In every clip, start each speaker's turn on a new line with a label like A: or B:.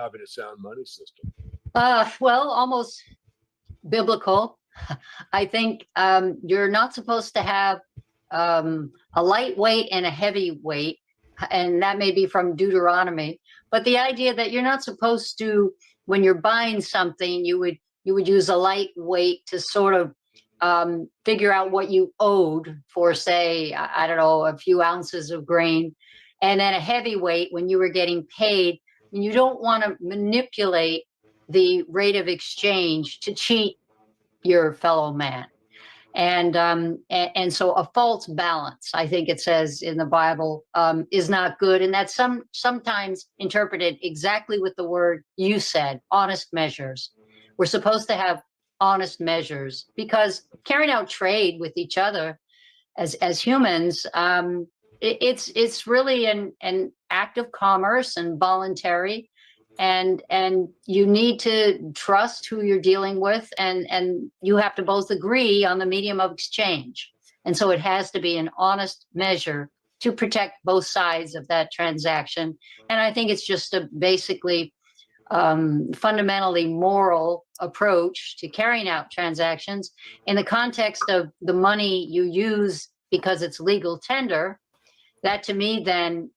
A: having a sound money system?
B: Well, almost biblical. I think you're not supposed to have a lightweight and a heavyweight, and that may be from Deuteronomy. But the idea that you're not supposed to, when you're buying something, you would use a lightweight to sort of figure out what you owed for, say, I don't know, a few ounces of grain, and then a heavyweight when you were getting paid. And you don't want to manipulate the rate of exchange to cheat your fellow man. And so a false balance, I think it says in the Bible, is not good. And that's sometimes interpreted exactly with the word you said, honest measures. We're supposed to have honest measures because carrying out trade with each other as humans, it's really an act of commerce and voluntary. And you need to trust who you're dealing with, and you have to both agree on the medium of exchange. And so it has to be an honest measure to protect both sides of that transaction. And I think it's just a basically fundamentally moral approach to carrying out transactions in the context of the money you use because it's legal tender. That to me then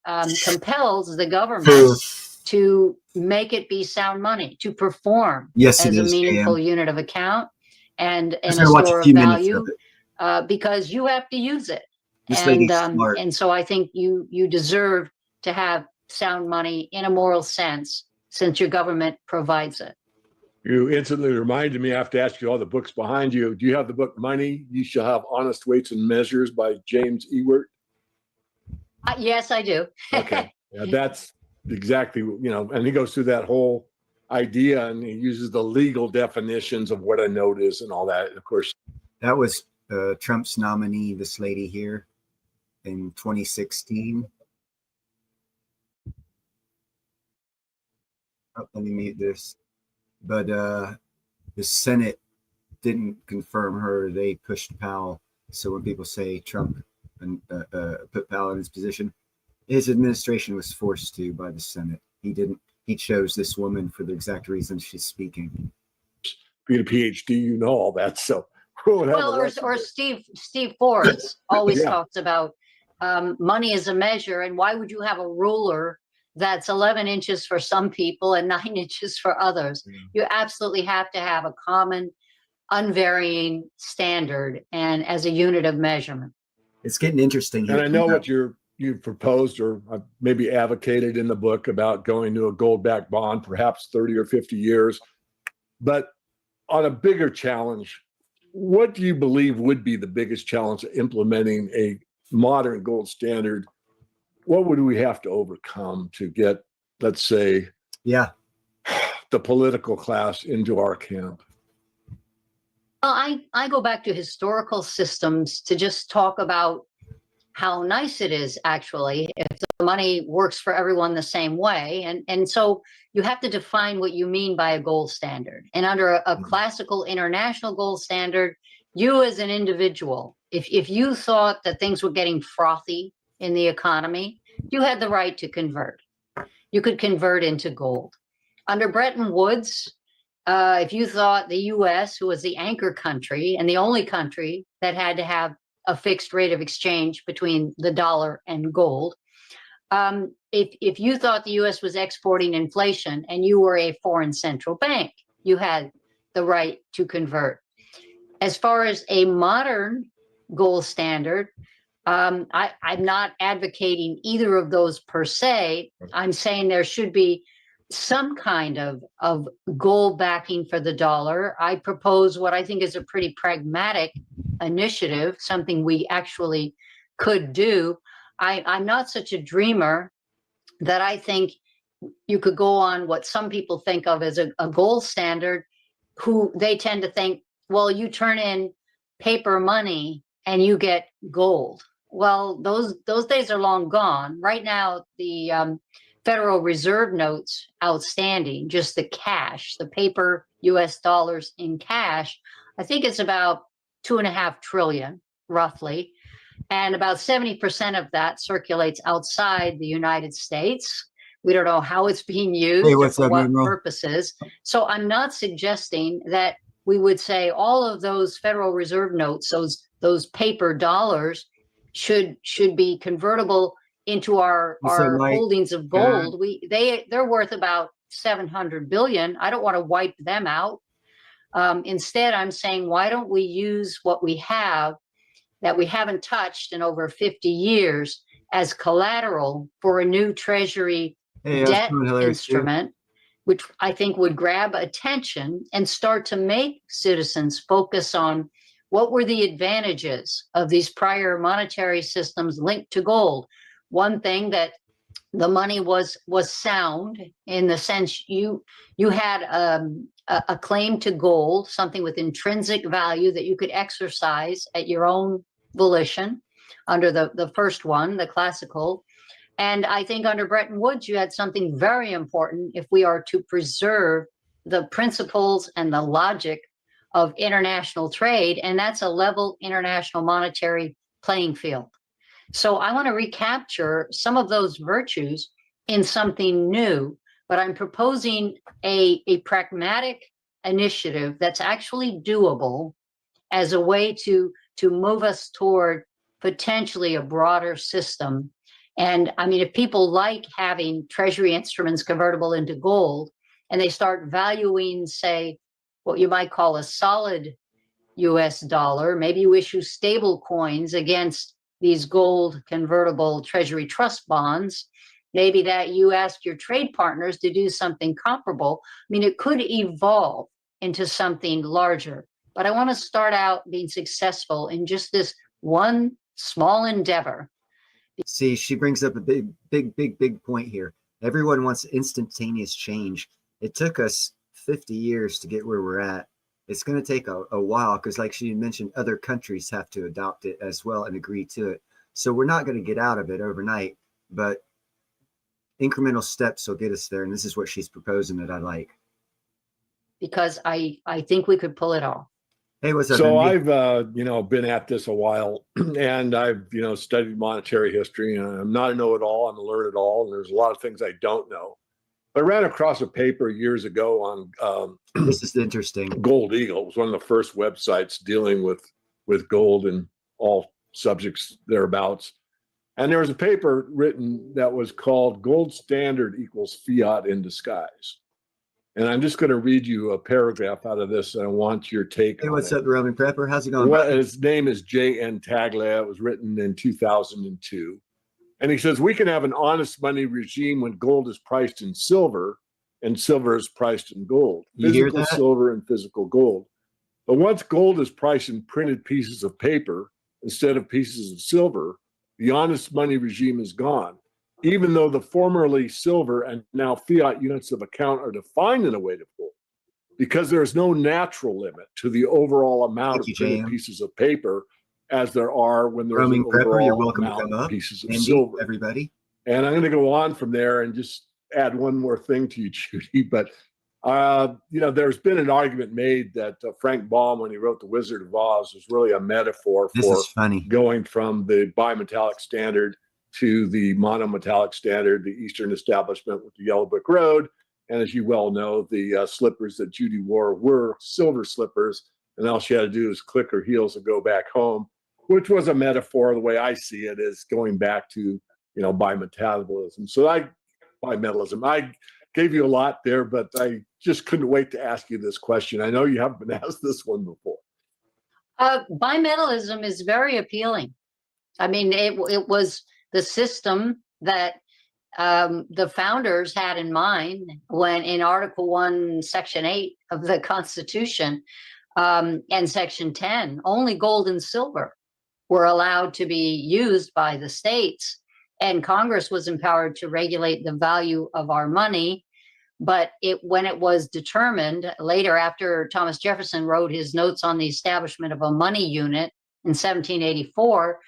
B: compels the government to make it be sound money, to perform as a meaningful unit of account and a store of value, because you have to use it. And so I think you deserve to have sound money in a moral sense, since your government provides it.
A: You instantly reminded me, I have to ask you all the books behind you. Do you have the book Money, You Shall Have Honest Weights and Measures by James Ewert?
B: Yes, I do.
A: Okay. Yeah, that's exactly, and he goes through that whole idea and he uses the legal definitions of what a note is and all that. And of course,
C: that was Trump's nominee, this lady here, in 2016. Oh, let me mute this. But the Senate didn't confirm her. They pushed Powell. So when people say Trump put Powell in his position, his administration was forced to by the Senate. He didn't. He chose this woman for the exact reason she's speaking.
A: Being a PhD, you know all that. So
B: or Steve Forbes always talks about money as a measure, and why would you have a ruler that's 11 inches for some people and 9 inches for others? You absolutely have to have a common, unvarying standard and as a unit of measurement.
C: It's getting interesting.
A: And I know what you've proposed or maybe advocated in the book about going to a gold-backed bond, perhaps 30 or 50 years. But on a bigger challenge, what do you believe would be the biggest challenge of implementing a modern gold standard? What would we have to overcome to get, let's say, the political class into our camp?
B: Well, I go back to historical systems to just talk about how nice it is, actually, if the money works for everyone the same way. And so you have to define what you mean by a gold standard. And under a classical international gold standard, you as an individual, if you thought that things were getting frothy in the economy, you had the right to convert. You could convert into gold. Under Bretton Woods, if you thought the U.S., who was the anchor country and the only country that had to have a fixed rate of exchange between the dollar and gold, if you thought the U.S. was exporting inflation and you were a foreign central bank, you had the right to convert. As far as a modern gold standard, I'm not advocating either of those per se. I'm saying there should be some kind of gold backing for the dollar. I propose what I think is a pretty pragmatic initiative, something we actually could do. I'm not such a dreamer that I think you could go on what some people think of as a gold standard, who they tend to think, well, you turn in paper money and you get gold. Well, those days are long gone. Right now, the Federal Reserve notes outstanding, just the cash, the paper US dollars in cash, I think it's about 2.5 trillion, roughly. And about 70% of that circulates outside the United States. We don't know how it's being used
C: Hey,
B: or
C: what's
B: for
C: up,
B: what
C: Admiral?
B: purposes. So I'm not suggesting that we would say all of those Federal Reserve notes, those paper dollars, should be convertible into our
C: What's up, Mike?
B: holdings of gold. They're worth about 700 billion. I don't want to wipe them out. Instead, I'm saying, why don't we use what we have that we haven't touched in over 50 years as collateral for a new Treasury
C: Hey, how's it
B: debt
C: going, Hillary?
B: instrument, which I think would grab attention and start to make citizens focus on what were the advantages of these prior monetary systems linked to gold. One thing that the money was sound in the sense you had a claim to gold, something with intrinsic value that you could exercise at your own volition under the first one, the classical. And I think under Bretton Woods, you had something very important if we are to preserve the principles and the logic of international trade, and that's a level international monetary playing field. So I want to recapture some of those virtues in something new, but I'm proposing a pragmatic initiative that's actually doable as a way to move us toward potentially a broader system. And I mean, if people like having treasury instruments convertible into gold and they start valuing, say, what you might call a solid US dollar, maybe you issue stable coins against these gold convertible treasury trust bonds, maybe that you ask your trade partners to do something comparable. I mean, it could evolve into something larger, but I want to start out being successful in just this one small endeavor.
C: See, she brings up a big point here. Everyone wants instantaneous change. It took us 50 years to get where we're at. It's going to take a while because, like she mentioned, other countries have to adopt it as well and agree to it. So we're not going to get out of it overnight, but incremental steps will get us there. And this is what she's proposing that I like.
B: Because I think we could pull it off.
C: Hey, what's up?
A: So
C: Andy?
A: I've been at this a while, and I've studied monetary history, and I'm not a know-it-all. I'm a learn-it-all, and there's a lot of things I don't know. I ran across a paper years ago on
C: This is interesting.
A: Gold Eagle. It was one of the first websites dealing with gold and all subjects thereabouts. And there was a paper written that was called "Gold Standard Equals Fiat in Disguise." And I'm just going to read you a paragraph out of this, and I want your take
C: Hey,
A: on
C: what's
A: it.
C: up, Roman Prepper? How's it going?
A: His name is J.N. Taglia. It was written in 2002. And he says, we can have an honest money regime when gold is priced in silver and silver is priced in gold.
C: You hear
A: Physical
C: that?
A: silver and physical gold. But once gold is priced in printed pieces of paper instead of pieces of silver, the honest money regime is gone. Even though the formerly silver and now fiat units of account are defined in a weight of gold, because there is no natural limit to the overall amount of printed pieces of paper as there are when there's
C: Roaming
A: an
C: Prepper,
A: overall
C: you're welcome to
A: amount
C: come
A: of
C: up.
A: pieces of
C: Andy,
A: silver.
C: everybody.
A: And I'm going to go on from there and just add one more thing to you, Judy. But there's been an argument made that Frank Baum, when he wrote The Wizard of Oz, was really a metaphor for going from the bimetallic standard to the monometallic standard, the Eastern establishment with the Yellow Brick Road. And as you well know, the slippers that Judy wore were silver slippers, and all she had to do was click her heels and go back home, which was a metaphor. The way I see it is going back to, bimetallism. Bimetallism. I gave you a lot there, but I just couldn't wait to ask you this question. I know you haven't been asked this one before.
B: Bimetallism is very appealing. I mean, it was the system that the founders had in mind when in Article 1, Section 8 of the Constitution and Section 10, only gold and silver were allowed to be used by the states. And Congress was empowered to regulate the value of our money. But when it was determined later, after Thomas Jefferson wrote his notes on the establishment of a money unit in 1784,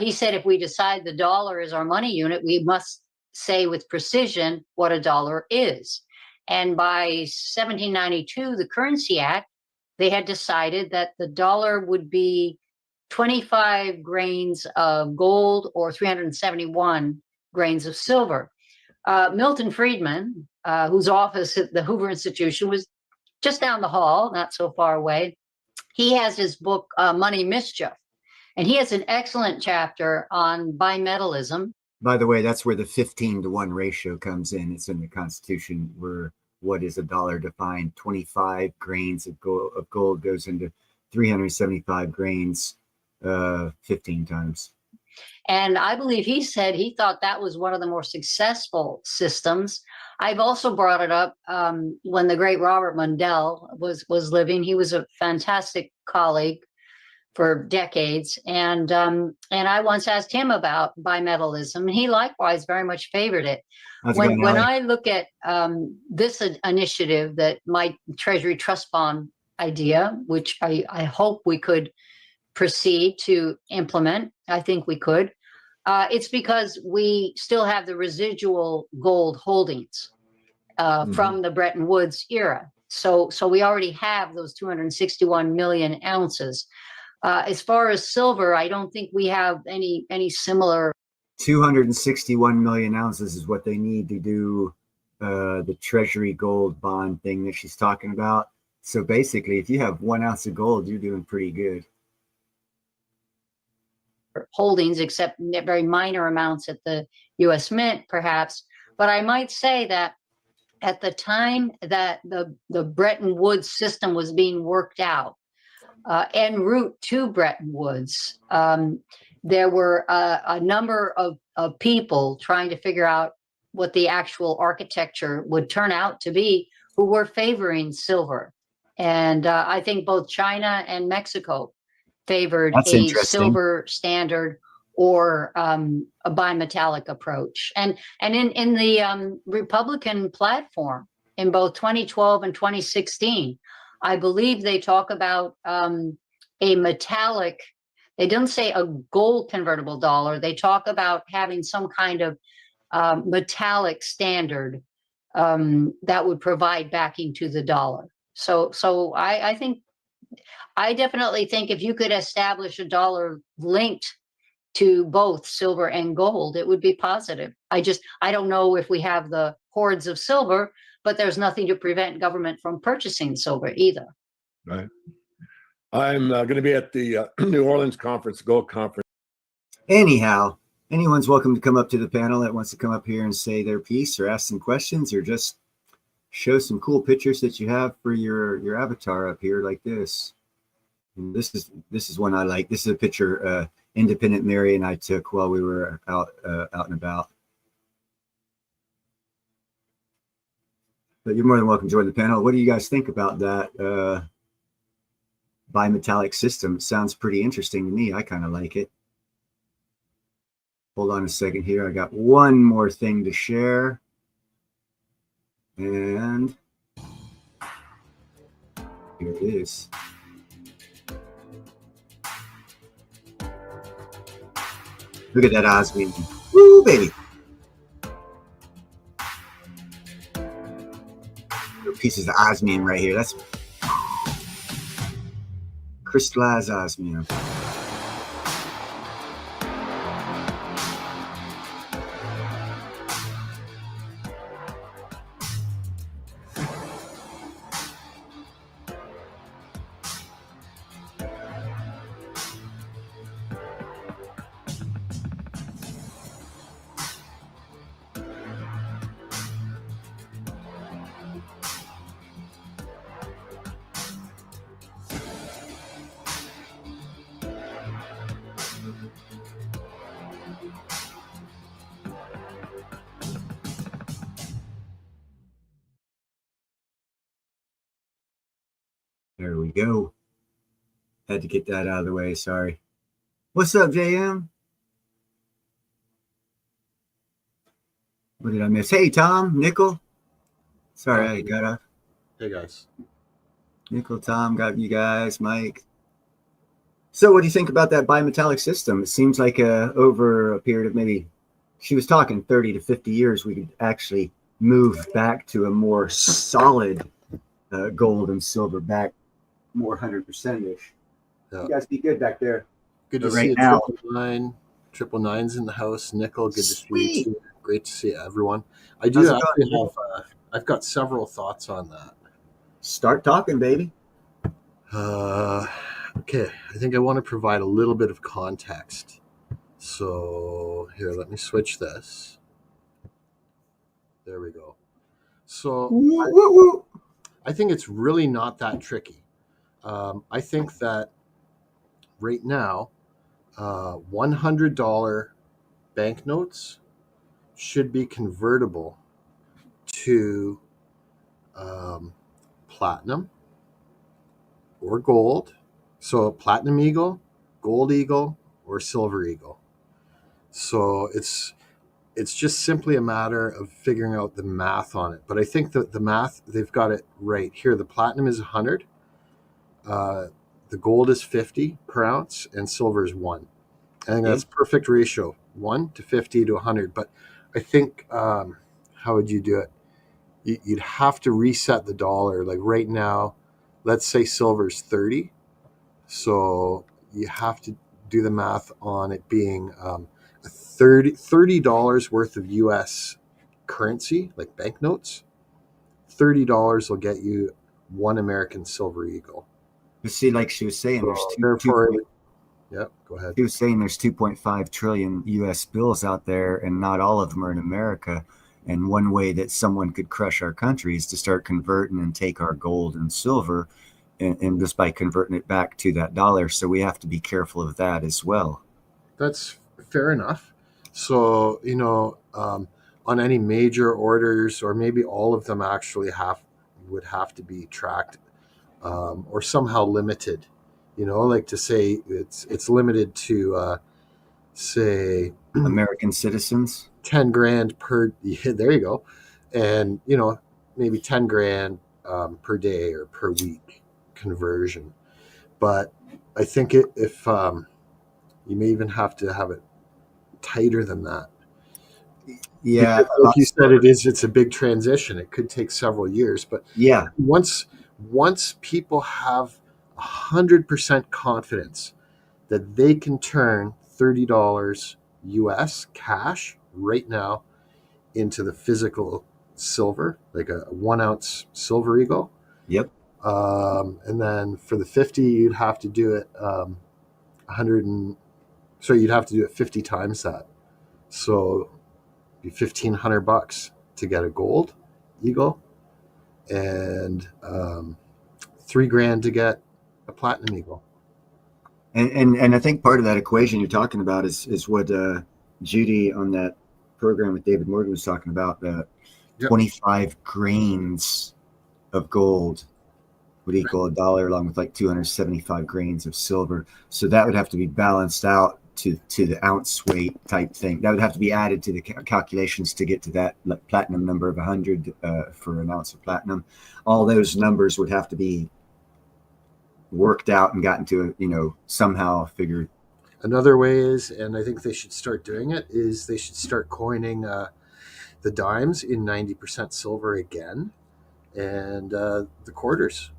B: he said, if we decide the dollar is our money unit, we must say with precision what a dollar is. And by 1792, the Currency Act, they had decided that the dollar would be 25 grains of gold or 371 grains of silver. Milton Friedman, whose office at the Hoover Institution was just down the hall, not so far away, he has his book, Money Mischief. And he has an excellent chapter on bimetallism.
C: By the way, that's where the 15-to-1 ratio comes in. It's in the Constitution, where what is a dollar defined? 25 grains of gold goes into 375 grains 15 times.
B: And I believe he said he thought that was one of the more successful systems. I've also brought it up when the great Robert Mundell was living. He was a fantastic colleague for decades, and I once asked him about bimetallism, and he likewise very much favored it. When I look at this initiative, that my Treasury Trust Bond idea, which I hope we could proceed to implement, I think we could. It's because we still have the residual gold holdings from the Bretton Woods era. So we already have those 261 million ounces. As far as silver, I don't think we have any similar.
C: 261 million ounces is what they need to do the Treasury gold bond thing that she's talking about. So basically, if you have 1 ounce of gold, you're doing pretty good.
B: Holdings, except very minor amounts at the U.S. Mint, perhaps. But I might say that at the time that the Bretton Woods system was being worked out, en route to Bretton Woods, there were a number of people trying to figure out what the actual architecture would turn out to be, who were favoring silver. And I think both China and Mexico favored a silver standard or a bimetallic approach. And in the Republican platform in both 2012 and 2016, I believe they talk about a metallic. They don't say a gold convertible dollar. They talk about having some kind of metallic standard that would provide backing to the dollar. So I definitely think if you could establish a dollar linked to both silver and gold, it would be positive. I don't know if we have the hoards of silver, but there's nothing to prevent government from purchasing silver either.
A: Right. I'm going to be at the New Orleans conference, gold conference.
C: Anyhow, anyone's welcome to come up to the panel that wants to come up here and say their piece or ask some questions or just show some cool pictures that you have for your avatar up here like this. And this is one I like. This is a picture Independent Mary and I took while we were out and about. But you're more than welcome to join the panel. What do you guys think about that bimetallic system? It sounds pretty interesting to me. I kind of like it. Hold on a second here. I got one more thing to share. And here it is. Look at that osmium. Woo, baby. Little pieces of osmium right here. That's crystallized osmium. There we go. Had to get that out of the way. Sorry. What's up, JM? What did I miss? Hey, Tom, Nickel. Sorry, I got off.
D: Hey, guys.
C: Nickel, Tom, got you guys, Mike. So what do you think about that bimetallic system? It seems like over a period of maybe, she was talking 30 to 50 years, we could actually move back to a more solid gold and silver back, more 100%-ish.
D: Yeah.
C: You guys be good back there.
D: Good to
C: But
D: see
C: right
D: a
C: now,
D: triple nines in the house. Nickel, good to see you
C: sweet.
D: too. Great to see everyone. I do
C: How's it
D: actually
C: going?
D: have. I've got several thoughts on that.
C: Start talking, baby.
D: Okay, I think I want to provide a little bit of context. So here, let me switch this. There we go. So
C: Woo, woo, woo.
D: I think it's really not that tricky. I think that right now, $100 banknotes should be convertible to platinum or gold. So platinum eagle, gold eagle, or silver eagle. So it's just simply a matter of figuring out the math on it. But I think that the math, they've got it right here. The platinum is 100, the gold is 50 per ounce, and silver is 1. I think that's perfect ratio, 1 to 50 to 100. But I think, how would you do it? You'd have to reset the dollar. Like right now, let's say silver's 30. So you have to do the math on it being $30 worth of US currency, like banknotes. $30 will get you one American Silver Eagle.
C: You see, like she was saying, there's
D: So therefore, yeah, go ahead.
C: He was saying there's 2.5 trillion U.S. bills out there, and not all of them are in America. And one way that someone could crush our country is to start converting and take our gold and silver, and just by converting it back to that dollar. So we have to be careful of that as well.
D: That's fair enough. So, on any major orders, or maybe all of them actually would have to be tracked or somehow limited. Like to say it's limited to say
C: American citizens.
D: 10 grand per. Yeah, there you go, and maybe 10 grand per day or per week conversion. But I think if you may even have to have it tighter than that.
C: Yeah,
D: because, like you said, it's a big transition. It could take several years, but
C: yeah,
D: once people have 100% confidence that they can turn $30 US cash right now into the physical silver, like a 1 ounce silver eagle.
C: Yep.
D: And then for the 50, you'd have to do it 100 so you'd have to do it 50 times that. So be $1,500 to get a gold eagle, and $3,000 to get a platinum eagle.
C: And I think part of that equation you're talking about is what Judy on that program with David Morgan was talking about. 25 grains of gold would equal $1, along with like 275 grains of silver. So that would have to be balanced out to the ounce weight type thing. That would have to be added to the calculations to get to that platinum number of 100 for an ounce of platinum. All those numbers would have to be worked out and gotten to somehow figured.
D: Another way is, and I think they should start doing it, is they should start coining the dimes in 90% silver again, and the quarters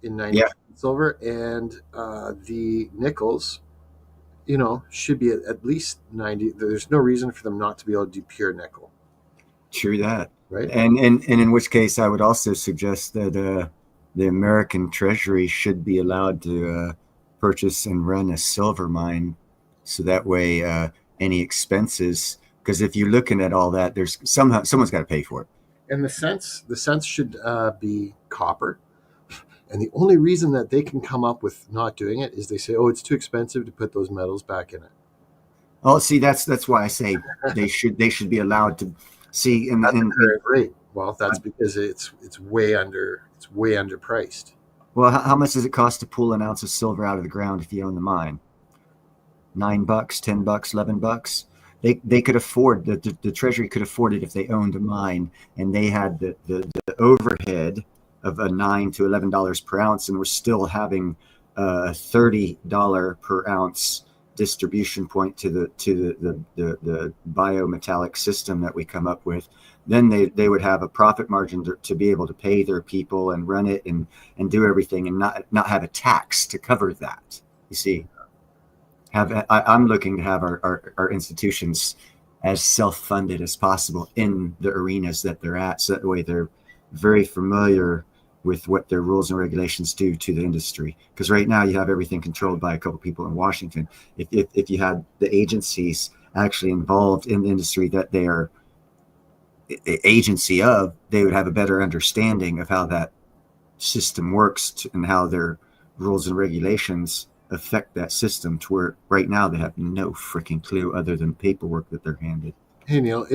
D: in 90% silver, and the nickels should be at least 90. There's no reason for them not to be able to do pure nickel.
C: True that.
D: Right.
C: And in which case I would also suggest that the American Treasury should be allowed to purchase and run a silver mine, so that way any expenses, because if you're looking at all that, there's someone's got to pay for it.
D: And the cents should be copper. And the only reason that they can come up with not doing it is they say, "Oh, it's too expensive to put those metals back in it."
C: Oh, see, that's why I say they should be allowed to see.
D: Great. Well, that's because it's way underpriced.
C: Well, how much does it cost to pull an ounce of silver out of the ground if you own the mine? $9, $10, $11. They could afford the Treasury could afford it if they owned a mine and they had the overhead of a $9 to $11 per ounce, and we're still having a $30 per ounce distribution point to the biometallic system that we come up with. Then they would have a profit margin to be able to pay their people and run it and do everything, and not have a tax to cover that. You see, I'm looking to have our institutions as self-funded as possible in the arenas that they're at. So that way they're very familiar with what their rules and regulations do to the industry. Because right now you have everything controlled by a couple people in Washington. If you had the agencies actually involved in the industry that they are agency of, they would have a better understanding of how that system works and how their rules and regulations affect that system, to where right now they have no freaking clue other than paperwork that they're handed.
D: Hey Neil,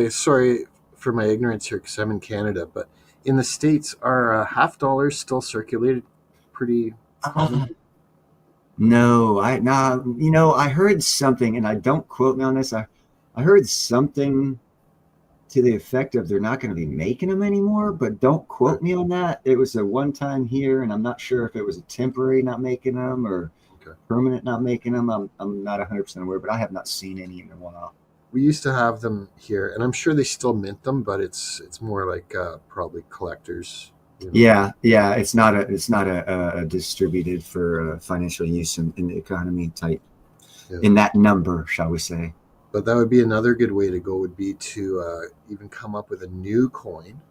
D: sorry for my ignorance here because I'm in Canada, but in the States, are half dollars still circulated pretty common?
C: No, I heard something, and I don't quote me on this. I heard something to the effect of they're not going to be making them anymore, but don't quote me on that. It was a one time here, and I'm not sure if it was a temporary not making them or permanent not making them. I'm not 100% aware, but I have not seen any in a while.
D: We used to have them here, and I'm sure they still mint them, but it's more like probably collectors.
C: Yeah, it's not a distributed for financial use in the economy type, in that number, shall we say.
D: But that would be another good way to go, would be to even come up with a new coin,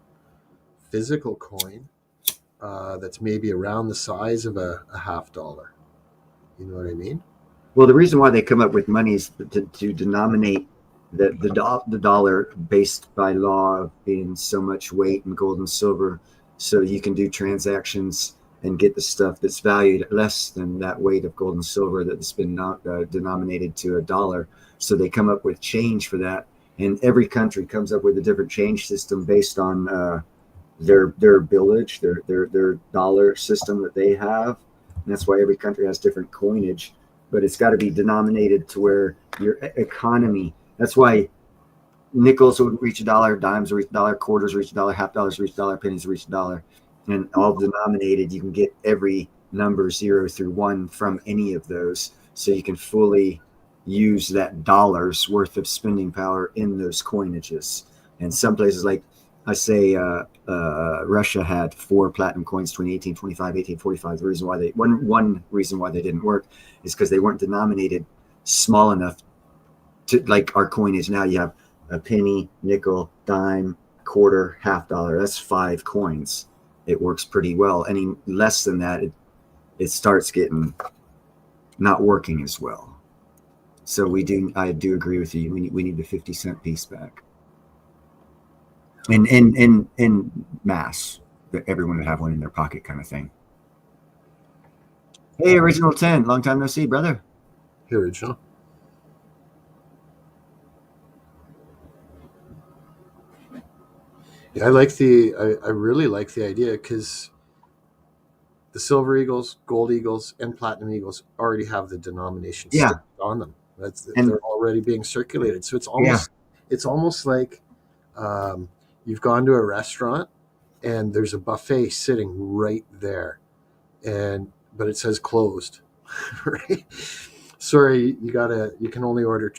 D: physical coin, that's maybe around the size of a half dollar. You know what I mean?
C: Well, the reason why they come up with money is to denominate the dollar based by law of being so much weight in gold and silver, so you can do transactions and get the stuff that's valued at less than that weight of gold and silver that's been denominated to a dollar. So they come up with change for that, and every country comes up with a different change system based on their village, their dollar system that they have, and that's why every country has different coinage. But it's got to be denominated to where your economy. That's why nickels would reach $1, dimes would reach $1, quarters reach $1, half dollars reach $1, pennies reach $1, and all denominated. You can get every number 0 through 1 from any of those, so you can fully use that dollar's worth of spending power in those coinages. And some places, like I say, Russia had 4 platinum coins, 2018, 25, 18, 45. The reason why one reason why they didn't work is because they weren't denominated small enough to, like our coin is now. You have a penny, nickel, dime, quarter, half dollar. That's 5 coins. It works pretty well. Any less than that, it starts getting not working as well. So I do agree with you. We need the 50-cent piece back. In mass, that everyone would have one in their pocket, kind of thing. Hey, Original 10, long time no see, brother.
D: Hey, Original. Yeah, I really like the idea, because the Silver Eagles, Gold Eagles, and Platinum Eagles already have the denomination stamped on them. They're already being circulated. So it's almost like you've gone to a restaurant and there's a buffet sitting right there, but it says closed. Right? Sorry, you can only order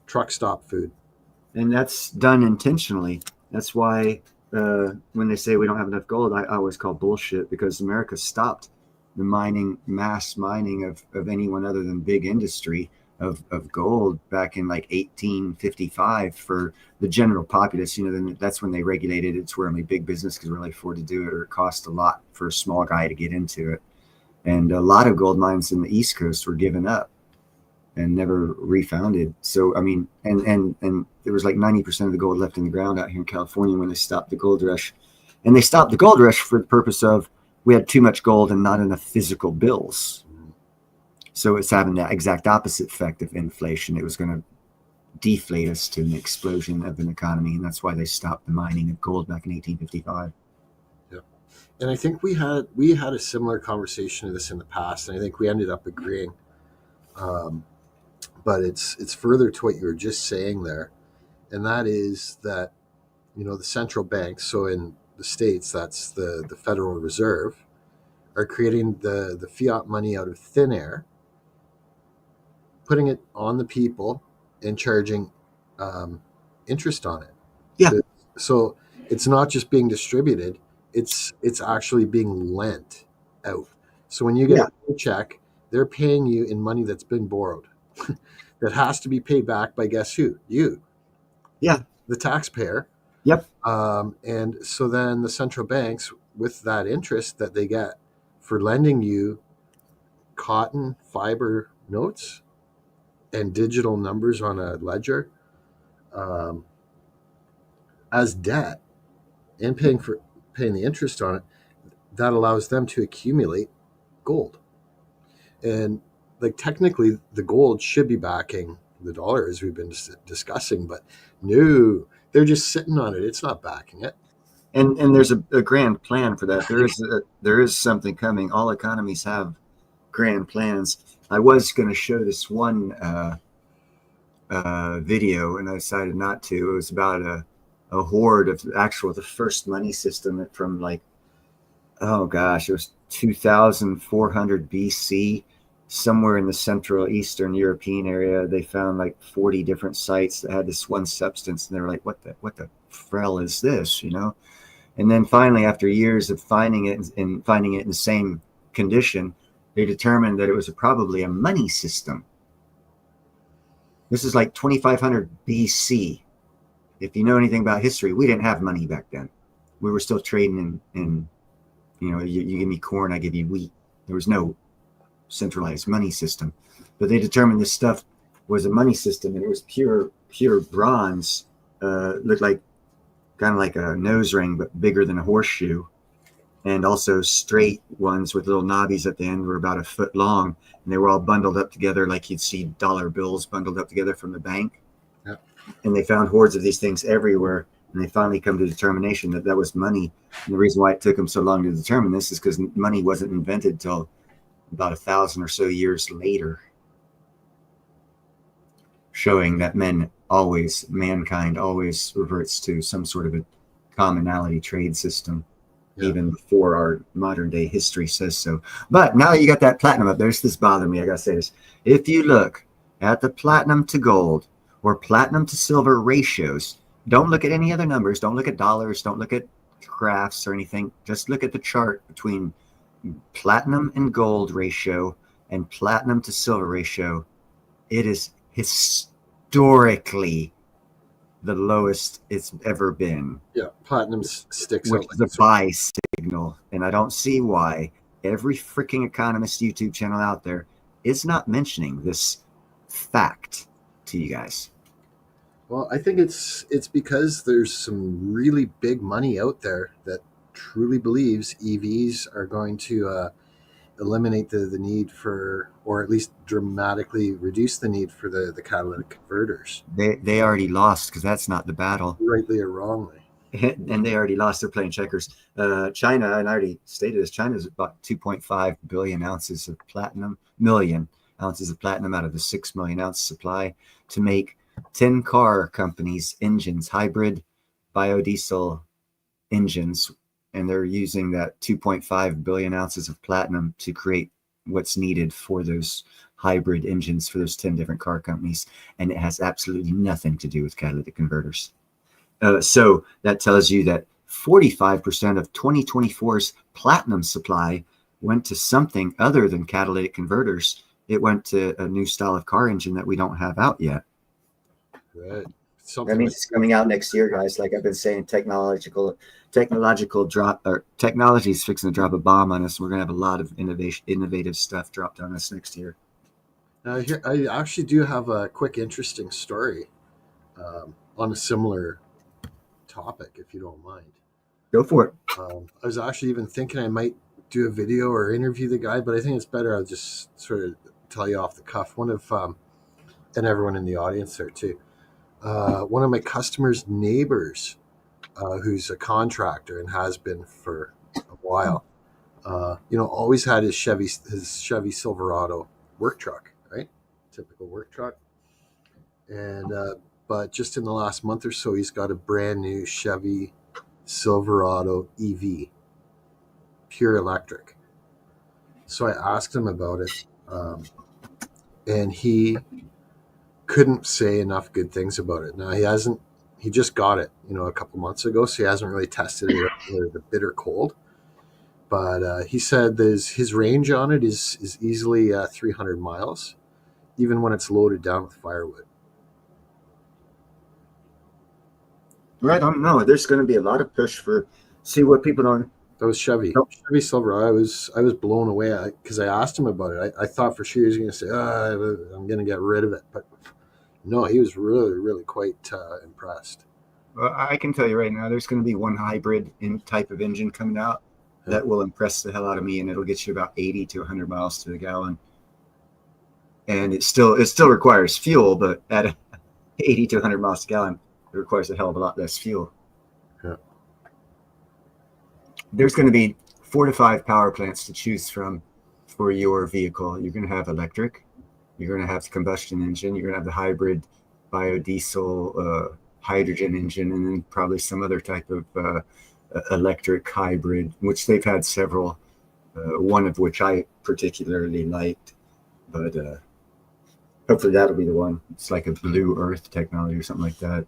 D: truck stop food. And
C: that's done intentionally. That's why when they say we don't have enough gold, I always call bullshit, because America stopped the mass mining of anyone other than big industry of gold back in like 1855 for the general populace. Then that's when they regulated it to where only big business could really afford to do it, or it cost a lot for a small guy to get into it. And a lot of gold mines in the East Coast were given up and never refounded. So, I mean, and there was like 90% of the gold left in the ground out here in California when they stopped the gold rush. And they stopped the gold rush for the purpose of, we had too much gold and not enough physical bills. So it's having that exact opposite effect of inflation. It was going to deflate us to an explosion of an economy. And that's why they stopped the mining of gold back in 1855.
D: Yeah. And I think we had a similar conversation of this in the past, and I think we ended up agreeing. But it's further to what you were just saying there, and that is that the central banks, so in the States that's the Federal Reserve, are creating the fiat money out of thin air, putting it on the people and charging interest on it.
C: Yeah.
D: So it's not just being distributed; it's actually being lent out. So when you get a check, they're paying you in money that's been borrowed that has to be paid back by guess who? You.
C: Yeah.
D: The taxpayer.
C: Yep.
D: And so then the central banks, with that interest that they get for lending you cotton fiber notes and digital numbers on a ledger as debt and paying the interest on it, that allows them to accumulate gold. And like technically the gold should be backing the dollar, as we've been discussing, but no, they're just sitting on it. It's not backing it.
C: And there's a grand plan for that. There is something coming. All economies have grand plans. I was going to show this one video, and I decided not to. It was about a horde of the first money system from like, oh gosh, it was 2400 BC, somewhere in the Central Eastern European area. They found like 40 different sites that had this one substance, and they were like, what the frell is this, you know? And then finally, after years of finding it in the same condition, they determined that it was probably a money system. This is like 2500 BC. If you know anything about history, we didn't have money back then. We were still trading in you know, you give me corn, I give you wheat. There was no centralized money system. But they determined this stuff was a money system, and it was pure bronze. Looked like kind of like a nose ring, but bigger than a horseshoe. And also straight ones with little knobbies at the end were about a foot long, and they were all bundled up together like you'd see dollar bills bundled up together from the bank.
D: Yep.
C: And they found hordes of these things everywhere, and they finally come to the determination that that was money. And the reason why it took them so long to determine this is because money wasn't invented till about 1,000 or so years later, showing that mankind always reverts to some sort of a commonality trade system. Yeah. Even before our modern day history says so. But now you got that platinum up there. This bothering me. I gotta say this. If you look at the platinum to gold or platinum to silver ratios, don't look at any other numbers. Don't look at dollars. Don't look at graphs or anything. Just look at the chart between platinum and gold ratio and platinum to silver ratio. It is historically the lowest it's ever been.
D: Yeah, platinum sticks
C: which
D: out
C: is a buy signal, and I don't see why every freaking economist YouTube channel out there is not mentioning this fact to you guys.
D: Well, I think it's because there's some really big money out there that truly believes EVs are going to eliminate the need for, or at least dramatically reduce the need for the catalytic converters.
C: They already lost, because that's not the battle.
D: Rightly or wrongly.
C: And they already lost. They're playing checkers. China, and I already stated this, China is about 2.5 billion ounces of platinum, million ounces of platinum out of the 6 million ounce supply to make 10 car companies engines, hybrid biodiesel engines. And they're using that 2.5 billion ounces of platinum to create what's needed for those hybrid engines for those 10 different car companies. And it has absolutely nothing to do with catalytic converters. So that tells you that 45% of 2024's platinum supply went to something other than catalytic converters. It went to a new style of car engine that we don't have out yet.
D: Right.
C: That means it's coming out next year, guys. Like I've been saying, technological drop, or technology is fixing to drop a bomb on us. We're going to have a lot of innovative stuff dropped on us next year.
D: Now, here, I actually do have a quick, interesting story on a similar topic, if you don't mind.
C: Go for it.
D: I was actually even thinking I might do a video or interview the guy, but I think it's better I'll just sort of tell you off the cuff. One of, and everyone in the audience there too, one of my customers' neighbors, who's a contractor and has been for a while, always had his Chevy Silverado work truck, right? Typical work truck. And, but just in the last month or so, he's got a brand new Chevy Silverado EV, pure electric. So I asked him about it, and he couldn't say enough good things about it. Now he just got it, a couple months ago, so he hasn't really tested it either the bitter cold. But he said his range on it is easily 300 miles, even when it's loaded down with firewood.
C: Right on. No, there's going to be a lot of push for. See what people don't.
D: That was Chevy.
C: Nope.
D: Chevy Silverado. I was blown away because I asked him about it. I thought for sure he was going to say, I'm going to get rid of it. But no, he was really, really quite impressed.
C: Well, I can tell you right now, there's going to be one hybrid type of engine coming out that will impress the hell out of me, and it'll get you about 80 to 100 miles to the gallon. And it still requires fuel, but at 80 to 100 miles to the gallon, it requires a hell of a lot less fuel.
D: Yeah.
C: There's going to be 4 to 5 power plants to choose from for your vehicle. You're going to have electric, you're going to have the combustion engine, you're going to have the hybrid biodiesel hydrogen engine, and then probably some other type of electric hybrid, which they've had several, one of which I particularly liked, but hopefully that'll be the one. It's like a blue earth technology or something like that.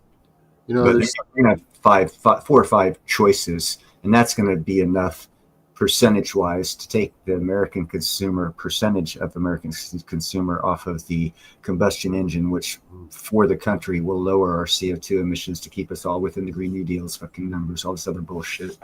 D: You know,
C: But
D: there's
C: you're going to have 4 or 5 choices, and that's going to be enough percentage-wise to take the American consumer, percentage of American consumer off of the combustion engine, which for the country will lower our CO2 emissions to keep us all within the Green New Deal's fucking numbers, all this other bullshit,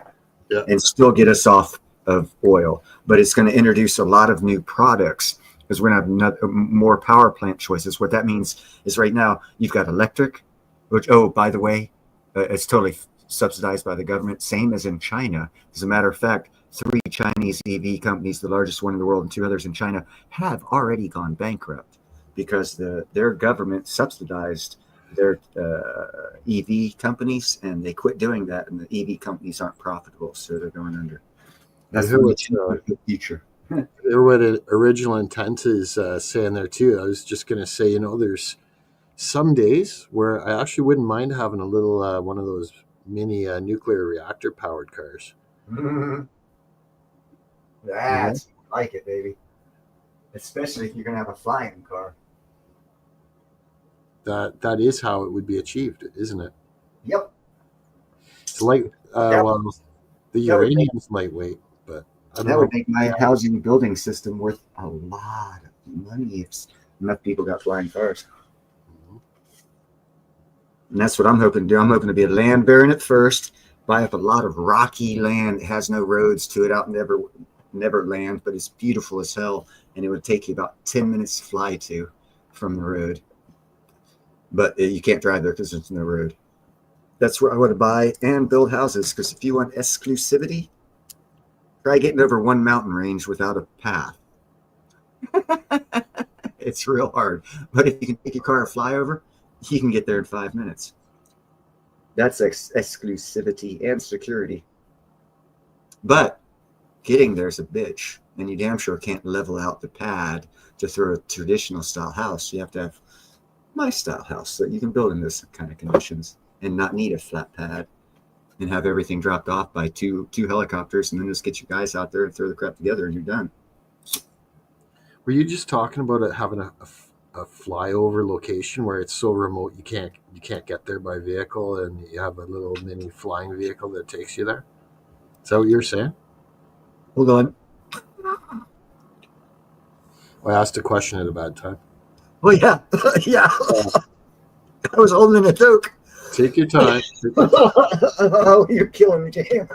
C: and still get us off of oil. But it's going to introduce a lot of new products because we're going to have more power plant choices. What that means is right now you've got electric, which, oh, by the way, it's totally subsidized by the government, same as in China. As a matter of fact, 3 Chinese EV companies, the largest one in the world and 2 others in China, have already gone bankrupt because their government subsidized their EV companies, and they quit doing that, and the EV companies aren't profitable, so they're going under. That's the future.
D: There what original intent is saying there too. I was just going to say, you know, there's some days where I actually wouldn't mind having a little one of those mini nuclear reactor powered cars.
C: Mm-hmm. That's like it, baby. Especially if you're gonna have a flying car.
D: That is how it would be achieved, isn't it?
C: Yep.
D: It's like well, the uranium's lightweight, but I don't
C: That
D: know.
C: would make my housing building system worth a lot of money if enough people got flying cars. And that's what I'm hoping to do. I'm hoping to be a land baron at first, buy up a lot of rocky land that has no roads to it out never land, but it's beautiful as hell, and it would take you about 10 minutes to fly to from the road. But you can't drive there because there's no road. That's where I want to buy and build houses, because if you want exclusivity, try getting over one mountain range without a path. It's real hard. But if you can take your car and fly over, you can get there in 5 minutes. That's exclusivity and security. But getting there's a bitch, and you damn sure can't level out the pad to throw a traditional style house. You have to have my style house so you can build in those kind of conditions and not need a flat pad and have everything dropped off by two helicopters, and then just get your guys out there and throw the crap together and you're done.
D: Were you just talking about it having a flyover location where it's so remote you can't get there by vehicle, and you have a little mini flying vehicle that takes you there? Is that what you're saying?
C: Hold on.
D: I asked a question at a bad time.
C: Oh yeah. Yeah. I was holding a joke.
D: Take your time.
C: Oh, you're killing me, Jam.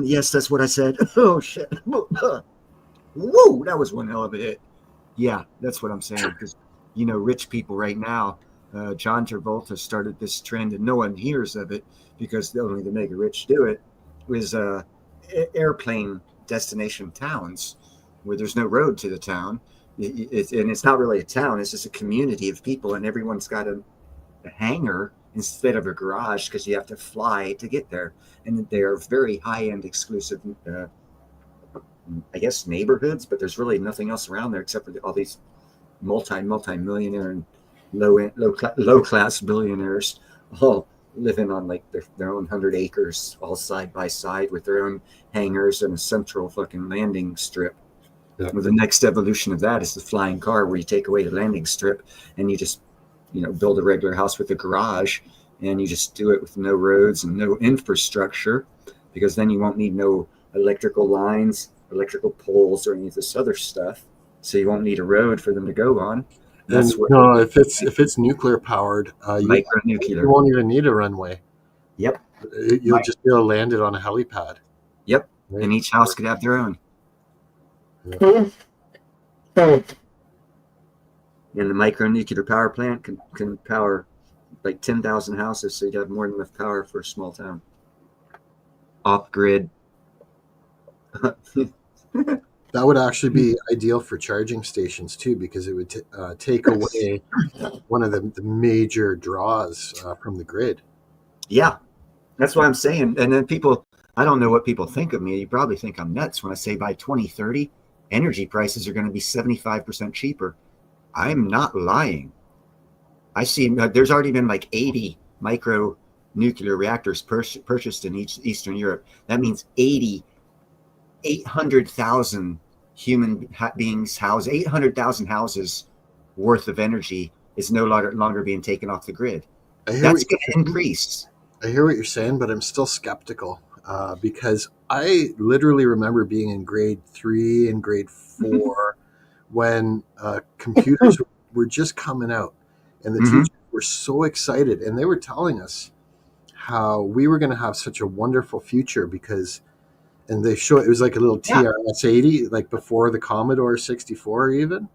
C: Yes, that's what I said. Oh shit. Whoa, that was one hell of a hit. Yeah, that's what I'm saying. Because, you know, rich people right now, John Travolta started this trend, and no one hears of it because only the mega rich do it, is airplane destination towns where there's no road to the town. And it's not really a town, it's just a community of people, and everyone's got a hangar instead of a garage because you have to fly to get there. And they are very high-end, exclusive, I guess, neighborhoods, but there's really nothing else around there except for all these multi-millionaire and low class billionaires all living on like their own 100 acres, all side by side with their own hangars and a central fucking landing strip. Yeah. Well, the next evolution of that is the flying car, where you take away the landing strip and you just, you know, build a regular house with a garage, and you just do it with no roads and no infrastructure, because then you won't need no electrical lines electrical poles or any of this other stuff. So you won't need a road for them to go on. That's
D: And
C: what
D: no, if it's nuclear powered, you
C: micronuclear.
D: won't even need a runway.
C: Yep.
D: You'll
C: Right.
D: just be able to land it on a helipad.
C: Yep.
D: Right?
C: And each house could have their own. And the micronuclear power plant can power like 10,000 houses, so you'd have more than enough power for a small town. Off grid.
D: That would actually be ideal for charging stations too, because it would take away one of the major draws from the grid.
C: Yeah, that's what I'm saying. And then people, I don't know what people think of me. You probably think I'm nuts when I say by 2030, energy prices are going to be 75% cheaper. I'm not lying. I see there's already been like 80 micro nuclear reactors purchased in Eastern Europe. That means 800,000 human beings housed, 800,000 houses worth of energy is no longer being taken off the grid. That's going to increase.
D: I hear what you're saying, but I'm still skeptical because I literally remember being in grade 3 and grade 4 when computers were just coming out, and the teachers were so excited, and they were telling us how we were going to have such a wonderful future because, and they show it was like a little TRS-80, like before the Commodore 64 even,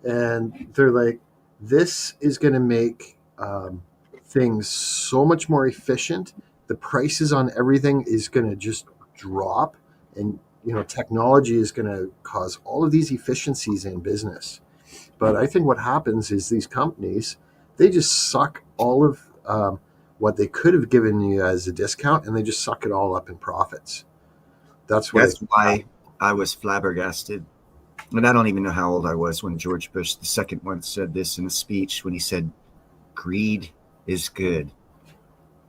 D: and they're like, this is going to make things so much more efficient. The prices on everything is going to just drop, and technology is going to cause all of these efficiencies in business. But I think what happens is these companies, they just suck all of what they could have given you as a discount, and they just suck it all up in profits. That's
C: why I was flabbergasted. And I don't even know how old I was when George Bush II once said this in a speech when he said, greed is good.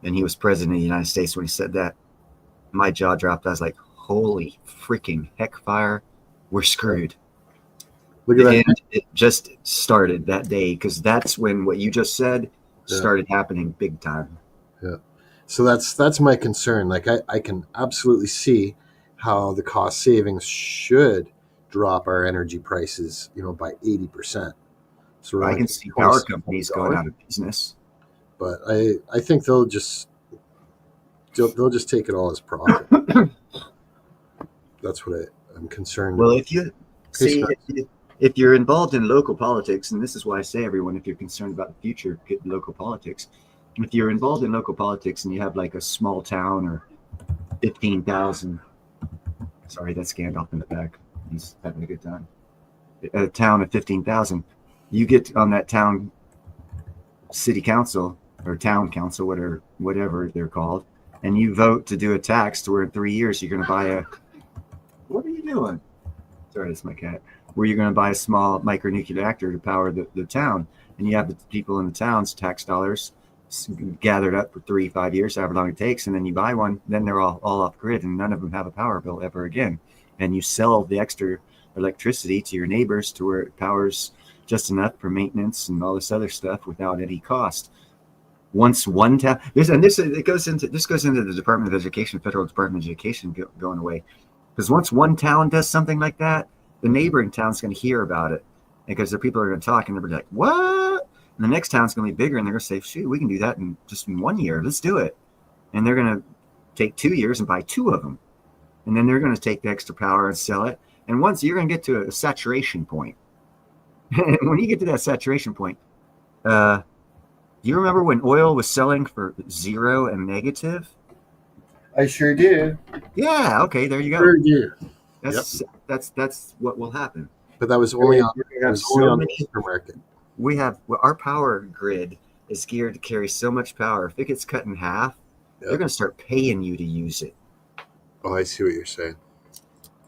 C: And he was president of the United States when he said that. My jaw dropped. I was like, holy freaking heckfire, we're screwed.
D: Look at that.
C: And it just started that day, because that's when what you just said started happening big time.
D: Yeah. So that's my concern. Like I can absolutely see how the cost savings should drop our energy prices, by 80%. So
C: I can see power companies going out of business.
D: But I think they'll just take it all as profit. That's what I'm concerned
C: Well,
D: about.
C: if you see, if you're involved in local politics, and this is why I say, everyone, if you're concerned about the future, get local politics. If you're involved in local politics and you have like a small town or 15,000, sorry, that's Gandalf in the back. He's having a good time. A town of 15,000, you get on that town city council or town council, whatever they're called, and you vote to do a tax to where in 3 years you're going to buy a, what are you doing? Sorry, that's my cat. Where you're going to buy a small micronuclear reactor to power the town, and you have the people in the town's tax dollars gathered up for 3-5 years, however long it takes, and then you buy one, then they're all off grid, and none of them have a power bill ever again. And you sell the extra electricity to your neighbors to where it powers just enough for maintenance and all this other stuff without any cost. Once one town, this goes into the Department of Education, Federal Department of Education going away, because once one town does something like that, the neighboring town's going to hear about it, because the people are going to talk, and they're like, what? And the next town's going to be bigger, and they're going to say, shoot, we can do that in 1 year. Let's do it. And they're going to take 2 years and buy 2 of them. And then they're going to take the extra power and sell it. And once you're going to get to a saturation point, and when you get to that saturation point, do you remember when oil was selling for 0 and negative?
D: I sure do.
C: Yeah. Okay. There you go.
D: Sure do.
C: That's what will happen.
D: But that was only on the supermarket.
C: We have our power grid is geared to carry so much power. If it gets cut in half, they're going to start paying you to use it.
D: Oh, I see what you're saying.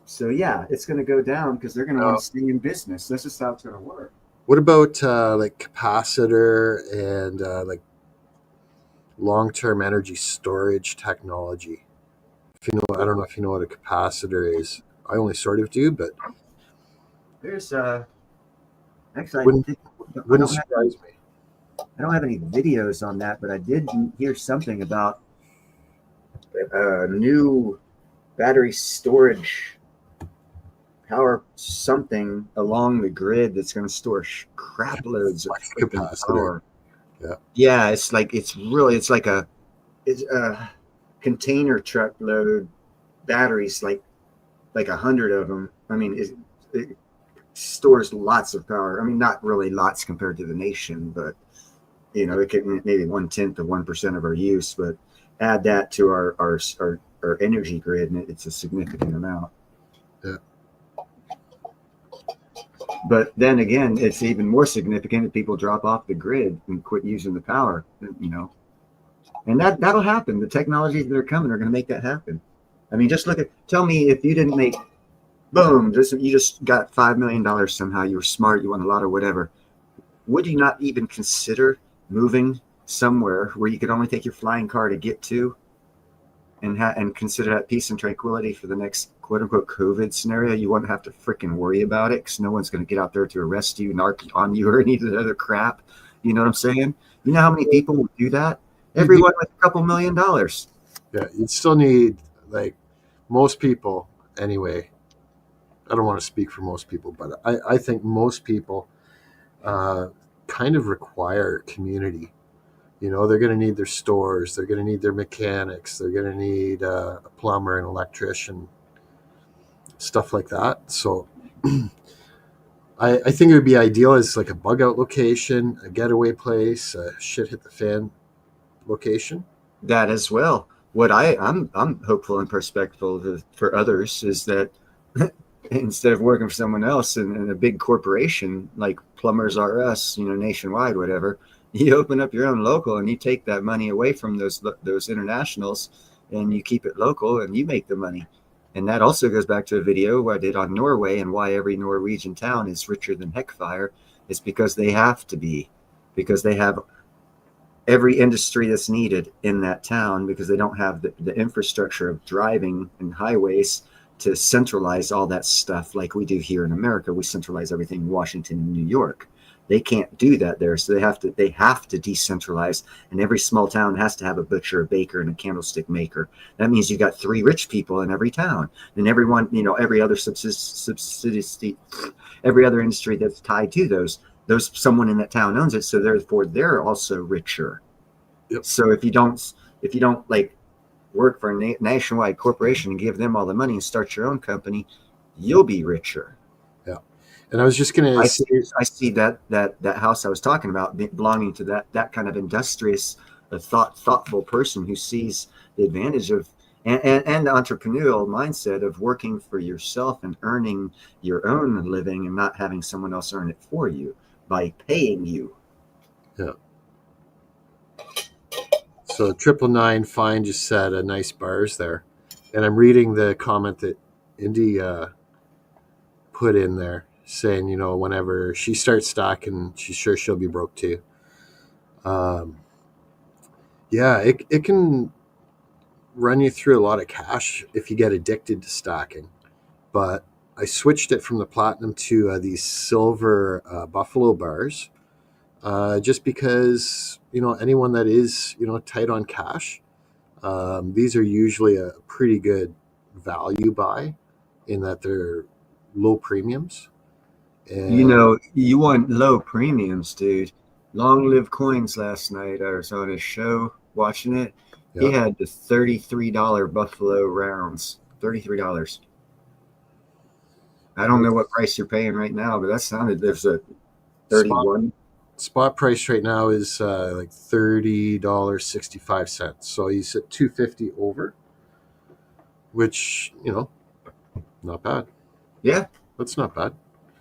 C: So yeah, it's going to go down because they're going to want to stay in business. That's just how it's going to work.
D: What about like capacitor and like long-term energy storage technology? If you know, I don't know if you know what a capacitor is. I only sort of do, but
C: there's actually
D: wouldn't surprise me.
C: I don't have any videos on that, but I did hear something about new battery storage power something along the grid that's going to store crap loads of
D: Flex
C: freaking
D: capacitor.
C: power.
D: Yeah.
C: Yeah, it's like it's a container truckload batteries, like 100 of them. I mean, it stores lots of power. I mean, not really lots compared to the nation, but it could maybe 1/10 of 1% of our use. But add that to our energy grid, and it's a significant amount.
D: Yeah.
C: But then again, it's even more significant if people drop off the grid and quit using the power. And that'll happen. The technologies that are coming are going to make that happen. I mean, just tell me if you didn't make, boom, you just got $5 million somehow. You were smart. You won a lot or whatever. Would you not even consider moving somewhere where you could only take your flying car to get to, and consider that peace and tranquility for the next quote unquote COVID scenario? You won't have to freaking worry about it because no one's going to get out there to arrest you, narc on you, or any of the other crap. You know what I'm saying? You know how many people would do that? Everyone with a couple $1 million.
D: Yeah, you'd still need, like, most people anyway. I don't want to speak for most people, but I think most people kind of require community. They're going to need their stores, they're going to need their mechanics, they're going to need a plumber, an electrician, stuff like that. So I think it would be ideal as like a bug out location, a getaway place, a shit hit the fan location.
C: That as well. What I'm hopeful and perspective for others is that instead of working for someone else in a big corporation like Plumbers R Us, nationwide, whatever, you open up your own local and you take that money away from those internationals and you keep it local and you make the money. And that also goes back to a video I did on Norway and why every Norwegian town is richer than Heckfire. It's because they have to be, because they have every industry that's needed in that town, because they don't have the infrastructure of driving and highways to centralize all that stuff like we do here in America. We centralize everything in Washington and New York. They can't do that there, so they have to decentralize, and every small town has to have a butcher, a baker, and a candlestick maker. That means you got 3 rich people in every town, and everyone, every other every other industry that's tied to those someone in that town owns it, so therefore they're also richer.
D: Yep.
C: So if you don't like work for a nationwide corporation and give them all the money and start your own company, you'll be richer.
D: And I was just going to
C: I see that house I was talking about belonging to that kind of industrious, thoughtful person who sees the advantage of and the entrepreneurial mindset of working for yourself and earning your own living and not having someone else earn it for you by paying you.
D: Yeah. So 999 Fine just said a nice bars there. And I'm reading the comment that Indy put in there, saying, whenever she starts stocking, she's sure she'll be broke too. Yeah, it can run you through a lot of cash if you get addicted to stocking. But I switched it from the platinum to these silver buffalo bars, just because, anyone that is, tight on cash, these are usually a pretty good value buy in that they're low premiums. And
C: You want low premiums, dude. Long Live Coins last night, I was on his show watching it.
D: Yeah.
C: He had the $33 Buffalo rounds. $33. I don't know what price you're paying right now, but that sounded, there's a 31.
D: Spot price right now is like $30.65. So he's at $2.50 over, which, not bad.
C: Yeah.
D: That's not bad.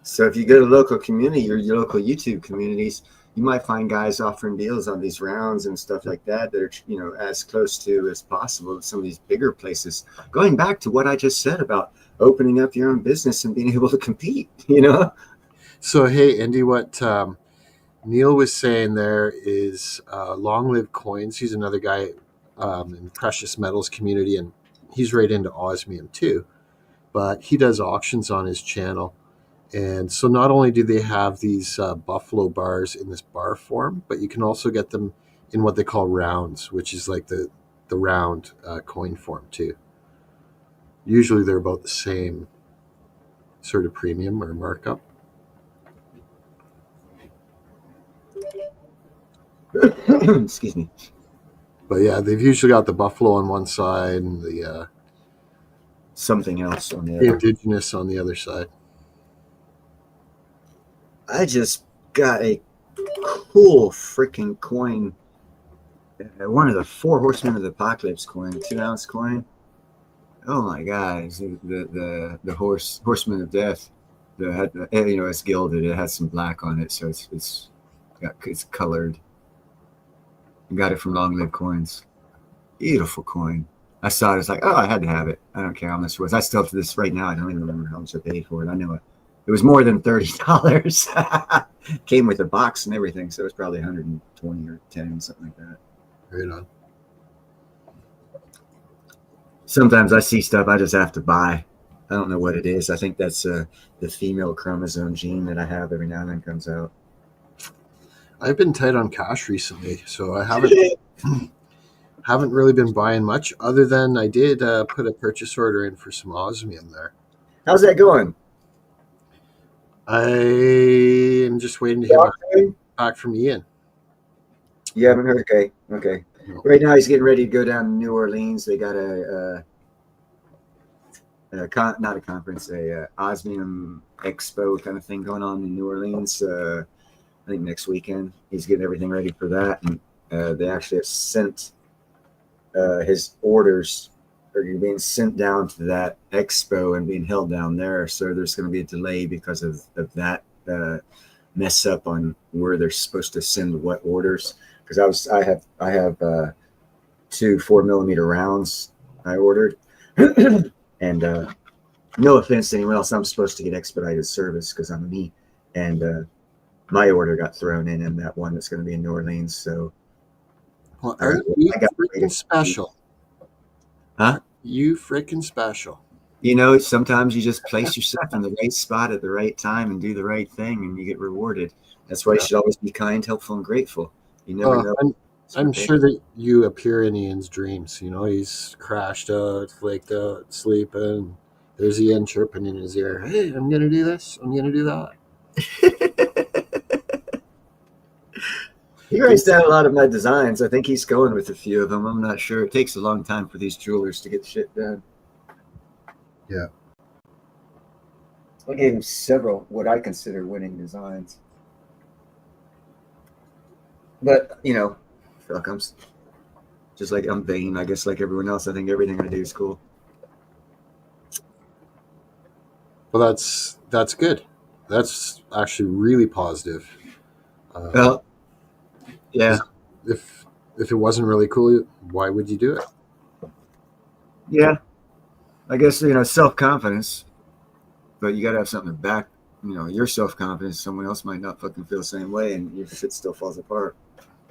C: So if you go to local community or your local YouTube communities, you might find guys offering deals on these rounds and stuff like that are, as close to as possible to some of these bigger places. Going back to what I just said about opening up your own business and being able to compete,
D: So, hey, Indy, what Neil was saying there is Long Live Coins. He's another guy in the precious metals community, and he's right into osmium too. But he does auctions on his channel. And so not only do they have these buffalo bars in this bar form, but you can also get them in what they call rounds, which is like the round coin form too. Usually they're about the same sort of premium or markup.
C: Excuse me.
D: But yeah, they've usually got the buffalo on one side and the
C: Something else on the other.
D: indigenous on the other side.
C: I just got a cool freaking coin. One of the 4 Horsemen of the Apocalypse coin, 2-ounce coin. Oh my God! It's the Horseman of Death. It's gilded. It has some black on it, so it's colored. I got it from Long Live Coins. Beautiful coin. I saw it. It's like, oh, I had to have it. I don't care how much it was. I still, to this right now, I don't even remember how much I paid for it. I know it. It was more than $30. Came with a box and everything, so it was probably 120 or 10, something like that.
D: Right on.
C: Sometimes I see stuff I just have to buy. I don't know what it is. I think that's the female chromosome gene that I have every now and then comes out.
D: I've been tight on cash recently, so I haven't really been buying much. Other than I did put a purchase order in for some osmium there.
C: How's that going?
D: I am just waiting to hear back from Ian.
C: You haven't heard? Okay.
D: No.
C: Right now he's getting ready to go down to New Orleans. They got not a conference, a osmium expo kind of thing going on in New Orleans. I think next weekend. He's getting everything ready for that, and they actually have sent his orders are being sent down to that expo and being held down there. So there's going to be a delay because of that mess up on where they're supposed to send what orders. Because I have 2 4mm rounds I ordered, and no offense to anyone else, I'm supposed to get expedited service because I'm me, and my order got thrown in that one that's going to be in New Orleans. So,
D: Well, aren't you
C: I got
D: freaking
C: waited.
D: special?
C: Huh?
D: You freaking special.
C: You know, sometimes you just place yourself in the right spot at the right time and do the right thing, and you get rewarded. That's why you should always be kind, helpful, and grateful. You never know.
D: I'm sure that you appear in Ian's dreams. You know, he's crashed out, flaked out, sleeping. There's Ian chirping in his ear. Hey, I'm going to do this. I'm going to do that.
C: He writes down a lot of my designs. I think he's going with a few of them. I'm not sure. It takes a long time for these jewelers to get shit done.
D: Yeah.
C: I gave him several what I consider winning designs. But, you know, I feel like I'm just like I'm vain, I guess, like everyone else. I think everything I do is cool.
D: Well, that's good. That's actually really positive.
C: Well, yeah.
D: If it wasn't really cool, why would you do it?
C: Yeah. I guess, you know, self-confidence, but you got to have something to back, you know, your self-confidence. Someone else might not fucking feel the same way, and your shit still falls apart.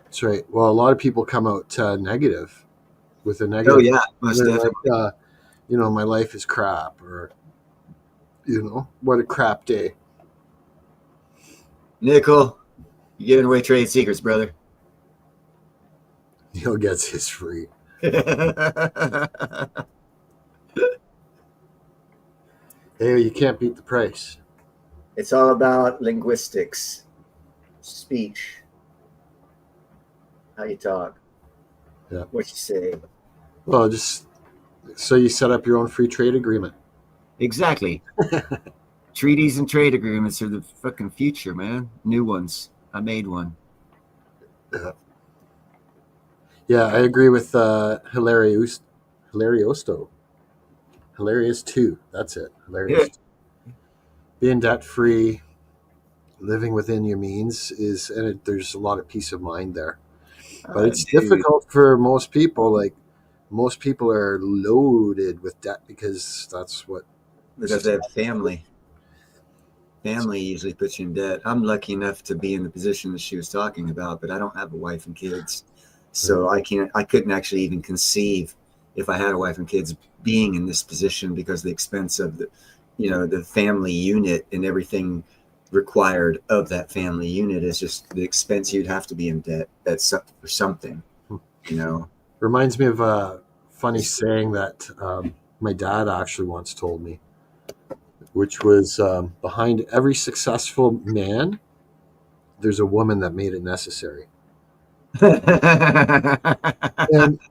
D: That's right. Well, a lot of people come out negative with a negative.
C: Oh, yeah. Most
D: They're
C: definitely.
D: like, you know, my life is crap, or, you know, what a crap day.
C: Nickel, you're giving away trade secrets, brother.
D: Neil gets his free. Hey, you can't beat the price.
C: It's all about linguistics, speech, how you talk, what you say.
D: Well, just so you set up your own free trade agreement.
C: Exactly. Treaties and trade agreements are the fucking future, man. New ones. I made one.
D: Yeah, I agree with Hilarious 2. That's it. Hilarious.
C: Yeah.
D: Being debt free, living within your means there's a lot of peace of mind there. But it's difficult for most people. Like, most people are loaded with debt because
C: because they have family. Family usually puts you in debt. I'm lucky enough to be in the position that she was talking about, but I don't have a wife and kids. So I couldn't actually even conceive, if I had a wife and kids, being in this position, because the expense of the family unit and everything required of that family unit is just the expense. You'd have to be in debt for something, you know.
D: Reminds me of a funny saying that my dad actually once told me. which was behind every successful man, there's a woman that made it necessary. And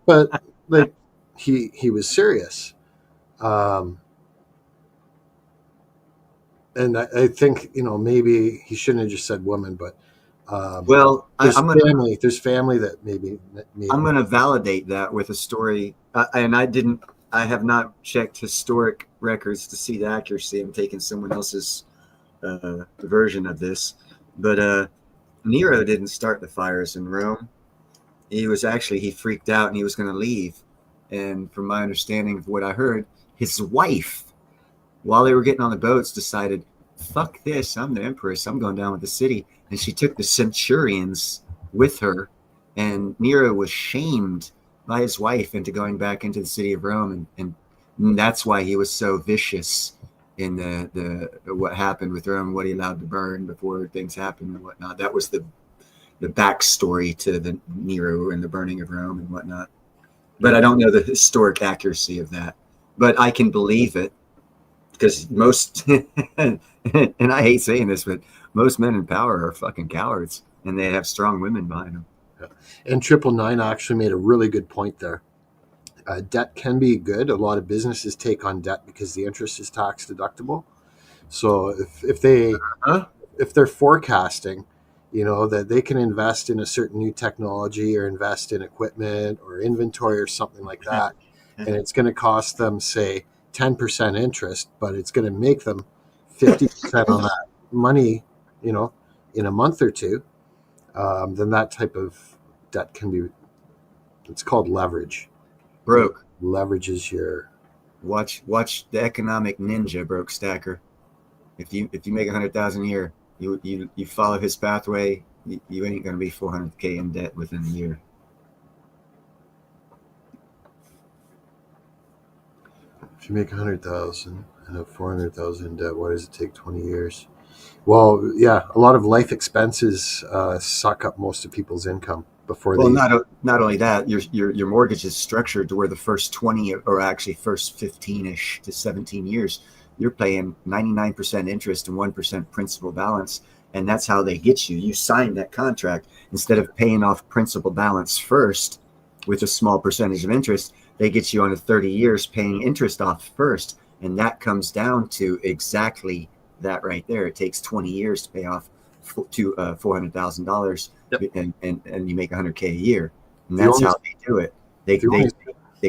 D: but like he was serious. Um, and I think maybe he shouldn't have just said woman, but
C: Well,
D: there's family that maybe made
C: I'm
D: it.
C: going to validate that with a story. And I have not checked historic records to see the accuracy. I'm taking someone else's version of this. But Nero didn't start the fires in Rome. He freaked out and he was going to leave. And from my understanding of what I heard, his wife, while they were getting on the boats, decided, fuck this, I'm the empress, I'm going down with the city. And she took the centurions with her, and Nero was shamed by his wife into going back into the city of Rome, and that's why he was so vicious in the what happened with Rome, what he allowed to burn before things happened and whatnot. That was the backstory to the Nero and the burning of Rome and whatnot. But I don't know the historic accuracy of that. But I can believe it because most, and I hate saying this, but most men in power are fucking cowards, and they have strong women behind them.
D: And 999 actually made a really good point there. Debt can be good. A lot of businesses take on debt because the interest is tax deductible. So if they're forecasting, that they can invest in a certain new technology or invest in equipment or inventory or something like that, and it's going to cost them, say, 10% interest, but it's going to make them 50% on that money, in a month or two, then that type of debt can be, it's called leverage.
C: Broke.
D: Leverage is your...
C: Watch the Economic Ninja, Broke Stacker. If you make 100,000 a year, you follow his pathway, you ain't gonna be 400K in debt within a year.
D: If you make 100,000 and have 400,000 in debt, why does it take 20 years? Well, yeah, a lot of life expenses suck up most of people's income before
C: Well,
D: they...
C: not only that, your mortgage is structured to where the first 20 or actually first 15ish to 17 years, you're paying 99% interest and 1% principal balance, and that's how they get you. You sign that contract instead of paying off principal balance first with a small percentage of interest. They get you on a 30 years paying interest off first, and that comes down to exactly that right there. It takes 20 years to pay off to $400,000, and you make 100K a year, and that's how they do it. They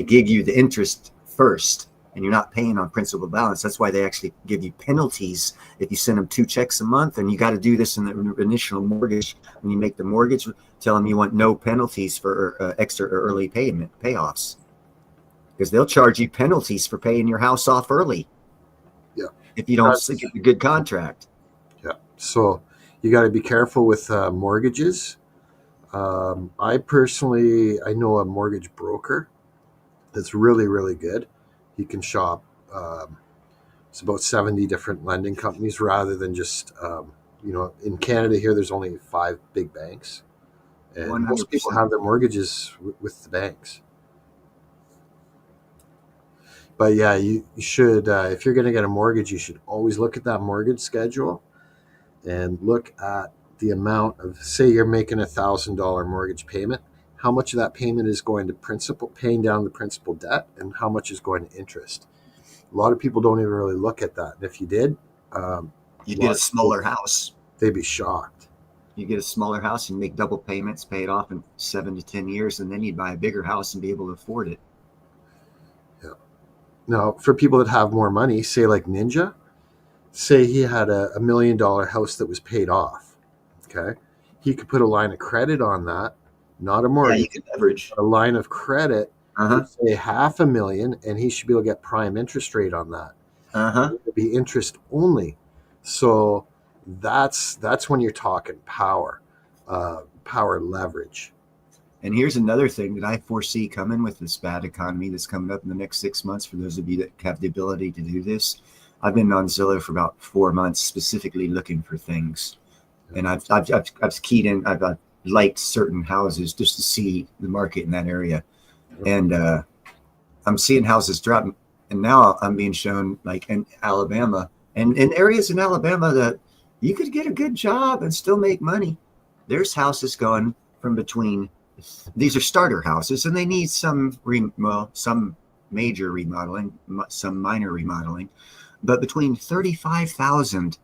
C: give you the interest first, and you're not paying on principal balance. That's why they actually give you penalties if you send them 2 checks a month, and you got to do this in the initial mortgage. When you make the mortgage, tell them you want no penalties for extra or early payoffs, because they'll charge you penalties for paying your house off early.
D: Yeah,
C: if you don't get a good contract.
D: Yeah, so you got to be careful with mortgages. I know a mortgage broker that's really, really good. He can shop. It's about 70 different lending companies rather than just, in Canada here, there's only 5 big banks. And 100%. Most people have their mortgages with the banks. But yeah, you should, if you're going to get a mortgage, you should always look at that mortgage schedule and look at the amount of, say you're making $1,000 mortgage payment, how much of that payment is going to principal, paying down the principal debt, and how much is going to interest. A lot of people don't even really look at that. And if you did,
C: you get a smaller house.
D: They'd be shocked.
C: You get a smaller house and make double payments, pay it off in 7 to 10 years, and then you'd buy a bigger house and be able to afford it.
D: Yeah. Now, for people that have more money, say like Ninja, say he had a $1 million house that was paid off. Okay. He could put a line of credit on that, not a mortgage.
C: Yeah, you could leverage.
D: A line of credit, say $500,000, and he should be able to get prime interest rate on that. It would be interest only. So that's when you're talking power leverage.
C: And here's another thing that I foresee coming with this bad economy that's coming up in the next 6 months. For those of you that have the ability to do this, I've been on Zillow for about 4 months, specifically looking for things, and I've keyed in. I've liked certain houses just to see the market in that area, and I'm seeing houses drop. And now I'm being shown, like in Alabama, And in areas in Alabama that you could get a good job and still make money, there's houses going from between, these are starter houses, and they need some some major remodeling, some minor remodeling, but between $35,000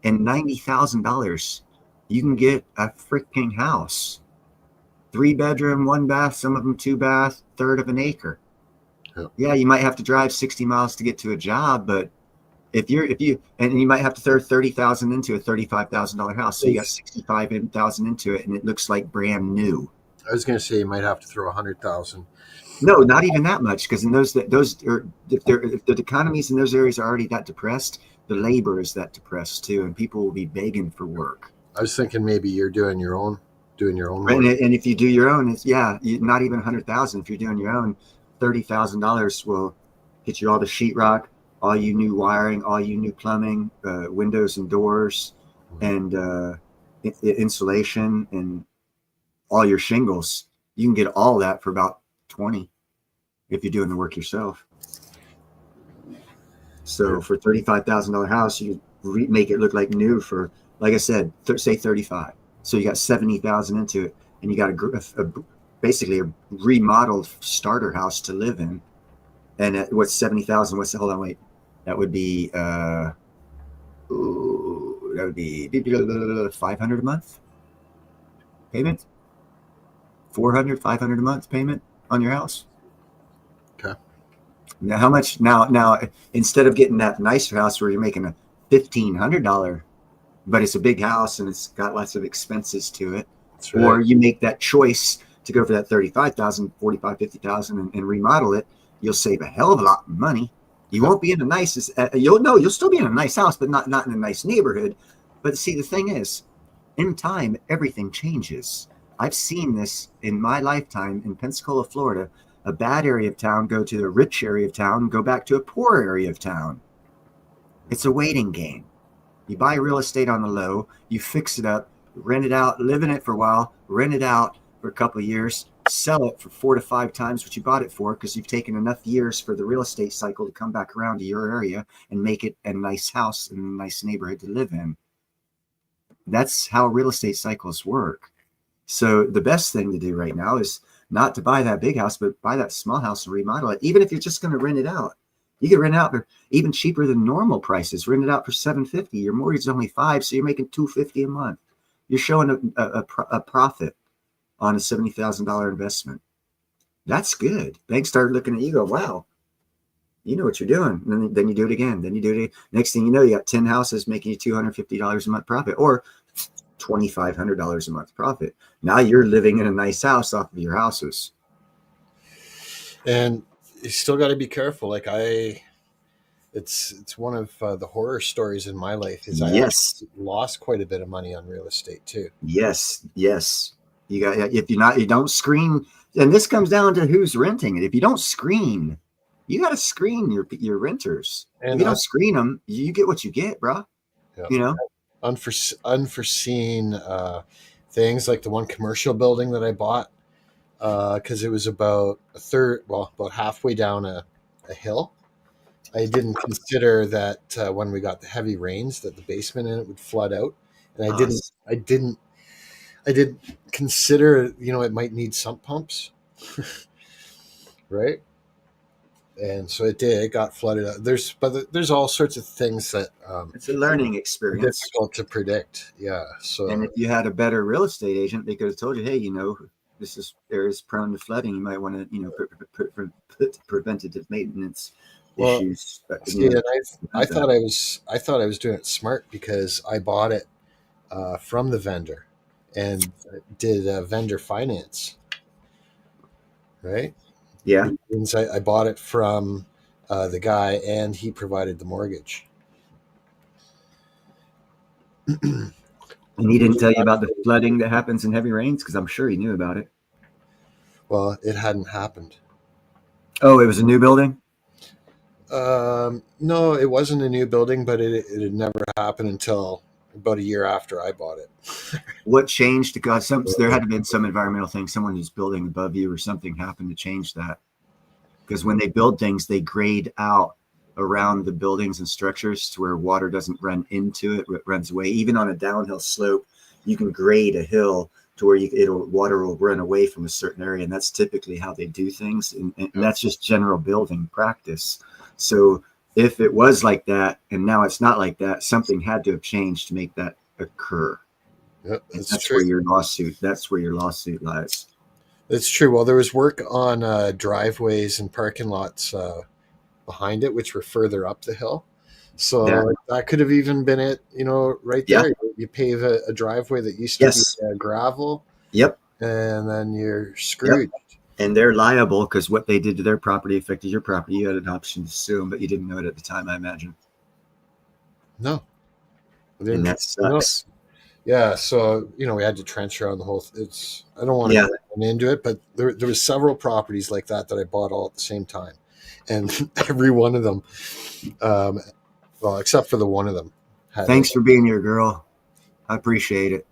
C: and $90,000, you can get a freaking house. 3-bedroom, 1-bath, some of them 2-bath, third of an acre.
D: Yep.
C: Yeah, you might have to drive 60 miles to get to a job, but if you might have to throw 30,000 into a $35,000 house, so you got 65,000 into it, and it looks like brand new.
D: I was going to say you might have to throw 100,000.
C: No, not even that much, because in those if the economies in those areas are already that depressed, the labor is that depressed too, and people will be begging for work.
D: I was thinking maybe you're doing your own work.
C: And if you do your own, it's not even 100,000. If you're doing your own, $30,000 will get you all the sheetrock, all you new wiring, all you new plumbing, windows and doors, and insulation, and all your shingles. You can get all that for about 20 if you're doing the work yourself. So for $35,000 house, you can make it look like new for, like I said, say 35. So you got 70,000 into it, and you got basically a remodeled starter house to live in. And at what's 70,000? Hold on, wait. That would be 500 a month payment. 400, 500 a month payment on your house.
D: Okay.
C: Now, how much? Now, instead of getting that nicer house where you're making a $1,500, but it's a big house and it's got lots of expenses to it,
D: That's right.
C: or you make that choice to go for that 35,000, 45, 50,000 and remodel it, you'll save a hell of a lot of money. You won't be in the nicest. You'll still be in a nice house, but not in a nice neighborhood. But see, the thing is, in time, everything changes. I've seen this in my lifetime in Pensacola, Florida. A bad area of town go to a rich area of town, go back to a poor area of town. It's a waiting game. You buy real estate on the low, you fix it up, rent it out, live in it for a while, rent it out for a couple of years, sell it for 4 to 5 times what you bought it for, because you've taken enough years for the real estate cycle to come back around to your area and make it a nice house and a nice neighborhood to live in. That's how real estate cycles work. So the best thing to do right now is not to buy that big house, but buy that small house and remodel it. Even if you're just going to rent it out, you can rent it out for even cheaper than normal prices. Rent it out for $750. Your mortgage is only $5, so you're making $250 a month. You're showing a profit on a $70,000 investment. That's good. Banks start looking at you, go, wow, you know what you're doing. And then you do it again. Then you do it. Next thing you know, you got 10 houses making you $250 a month profit, or $2,500 a month profit. Now you're living in a nice house off of your houses.
D: And you still got to be careful. Like it's one of the horror stories in my life is I
C: Yes.
D: lost quite a bit of money on real estate too.
C: Yes. You got, if you don't screen, and this comes down to who's renting it. If you don't screen, you got to screen your renters.
D: And
C: if you don't screen them, you get what you get, bro.
D: Yeah.
C: You know,
D: unforeseen things like the one commercial building that I bought because it was about about halfway down a hill. I didn't consider that when we got the heavy rains that the basement in it would flood out, and I didn't consider it might need sump pumps, right? And so it got flooded out. There's all sorts of things that
C: it's a learning
D: are
C: experience.
D: difficult to predict. Yeah. So
C: And if you had a better real estate agent, they could have told you, hey, this area is prone to flooding. You might want to, put preventative maintenance issues.
D: See, and I thought I was doing it smart because I bought it from the vendor and did vendor finance. Right.
C: Yeah.
D: Means I bought it from the guy and he provided the mortgage.
C: And he didn't tell you about the flooding that happens in heavy rains? Because I'm sure he knew about it.
D: Well, it hadn't happened.
C: Oh, it was a new building?
D: No, it wasn't a new building, but it had never happened until about a year after I bought it.
C: What changed? Because there had to have been some environmental thing. Someone who's building above you or something happened to change that. Because when they build things, they grade out around the buildings and structures to where water doesn't run into it, it runs away. Even on a downhill slope, you can grade a hill to where water will run away from a certain area, and that's typically how they do things, and that's just general building practice. So if it was like that and now it's not like that, something had to have changed to make that occur.
D: Yep,
C: That's true. That's where your lawsuit lies.
D: That's true. Well, there was work on driveways and parking lots behind it, which were further up the hill. So that could have even been it, right there.
C: Yeah.
D: You pave a driveway that used to be gravel.
C: Yep.
D: And then you're screwed.
C: Yep. And they're liable because what they did to their property affected your property. You had an option to sue them, but you didn't know it at the time, I imagine.
D: No.
C: And that sucks.
D: Yeah, so we had to trench around the whole. I don't want to get into it, but there was several properties like that I bought all at the same time, and every one of them, well, except for the one of them.
C: Thanks for being here, girl. I appreciate it.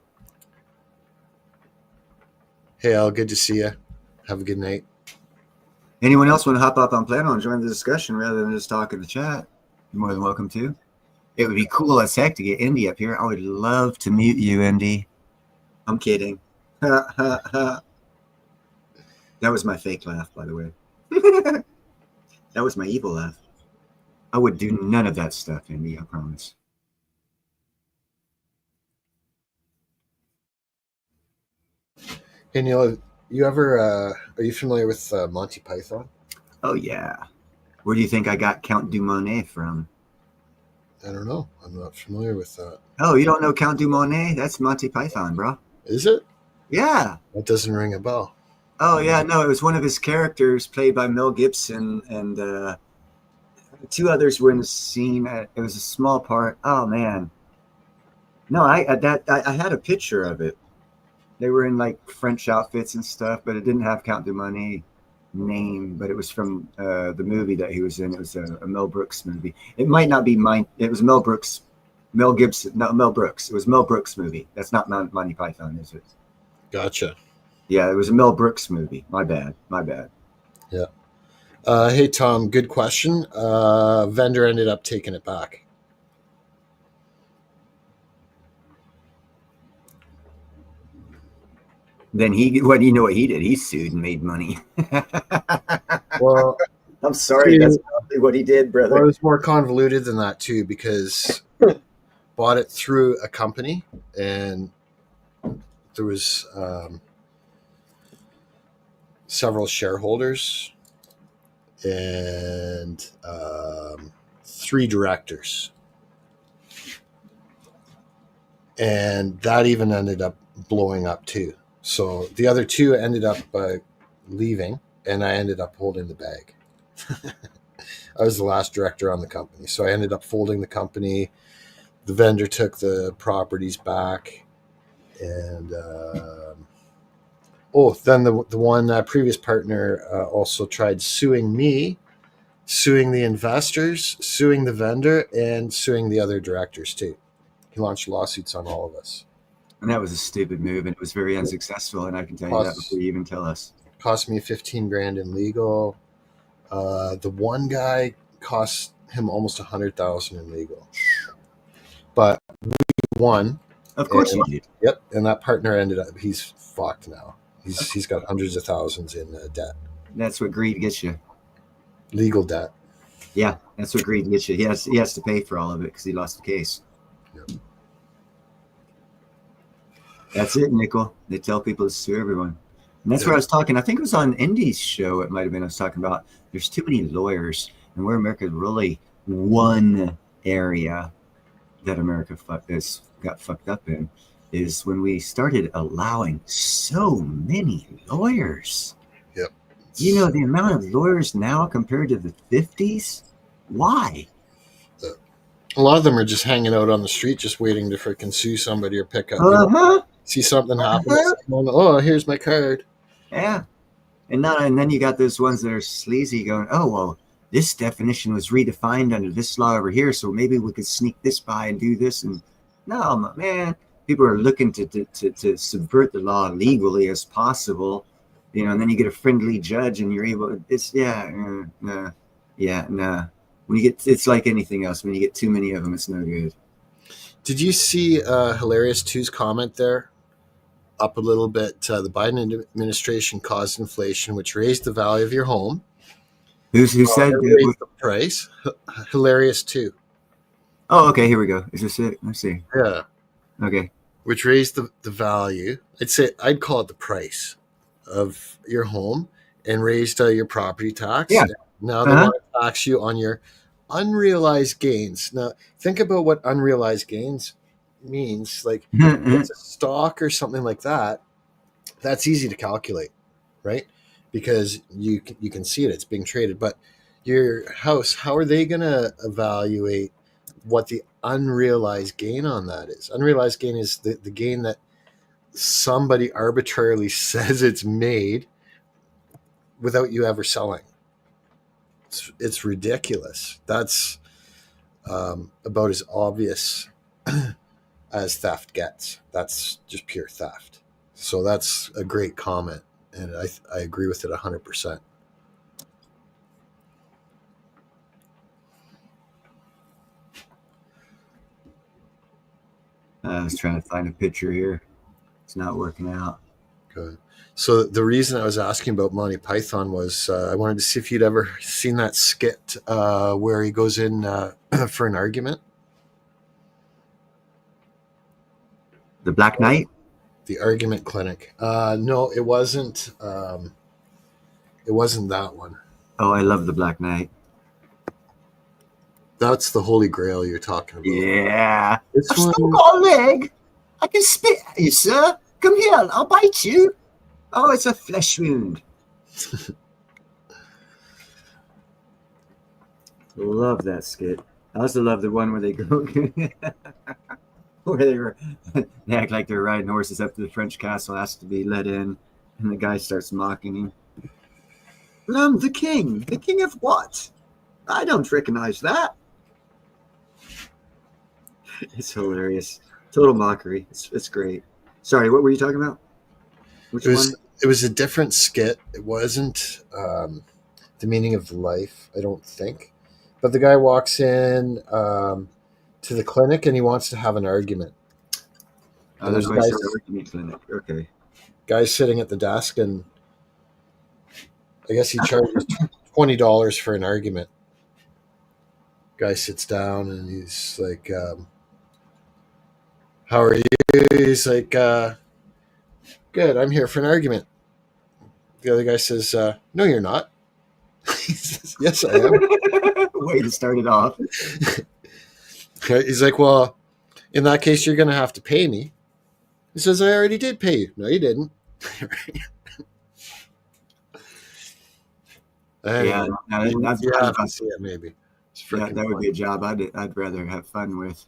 D: Hey, Al, good to see you. Have a good night.
C: Anyone else want to hop up on Plano and join the discussion rather than just talk in the chat? You're more than welcome to. It would be cool as heck to get Indy up here. I would love to mute you, Indy. I'm kidding. That was my fake laugh, by the way. That was my evil laugh. I would do none of that stuff, Indy, I promise.
D: Hey, Neil, are you familiar with Monty Python?
C: Oh, yeah. Where do you think I got Count Dumonet from?
D: I don't know. I'm not familiar with that.
C: Oh, you don't know Count Dumonet? That's Monty Python, bro.
D: Is it?
C: Yeah.
D: That doesn't ring a bell.
C: Oh, yeah. No, it was one of his characters played by Mel Gibson, and two others were in the scene. It was a small part. Oh, man. No, I had a picture of it. They were in like French outfits and stuff, but it didn't have Count Dumonet name, but it was from the movie that he was in. It was a Mel Brooks movie. It might not be mine. It was Mel Brooks. Mel Gibson. No, Mel Brooks. It was Mel Brooks movie. That's not Monty Python, is it?
D: Gotcha.
C: Yeah, it was a Mel Brooks movie. My bad.
D: Yeah. Hey, Tom, good question. Vendor ended up taking it back.
C: Then what do you know what he did? He sued and made money.
D: Well,
C: I'm sorry, that's probably what he did, brother.
D: Well, it was more convoluted than that too, because bought it through a company, and there was several shareholders and 3 directors, and that even ended up blowing up too. So the other 2 ended up leaving, and I ended up holding the bag. I was the last director on the company, so I ended up folding the company. The vendor took the properties back, and then the one previous partner also tried suing me, suing the investors, suing the vendor, and suing the other directors too. He launched lawsuits on all of us.
C: And that was a stupid move, and it was very unsuccessful. And I can tell you that before you even tell us.
D: Cost me $15,000 in legal. The one guy cost him almost $100,000 in legal, but we won.
C: Of course you did.
D: Yep, and that partner ended up. He's fucked now. He's got hundreds of thousands in debt.
C: That's what greed gets you.
D: Legal debt.
C: Yeah, that's what greed gets you. He has to pay for all of it because he lost the case.
D: Yep.
C: That's it, Nickel. They tell people to sue everyone. And that's where I was talking. I think it was on Indy's show. It might have been. I was talking about there's too many lawyers, and where America really one area that America got fucked up in is when we started allowing so many lawyers.
D: Yep.
C: You know the amount of lawyers now compared to the 50s? Why?
D: A lot of them are just hanging out on the street, just waiting to freaking sue somebody or pick up. See something happen. Oh, here's my card.
C: Yeah. And then you got those ones that are sleazy going, oh, well, this definition was redefined under this law over here, so maybe we could sneak this by and do this. And no, man, people are looking to subvert the law legally as possible, and then you get a friendly judge and you're able to, When you get, it's like anything else. When you get too many of them, it's no good.
D: Did you see Hilarious 2's comment there? Up a little bit. The Biden administration caused inflation, which raised the value of your home.
C: Who said?
D: And raised the price. Hilarious 2.
C: Oh, okay. Here we go. Is this it? Let's see.
D: Yeah.
C: Okay.
D: Which raised the value. I'd call it the price of your home and raised your property tax.
C: Yeah.
D: Now they want to tax you on your unrealized gains. Now think about what unrealized gains means. Like it's a stock or something like that. That's easy to calculate, right? Because you can see it. It's being traded. But your house, how are they going to evaluate what the unrealized gain on that is? Unrealized gain is the gain that somebody arbitrarily says it's made without you ever selling. It's ridiculous. That's about as obvious as theft gets. That's just pure theft. So that's a great comment, and I agree with it 100%.
C: I was trying to find a picture here. It's not working out.
D: Good. So the reason I was asking about Monty Python was I wanted to see if you'd ever seen that skit where he goes in for an argument.
C: The Black Knight?
D: The Argument Clinic. No, it wasn't. It wasn't that one.
C: Oh, I love The Black Knight.
D: That's the Holy Grail you're talking about.
C: Yeah.
D: This
C: I've
D: one,
C: still got a leg. I can spit at you, sir. Come here, I'll bite you. Oh, it's a flesh wound. Love that skit. I also love the one where they go where they act like they're riding horses up to the French castle, asked to be let in, and the guy starts mocking him. I'm the king. The king of what? I don't recognize that. It's hilarious. Total mockery. It's great. Sorry, what were you talking about? Which one?
D: It was a different skit. It wasn't the meaning of life, I don't think. But the guy walks in to the clinic and he wants to have an argument.
C: Oh, there's always an argument clinic. Okay.
D: Guy's sitting at the desk, and I guess he charges $20 for an argument. Guy sits down and he's like, how are you? He's like, good, I'm here for an argument. The other guy says, no, you're not. He says, yes, I am.
C: Way to start it off.
D: He's like, well, in that case, you're going to have to pay me. He says, I already did pay you. No, you didn't.
C: Yeah,
D: maybe.
C: Yeah, that would be a job I'd rather have fun with.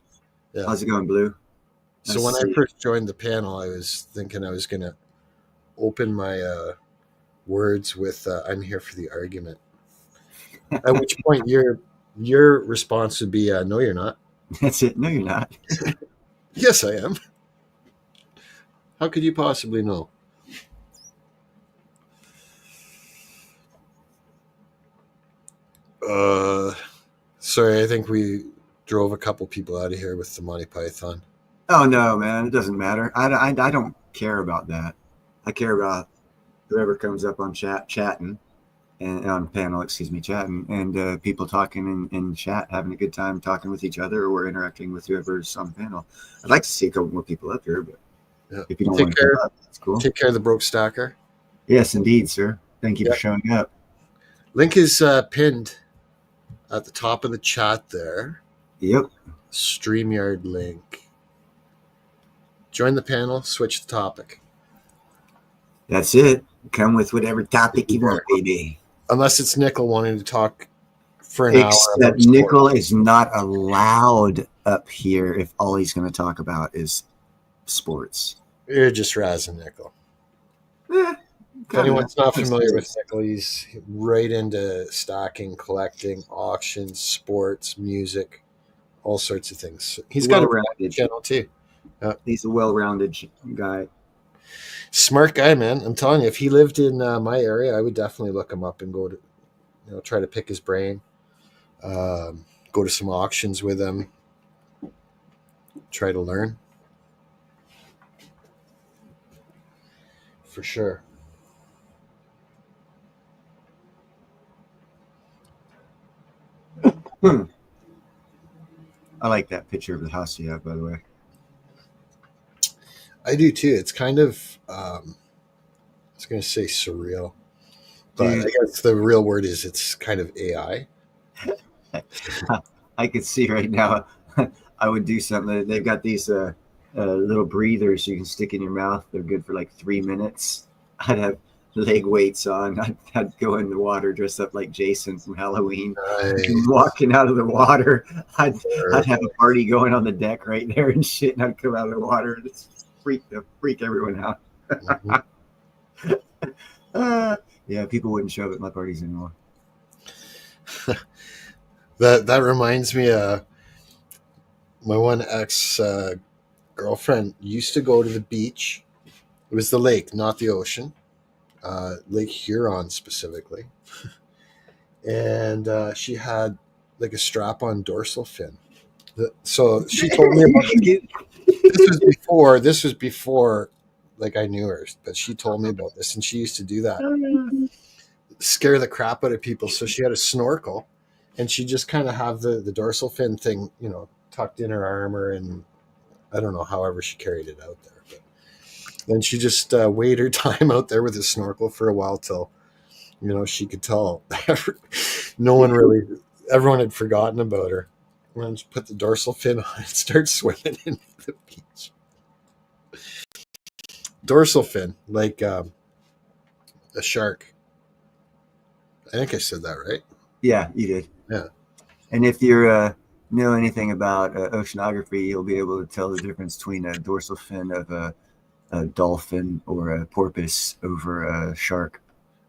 D: Yeah.
C: How's it going, Blue?
D: So when I first joined the panel, I was thinking I was going to open my words with "I'm here for the argument." At which point your response would be, "No, you're not."
C: That's it. No, you're not.
D: Yes, I am. How could you possibly know? Sorry, I think we drove a couple people out of here with the Monty Python.
C: Oh no, man, it doesn't matter. I don't care about that. I care about whoever comes up on chatting, and on panel, chatting, and people talking in chat, having a good time talking with each other, or interacting with whoever's on panel. I'd like to see a couple more people up here, but if you don't want to come up, that's cool.
D: Take care of the broke stacker.
C: Yes, indeed, sir. Thank you for showing up.
D: Link is pinned at the top of the chat there.
C: Yep.
D: StreamYard link. Join the panel, switch the topic.
C: That's it. Come with whatever topic you want, baby.
D: Unless it's Nickel wanting to talk for an hour.
C: Except Nickel is not allowed up here if all he's going to talk about is sports.
D: You're just razzing Nickel. If anyone's not familiar with Nickel, he's right into stacking, collecting, auctions, sports, music, all sorts of things. He's got a channel too.
C: He's a well-rounded guy.
D: Smart guy, man. I'm telling you, if he lived in my area, I would definitely look him up and go to, try to pick his brain. Go to some auctions with him, try to learn. For sure.
C: I like that picture of the house you have, by the way.
D: I do too. It's kind of, I was going to say surreal, but
C: Dude.
D: I guess the real word is it's kind of AI.
C: I could see right now. I would do something. They've got these little breathers you can stick in your mouth. They're good for like 3 minutes. I'd have leg weights on. I'd go in the water dressed up like Jason from Halloween,
D: Nice.
C: walking out of the water. I'd have a party going on the deck right there and shit, and I'd come out of the water and just freak everyone out.
D: Mhm.
C: Yeah, people wouldn't show up at my parties anymore.
D: That reminds me, my one ex girlfriend used to go to the beach. It was the lake, not the ocean, Lake Huron specifically. And she had like a strap-on dorsal fin. So she told me about this was before like I knew her, but she told me about this, and she used to do that, scare the crap out of people. So she had a snorkel, and she just kind of have the dorsal fin thing, tucked in her armor, and I don't know, however she carried it out there. But then she just weighed her time out there with a snorkel for a while till, she could tell everyone had forgotten about her. And then she put the dorsal fin on and start swimming in the beach. Dorsal fin, like a shark. I think I said that right.
C: Yeah, you did.
D: Yeah.
C: And if you know anything about oceanography, you'll be able to tell the difference between a dorsal fin of a dolphin or a porpoise over a shark.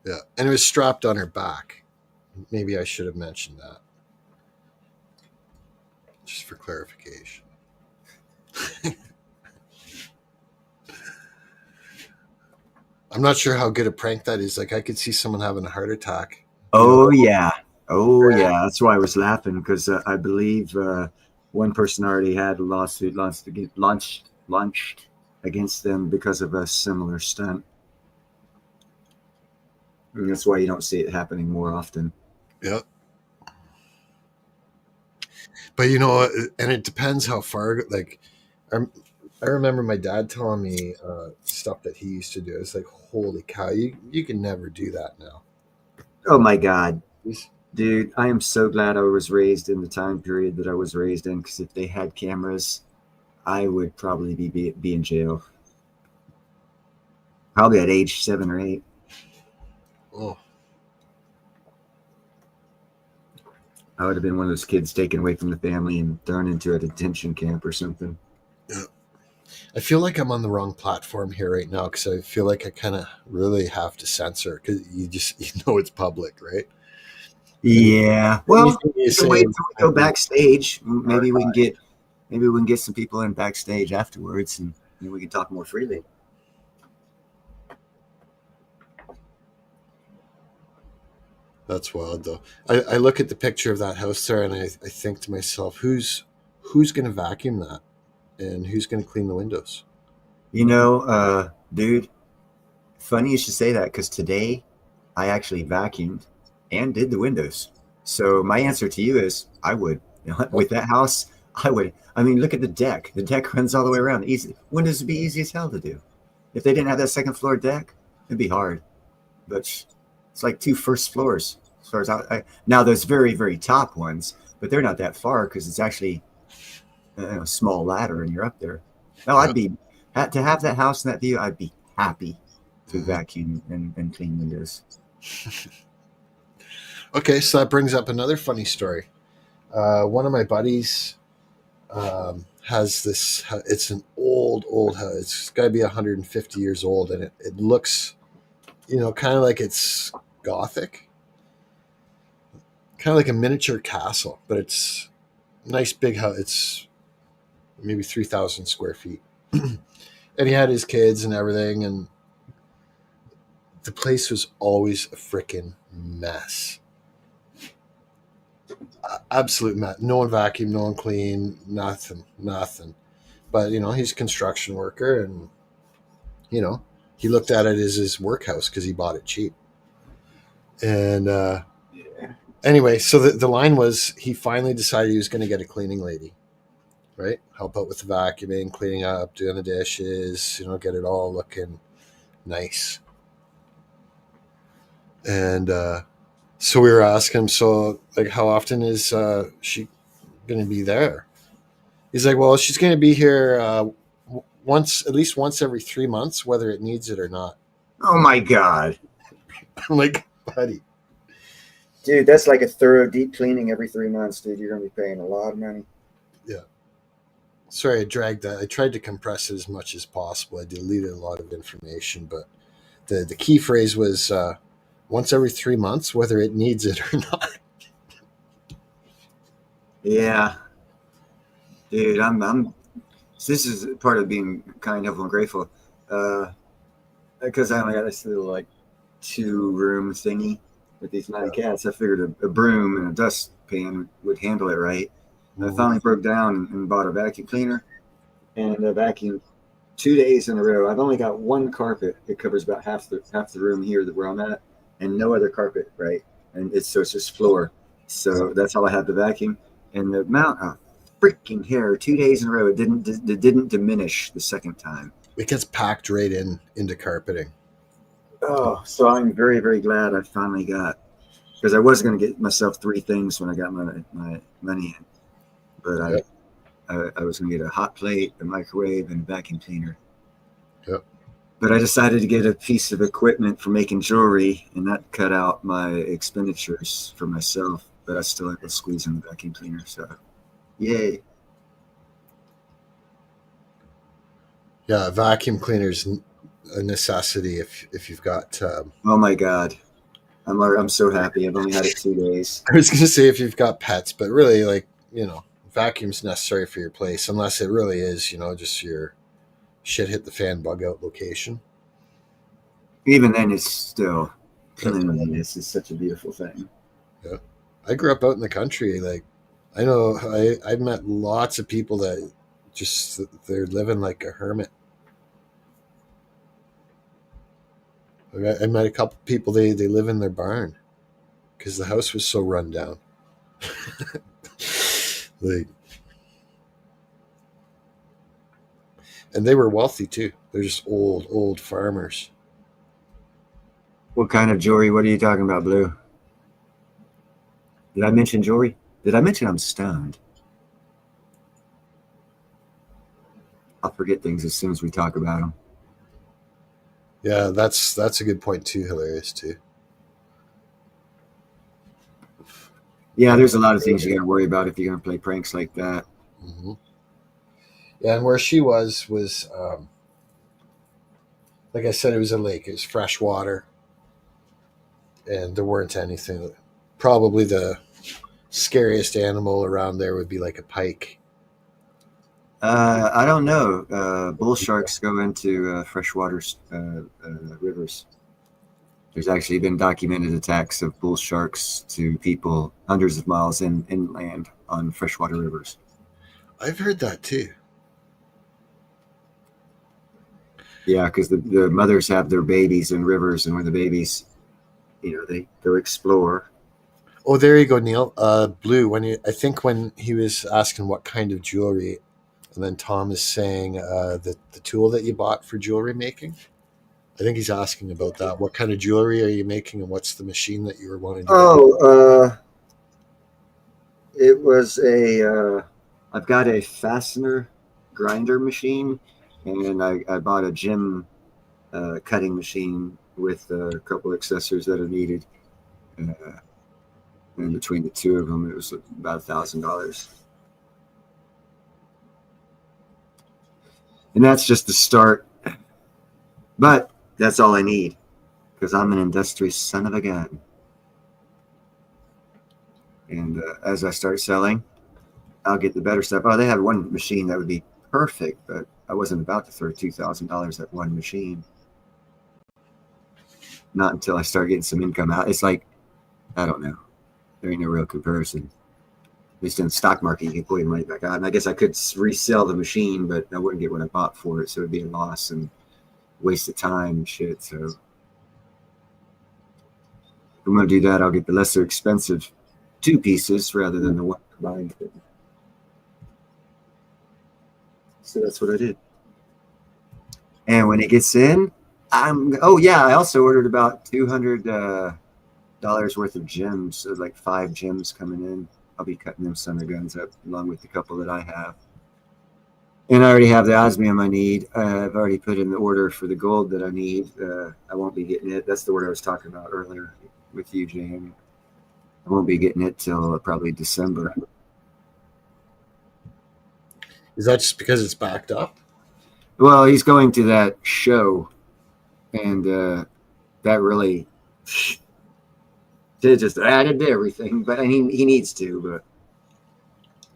D: Yeah, and it was strapped on her back. Maybe I should have mentioned that, just for clarification. I'm not sure how good a prank that is. Like, I could see someone having a heart attack.
C: Oh yeah, That's why I was laughing, because I believe one person already had a lawsuit launched against them because of a similar stunt. And that's why you don't see it happening more often.
D: Yeah. But and it depends how far. Like, I remember my dad telling me stuff that he used to do. It's like, holy cow, you can never do that now.
C: Oh my God, dude! I am so glad I was raised in the time period that I was raised in, because if they had cameras, I would probably be in jail. Probably at age 7 or 8.
D: Oh,
C: I would have been one of those kids taken away from the family and thrown into a detention camp or something.
D: yeah. I feel like I'm on the wrong platform here right now, because I feel like I kind of really have to censor, because it's public, right?
C: Yeah. Well,
D: Anything you
C: we can
D: say
C: wait
D: is
C: until we go backstage. Maybe we can get some people in backstage afterwards, and we can talk more freely.
D: That's wild, though. I look at the picture of that house there, and I think to myself, who's going to vacuum that, and who's going to clean the windows?
C: Dude, funny you should say that, because today I actually vacuumed and did the windows. So my answer to you is I would. With that house, I would. I mean, look at the deck. The deck runs all the way around. Easy. Windows would be easy as hell to do. If they didn't have that second floor deck, it'd be hard. But it's like 2 first floors. As far as now, there's very, very top ones, but they're not that far, because it's actually a small ladder and you're up there. No, I'd be to have that house and that view. I'd be happy to vacuum and clean windows.
D: Okay, so that brings up another funny story. One of my buddies has this. It's an old house. It's got to be 150 years old, and it looks, kind of like it's Gothic, kind of like a miniature castle, but it's a nice big house. It's maybe 3,000 square feet, and he had his kids and everything, and the place was always a freaking mess. Absolute no one vacuum, no one clean, nothing. But he's a construction worker, and he looked at it as his workhouse because he bought it cheap. And anyway, so the line was he finally decided he was going to get a cleaning lady, right? Help out with the vacuuming, cleaning up, doing the dishes, get it all looking nice. And so we were asking him, so like, how often is she going to be there? He's like, well, she's going to be here at least once every 3 months, whether it needs it or not.
C: Oh my God.
D: I'm like, buddy.
C: Dude, that's like a thorough deep cleaning every 3 months, dude. You're going to be paying a lot of money.
D: Yeah. Sorry, I dragged that. I tried to compress it as much as possible. I deleted a lot of information, but the key phrase was once every 3 months, whether it needs it or not.
C: Yeah. Dude, this is part of being kind of ungrateful. Because I only got this little like 2-room thingy with these 9 cats. I figured a broom and a dustpan would handle it right. I finally broke down and bought a vacuum cleaner and a vacuum 2 days in a row. I've only got one carpet. It covers about half the room here where I'm at, and no other carpet, right? And it's just floor. So that's all I had to vacuum. And the amount of freaking hair 2 days in a row, it didn't diminish the second time.
D: It gets packed right into carpeting.
C: Oh, so I'm very, very glad I finally got, because I was going to get myself 3 things when I got my money in. But I was going to get a hot plate, a microwave, and a vacuum cleaner.
D: Yep.
C: But I decided to get a piece of equipment for making jewelry, and that cut out my expenditures for myself. But I still had to squeeze in the vacuum cleaner. So, yay.
D: Yeah, a vacuum cleaner's a necessity if you've got.
C: Oh my God, I'm so happy. I've only had it 2 days.
D: I was going to say if you've got pets, but really, like, vacuum's necessary for your place, unless it really is, just your shit hit the fan bug out location.
C: Even then, it's still cleanliness is such a beautiful thing.
D: Yeah, I grew up out in the country. Like, I know I've met lots of people that just they're living like a hermit. I met a couple people. They live in their barn because the house was so run down. And they were wealthy too. They're just old farmers.
C: What kind of jewelry? What are you talking about, Blue? Did I mention jewelry? Did I mention I'm stoned? I'll forget things as soon as we talk about them.
D: Yeah, that's a good point too. Hilarious too.
C: Yeah, there's a lot of things you got to worry about if you're going to play pranks like that.
D: Mm-hmm. Yeah, and where she was like I said, it was a lake. It was fresh water, and there weren't anything. Probably the scariest animal around there would be like a pike.
C: I don't know. Bull sharks go into freshwater rivers. There's actually been documented attacks of bull sharks to people hundreds of miles inland on freshwater rivers.
D: I've heard that too.
C: Yeah, because the mothers have their babies in rivers, and when the babies, they go explore.
D: Oh, there you go, Neil. Blue. I think when he was asking what kind of jewelry, and then Tom is saying the tool that you bought for jewelry making. I think he's asking about that. What kind of jewelry are you making, and what's the machine that you were wanting to get?
C: It was I've got a fastener grinder machine, and I bought a gem cutting machine with a couple accessories that are needed. And between the two of them, it was about $1,000. And that's just the start. But that's all I need, because I'm an industrious son of a gun. And as I start selling, I'll get the better stuff. Oh, they had one machine that would be perfect, but I wasn't about to throw $2,000 at one machine. Not until I start getting some income out. It's like, I don't know. There ain't no real comparison. At least in the stock market, you can pull your money back out. And I guess I could resell the machine, but I wouldn't get what I bought for it. So it'd be a loss and waste of time and shit. So if I'm going to do that, I'll get the lesser expensive 2 pieces rather than the one combined. So that's what I did. And when it gets in, I also ordered about $200 worth of gems. So like 5 gems coming in. I'll be cutting them center guns up along with the couple that I have. And I already have the osmium I need. I've already put in the order for the gold that I need. I won't be getting it. That's the order I was talking about earlier with you, Jamie. I won't be getting it till probably December.
D: Is that just because it's backed up?
C: Well, he's going to that show, and that really did just added to everything. But he needs to, but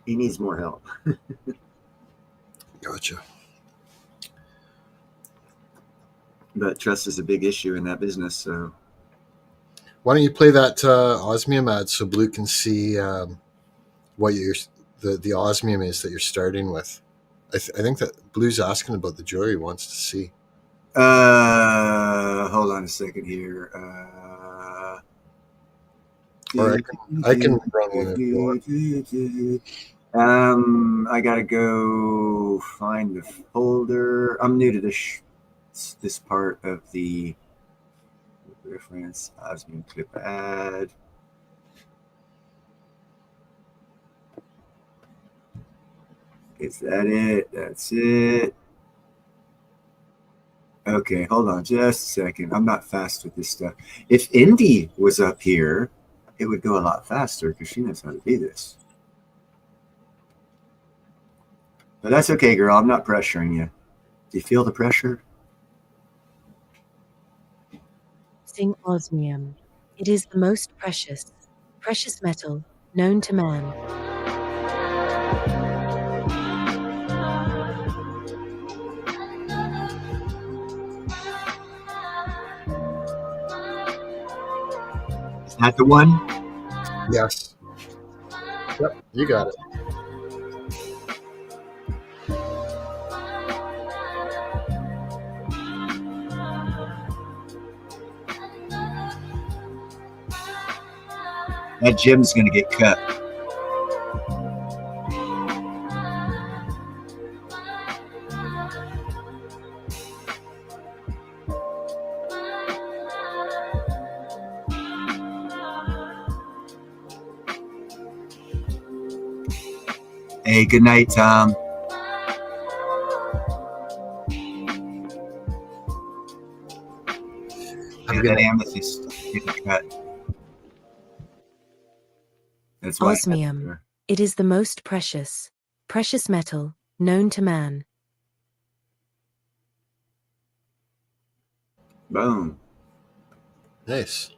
C: he needs more help.
D: Gotcha.
C: But trust is a big issue in that business. So
D: Why don't you play that osmium ad so Blue can see what the osmium is that you're starting with? I think that Blue's asking about the jewelry he wants to see.
C: hold on a second here.
D: Or I can run one if you want.
C: I gotta go find the folder. I'm new to this part of the reference osmium clip ad. Is that it? That's it. Okay, hold on just a second. I'm not fast with this stuff. If Indy was up here, it would go a lot faster because she knows how to do this. But that's okay, girl. I'm not pressuring you. Do you feel the pressure?
E: Using osmium. It is the most precious metal known to man.
C: Is that the one?
D: Yes. Yep, you got it.
C: That gem's going to get cut. Hey, good night, Tom. Yeah, that amethyst getting cut. That's why
E: Osmium. It is the most precious metal known to man.
C: Boom.
D: Nice.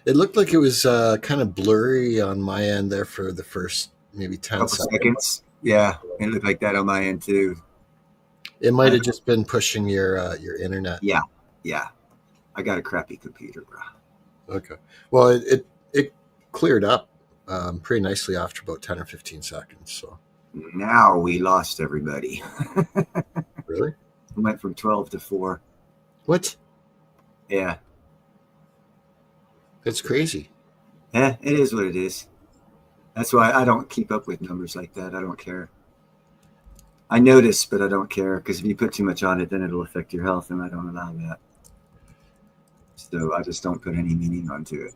D: It looked like it was kind of blurry on my end there for the first maybe 10
C: Couple seconds. Yeah, it looked like that on my end too.
D: It might have just been pushing your internet.
C: Yeah. I got a crappy computer, bro.
D: Okay. Well, it cleared up pretty nicely after about 10 or 15 seconds. So
C: Now we lost everybody.
D: really,
C: We went from 12 to 4.
D: what?
C: Yeah.
D: That's crazy.
C: Yeah, it is what it is. That's why I don't keep up with numbers like that. I don't care. I notice, but I don't care because if you put too much on it, then it'll affect your health, and I don't allow that. So I just don't put any meaning onto it.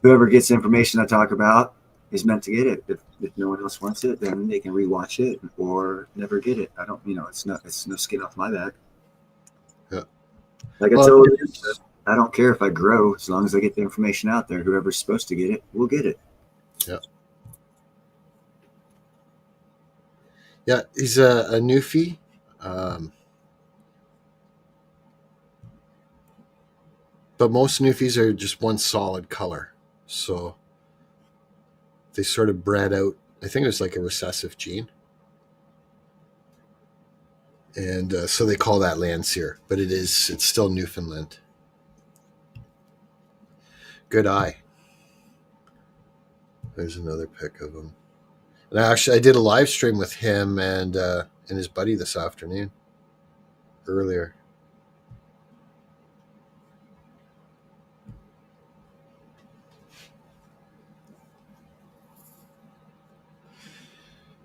C: Whoever gets information I talk about is meant to get it. If no one else wants it, then they can rewatch it or never get it. I don't, it's no skin off my back.
D: Yeah.
C: Like I told you, I don't care if I grow as long as I get the information out there. Whoever's supposed to get it will get it.
D: Yeah. Yeah, he's a newfie. But most newfies are just one solid color. So they sort of bred out, I think it was like a recessive gene. And so they call that Landseer, but it's still Newfoundland. Good eye. There's another pic of him. And I did a live stream with him and his buddy this afternoon, earlier.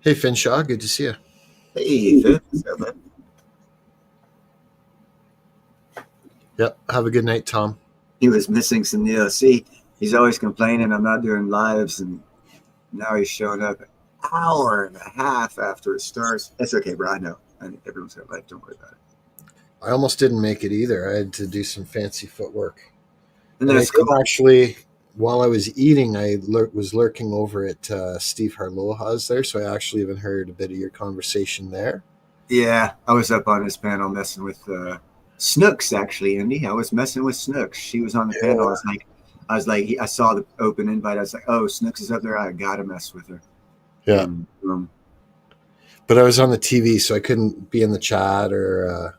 D: Hey, Finshaw, good to see you.
C: Hey, Finn. What's up, man?
D: Yep. Have a good night, Tom.
C: He was missing some DLC. He's always complaining I'm not doing lives, and now he's showing up an hour and a half after it starts. That's okay, bro. I know. Everyone's got life. Don't worry about it.
D: I almost didn't make it either. I had to do some fancy footwork.
C: And
D: And I
C: that's
D: did
C: cool.
D: actually, while I was eating, I was lurking over at Steve Harloha's there, so I actually even heard a bit of your conversation there.
C: Yeah, I was up on his panel messing with Snooks, actually, Andy. I was messing with Snooks. She was on the panel. I saw the open invite. I was like, oh, Snooks is up there. I got to mess with her.
D: Yeah.
C: And,
D: But I was on the TV, so I couldn't be in the chat or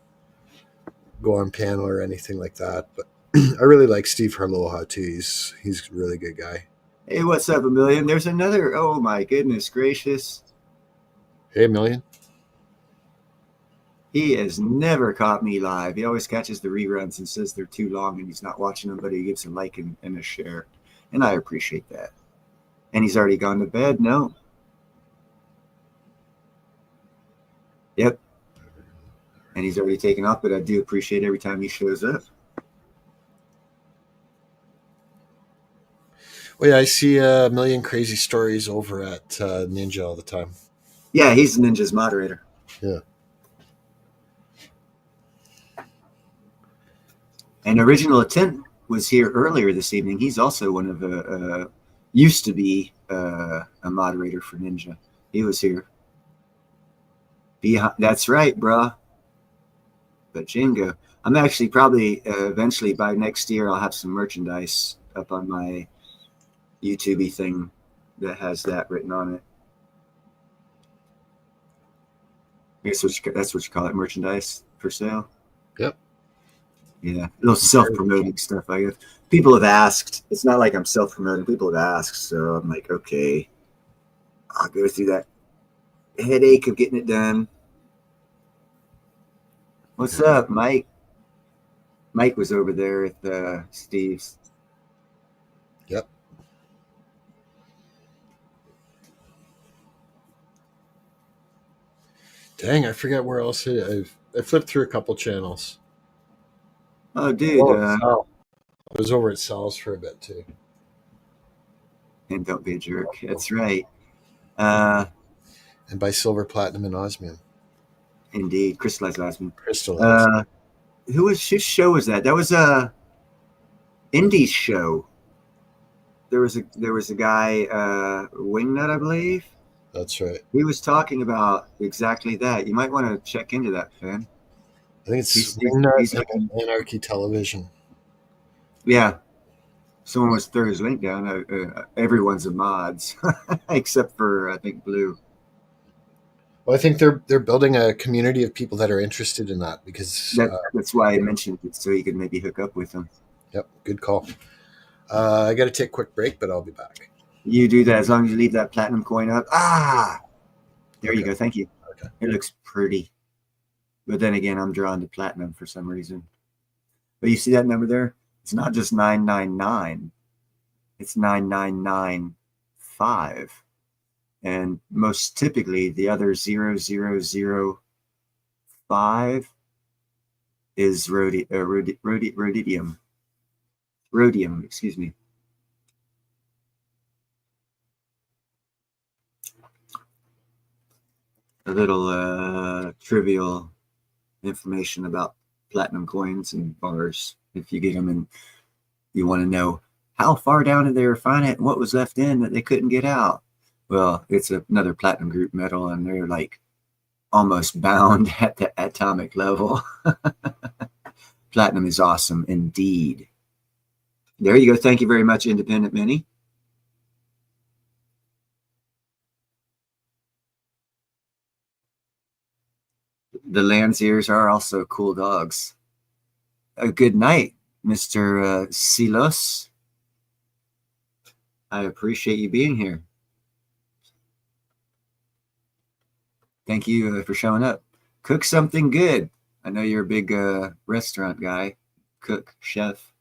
D: go on panel or anything like that. But I really like Steve Harloha too. He's a really good guy.
C: hey, what's up, a million? There's another. Oh, my goodness gracious.
D: Hey, Million.
C: He has never caught me live. He always catches the reruns and says they're too long and he's not watching them, but he gives a like and a share. And I appreciate that. And he's already gone to bed? No. Yep. And he's already taken off, but I do appreciate every time he shows up.
D: Well, yeah, I see a million crazy stories over at Ninja all the time.
C: Yeah, he's Ninja's moderator.
D: Yeah.
C: And Original Intent was here earlier this evening. He's also one of the used to be a moderator for Ninja. He was here. That's right, bruh. But Jingo, I'm actually probably eventually by next year I'll have some merchandise up on my YouTube thing that has that written on it. I guess that's what you call it, merchandise for sale.
D: Yep.
C: Yeah, little self-promoting stuff. I guess people have asked. It's not like I'm self-promoting. People have asked, so I'm like, okay, I'll go through that headache of getting it done. What's up, Mike? Mike was over there at Steve's.
D: Yep. Dang, I forget where else I flipped through a couple channels.
C: Oh, dude.
D: I was over at Sal's for a bit too.
C: And don't be a jerk. That's right.
D: And by Silver, Platinum, and Osmium.
C: Indeed, crystallized osmium.
D: Crystallized.
C: Whose show was that? That was Indy's show. There was a guy, Wingnut, I believe.
D: That's right.
C: He was talking about exactly that. You might want to check into that, Finn.
D: I think it's
C: He's
D: and Anarchy Television.
C: Yeah. Someone was throw his link down. Everyone's a mods, except for I think Blue.
D: Well, I think they're building a community of people that are interested in that because
C: That's why I mentioned it, so you could maybe hook up with them.
D: Yep, good call. I got to take a quick break, but I'll be back.
C: You do that as long as you leave that platinum coin up. There you go. Thank you.
D: Okay.
C: It looks pretty. But then again, I'm drawn to platinum for some reason. But you see that number there? It's not just 999. It's 9995. And most typically, the other 0005 is rhodium. Rhodium, excuse me. A little trivial information about platinum coins and bars. If you get them and you want to know how far down did they refine it and what was left in that they couldn't get out. Well, it's another platinum group metal and they're like almost bound at the atomic level. Platinum is awesome indeed. There you go. Thank you very much, Independent Mini. The Landseers are also cool dogs. A good night, Mr. Silos. I appreciate you being here. Thank you for showing up. Cook something good. I know you're a big restaurant guy, cook, chef.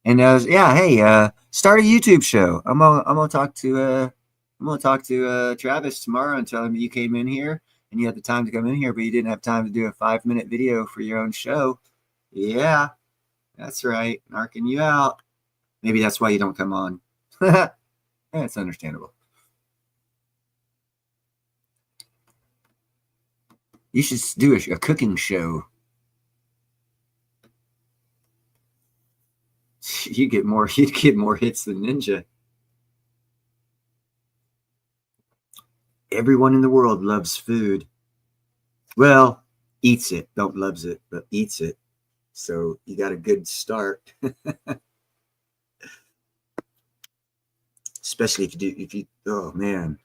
C: And yeah, hey, start a YouTube show. I'm gonna talk to Travis tomorrow and tell him you came in here and you had the time to come in here, but you didn't have time to do a 5-minute video for your own show. Yeah, that's right. Narking you out. Maybe that's why you don't come on. That's understandable. You should do a cooking show. You'd get more hits than Ninja. Everyone in the world loves food. Well, eats it, don't loves it, but eats it. So you got a good start. Especially if you oh man.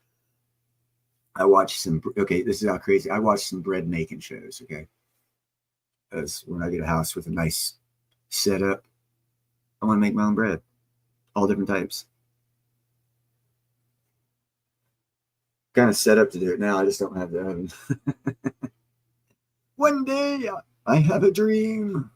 C: I watched some, okay, this is how crazy. I watched some bread making shows, okay? Because when I get a house with a nice setup, I want to make my own bread, all different types. Kind of set up to do it now. I just don't have the oven. One day I have a dream.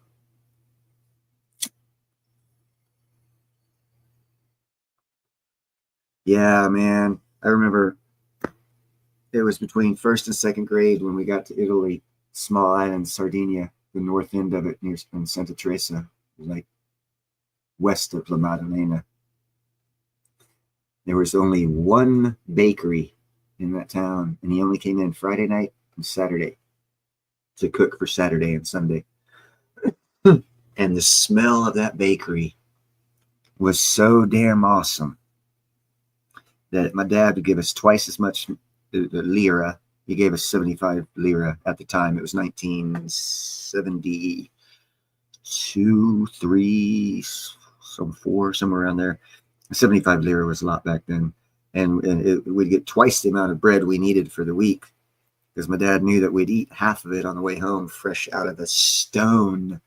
C: Yeah, man. I remember it was between first and second grade when we got to Italy, small island, Sardinia, the north end of it near in Santa Teresa, like west of La Maddalena. There was only one bakery in that town, and he only came in Friday night and Saturday to cook for Saturday and Sunday. And the smell of that bakery was so damn awesome that my dad would give us twice as much lira. He gave us 75 lira at the time. It was 1972, 3, some 4, somewhere around there. 75 lira was a lot back then. And we'd get twice the amount of bread we needed for the week because my dad knew that we'd eat half of it on the way home fresh out of a stone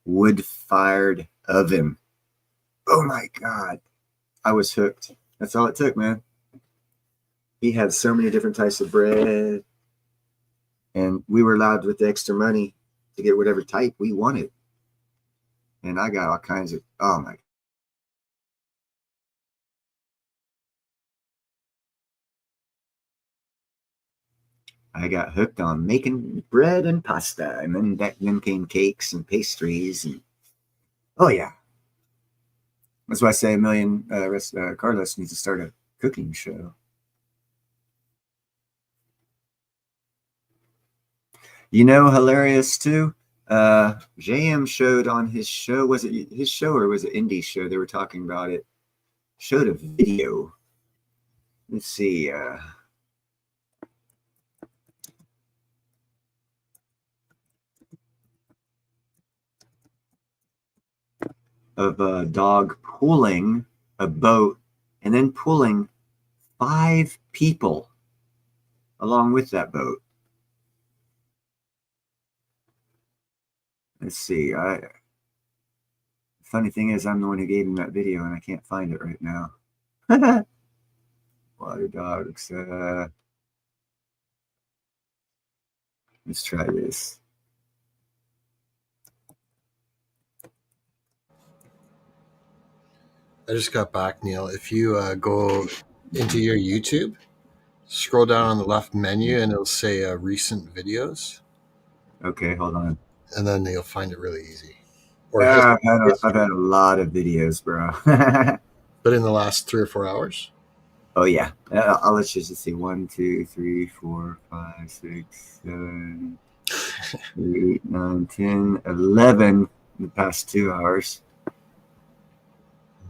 C: wood-fired oven. Oh my God. I was hooked. That's all it took, man. He had so many different types of bread, and we were allowed with the extra money to get whatever type we wanted. And I got all kinds of, oh my. I got hooked on making bread and pasta, and then back then came cakes and pastries, and oh yeah. That's why I say Carlos needs to start a cooking show. You know, hilarious too. JM showed on his show. Was it his show or was it Indie's show? They were talking about it. Showed a video. Let's see. Of a dog pulling a boat and then pulling 5 people along with that boat. Let's see. Funny thing is, I'm the one who gave him that video, and I can't find it right now. Water dogs. Let's try this.
D: I just got back, Neil. If you go into your YouTube, scroll down on the left menu, and it'll say recent videos.
C: Okay, hold on.
D: And then you'll find it really easy. Or
C: I've had a lot of videos, bro.
D: But in the last 3 or 4 hours?
C: Oh yeah. I'll let you just see 1, 2, 3, 4, 5, 6, 7, 8, 9, 10, 11 in the past 2 hours.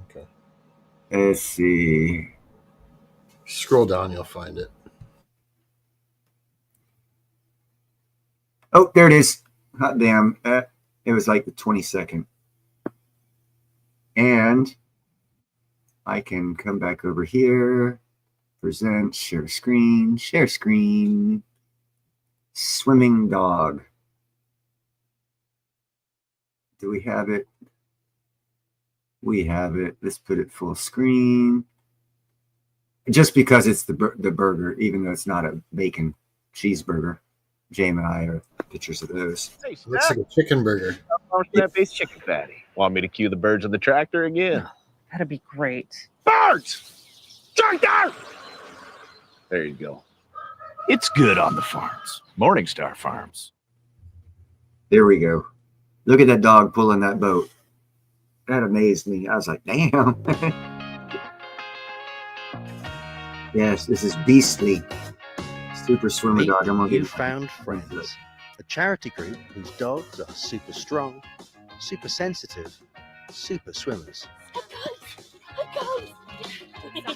D: Okay.
C: Let's see.
D: Scroll down, you'll find it.
C: Oh, there it is. Hot damn. It was like the 22nd. And I can come back over here, present, share screen, swimming dog. Do we have it? We have it. Let's put it full screen. Just because it's the burger, even though it's not a bacon. cheeseburger. Jamie and I are pictures of those.
F: Hey,
D: It looks like a chicken burger.
F: plant-based chicken patty. Want me to cue the birds of the tractor again?
G: That'd be great.
F: Birds! Tractor! There you go. It's good on the farms. Morningstar Farms.
C: There we go. Look at that dog pulling that boat. That amazed me. I was like, damn. Yes, this is Beastly. Super swimmer dog. I'm gonna
H: You
C: get
H: Found Friends, a charity group whose dogs are super strong, super sensitive, super swimmers.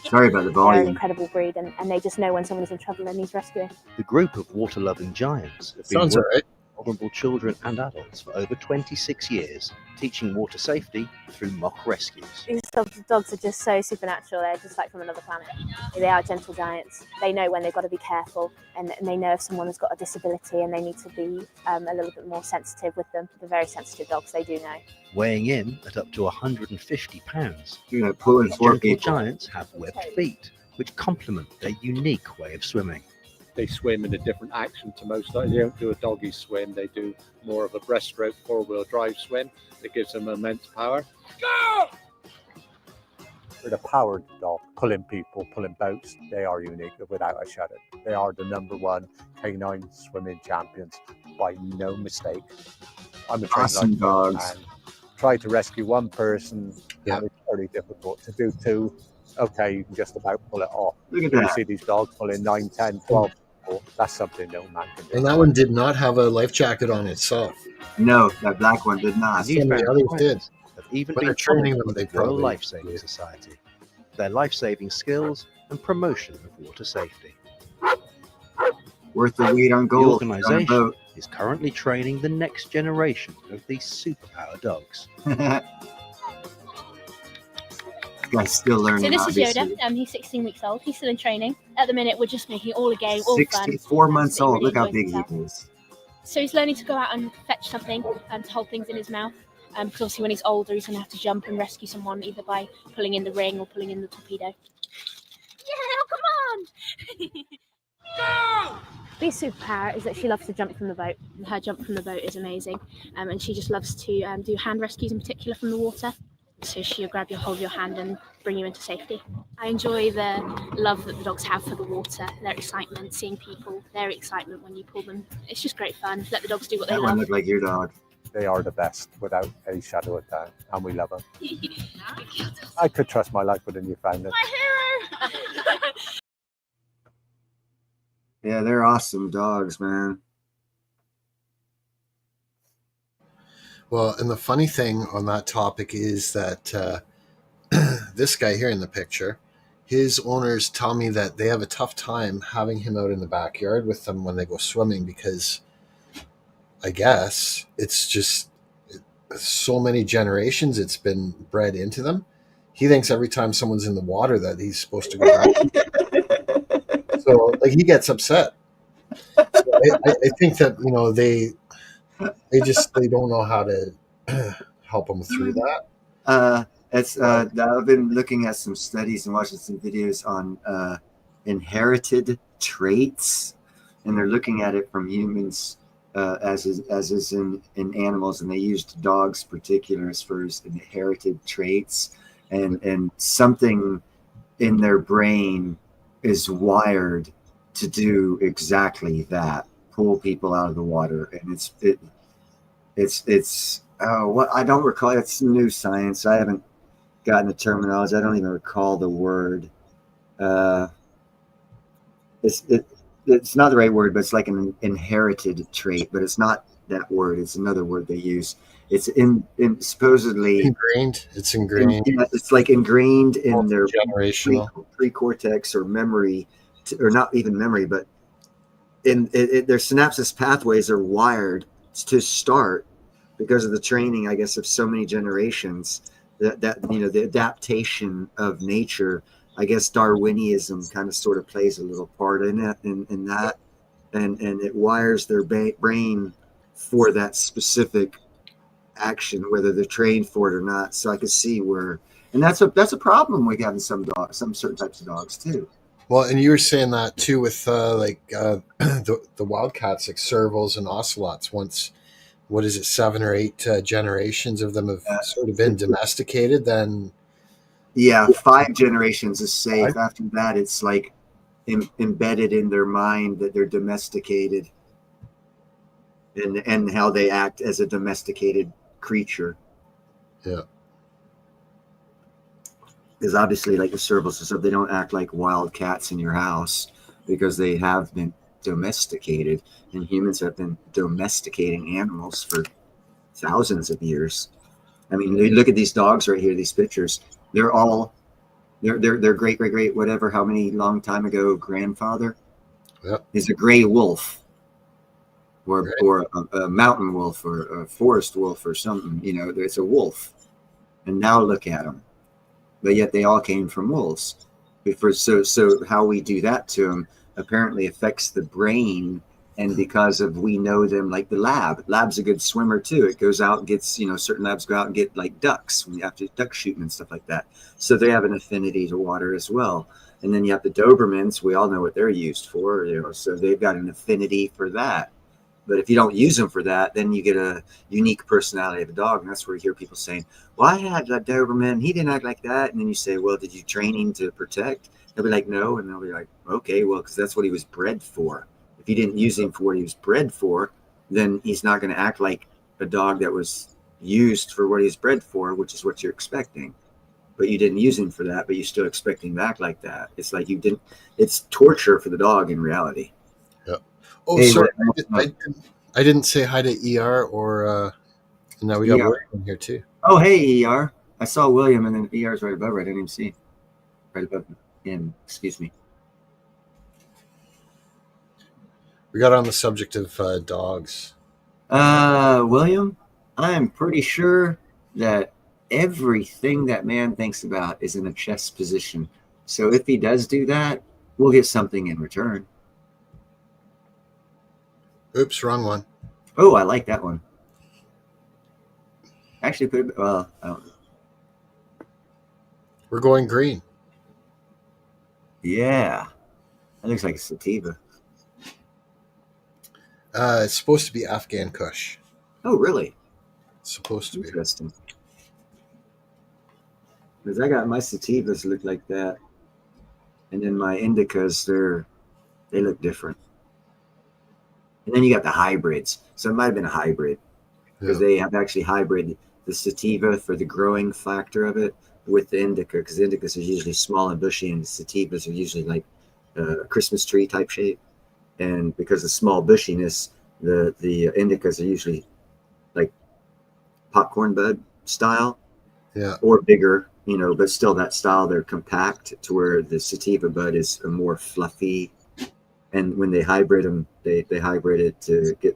C: Sorry about the
I: They're an
C: volume.
I: incredible breed, and they just know when someone is in trouble and needs rescuing.
H: The group of water-loving giants have been
D: Sounds
H: working
D: alright.
H: with vulnerable children and adults for over 26 years, teaching water safety through mock rescues.
I: These dogs are just so supernatural. They're just like from another planet. They are gentle giants. They know when they've got to be careful, and they know if someone has got a disability and they need to be a little bit more sensitive with them. They're very sensitive dogs. They do know.
H: Weighing in at up to 150 pounds,
C: You're gonna pull in
H: these
C: 4
H: gentle
C: people.
H: giants have webbed feet, which complement their unique way of swimming.
J: They swim in a different action to most. They don't do a doggy swim. They do more of a breaststroke, four-wheel drive swim. That gives them immense power.
K: With a powered dog, pulling people, pulling boats, they are unique without a shadow. They are the #1 canine swimming champions by no mistake. I'm a trained
C: Awesome
K: lifeguard
C: dogs.
K: and try to rescue one person,
D: Yeah.
K: and it's very difficult. To do 2, okay, you can just about pull it off.
C: Look at
K: You
C: that.
K: see these dogs pulling 9, 10, 12 people. That's something no man can do.
D: And that one did not have a life jacket on itself.
C: No, that black one did not.
H: New
D: Some of the
H: Found
D: others
H: Friends
D: did.
H: have even
D: When
H: been
D: they're training
H: honored
D: them,
H: with
D: they
H: the Royal
D: probably
H: Life Saving Society, their life-saving skills and promotion of water safety.
C: Worth the wait on
H: The
C: gold. on a
H: organisation
C: boat.
H: is currently training the next generation of these superpower dogs.
C: Guy's still learning.
I: So this is
C: obviously.
I: Yoda. He's 16 weeks old. He's still in training. At the minute, we're just making it all a game, all fun.
C: 64 months
I: He
C: old.
I: really
C: Look how
I: enjoys
C: big
I: himself.
C: he is.
I: So he's learning to go out and fetch something and to hold things in his mouth. Because obviously when he's older, he's going to have to jump and rescue someone either by pulling in the ring or pulling in the torpedo. Yeah, come on! Bee's superpower is that she loves to jump from the boat. Her jump from the boat is amazing. And she just loves to do hand rescues in particular from the water. So she'll grab your hold of your hand and bring you into safety. I enjoy the love that the dogs have for the water, their excitement, seeing people, their excitement when you pull them. It's just great fun. Let the dogs do what they
C: That one
I: love.
C: looked like your dog.
K: They are the best without a shadow of doubt, and we love them. I could trust my life with a Newfoundland.
I: My hero!
C: Yeah, they're awesome dogs, man.
D: Well, and the funny thing on that topic is that this guy here in the picture, his owners tell me that they have a tough time having him out in the backyard with them when they go swimming because I guess it's just so many generations it's been bred into them. He thinks every time someone's in the water that he's supposed to go back. So like he gets upset. So I think that they don't know how to help him through that.
C: I've been looking at some studies and watching some videos on inherited traits, and they're looking at it from humans as is in animals, and they used dogs particular as far as inherited traits, and something in their brain is wired to do exactly that, pull people out of the water. And it's what I don't recall. It's new science. I haven't gotten the terminology. I don't even recall the word. It's not the right word, but it's like an inherited trait, but it's not that word. It's another word they use. It's in supposedly
D: ingrained. It's ingrained.
C: It's like ingrained in their
D: generational
C: pre-cortex or memory, or not even memory, but in their synapses pathways are wired to start because of the training, I guess, of so many generations. That the adaptation of nature. I guess Darwinism kind of sort of plays a little part in it, in that, and it wires their brain for that specific action, whether they're trained for it or not. So I could see where, and that's a problem with having some certain types of dogs too.
D: Well, and you were saying that too with the wildcats, like servals and ocelots. Once, what is it, 7 or 8 generations of them have sort of been domesticated, then
C: Yeah, 5 generations is safe. After that, it's like embedded in their mind that they're domesticated, and how they act as a domesticated creature.
D: Yeah.
C: Because obviously, like the servals and stuff, they don't act like wild cats in your house because they have been domesticated, and humans have been domesticating animals for thousands of years. I mean, you look at these dogs right here, these pictures. They're all their great whatever, how many long time ago grandfather is a gray wolf, or a mountain wolf, or a forest wolf, or something. You know, it's a wolf, and now look at them. But yet they all came from wolves. So how we do that to them apparently affects the brain, and because of we know them, like the lab's a good swimmer too. It goes out and gets, certain labs go out and get like ducks when you have to duck shooting and stuff like that. So they have an affinity to water as well. And then you have the Dobermans. We all know what they're used for, so they've got an affinity for that. But if you don't use them for that, then you get a unique personality of a dog. And that's where you hear people saying, well, I had a Doberman. He didn't act like that. And then you say, well, did you train him to protect? They'll be like, no. And they'll be like, okay, well, because that's what he was bred for. If you didn't use him for what he was bred for, then he's not going to act like a dog that was used for what he was bred for, which is what you're expecting. But you didn't use him for that, but you still expect him to act like that. It's like it's torture for the dog in reality.
D: Yeah. Oh,
C: Hey,
D: sorry. I didn't say hi to ER or now we got
C: ER.
D: William here too.
C: Oh, hey, ER. I saw William, and then ER's right above her. I didn't even see. Right above him. Excuse me.
D: We got on the subject of dogs.
C: William, I'm pretty sure that everything that man thinks about is in a chess position. So if he does do that, we'll get something in return.
D: Oops, wrong one.
C: Oh, I like that one. Actually, put it. Well, I don't know.
D: We're going green.
C: Yeah, that looks like a sativa.
D: It's supposed to be Afghan Kush.
C: Oh, really?
D: It's supposed to be.
C: Interesting. Because I got my sativas look like that, and then my indicas, they look different. And then you got the hybrids. So it might have been a hybrid, because they have actually hybrid the sativa for the growing factor of it with the indica, because the indicas are usually small and bushy, and the sativas are usually like a Christmas tree type shape. And because of small bushiness, the indicas are usually like popcorn bud style, or bigger, but still that style. They're compact to where the sativa bud is a more fluffy. And when they hybrid them, they hybrid it to get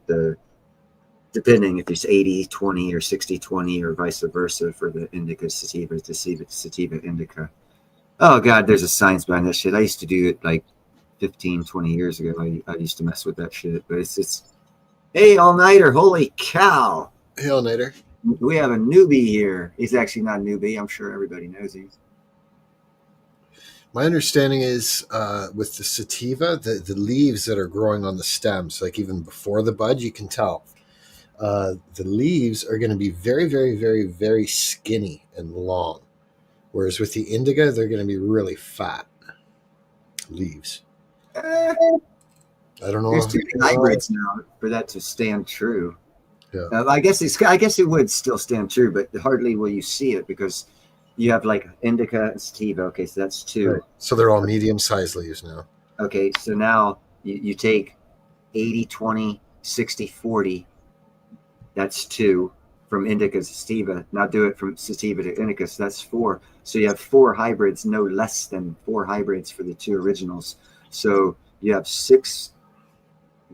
C: depending if it's 80-20 or 60-20 or vice versa for the indica sativa to sativa indica. Oh God, there's a science behind that shit. I used to do it like 15-20 years ago. I used to mess with that shit, but it's hey, all-nighter, holy cow.
D: Hey, all-nighter.
C: We have a newbie here. He's actually not a newbie. I'm sure everybody knows him.
D: My understanding is with the sativa, the leaves that are growing on the stems, like even before the bud, you can tell the leaves are going to be very, very, very, very skinny and long. Whereas with the indica, they're going to be really fat leaves. I don't know.
C: There's too many hybrids now for that to stand true.
D: Yeah.
C: I guess it would still stand true, but hardly will you see it because you have like indica and sativa. Okay, so that's two.
D: Right. So they're all medium-sized leaves now.
C: Okay, so now you take 80-20, 60-40. That's two from indica to sativa. Now do it from sativa to indica. So that's four. So you have 4 hybrids, no less than 4 hybrids for the 2 originals. So you have 6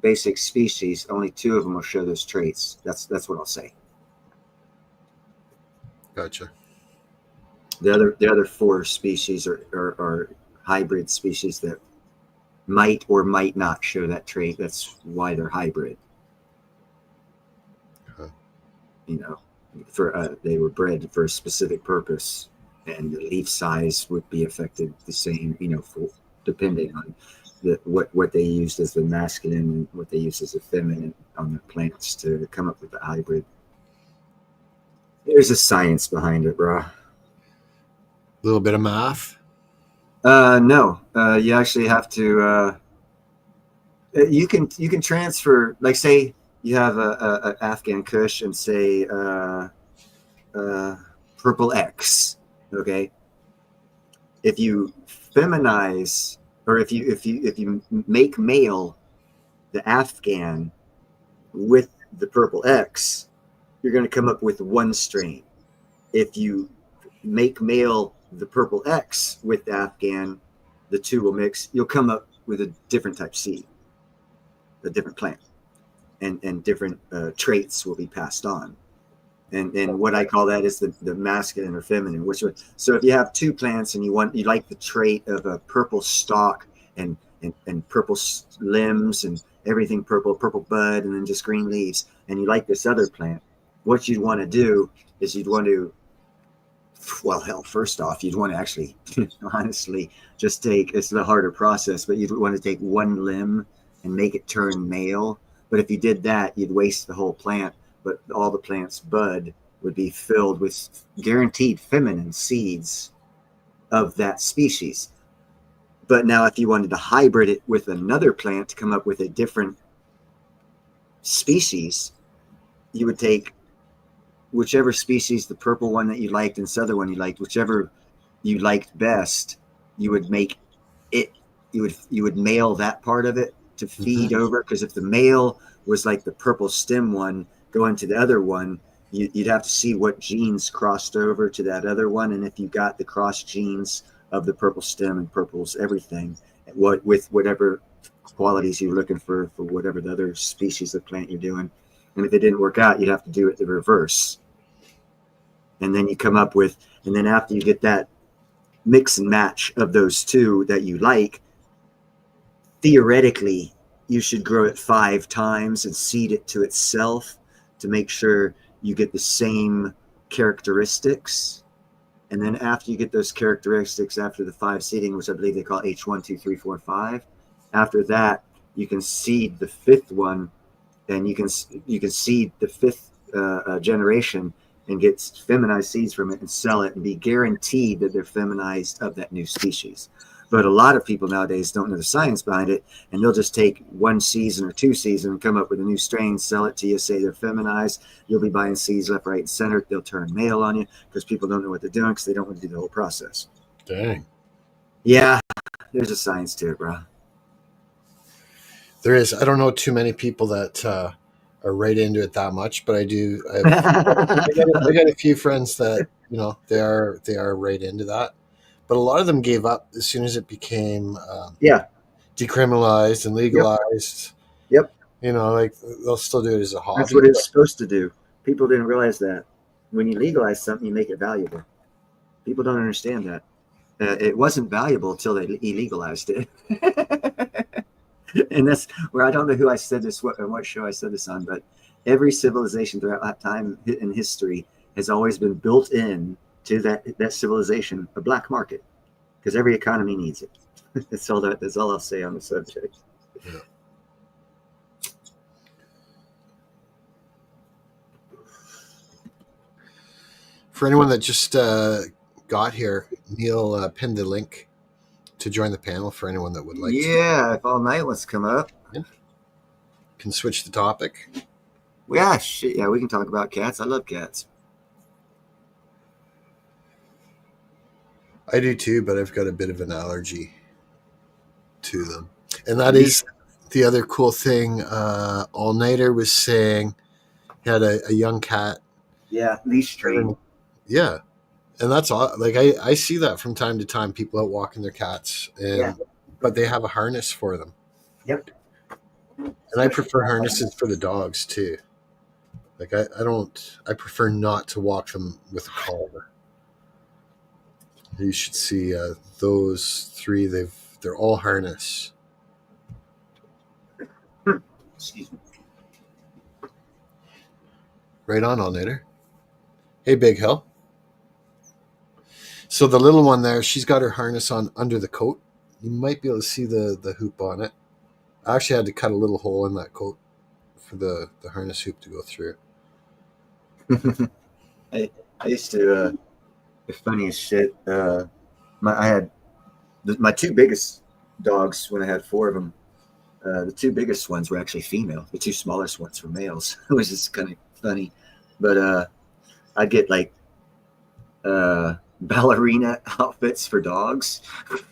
C: basic species. Only 2 of them will show those traits. That's what I'll say.
D: Gotcha.
C: The other 4 species are hybrid species that might or might not show that trait. That's why they're hybrid. For they were bred for a specific purpose, and the leaf size would be affected the same. depending on what they used as the masculine and what they used as the feminine on the plants to come up with the hybrid. There's a science behind it, bro.
D: A little bit of math.
C: No, you actually have to. You can transfer, like, say you have a Afghan Kush and say purple X. Okay, if you feminize, or if you make male the Afghan with the purple X, you're going to come up with one strain. If you make male the purple X with the Afghan, the two will mix. You'll come up with a different type seed, a different plant, and different traits will be passed on. And what I call that is the masculine or feminine. So if you have two plants and you like the trait of a purple stalk and purple limbs and everything purple bud, and then just green leaves, and you like this other plant, what you'd want to do is you'd want to, well, hell, first off, you'd want to actually, honestly, just take, it's the harder process, but you'd want to take one limb and make it turn male. But if you did that, you'd waste the whole plant, but all the plant's bud would be filled with guaranteed feminine seeds of that species. But now if you wanted to hybrid it with another plant to come up with a different species, you would take whichever species, the purple one that you liked and this other one you liked, whichever you liked best, you would make it, you would male that part of it to feed over. Because if the male was like the purple stem one going to the other one, you'd have to see what genes crossed over to that other one. And if you got the cross genes of the purple stem and purples, everything, with whatever qualities you're looking for whatever the other species of plant you're doing. And if it didn't work out, you'd have to do it the reverse. And then you come up with, and then after you get that mix and match of those two that you like, theoretically, you should grow it 5 times and seed it to itself to make sure you get the same characteristics. And then after you get those characteristics, after the 5 seeding, which I believe they call H1, 2, 3, 4, 5, after that, you can seed the 5th one, and you can seed the 5th generation and get feminized seeds from it and sell it and be guaranteed that they're feminized of that new species. But a lot of people nowadays don't know the science behind it, and they'll just take 1 season or 2 seasons and come up with a new strain, sell it to you, say they're feminized. You'll be buying seeds left, right, and center. They'll turn male on you because people don't know what they're doing because they don't want to do the whole process.
D: Dang.
C: Yeah, there's a science to it, bro.
D: There is. I don't know too many people that are right into it that much, but I do. I got a few friends that, you know, they are right into that. But a lot of them gave up as soon as it became decriminalized and legalized.
C: Yep.
D: You know, like they'll still do it as a hobby.
C: That's what it's supposed to do. People didn't realize that. When you legalize something, you make it valuable. People don't understand that. It wasn't valuable until they illegalized it. And that's where I don't know who I said this, what show I said this on, but every civilization throughout that time in history has always been built in to that civilization, a black market, because every economy needs it. That's all I'll say on the subject.
D: Yeah. For anyone that just got here, Neil pinned the link to join the panel for anyone that would like to.
C: Yeah, if All Night wants to come up.
D: Yeah. Can switch the topic.
C: Yeah, shit. Yeah, we can talk about cats. I love cats.
D: I do too, but I've got a bit of an allergy to them. And that is the other cool thing. All Nighter was saying he had a young cat.
C: Yeah, leash trained.
D: Yeah. And that's all. Like I see that from time to time, people out walking their cats, but they have a harness for them.
C: Yep.
D: And I prefer harnesses for the dogs too. Like I prefer not to walk them with a collar. You should see those 3. They're all harness.
C: Excuse me.
D: Right on, All Nighter. Hey, Big Hill. So the little one there, she's got her harness on under the coat. You might be able to see the hoop on it. I actually had to cut a little hole in that coat for the harness hoop to go through.
C: I used to the funniest shit. I had my two biggest dogs when I had four of them. The two biggest ones were actually female. The two smallest ones were males. It was just kind of funny. But I'd get like ballerina outfits for dogs,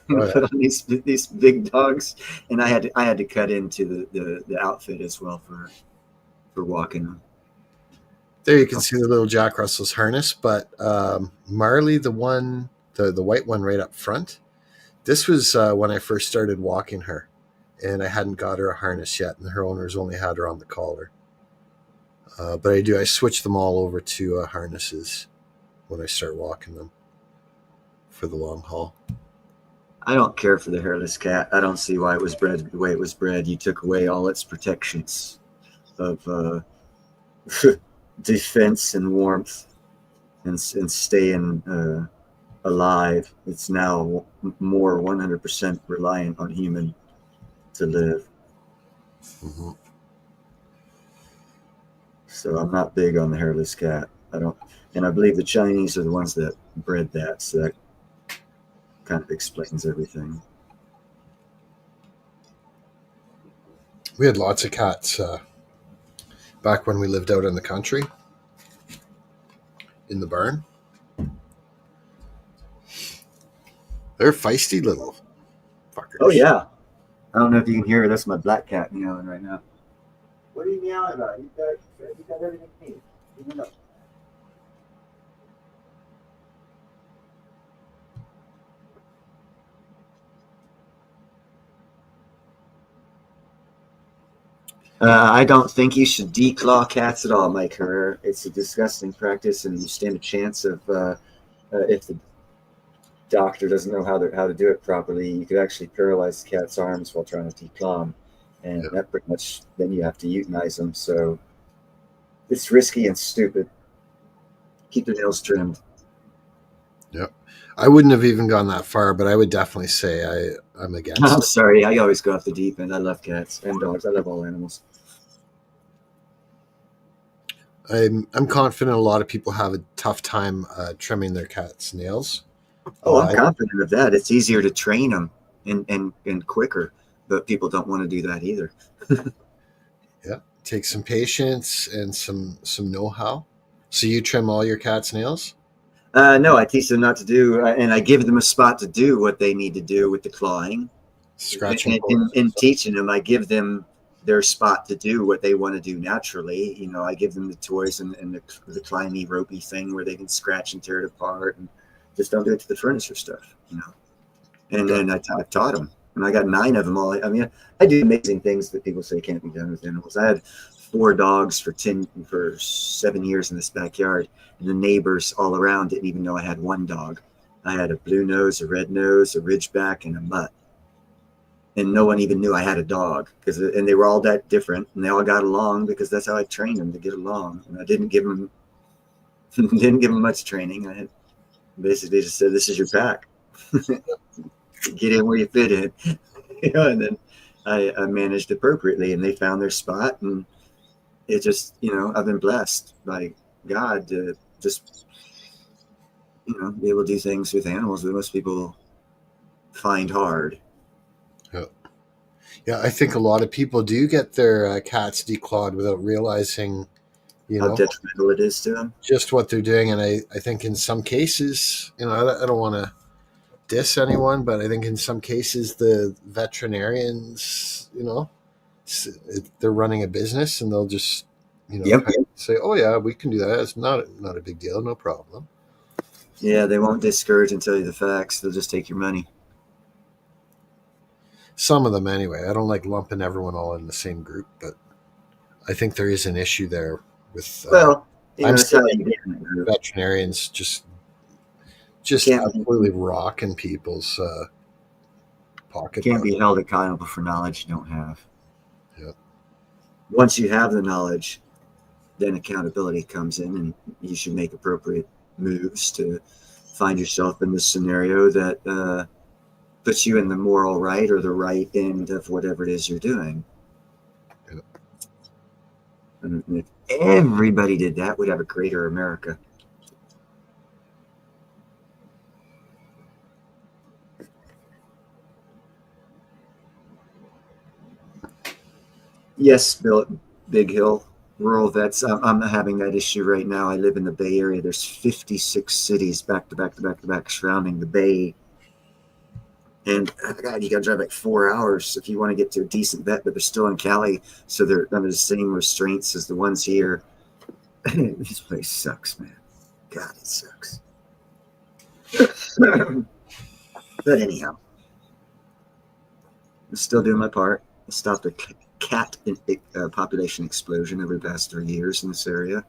C: put on these big dogs, and I had to cut into the outfit as well for walking them.
D: There you can see the little Jack Russell's harness, but Marley, the white one right up front, this was when I first started walking her, and I hadn't got her a harness yet, and her owners only had her on the collar. But I switch them all over to harnesses when I start walking them for the long haul.
C: I don't care for the hairless cat. I don't see why it was bred the way it was bred. You took away all its protections of defense and warmth and staying alive. It's now more 100% reliant on human to live.
D: Mm-hmm.
C: So I'm not big on the hairless cat. And I believe the Chinese are the ones that bred that. So that kind of explains everything.
D: We had lots of cats back when we lived out in the country, in the barn. They're feisty little fuckers.
C: Oh yeah. I don't know if you can hear. That's my black cat meowing right now. What are you meowing about? You got everything you need. Leave it up. I don't think you should declaw cats at all, Mike Herrera. It's a disgusting practice, and you stand a chance of if the doctor doesn't know how to do it properly, you could actually paralyze the cat's arms while trying to declaw them, and that pretty much then you have to euthanize them. So it's risky and stupid. Keep the nails trimmed.
D: Yep. I wouldn't have even gone that far, but I would definitely say I'm against
C: I'm
D: it.
C: sorry. I always go off the deep end. I love cats and dogs. I love all animals.
D: I'm confident a lot of people have a tough time trimming their cat's nails.
C: Oh, I'm confident of that. It's easier to train them and quicker, but people don't want to do that either.
D: Yeah, take some patience and some know-how. So you trim all your cat's nails?
C: No, I teach them not to do, and I give them a spot to do what they need to do with the clawing.
D: Scratching.
C: In teaching them, I give them their spot to do what they want to do naturally. You know, I give them the toys and the climby, ropey thing where they can scratch and tear it apart, and just don't do it to the furniture stuff, you know. And then I've taught them, and I got 9 of them all. I mean, I do amazing things that people say can't be done with animals. I had 4 dogs for 7 years in this backyard, and the neighbors all around didn't even know I had 1 dog. I had a blue nose, a red nose, a ridgeback, and a mutt. And no one even knew I had a dog, and they were all that different, and they all got along because that's how I trained them to get along. And I didn't give them much training. I had basically just said, "This is your pack. Get in where you fit in," you know. And then I managed appropriately, and they found their spot, and it just, you know, I've been blessed by God to just, you know, be able to do things with animals that most people find hard.
D: Yeah, I think a lot of people do get their cats declawed without realizing, you know,
C: how detrimental it is to them.
D: Just what they're doing. And I think in some cases, you know, I don't want to diss anyone, but I think in some cases the veterinarians, you know, they're running a business and they'll just, you know, say, "Oh yeah, we can do that. It's not a big deal, no problem."
C: Yeah, they won't discourage and tell you the facts. They'll just take your money.
D: Some of them anyway. I don't like lumping everyone all in the same group, but I think there is an issue there with I'm saying veterinarians just absolutely rocking people's pocket.
C: Can't be held accountable for knowledge you don't have.
D: Yeah.
C: Once you have the knowledge, then accountability comes in, and you should make appropriate moves to find yourself in this scenario that puts you in the moral right or the right end of whatever it is you're doing. And if everybody did that, we'd have a greater America. Yes, Bill, Big Hill, rural vets. I'm having that issue right now. I live in the Bay Area. There's 56 cities back to back to back to back surrounding the Bay. And God, you got to drive like 4 hours if you want to get to a decent vet, but they're still in Cali, so they're under the same restraints as the ones here. This place sucks, man. God, it sucks. But anyhow, I'm still doing my part. I stopped a cat population explosion over the past 3 years in this area.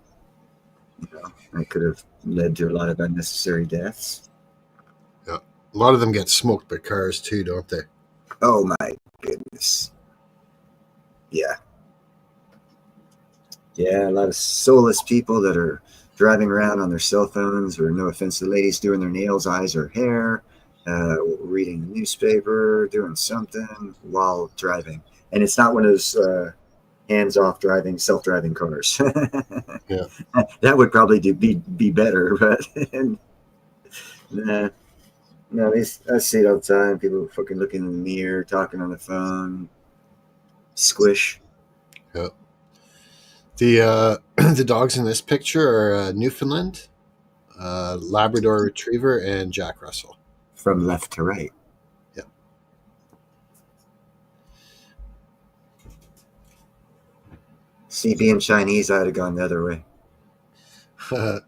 C: You know, that could have led to a lot of unnecessary deaths.
D: Yeah. A lot of them get smoked by cars too, don't they?
C: Oh my goodness. Yeah. Yeah, a lot of soulless people that are driving around on their cell phones, or no offense to the ladies doing their nails, eyes, or hair, reading the newspaper, doing something while driving. And it's not one of those hands-off driving, self-driving cars.
D: Yeah.
C: That would probably be better, but nah. No, I see it all the time. People fucking looking in the mirror, talking on the phone. Squish.
D: Yeah. The dogs in this picture are Newfoundland, Labrador Retriever, and Jack Russell.
C: From left to right.
D: Yeah.
C: See, being Chinese, I'd have gone the other way.
D: But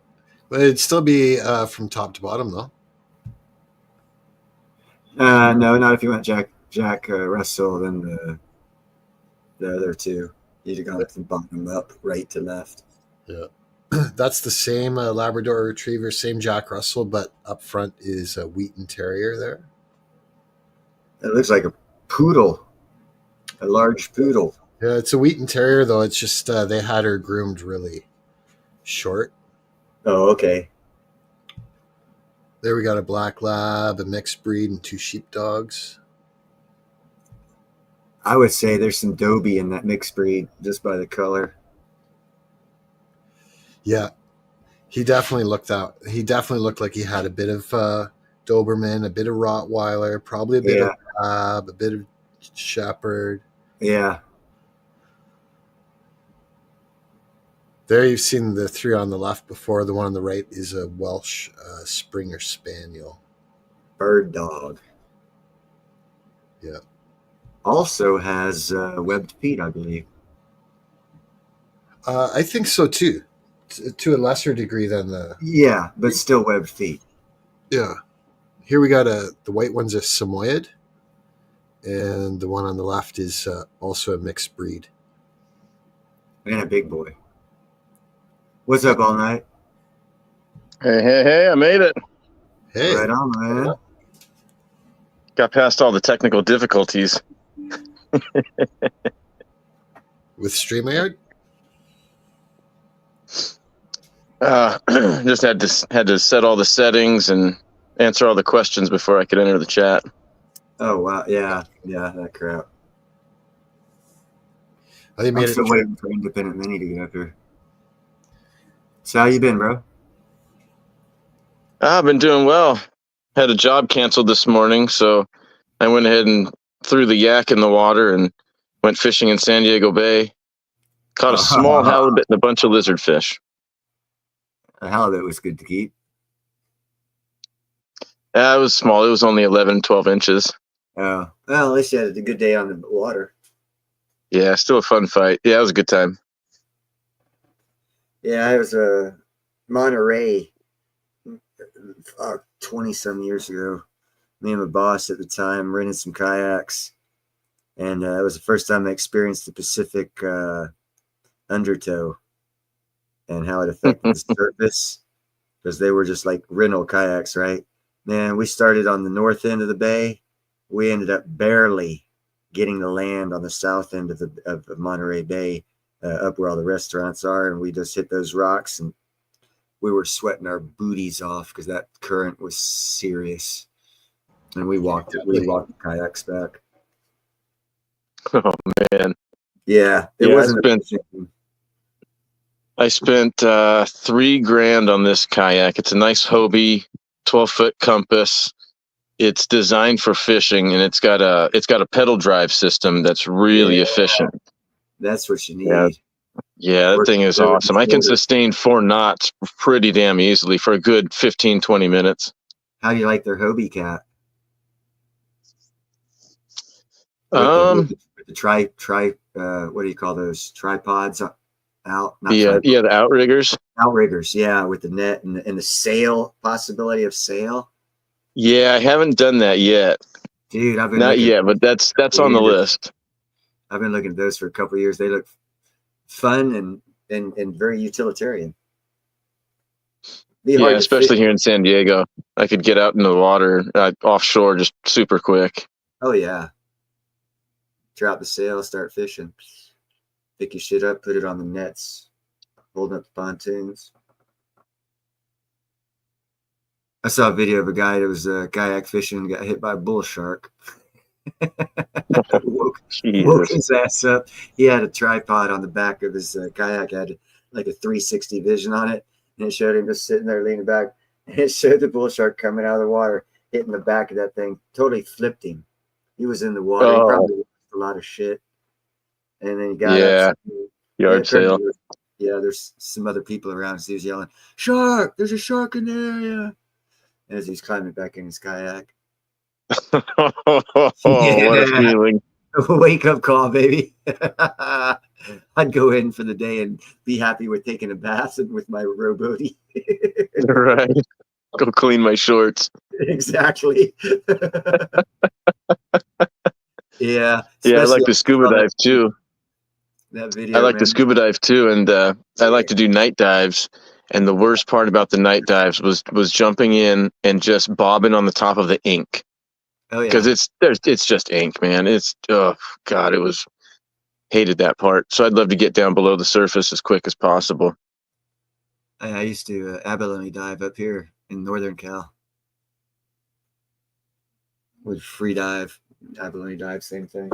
D: it'd still be from top to bottom, though.
C: No, not if you went Jack Russell, then the other two. You'd have gone from bottom up, right to left.
D: Yeah. That's the same Labrador Retriever, same Jack Russell, but up front is a Wheaton Terrier there.
C: It looks like a poodle, a large poodle.
D: Yeah, it's a Wheaton Terrier, though. It's just they had her groomed really short.
C: Oh, okay.
D: There we got a black lab, a mixed breed, and 2 sheepdogs.
C: I would say there's some Dobie in that mixed breed just by the color.
D: Yeah, he definitely looked out. He definitely looked like he had a bit of Doberman, a bit of Rottweiler, probably a bit of Lab, a bit of Shepherd.
C: Yeah.
D: There you've seen the 3 on the left before. The one on the right is a Welsh Springer Spaniel.
C: Bird dog.
D: Yeah.
C: Also has webbed feet, I believe.
D: I think so too, to a lesser degree than the.
C: Yeah, but still webbed feet.
D: Yeah. Here we got the white one's a Samoyed, and the one on the left is also a mixed breed.
C: And a big boy. What's up, all night?
G: Hey, I made it.
D: Hey.
C: Right on, man.
G: Got past all the technical difficulties.
D: With StreamYard?
G: Just had to set all the settings and answer all the questions before I could enter the chat.
C: Oh, wow. Yeah, that crap.
D: Oh,
C: I'm still waiting for Independent Mini to get up here. So how you been, bro?
G: I've been doing well. Had a job canceled this morning, so I went ahead and threw the yak in the water and went fishing in San Diego Bay. Caught a small halibut and a bunch of lizardfish.
C: A halibut was good to keep.
G: It was small. It was only 11, 12 inches.
C: Oh, well, at least you had a good day on the water.
G: Yeah, still a fun fight. Yeah, it was a good time.
C: Yeah, I was Monterey 20-some years ago. Me and my boss at the time rented some kayaks. And it was the first time I experienced the Pacific undertow and how it affected the surface. Because they were just like rental kayaks, right? Man, we started on the north end of the bay. We ended up barely getting to land on the south end of Monterey Bay. Up where all the restaurants are, and we just hit those rocks, and we were sweating our booties off because that current was serious. and we walked the kayaks back.
G: Oh man.
C: Yeah, it
G: Yeah,
C: wasn't.
G: I spent $3,000 on this kayak. It's a nice Hobie, 12-foot compass. It's designed for fishing, and it's got a pedal drive system that's really efficient.
C: That's what you need.
G: Yeah, that thing is awesome. I can sustain 4 knots pretty damn easily for a good 15, 20 minutes.
C: How do you like their Hobie cat?
G: Um,
C: The what do you call those tripods?
G: the outriggers.
C: Outriggers, yeah, with the net and the sail possibility of sail.
G: Yeah, I haven't done that yet.
C: Dude, I've been
G: not yet, but that's on the list.
C: I've been looking at those for a couple of years. They look fun and very utilitarian.
G: Yeah, especially here in San Diego, I could get out into the water offshore just super quick.
C: Oh yeah. Drop the sail, start fishing. Pick your shit up, put it on the nets, holding up the pontoons. I saw a video of a guy that was kayak fishing and got hit by a bull shark. woke his ass up. He had a tripod on the back of his kayak, had like a 360 vision on it, and it showed him just sitting there leaning back. And it showed the bull shark coming out of the water, hitting the back of that thing, totally flipped him. He was in the water. He probably lost a lot of shit. And then he got up.
G: Yard sale.
C: Yeah, there's some other people around. So he was yelling, "Shark! There's a shark in the area!" As he's climbing back in his kayak.
G: What a feeling!
C: Wake up call, baby. I'd go in for the day and be happy with taking a bath and with my rowboaty.
G: Right. Go clean my shorts.
C: Exactly. Yeah.
G: Yeah, I like the scuba dive too.
C: That video.
G: I like the scuba dive too, and I like to do night dives. And the worst part about the night dives was jumping in and just bobbing on the top of the ink.
C: Oh yeah.
G: Because it's just ink, man. It's hated that part. So I'd love to get down below the surface as quick as possible.
C: I used to abalone dive up here in Northern Cal. Would free dive, abalone dive, same thing.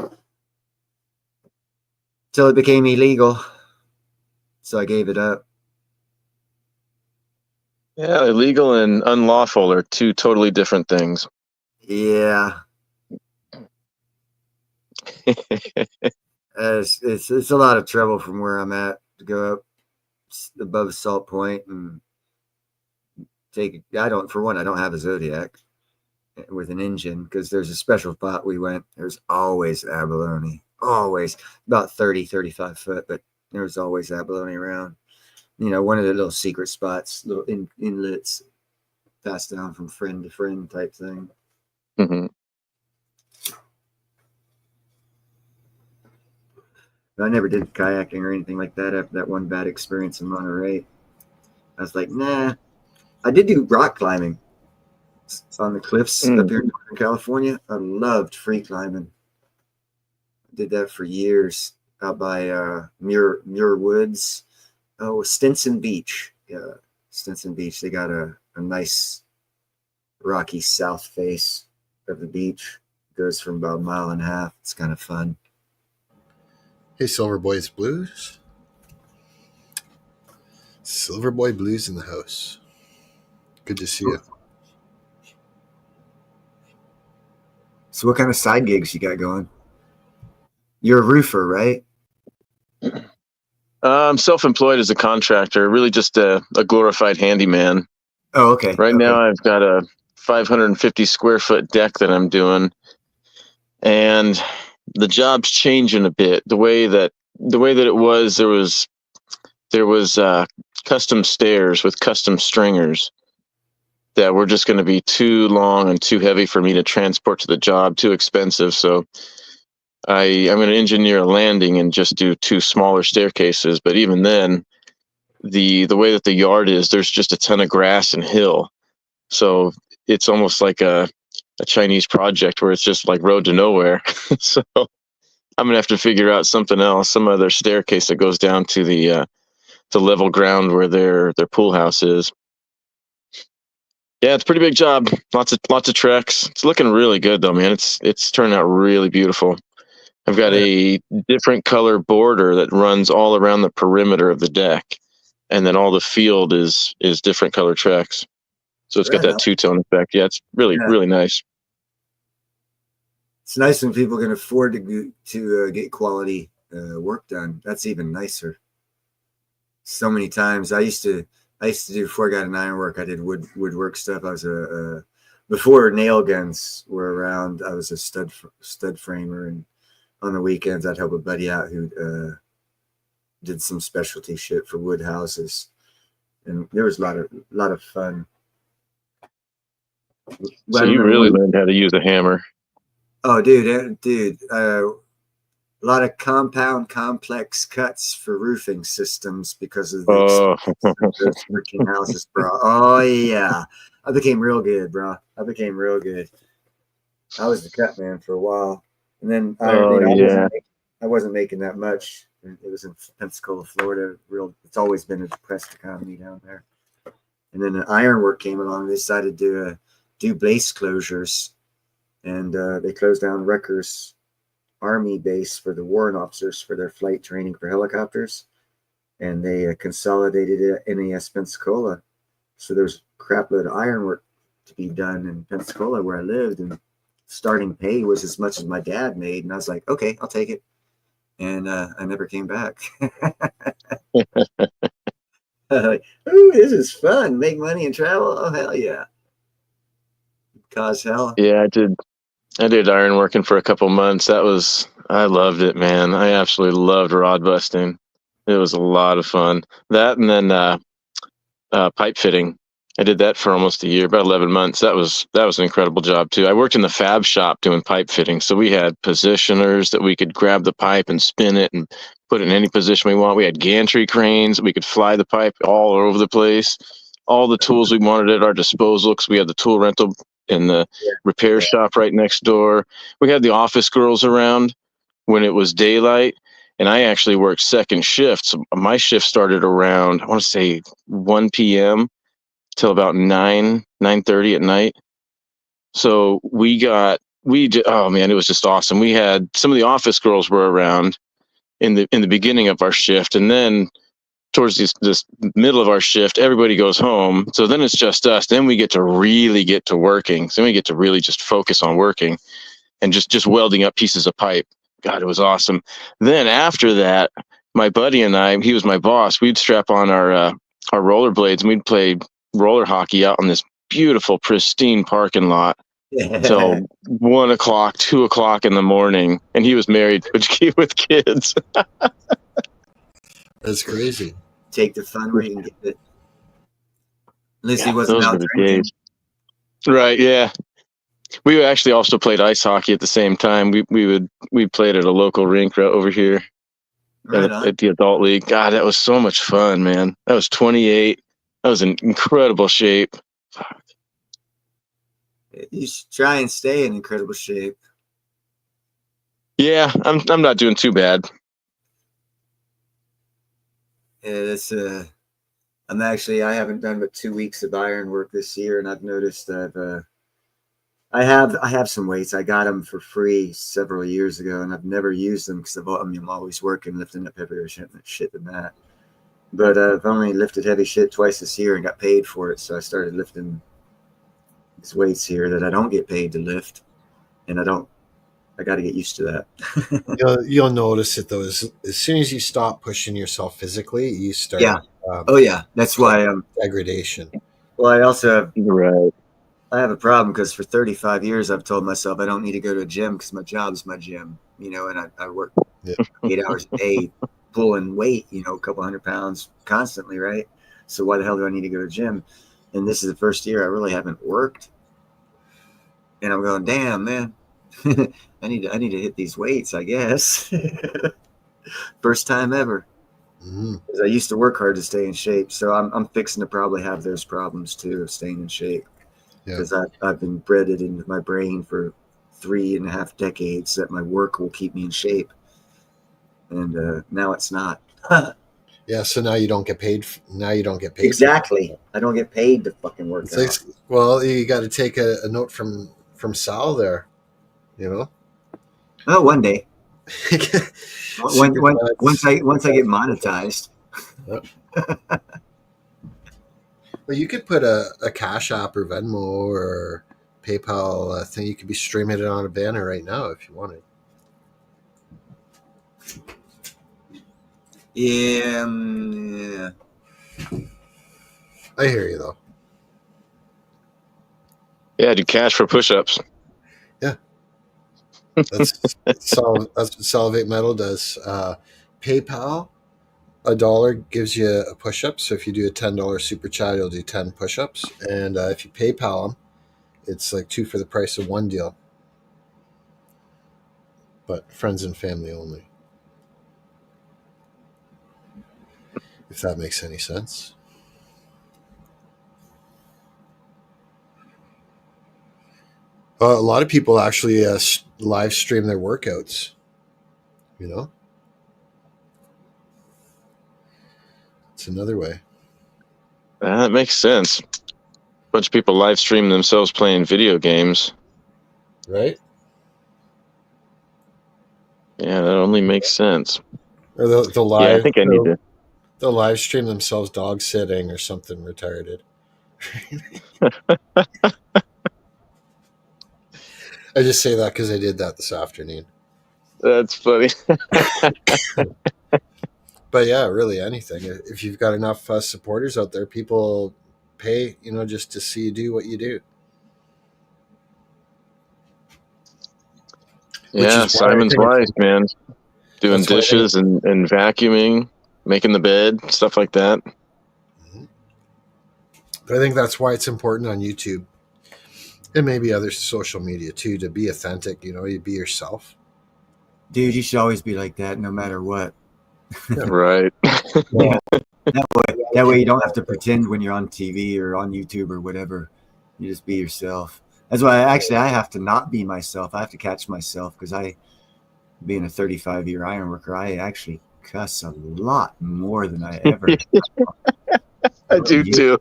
C: Till it became illegal. So I gave it up.
G: Yeah, illegal and unlawful are two totally different things.
C: Yeah. It's a lot of trouble from where I'm at to go up above Salt Point and I don't have a Zodiac with an engine, because there's a special spot we went. There's always abalone, always about 30, 35 foot, but there's always abalone around. You know, one of the little secret spots, little inlets passed down from friend to friend type thing.
G: Mm-hmm.
C: I never did kayaking or anything like that after that one bad experience in Monterey. I was like, nah. I did do rock climbing on the cliffs up here in Northern California. I loved free climbing. I did that for years out by Muir Woods. Oh, Stinson Beach. Yeah, Stinson Beach. They got a nice rocky south face of the beach. Goes from about a mile and a half. It's kind of fun.
D: Hey, Silver Boys Blues. Silver Boy Blues in the house. Good to see you.
C: So what kind of side gigs you got going? You're a roofer, right?
G: I'm self-employed as a contractor, really just a glorified handyman.
C: Oh, okay.
G: Right now I've got a 550 square foot deck that I'm doing, and the job's changing a bit. The way that it was, there was custom stairs with custom stringers that were just going to be too long and too heavy for me to transport to the job, too expensive. So I'm going to engineer a landing and just do 2 smaller staircases. But even then, the way that the yard is, there's just a ton of grass and hill. So it's almost like a Chinese project where it's just like road to nowhere. So I'm going to have to figure out something else, some other staircase that goes down to the level ground where their pool house is. Yeah, it's a pretty big job. Lots of treks. It's looking really good though, man. It's turning out really beautiful. I've got a different color border that runs all around the perimeter of the deck, and then all the field is different color treks. So it's got
C: Right
G: that
C: on.
G: two-tone effect. Yeah, it's really
C: Yeah.
G: really nice.
C: It's nice when people can afford to get quality work done. That's even nicer. So many times I used to do, before I got an ironwork, I did woodwork stuff. I was before nail guns were around, I was a stud framer, and on the weekends I'd help a buddy out who did some specialty shit for wood houses, and there was a lot of fun.
G: So you really learned how to use a hammer.
C: Oh, dude, a lot of compound complex cuts for roofing systems because of the freaking houses, bro. Oh yeah, I became real good, bro. I became real good. I was the cut man for a while, and then I wasn't making that much. It was in Pensacola, Florida. It's always been a depressed economy down there. And then the ironwork came along. They decided to do base closures, and they closed down Rutgers Army base for the warrant officers for their flight training for helicopters, and they consolidated it at NAS Pensacola. So there's a crap load of ironwork to be done in Pensacola where I lived, and starting pay was as much as my dad made, and I was like, okay, I'll take it. And I never came back. Like, ooh, this is fun. Make money and travel. Oh hell yeah. Cause hell.
G: Yeah, I did iron working for a couple months. I loved it, man. I absolutely loved rod busting. It was a lot of fun. That, and then pipe fitting. I did that for almost a year, about 11 months. That was an incredible job too. I worked in the fab shop doing pipe fitting. So we had positioners that we could grab the pipe and spin it and put it in any position we want. We had gantry cranes. We could fly the pipe all over the place. All the tools we wanted at our disposal, because we had the tool rental in the repair shop right next door. We had the office girls around when it was daylight, and I actually worked second shift. So my shift started around, I want to say 1 p.m. till about 9:30 at night. So oh man, it was just awesome. We had some of the office girls were around in the beginning of our shift, and then towards this middle of our shift, everybody goes home. So then it's just us. Then we get to really get to working. So we get to really just focus on working and just welding up pieces of pipe. God, it was awesome. Then after that, my buddy and I, he was my boss, we'd strap on our rollerblades and we'd play roller hockey out on this beautiful, pristine parking lot until 1 o'clock, 2 o'clock in the morning. And he was married with kids.
D: That's crazy.
C: Take the fun where you can get it. At least he wasn't out drinking.
G: Right, yeah. We actually also played ice hockey at the same time. We played at a local rink right over here at the adult league. God, that was so much fun, man. That was 28. That was in incredible shape. Fuck.
C: You should try and stay in incredible shape.
G: Yeah, I'm not doing too bad.
C: Yeah, that's I haven't done but 2 weeks of iron work this year, and I've noticed that I have some weights. I got them for free several years ago, and I've never used them because I'm always working, lifting up heavier shit than that. But I've only lifted heavy shit twice this year and got paid for it, so I started lifting these weights here that I don't get paid to lift, and I got to get used to that.
D: You'll notice it though. As soon as you stop pushing yourself physically, you start.
C: Yeah. That's why
D: degradation.
C: Well, I also I have a problem because for 35 years I've told myself I don't need to go to a gym because my job's my gym, and I work 8 hours a day pulling weight, a couple 100 pounds constantly, right? So why the hell do I need to go to a gym? And this is the first year I really haven't worked, and I'm going, damn, man. I need to hit these weights, I guess. First time ever. Because I used to work hard to stay in shape, so I'm fixing to probably have those problems too of staying in shape. Because I've been bred it into my brain for 3.5 decades that my work will keep me in shape, and now it's not.
D: Yeah, so now you don't get paid. Now you don't get paid.
C: Exactly. I don't get paid to fucking work
D: It's
C: out.
D: like, well, you got to take a note from Sal there. You know.
C: Oh, one day.
D: Secret
C: Once I get monetized.
D: Yep. Well, you could put a Cash App or Venmo or PayPal thing. You could be streaming it on a banner right now if you wanted.
C: Yeah.
D: I hear you though.
G: Yeah, do cash for push-ups.
D: That's that's what Salivate Metal does. PayPal, $1 gives you a push-up. So if you do a $10 super chat, you'll do 10 push-ups. And if you PayPal them, it's like 2 for the price of 1 deal. But friends and family only. If that makes any sense. A lot of people actually live stream their workouts. You know? It's another way.
G: That makes sense. A bunch of people live stream themselves playing video games.
D: Right?
G: Yeah, that only makes sense.
D: Or they'll live.
G: Yeah, I think I need to.
D: They'll live stream themselves dog sitting or something retarded. I just say that because I did that this afternoon.
G: That's funny.
D: But yeah, really anything. If you've got enough supporters out there, people pay, just to see you do what you do.
G: Yeah, Simon's wife, man. Doing dishes and vacuuming, making the bed, stuff like that.
D: But I think that's why it's important on YouTube and maybe other social media too, to be authentic, you be yourself.
C: Dude, you should always be like that no matter what.
G: Right.
C: Yeah. That way you don't have to pretend when you're on TV or on YouTube or whatever. You just be yourself. That's why I have to not be myself. I have to catch myself because being a 35-year iron worker, I actually cuss a lot more than I ever.
G: I do too.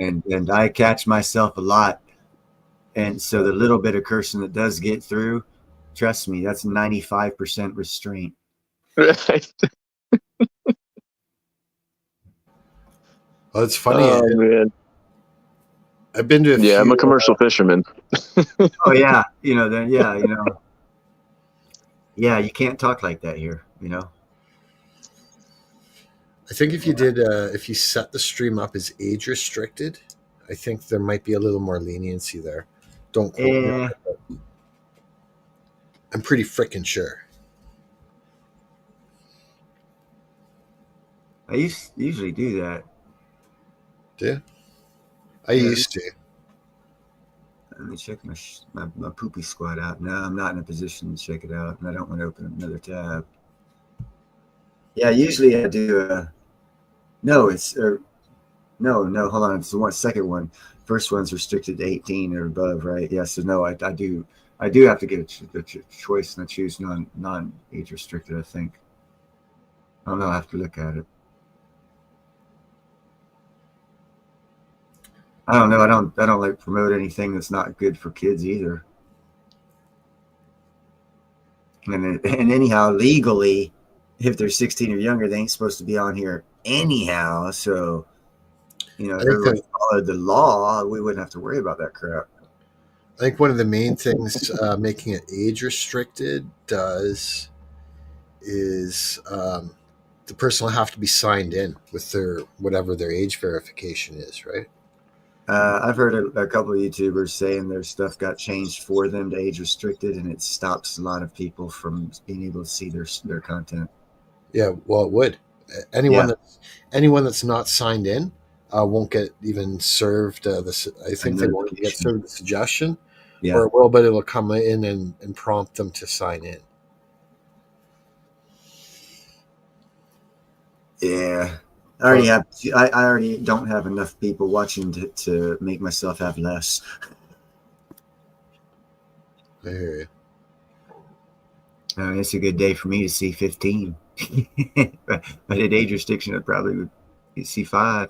C: And I catch myself a lot. And so the little bit of cursing that does get through, trust me, that's 95% restraint.
G: Right.
D: Well, it's funny.
G: Oh, man.
D: I've been to a few,
G: I'm a commercial fisherman.
C: Oh yeah, yeah, you can't talk like that here,
D: I think if you set the stream up as age restricted, I think there might be a little more leniency there. Don't quote me on it, but I'm pretty freaking sure.
C: I usually do that.
D: Yeah, I used to.
C: Let me check my poopy squad out. No, I'm not in a position to check it out, and I don't want to open another tab. Yeah, usually I do. No, hold on. It's the second one. First one's restricted to 18 or above, right? Yeah, so no, I do have to get a choice, and I choose non-age restricted, I think. I don't know. I have to look at it. I don't know. I don't like promote anything that's not good for kids either. And anyhow, legally, if they're 16 or younger, they ain't supposed to be on here anyhow. So, if everybody followed the law, we wouldn't have to worry about that crap.
D: I think one of the main things making it age restricted is the person will have to be signed in with their whatever their age verification is, right?
C: I've heard a couple of YouTubers saying their stuff got changed for them to age restricted, and it stops a lot of people from being able to see their content.
D: Yeah, well, it would. Anyone that's not signed in won't get even served this. I think they won't get served a suggestion, or it will, but it'll come in and prompt them to sign in.
C: Yeah. I already don't have enough people watching to make myself have less.
D: I hear you.
C: It's a good day for me to see 15. but at age restriction, it probably would be C5.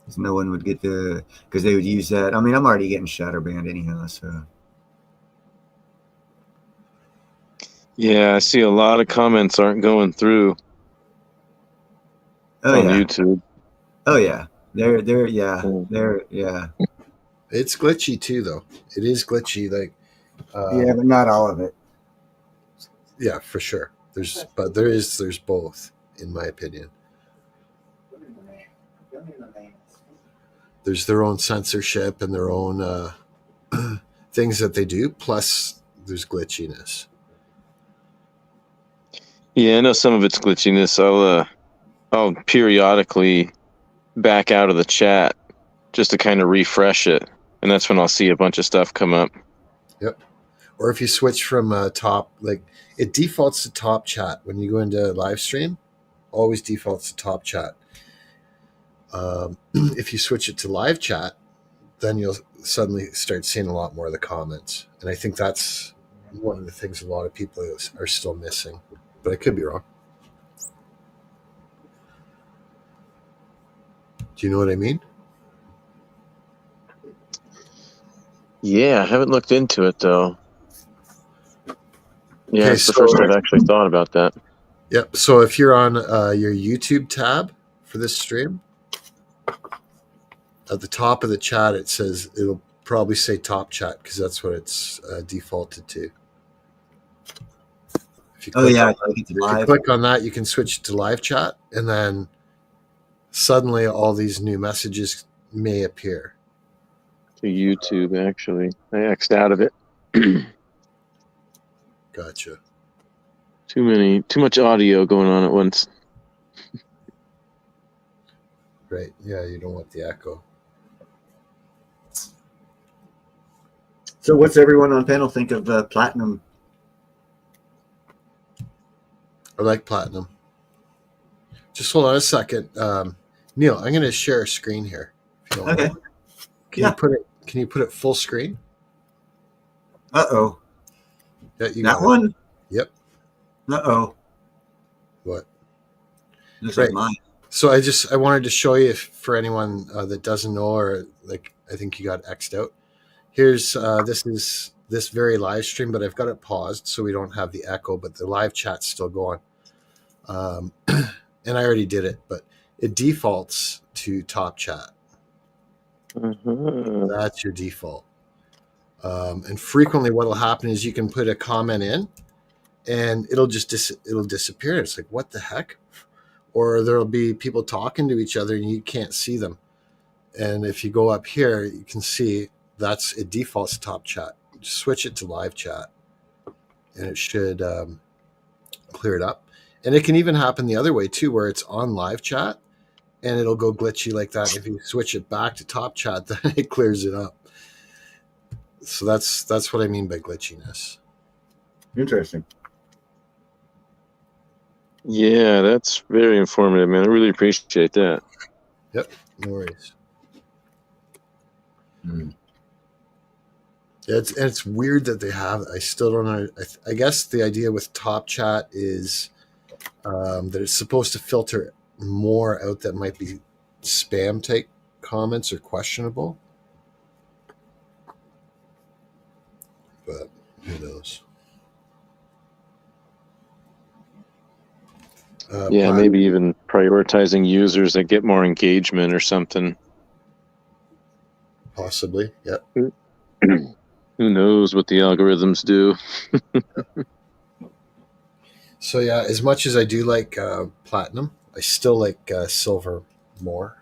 C: Because no one would get because they would use that. I mean, I'm already getting shadow banned anyhow, so.
G: Yeah, I see a lot of comments aren't going through
C: Oh
G: on
C: yeah.
G: YouTube.
C: Oh yeah. They're
D: It's glitchy too, though. It is glitchy. Like,
C: yeah, but not all of it.
D: yeah, for sure. There's both, in my opinion. There's their own censorship and their own things that they do. Plus, there's glitchiness.
G: Yeah, I know some of it's glitchiness. I'll periodically back out of the chat just to kind of refresh it, and that's when I'll see a bunch of stuff come up.
D: Yep. Or if you switch from top, like it defaults to top chat when you go into live stream. Always defaults to top chat. If you switch it to live chat, then you'll suddenly start seeing a lot more of the comments. And I think that's one of the things a lot of people are still missing. But I could be wrong. Do you know what I mean?
G: Yeah, I haven't looked into it though. Yeah,
D: Okay,
G: it's the first I've actually thought about that.
D: Yep. So if you're on your YouTube tab for this stream, at the top of the chat, it'll probably say top chat because that's what it's defaulted to. If you click click on that, you can switch to live chat, and then suddenly all these new messages may appear.
G: To YouTube, actually. I X'd out of it.
D: Gotcha.
G: Too much audio going on at once.
D: Right. Yeah, you don't want the echo.
C: So what's everyone on panel think of Platinum?
D: I like Platinum. Just hold on a second. Neil, I'm going to share a screen here. If you don't
C: Okay.
D: mind. Can you put it full screen?
C: Uh-oh.
D: Yeah,
C: That one?
D: Yep.
C: Uh-oh.
D: What?
C: Looks like mine.
D: So I wanted to show you for anyone that doesn't know, or like I think you got X'd out. Here's this very live stream, but I've got it paused so we don't have the echo, but the live chat's still going. And I already did it, but it defaults to top chat. That's your default. And frequently what will happen is you can put a comment in and it'll just it'll disappear. It's like, what the heck? Or there'll be people talking to each other and you can't see them. And if you go up here, you can see it defaults to top chat. Just switch it to live chat and it should clear it up. And it can even happen the other way too, where it's on live chat and it'll go glitchy like that. If you switch it back to top chat, then it clears it up. So that's what I mean by glitchiness.
C: Interesting.
G: Yeah, that's very informative, man. I really appreciate that.
D: Yep, no worries. Yeah, it's weird that they have. I still don't know. I guess the idea with top chat is that it's supposed to filter more out that might be spam type comments or questionable. But who knows?
G: Yeah, maybe even prioritizing users that get more engagement or something.
D: Possibly, yep.
G: Who knows what the algorithms do?
D: So yeah, as much as I do like Platinum, I still like Silver more.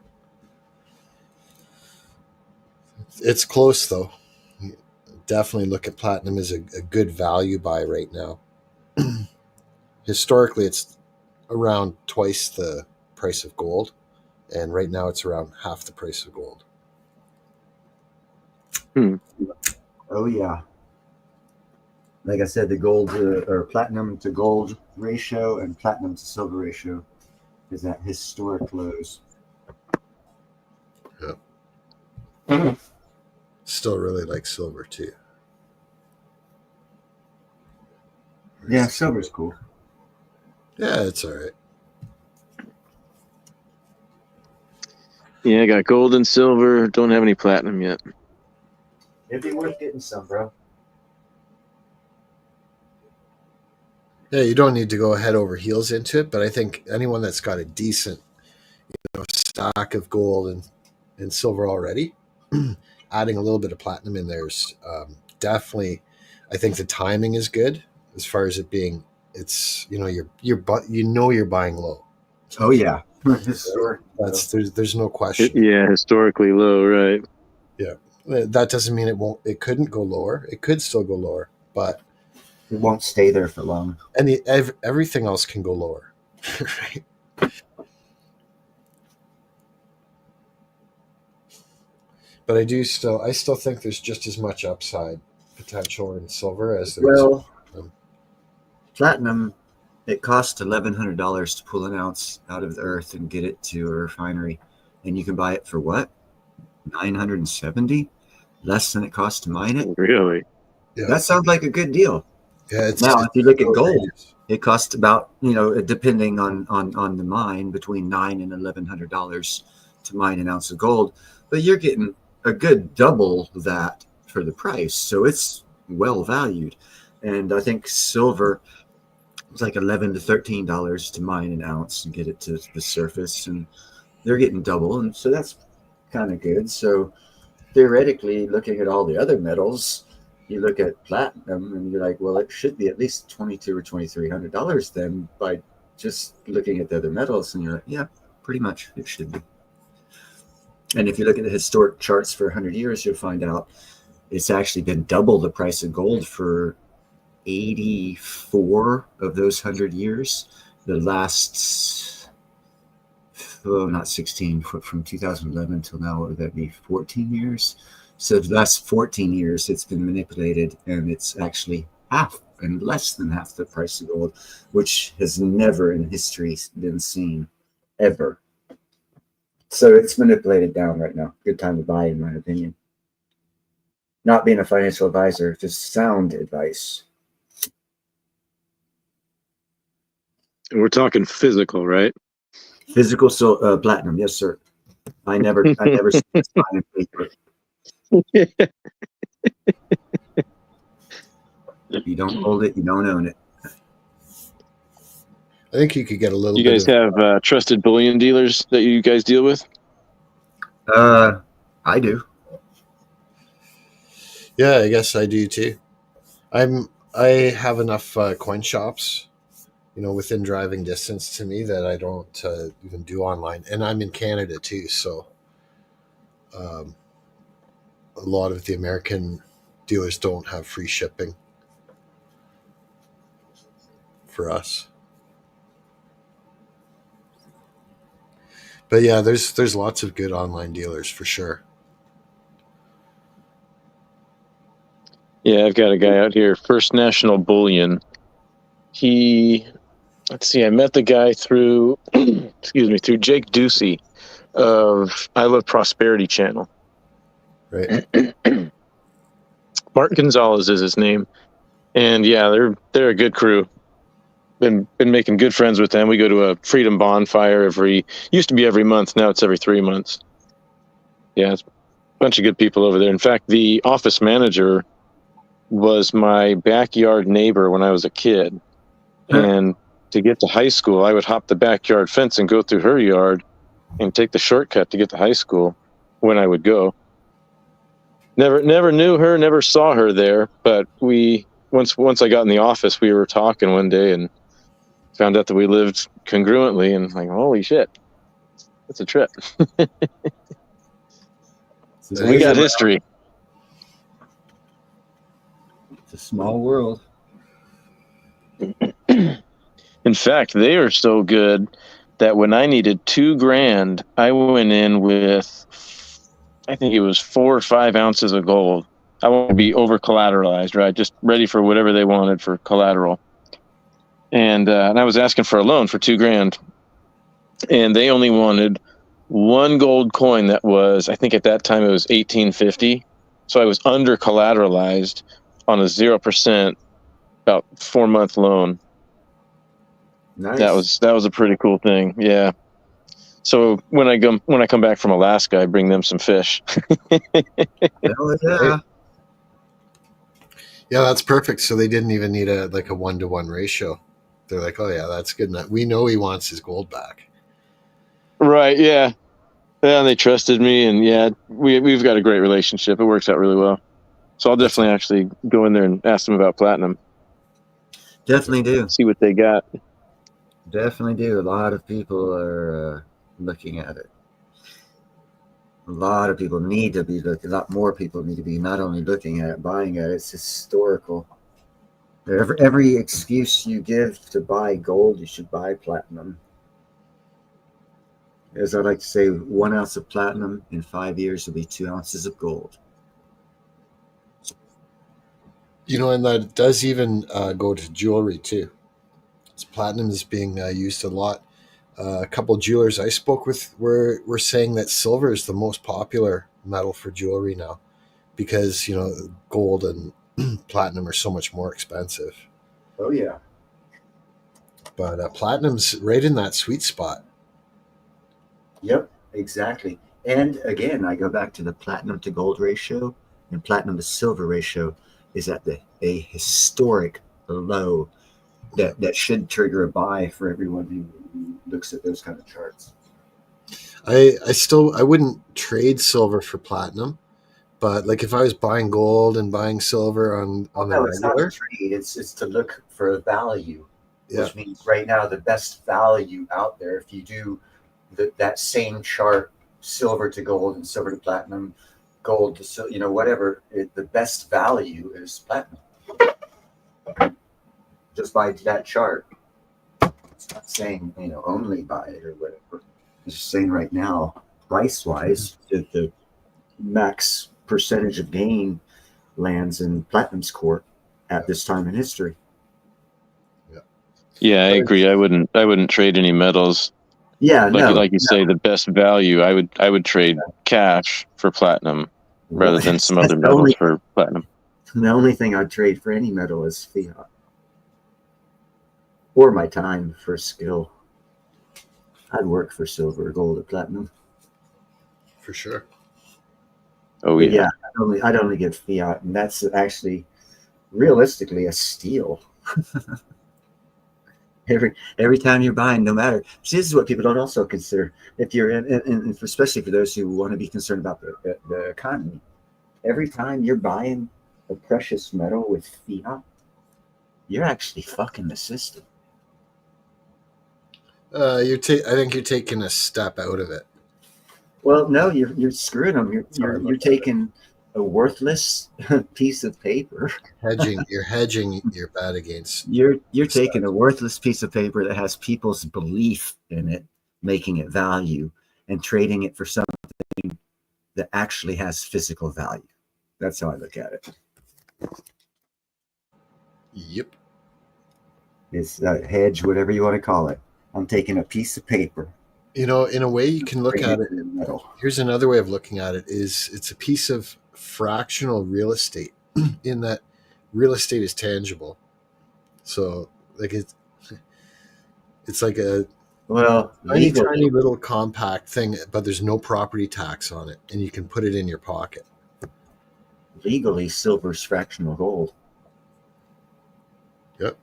D: It's close though. Definitely look at Platinum as a good value buy right now. Historically, it's around twice the price of gold, and right now it's around half the price of gold.
C: Oh yeah. Like I said, the gold or platinum to gold ratio and platinum to silver ratio is at historic lows.
D: Yeah. Still really like silver too.
C: Yeah, silver's cool.
D: Yeah, it's all right.
G: Yeah, I got gold and silver. Don't have any platinum yet.
C: It'd be worth getting some, bro.
D: Yeah, you don't need to go head over heels into it, but I think anyone that's got a decent, stock of gold and silver already, adding a little bit of platinum in there's definitely. I think the timing is good as far as it being. It's you're buying low.
C: Oh yeah.
D: That's there's no question.
G: Yeah, historically low, right?
D: Yeah, that doesn't mean it won't. It couldn't go lower. It could still go lower, but
C: it won't stay there for long.
D: And everything else can go lower, right? But I still think there's just as much upside potential in silver as there is.
C: Platinum. It costs $1,100 to pull an ounce out of the earth and get it to a refinery, and you can buy it for what? $970, less than it costs to mine it.
G: Really?
C: Yeah. That sounds like a good deal.
D: Yeah.
C: Now, if you look at gold, it costs about, depending on the mine, between $900 and $1,100 to mine an ounce of gold, but you're getting a good double that for the price, so it's well valued. And I think silver. It's like $11 to $13 to mine an ounce and get it to the surface, and they're getting double, and so that's kind of good. So theoretically, looking at all the other metals, you look at platinum and you're like, well, it should be at least $2,200 or $2,300 then, by just looking at the other metals, and you're like, yeah, pretty much it should be. And if you look at the historic charts for 100 years, you'll find out it's actually been double the price of gold for 84 of those 100 years. The last, not 16, from 2011 till now, what would that be, 14 years? So the last 14 years, it's been manipulated, and it's actually half and less than half the price of gold, which has never in history been seen, ever. So it's manipulated down right now. Good time to buy, in my opinion. Not being a financial advisor, just sound advice.
G: We're talking physical, right?
C: Physical, so platinum, yes, sir. I never see this fine paper. If you don't hold it, you don't own it.
D: I think you could get a little.
G: You guys have trusted bullion dealers that you guys deal with?
C: I do.
D: Yeah, I guess I do too. I have enough coin shops, within driving distance to me, that I don't even do online. And I'm in Canada too, so a lot of the American dealers don't have free shipping for us. But yeah, there's lots of good online dealers for sure.
G: Yeah, I've got a guy out here, First National Bullion. I met the guy through, through Jake Ducey of I Love Prosperity channel.
D: Right.
G: Martin Gonzalez is his name. And yeah, they're a good crew. Been making good friends with them. We go to a Freedom Bonfire used to be every month, now it's every 3 months. Yeah, it's a bunch of good people over there. In fact, the office manager was my backyard neighbor when I was a kid. And to get to high school, I would hop the backyard fence and go through her yard and take the shortcut to get to high school when I would go. Never knew her, never saw her there, but once I got in the office, we were talking one day and found out that we lived congruently, and like, holy shit, that's a trip. So we got history.
C: It's a small world.
G: In fact, they are so good that when I needed $2,000, I went in with, I think it was 4 or 5 ounces of gold. I want to be over collateralized, right? Just ready for whatever they wanted for collateral. And I was asking for a loan for $2,000, and they only wanted one gold coin that was, I think at that time it was 1850. So I was under collateralized on a 0%, about 4-month loan.
C: Nice.
G: That was a pretty cool thing. Yeah. So when I come back from Alaska, I bring them some fish.
C: Hell yeah.
D: Yeah, that's perfect. So they didn't even need a 1-to-1 ratio. They're like, oh yeah, that's good enough. We know he wants his gold back.
G: Right. Yeah. Yeah. They trusted me, and yeah, we've got a great relationship. It works out really well. So I'll definitely actually go in there and ask them about platinum.
C: Definitely do.
G: See what they got.
C: Definitely do. A lot of people are looking at it. A lot of people need to be looking. A lot more people need to be not only looking at it, buying at it. It's historical. Every excuse you give to buy gold, you should buy platinum. As I like to say, 1 ounce of platinum in 5 years will be 2 ounces of gold.
D: You know, and that does even go to jewelry too. Platinum is being used a lot. A couple of jewelers I spoke with were saying that silver is the most popular metal for jewelry now, because gold and platinum are so much more expensive.
C: Oh yeah.
D: But platinum's right in that sweet spot.
C: Yep, exactly. And again, I go back to the platinum to gold ratio, and platinum to silver ratio is at a historic low that should trigger a buy for everyone who looks at those kind of charts.
D: I wouldn't trade silver for platinum, but like if I was buying gold and buying silver on the
C: It's not
D: regular,
C: a trade. It's to look for a value,
D: Yeah.
C: which means right now the best value out there, if you do that same chart, silver to gold and silver to platinum, gold to whatever, the best value is platinum. Just by that chart. It's not saying only buy it or whatever. It's just saying right now, price wise, the max percentage of gain lands in platinum's court at this time in history.
G: Yeah, I agree. I wouldn't trade any metals.
C: Yeah,
G: like you say, the best value. I would trade cash for platinum rather than some other metals for platinum.
C: The only thing I'd trade for any metal is fiat. Or my time for skill. I'd work for silver, gold, or platinum.
D: for sure.
G: Oh
C: But
G: yeah.
C: I'd only get fiat, and that's actually realistically a steal. Every time you're buying, no matter. See, this is what people don't also consider. If you're and especially for those who want to be concerned about the economy, every time you're buying a precious metal with fiat, you're actually fucking the system.
D: I think you're taking a step out of it.
C: Well, no, you're screwing them. You're taking a worthless piece of paper.
D: You're hedging your bet against.
C: You're taking a worthless piece of paper that has people's belief in it, making it value, and trading it for something that actually has physical value. That's how I look at it.
D: Yep.
C: It's a hedge, whatever you want to call it. I'm taking a piece of paper.
D: In a way you can look at it.
C: Metal.
D: Here's another way of looking at it: it's a piece of fractional real estate, in that real estate is tangible. So like it's like a tiny little compact thing, but there's no property tax on it, and you can put it in your pocket.
C: Legally, silver's fractional gold.
D: Yep.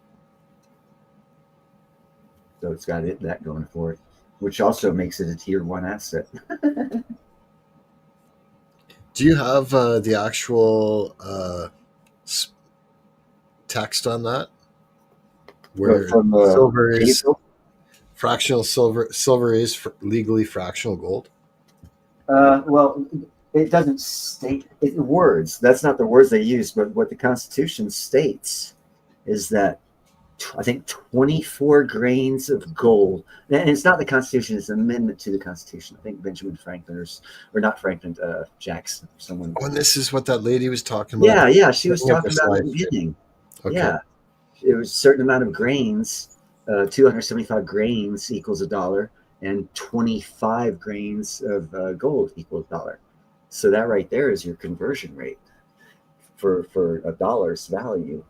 C: So it's got that going for it, which also makes it a tier 1 asset.
D: Do you have the actual text on that? Where
C: from
D: silver is
C: April?
D: fractional silver. Silver is legally fractional gold.
C: Well, it doesn't state words. That's not the words they use, but what the Constitution states is that I think 24 grains of gold, and it's not the Constitution, it's an amendment to the Constitution. I think Benjamin Franklin or not Franklin, Jackson, someone.
D: Oh, and this is what that lady was talking about.
C: Yeah, she was talking about at the beginning.
D: Okay.
C: Yeah, it was a certain amount of grains. 275 grains equals $1, and 25 grains of gold equals $1. So that right there is your conversion rate for $1's value.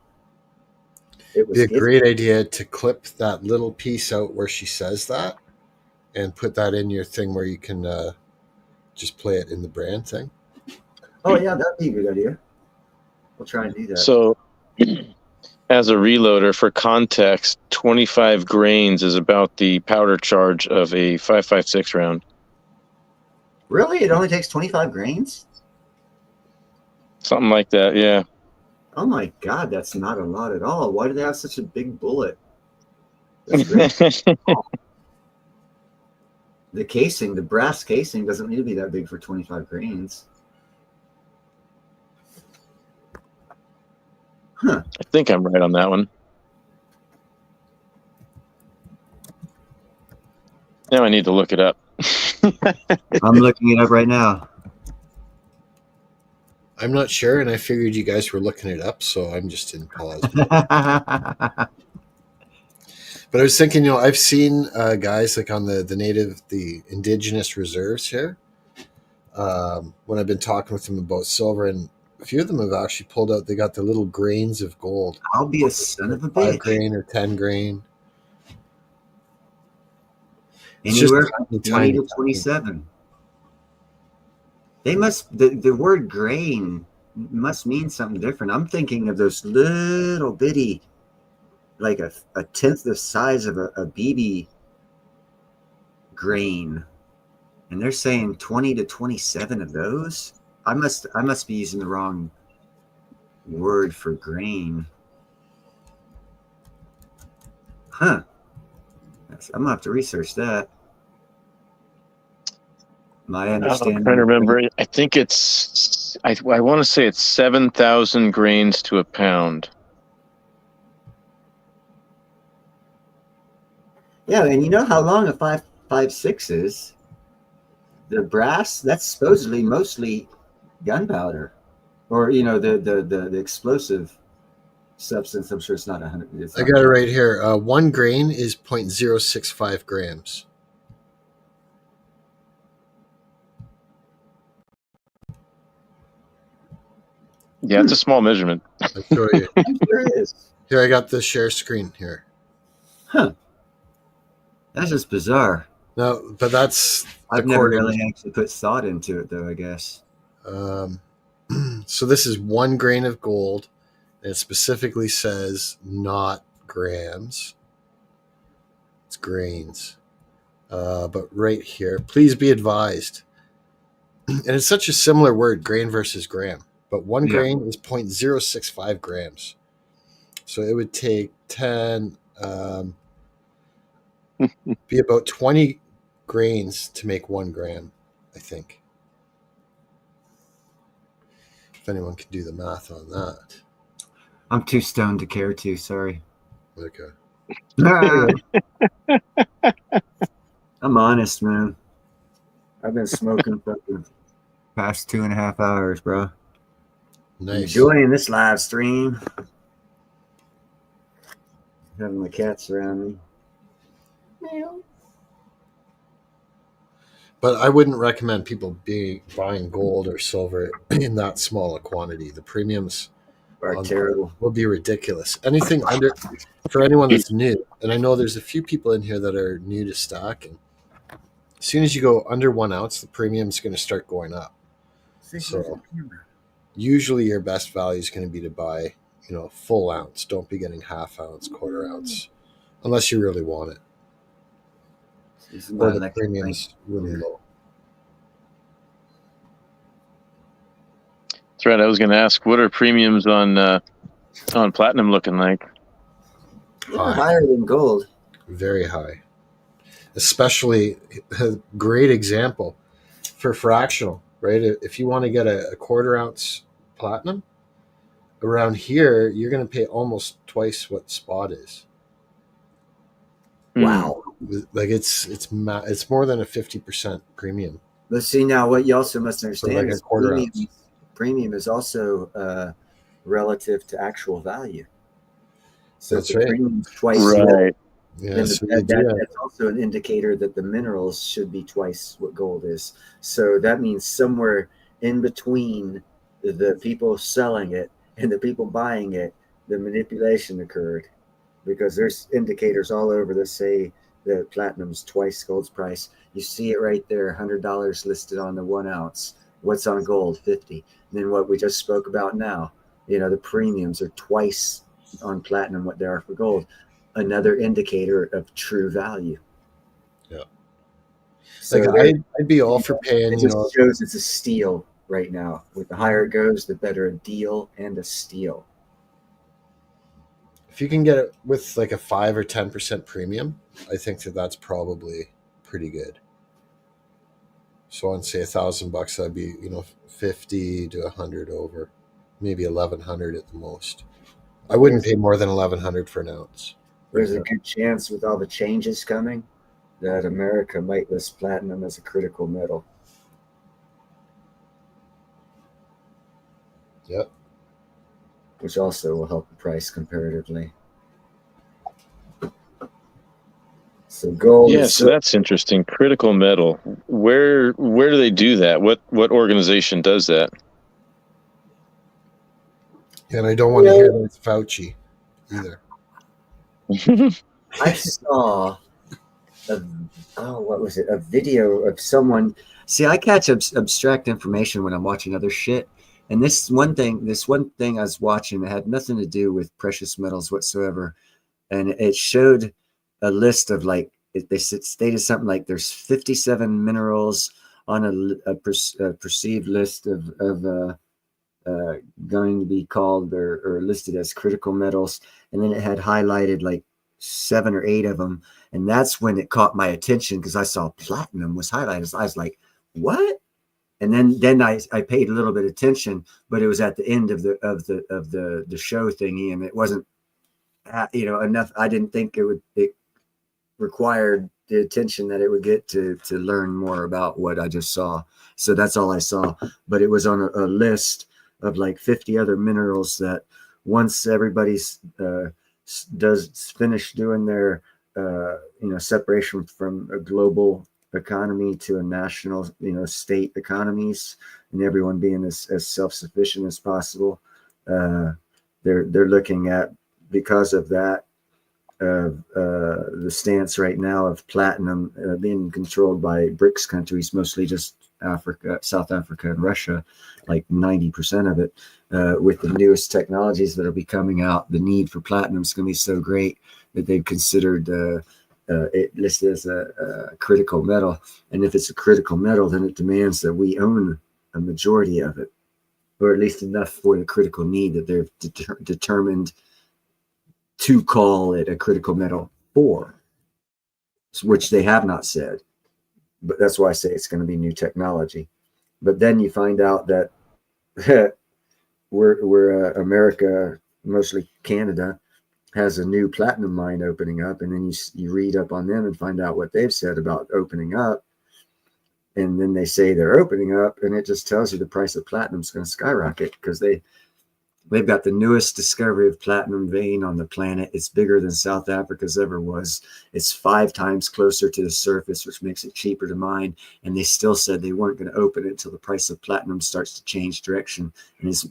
C: It was
D: Be a
C: gifted.
D: great idea to clip that little piece out where she says that and put that in your thing where you can just play it in the brand thing.
C: Oh yeah, that'd be a good idea. We'll try and do that.
G: So, as a reloader, for context, 25 grains is about the powder charge of a 5.56 round.
C: Really? It only takes 25 grains?
G: Something like that, yeah.
C: Oh my God, that's not a lot at all. Why do they have such a big bullet? That's great. The casing, the brass casing, doesn't need to be that big for 25 grains. Huh.
G: I think I'm right on that one. Now I need to look it up.
C: I'm looking it up right now.
D: I'm not sure, and I figured you guys were looking it up, so I'm just in pause. But I was thinking, I've seen guys like on the indigenous reserves here. When I've been talking with them about silver, and a few of them have actually pulled out. They got the little grains of gold.
C: I'll be a son of a
D: 5
C: bitch.
D: grain or 10 grain. It's
C: Anywhere
D: just
C: from 20
D: tiny.
C: to 27. They must, the word grain must mean something different. I'm thinking of those little bitty, like a tenth the size of a BB grain. And they're saying 20 to 27 of those. I must be using the wrong word for grain. Huh. I'm gonna have to research that. My understanding.
G: I'm trying to remember. I think it's. I want to say it's 7,000 grains to a pound.
C: Yeah, and you know how long a 5.56 is? The brass, that's supposedly mostly gunpowder, or the explosive substance. I'm sure it's not 100.
D: I got it right here. 1 grain is 0.065 grams.
G: Yeah, it's a small measurement.
D: I'll show you.
C: I'm sure it is.
D: Here, I got the share screen here.
C: Huh. That's just bizarre.
D: No, but that's
C: I've never
D: according-
C: really actually put thought into it, though, I guess.
D: So this is 1 grain of gold. And it specifically says not grams. It's grains. But right here, please be advised. And it's such a similar word, grain versus gram. But 1 grain is 0.065 grams. So it would take 10, be about 20 grains to make 1 gram, I think. If anyone can do the math on that.
C: I'm too stoned to care to. Sorry.
D: Okay.
C: I'm honest, man. I've been smoking for the past 2.5 hours, bro.
D: Nice.
C: Enjoying this live stream. Having my cats around me.
D: But I wouldn't recommend people buying gold or silver in that small a quantity. The premiums
C: Are terrible.
D: will be ridiculous. Anything under, for anyone that's new, and I know there's a few people in here that are new to stocking. As soon as you go under 1 ounce, the premium's going to start going up. So usually your best value is going to be to buy, full ounce. Don't be getting half ounce, quarter ounce, unless you really want it. Or the premium's really low.
G: That's right. I was going to ask, what are premiums on platinum looking like?
C: Higher than gold.
D: Very high. Especially a great example for fractional, right? If you want to get a quarter ounce platinum, around here, you're going to pay almost twice what spot is.
C: Wow.
D: Like it's more than a 50% premium.
C: But see, now what you also must
D: For
C: understand
D: like a
C: is
D: quarter ounce.
C: premium is also relative to actual value. So
D: That's
C: if the
D: right.
C: premium's twice more,
G: Right.
D: Yeah,
C: then
D: so
C: that's also an indicator that the minerals should be twice what gold is. So that means somewhere in between the people selling it and the people buying it, the manipulation occurred. because there's indicators all over that say that platinum's twice gold's price. You see it right there, $100 listed on the 1 ounce. What's on gold? 50. And then what we just spoke about now, the premiums are twice on platinum what they are for gold. Another indicator of true value.
D: Yeah.
C: So
D: I'd be all for paying,
C: it just shows it's a steal right now. With the higher it goes, the better a deal and a steal.
D: if you can get it with like a 5 or 10% premium, I think that's probably pretty good. So on say $1,000, that'd be 50 to 100 over, maybe 1,100 at the most. I wouldn't pay more than 1,100 for an ounce.
C: There's a good chance with all the changes coming that America might list platinum as a critical metal.
D: Yep.
C: Which also will help the price comparatively. So gold.
G: Yeah, so that's interesting. Critical metal. Where do they do that? What organization does that?
D: And I don't want to hear that it's Fauci either.
C: I saw a video of someone. See, I catch abstract information when I'm watching other shit. And this one thing I was watching that had nothing to do with precious metals whatsoever. And it showed a list of they stated something like there's 57 minerals on a perceived list of going to be called or listed as critical metals. And then it had highlighted like 7 or 8 of them. And that's when it caught my attention because I saw platinum was highlighted. I was like, what? And then I paid a little bit of attention, but it was at the end of the show thingy, and it wasn't enough. I didn't think it required the attention that it would get to learn more about what I just saw. So that's all I saw. But it was on a list of like 50 other minerals that once everybody's finish doing their separation from a global economy to a national state economies, and everyone being as self-sufficient as possible, they're looking at, because of that, the stance right now of platinum being controlled by BRICS countries, mostly just Africa, South Africa, and Russia, like 90% of it. With the newest technologies that will be coming out, the need for platinum is going to be so great that they've considered it listed as a critical metal. And if it's a critical metal, then it demands that we own a majority of it, or at least enough for the critical need that they've determined to call it a critical metal for, which they have not said. But that's why I say it's going to be new technology. But then you find out that we're America, mostly Canada, has a new platinum mine opening up, and then you read up on them and find out what they've said about opening up, and then they say they're opening up, and it just tells you the price of platinum is going to skyrocket because they've got the newest discovery of platinum vein on the planet. It's bigger than South Africa's ever was. It's 5 times closer to the surface, which makes it cheaper to mine. And they still said they weren't going to open it until the price of platinum starts to change direction and is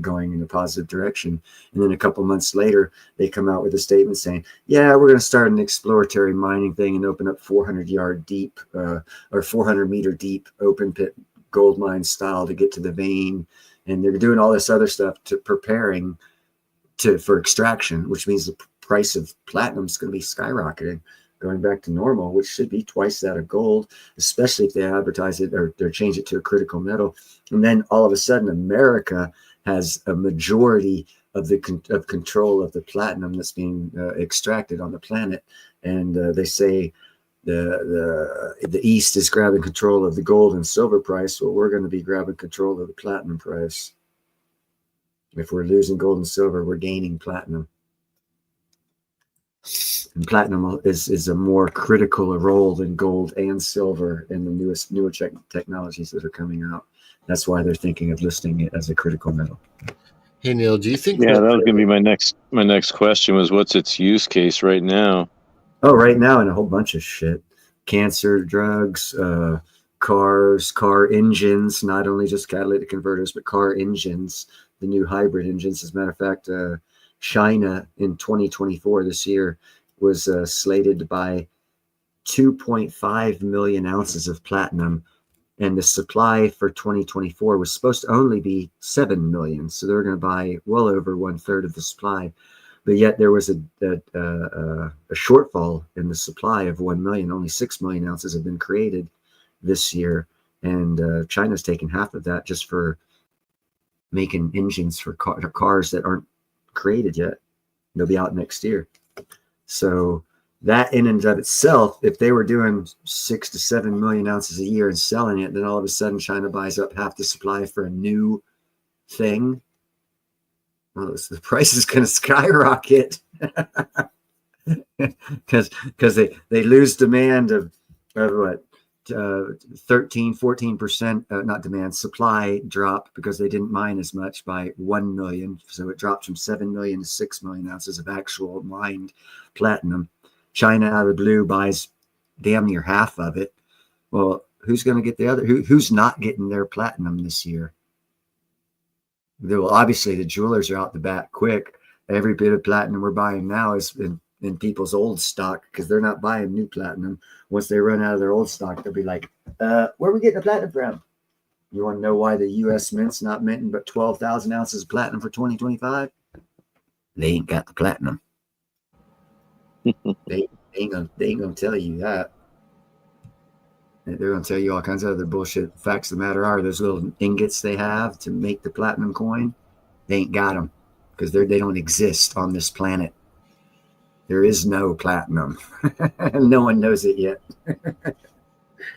C: going in a positive direction. And then a couple months later, they come out with a statement saying, yeah, we're going to start an exploratory mining thing and open up 400-yard deep or 400-meter deep open pit gold mine style to get to the vein. And they're doing all this other stuff to preparing for extraction, which means the price of platinum is going to be skyrocketing, going back to normal, which should be twice that of gold, especially if they advertise it or change it to a critical metal. And then all of a sudden, America has a majority of control of the platinum that's being extracted on the planet. And they say the East is grabbing control of the gold and silver price. Well, we're going to be grabbing control of the platinum price. If we're losing gold and silver, we're gaining platinum. And platinum is a more critical role than gold and silver in the newer technologies that are coming out. That's why they're thinking of listing it as a critical metal.
D: Hey Neil, do you think?
G: Yeah, that was going to be my next question. Was what's its use case right now?
C: Oh, right now in a whole bunch of shit. Cancer, drugs, cars, car engines, not only just catalytic converters, but car engines, the new hybrid engines. As a matter of fact, China in 2024, this year, was slated to buy 2.5 million ounces of platinum, and the supply for 2024 was supposed to only be 7 million. So they're going to buy well over 1/3 of the supply. But yet there was a shortfall in the supply of 1 million. Only 6 million ounces have been created this year. And China's taken half of that just for making engines for cars that aren't created yet. They'll be out next year. So that in and of itself, if they were doing 6 to 7 million ounces a year and selling it, then all of a sudden China buys up half the supply for a new thing. Well, the price is going to skyrocket because they lose demand of what, 13-14%, not demand, supply drop, because they didn't mine as much by 1 million. So it dropped from 7 million to 6 million ounces of actual mined platinum. China out of the blue buys damn near half of it. Well, who's going to get the other? Who's not getting their platinum this year? Well, obviously the jewelers are out the back quick. Every bit of platinum we're buying now is in people's old stock, because they're not buying new platinum. Once they run out of their old stock, they'll be like, where are we getting the platinum from? You want to know why the U.S. Mint's not minting but 12,000 ounces of platinum for 2025? They ain't got the platinum. they ain't gonna tell you that. They're going to tell you all kinds of other bullshit. Facts of the matter are, those little ingots they have to make the platinum coin, they ain't got them, because they don't exist on this planet. There is no platinum. No one knows it yet.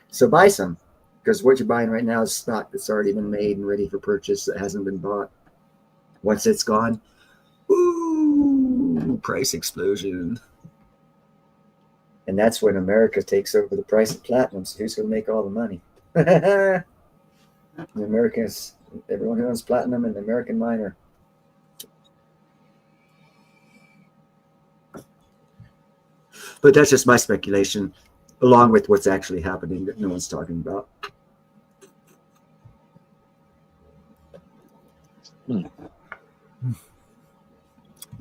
C: So buy some, because what you're buying right now is stock that's already been made and ready for purchase that hasn't been bought. Once it's gone, ooh, price explosion. And that's when America takes over the price of platinum. So who's going to make all the money? The Americans, everyone who owns platinum, and the American miner. But that's just my speculation, along with what's actually happening that no one's talking about. Yeah,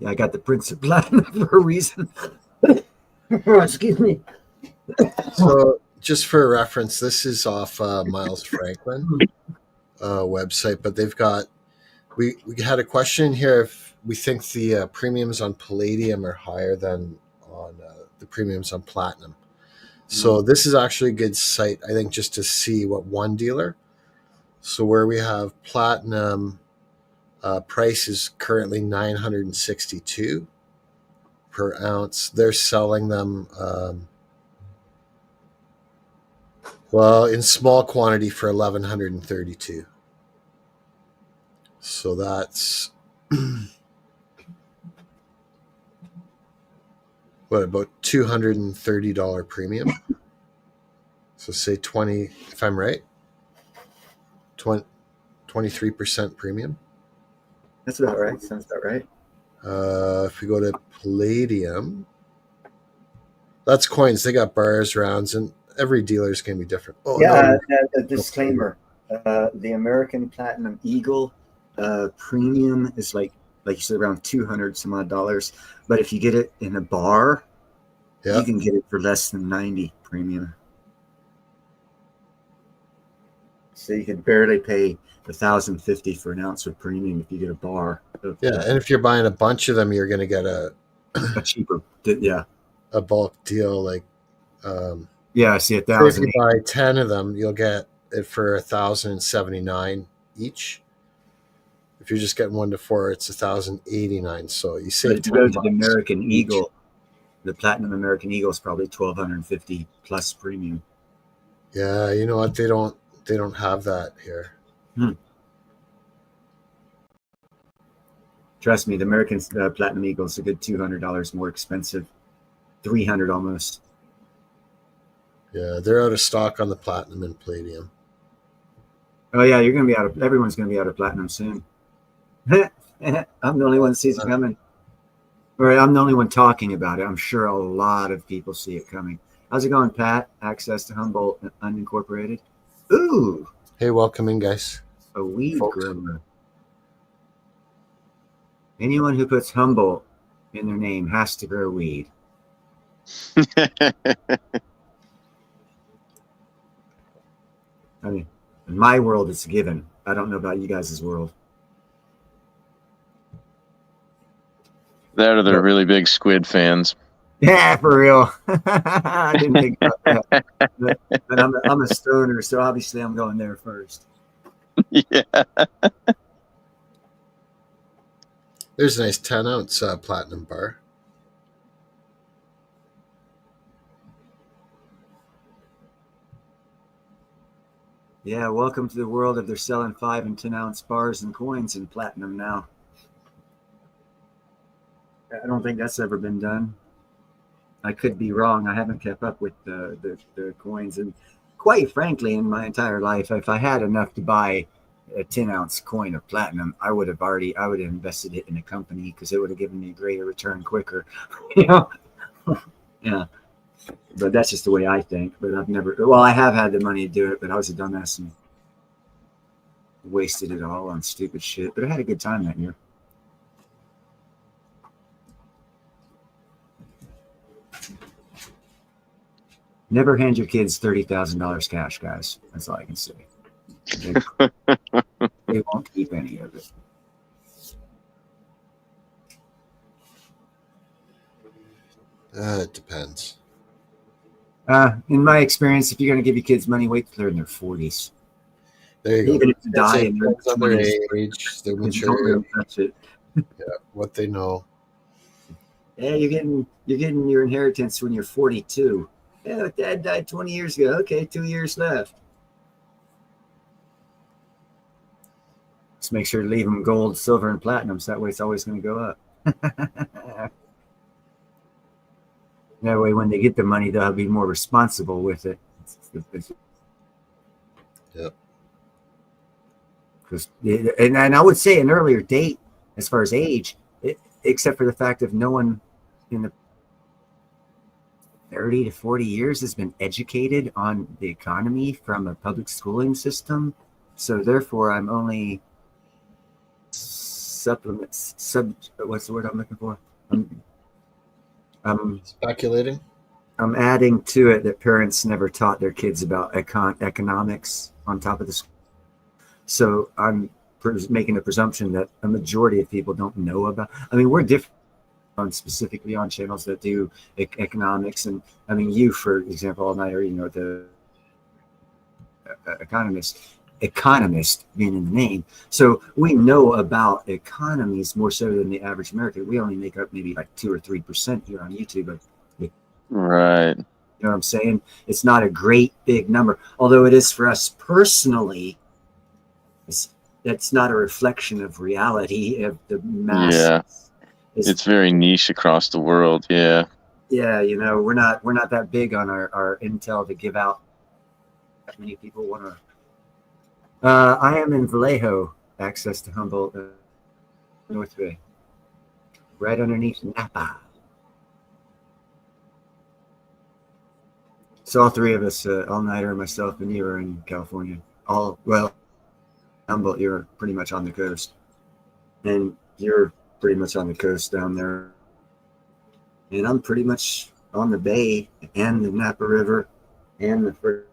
C: I got the Prince of Platinum for a reason. Excuse me.
D: So, just for reference, this is off Miles Franklin website, but they've got. We had a question here if we think the premiums on palladium are higher than on the premiums on platinum. So this is actually a good site, I think, just to see what one dealer. So where we have platinum price is currently $962 per ounce. They're selling them, well, in small quantity for $1,132. So that's what, about $230 premium. So say 20, if I'm right, 23% premium.
C: That's about right. Sounds about right.
D: If we go to palladium, that's coins. They got bars, rounds, and every dealer's going to be different. Oh,
C: yeah,
D: no.
C: a disclaimer. The American Platinum Eagle premium is like you said, around 200 some odd dollars. But if you get it in a bar, you can get it for less than 90 premium. So you could barely pay $1,050 for an ounce of premium if you get a bar.
D: Yeah, and if you're buying a bunch of them, you're going to get a
C: cheaper,
D: a bulk deal. Like,
C: I see 1,000.
D: If you buy 10 of them, you'll get it for $1,079 each. If you're just getting 1 to 4, it's $1,089. So you save.
C: If you go to the American Eagle, the Platinum American Eagle is probably $1,250 plus premium.
D: Yeah, you know what? They don't have that here.
C: Trust me, the American Platinum Eagle is a good $200 more expensive, $300 almost.
D: Yeah, they're out of stock on the platinum and palladium.
C: Oh yeah, you're gonna be out of. Everyone's gonna be out of platinum soon. I'm the only one that sees it coming. Or I'm the only one talking about it. I'm sure a lot of people see it coming. How's it going, Pat? Access to Humboldt Unincorporated. Ooh.
D: Hey, welcome in, guys.
C: A weed grower. Anyone who puts Humboldt in their name has to grow weed. I mean, in my world, it's a given. I don't know about you guys' world.
G: That or they're really big squid fans.
C: Yeah, for real. I didn't think about that. But I'm a stoner, so obviously I'm going there first.
G: Yeah.
D: There's a nice 10-ounce platinum bar.
C: Yeah, welcome to the world of they're selling 5 and 10-ounce bars and coins in platinum now. I don't think that's ever been done. I could be wrong. I haven't kept up with the coins, and quite frankly, in my entire life, if I had enough to buy a 10-ounce coin of platinum, I would have invested it in a company because it would have given me a greater return quicker. You know, yeah. But that's just the way I think. But I have had the money to do it, but I was a dumbass and wasted it all on stupid shit. But I had a good time that year. Never hand your kids $30,000 cash, guys. That's all I can say. They won't keep any of it.
D: It depends.
C: In my experience, if you're going to give your kids money, wait till they're in their 40s.
D: There you
C: Even
D: go.
C: if they die in their
D: Depends on their
C: 20s,
D: age, their
C: don't let
D: maturity,
C: them touch it.
D: yeah, what they know.
C: Yeah, you're getting your inheritance when you're 42. Yeah, but Dad died 20 years ago. Okay, 2 years left. Just make sure to leave them gold, silver, and platinum, so that way it's always going to go up. That way, when they get the money, they'll be more responsible with it.
D: Yep.
C: And I would say an earlier date, as far as age, except for the fact of no one in the 30 to 40 years has been educated on the economy from a public schooling system. So therefore, I'm only what's the word I'm looking for?
D: Speculating.
C: I'm adding to it that parents never taught their kids about economics on top of the school. So I'm making a presumption that a majority of people don't know about. I mean, we're different specifically on channels that do economics, and I mean, you, for example, all nighter, the economist being in the name. So we know about economies more so than the average American. We only make up maybe like 2 or 3% here on YouTube.
G: Right.
C: You know what I'm saying? It's not a great big number, although it is for us personally. That's not a reflection of reality of the mass.
G: Yeah. It's very niche across the world. Yeah.
C: Yeah, we're not that big on our intel to give out. That many people want to. I am in Vallejo, access to Humboldt, North Bay, right underneath Napa. So all three of us, all-nighter, myself, and you are in California. Humboldt, you're pretty much on the coast, and you're pretty much on the coast down there, and I'm pretty much on the bay and the Napa River and the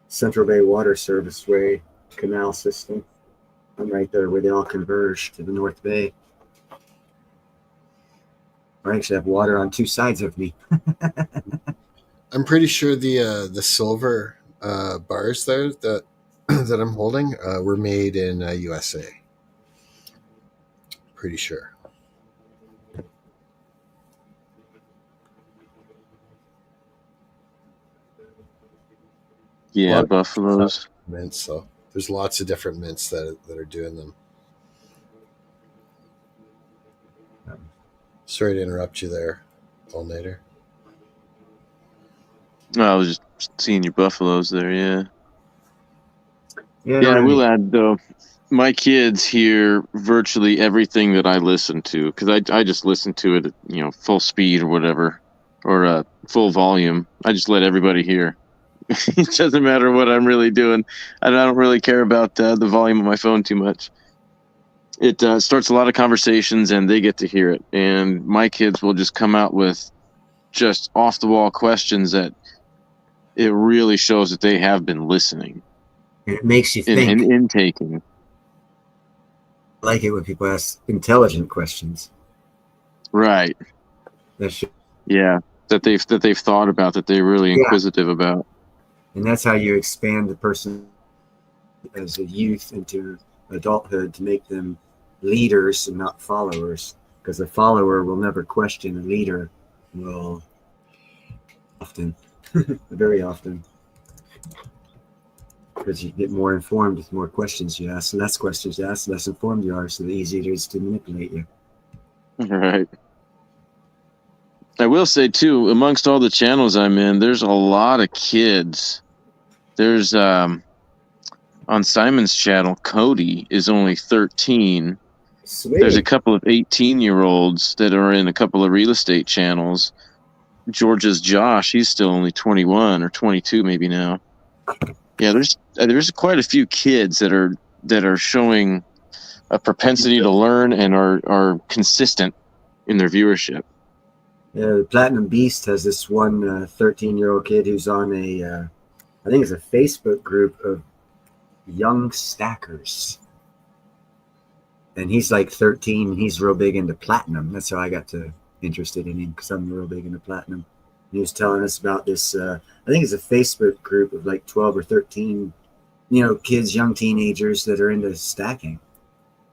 C: Central Bay Water Serviceway canal system. I'm right there where they all converge to the North Bay. I actually have water on 2 sides of me.
D: I'm pretty sure the silver bars there that I'm holding were made in USA. Pretty sure.
G: Yeah, buffaloes.
D: Mints, so there's lots of different mints that are doing them. Sorry to interrupt you there, all-nighter.
G: I was just seeing your buffaloes there. Yeah.
C: Yeah,
G: I will add though, my kids hear virtually everything that I listen to because I just listen to it at full speed or whatever, or full volume. I just let everybody hear. It doesn't matter what I'm really doing. I don't really care about the volume of my phone too much. it starts a lot of conversations, and they get to hear it. And my kids will just come out with just off the wall questions that it really shows that they have been listening.
C: It makes you
G: and,
C: think.
G: and intaking.
C: I like it when people ask intelligent questions.
G: Right. Yeah. That they've thought about, that they're really inquisitive about.
C: And that's how you expand the person as a youth into adulthood, to make them leaders and not followers. Because a follower will never question, a leader will often, very often. Because you get more informed with more questions you ask. The less questions you ask, the less informed you are, so the easier it is to manipulate you.
G: Right. I will say too, amongst all the channels I'm in, there's a lot of kids. There's on Simon's channel, Cody is only 13.
C: Sweet.
G: There's a couple of 18-year-olds that are in a couple of real estate channels. Georgia's Josh, he's still only 21 or 22 maybe now. Yeah, there's quite a few kids that are showing a propensity to learn and are consistent in their viewership.
C: Yeah, the Platinum Beast has this one 13-year-old kid who's on I think it's a Facebook group of young stackers. And he's like 13, and he's real big into platinum. That's how I got interested in him, because I'm real big into platinum. He was telling us about this, I think it's a Facebook group of like 12 or 13, kids, young teenagers that are into stacking,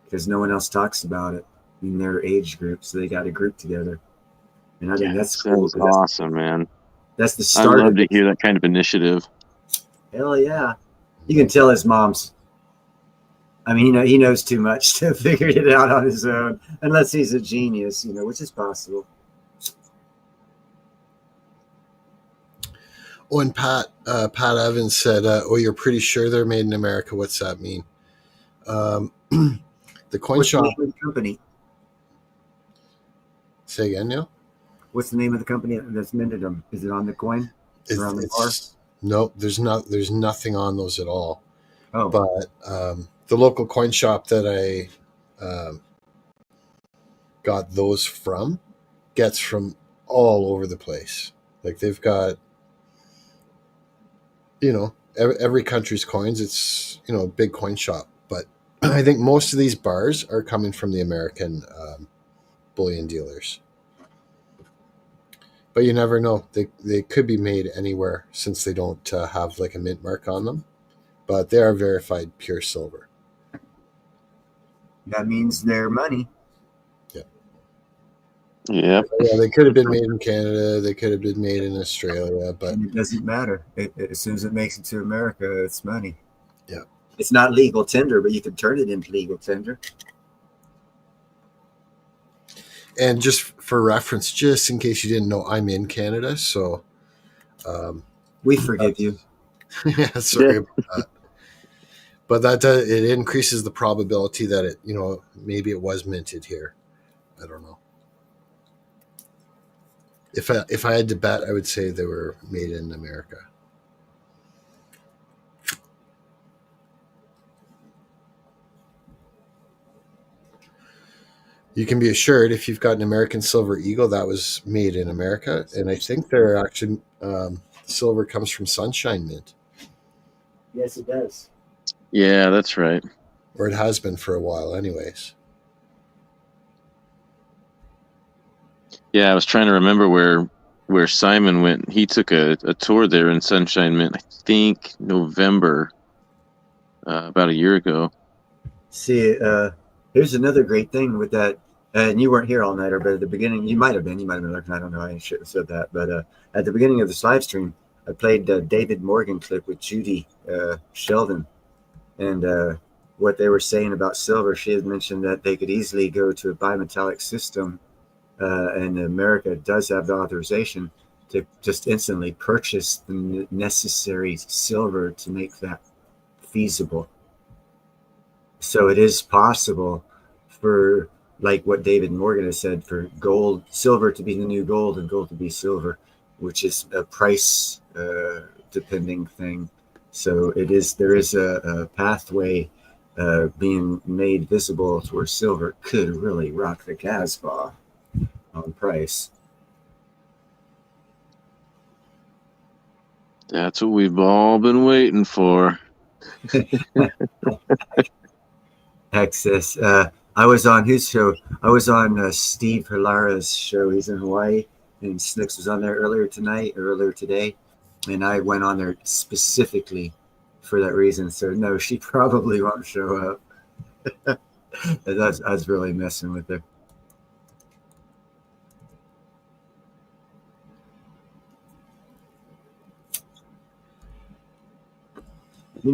C: because no one else talks about it in their age group. So they got a group together. And I think that's cool.
G: That's awesome, man.
C: That's the start.
G: I'd love to hear that kind of initiative.
C: Hell yeah. You can tell his mom's, he knows too much to figure it out on his own, unless he's a genius, which is possible.
D: Oh, and Pat Evans said, you're pretty sure they're made in America. What's that mean? The coin
C: What's
D: shop.
C: the name of the company?
D: Say again, Neil?
C: What's the name of the company that's minted them? Is it on the coin? Is it on the bar?
D: Nope, there's nothing on those at all.
C: Oh.
D: But the local coin shop that I got those from gets from all over the place. Like they've got, every country's coins. It's, a big coin shop. But I think most of these bars are coming from the American bullion dealers. But you never know. They could be made anywhere, since they don't have like a mint mark on them. But they are verified pure silver.
C: That means they're money.
G: Yeah.
D: Yeah, they could have been made in Canada. They could have been made in Australia. But
C: and it doesn't matter. As soon as it makes it to America, it's money.
D: Yeah.
C: It's not legal tender, but you can turn it into legal tender.
D: And just for reference, just in case you didn't know, I'm in Canada, so
C: we forgive you.
D: Yeah, sorry about that. But that it increases the probability that it, maybe it was minted here. I don't know. If I had to bet, I would say they were made in America. You can be assured, if you've got an American Silver Eagle, that was made in America. And I think they're actually, silver comes from Sunshine Mint.
C: Yes, it does.
G: Yeah, that's right.
D: Or it has been for a while anyways.
G: Yeah, I was trying to remember where Simon went. He took a tour there in Sunshine Mint, I think November, about a year ago.
C: See, here's another great thing with that. And you weren't here all nighter, but at the beginning, you might have been looking. I don't know. I should have said that. But at the beginning of this live stream, I played David Morgan clip with Judy Sheldon. And what they were saying about silver, she had mentioned that they could easily go to a bimetallic system. And America does have the authorization to just instantly purchase the necessary silver to make that feasible. So it is possible for, like what David Morgan has said, for silver to be the new gold and gold to be silver, which is a price depending thing. So there is a pathway being made visible to where silver could really rock the Casbah on price.
G: That's what we've all been waiting for.
C: Access. I was on his show. I was on Steve Hilara's show. He's in Hawaii, and Snooks was on there earlier today, and I went on there specifically for that reason. So no, she probably won't show up. I was really messing with her.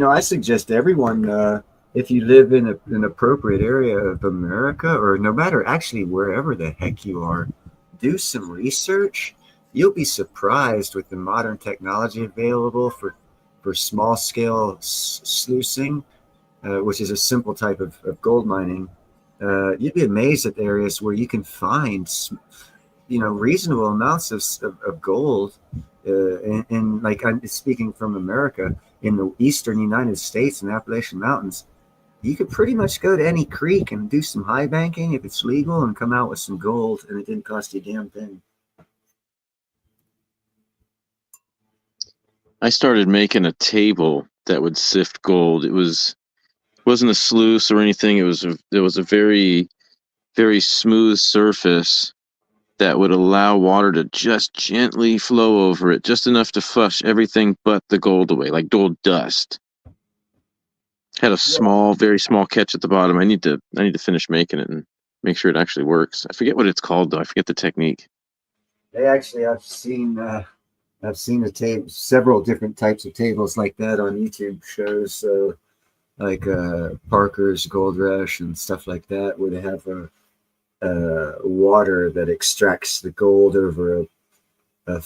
C: I suggest everyone, if you live in an appropriate area of America, or no matter actually wherever the heck you are, do some research. You'll be surprised with the modern technology available for small scale sluicing, which is a simple type of gold mining. You'd be amazed at areas where you can find, reasonable amounts of gold. And like, I'm speaking from America, in the eastern United States and Appalachian Mountains, you could pretty much go to any creek and do some high banking if it's legal and come out with some gold, and it didn't cost you a damn thing.
G: I started making a table that would sift gold. Wasn't a sluice or anything. It was a very, very smooth surface that would allow water to just gently flow over it, just enough to flush everything but the gold away, like gold dust. Had a very small catch at the bottom. I need to finish making it and make sure it actually works. I forget what it's called though. I forget the technique.
C: I've seen several different types of tables like that on YouTube shows. So like Parker's Gold Rush and stuff like that, where they have water that extracts the gold over a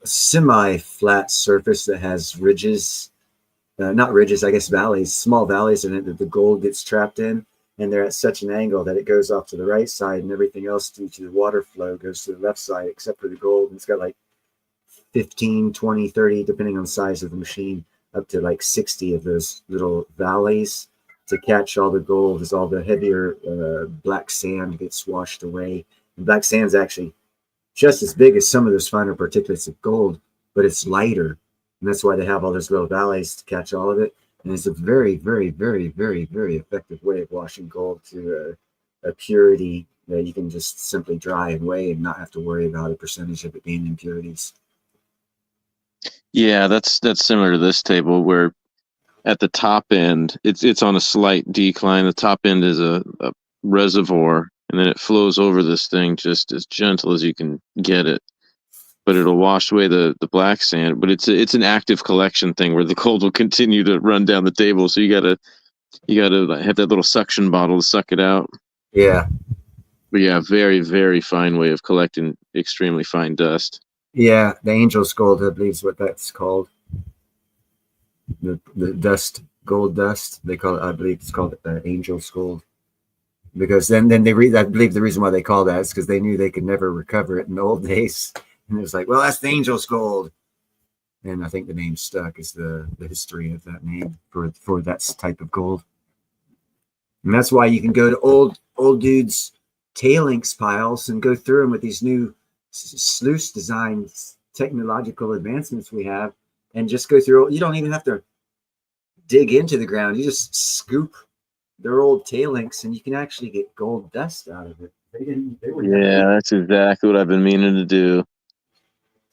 C: semi-flat surface that has ridges, not ridges, I guess valleys, small valleys in it that the gold gets trapped in, and they're at such an angle that it goes off to the right side, and everything else due to the water flow goes to the left side except for the gold. And it's got like 15, 20, 30, depending on the size of the machine, up to like 60 of those little valleys to catch all the gold as all the heavier black sand gets washed away. And black sand's actually just as big as some of those finer particulates of gold, but it's lighter. And that's why they have all those little valleys to catch all of it. And it's a very, very, very, very, very effective way of washing gold to a purity that you can just simply dry and weigh and not have to worry about a percentage of it being impurities.
G: Yeah, that's similar to this table where at the top end, it's on a slight decline. The top end is a reservoir, and then it flows over this thing just as gentle as you can get it. But it'll wash away the black sand. But it's an active collection thing where the gold will continue to run down the table. So you gotta have that little suction bottle to suck it out.
C: Yeah.
G: But yeah, very, very fine way of collecting extremely fine dust.
C: Yeah, the angel's gold, I believe, is what that's called. The dust, gold dust, they call it. I believe it's called angel's gold, because then I believe the reason why they call that is because they knew they could never recover it in the old days, and it was like, well, that's the angel's gold, and I think the name stuck is the history of that name for that type of gold, and that's why you can go to old dudes' tailings piles and go through them with these new sluice designs, technological advancements we have, and just go through. You don't even have to dig into the ground. You just scoop their old tailings, and you can actually get gold dust out of it.
G: That's exactly what I've been meaning to do.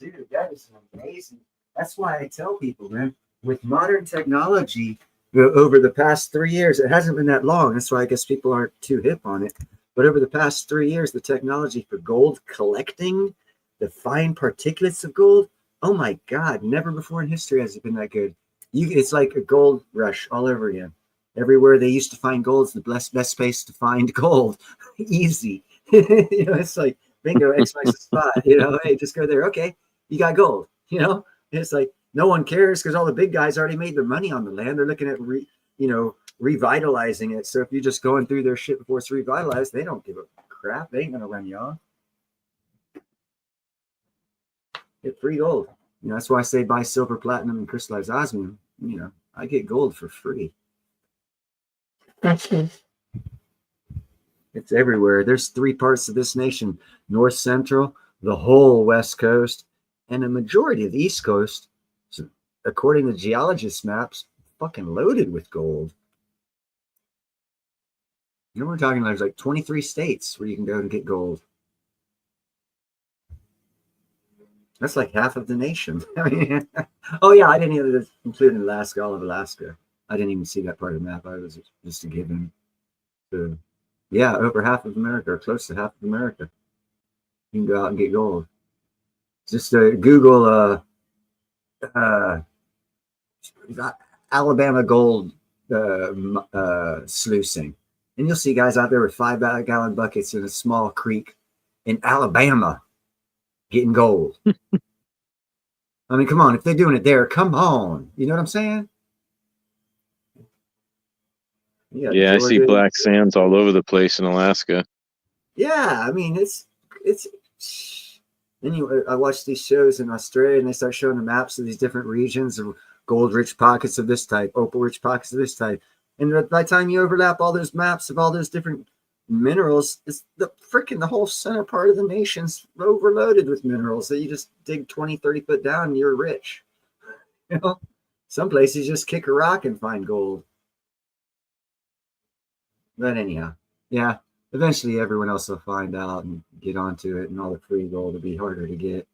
C: Dude, that is amazing. That's why I tell people, man, with modern technology, over the past 3 years, it hasn't been that long. That's why I guess people aren't too hip on it. But over the past 3 years, the technology for gold collecting, the fine particulates of gold, oh my God, never before in history has it been that good. It's like a gold rush all over again. Everywhere they used to find gold is the best place to find gold. Easy. It's like, bingo, X marks the spot. Hey, just go there. Okay, you got gold. It's like no one cares because all the big guys already made their money on the land. They're looking at revitalizing it. So if you're just going through their shit before it's revitalized, they don't give a crap. They ain't gonna run you off. Get free gold. That's why I say buy silver, platinum, and crystallized osmium. I get gold for free. It's everywhere. There's 3 parts of this nation: North Central, the whole West Coast, and a majority of the East Coast. So according to geologists' maps, fucking loaded with gold. You know, we're talking there's like 23 states where you can go and get gold. That's like half of the nation. I mean, oh yeah, I didn't even include Alaska, all of Alaska. I didn't even see that part of the map. I was just a given. So, yeah, over half of America, or close to half of America, you can go out and get gold. Just Google Alabama gold sluicing, and you'll see guys out there with 5-gallon buckets in a small creek in Alabama getting gold. I mean, come on, if they're doing it there, come on. You know what I'm saying?
G: Yeah, I see black sands all over the place in Alaska.
C: Yeah, I mean, it's anyway, I watch these shows in Australia and they start showing the maps of these different regions of gold-rich pockets of this type, opal-rich pockets of this type. And by the time you overlap all those maps of all those different minerals, it's the whole center part of the nation's overloaded with minerals that you just dig 20, 30 foot down and you're rich. You know, some places just kick a rock and find gold. But anyhow, yeah, eventually everyone else will find out and get onto it, and all the free gold will be harder to get.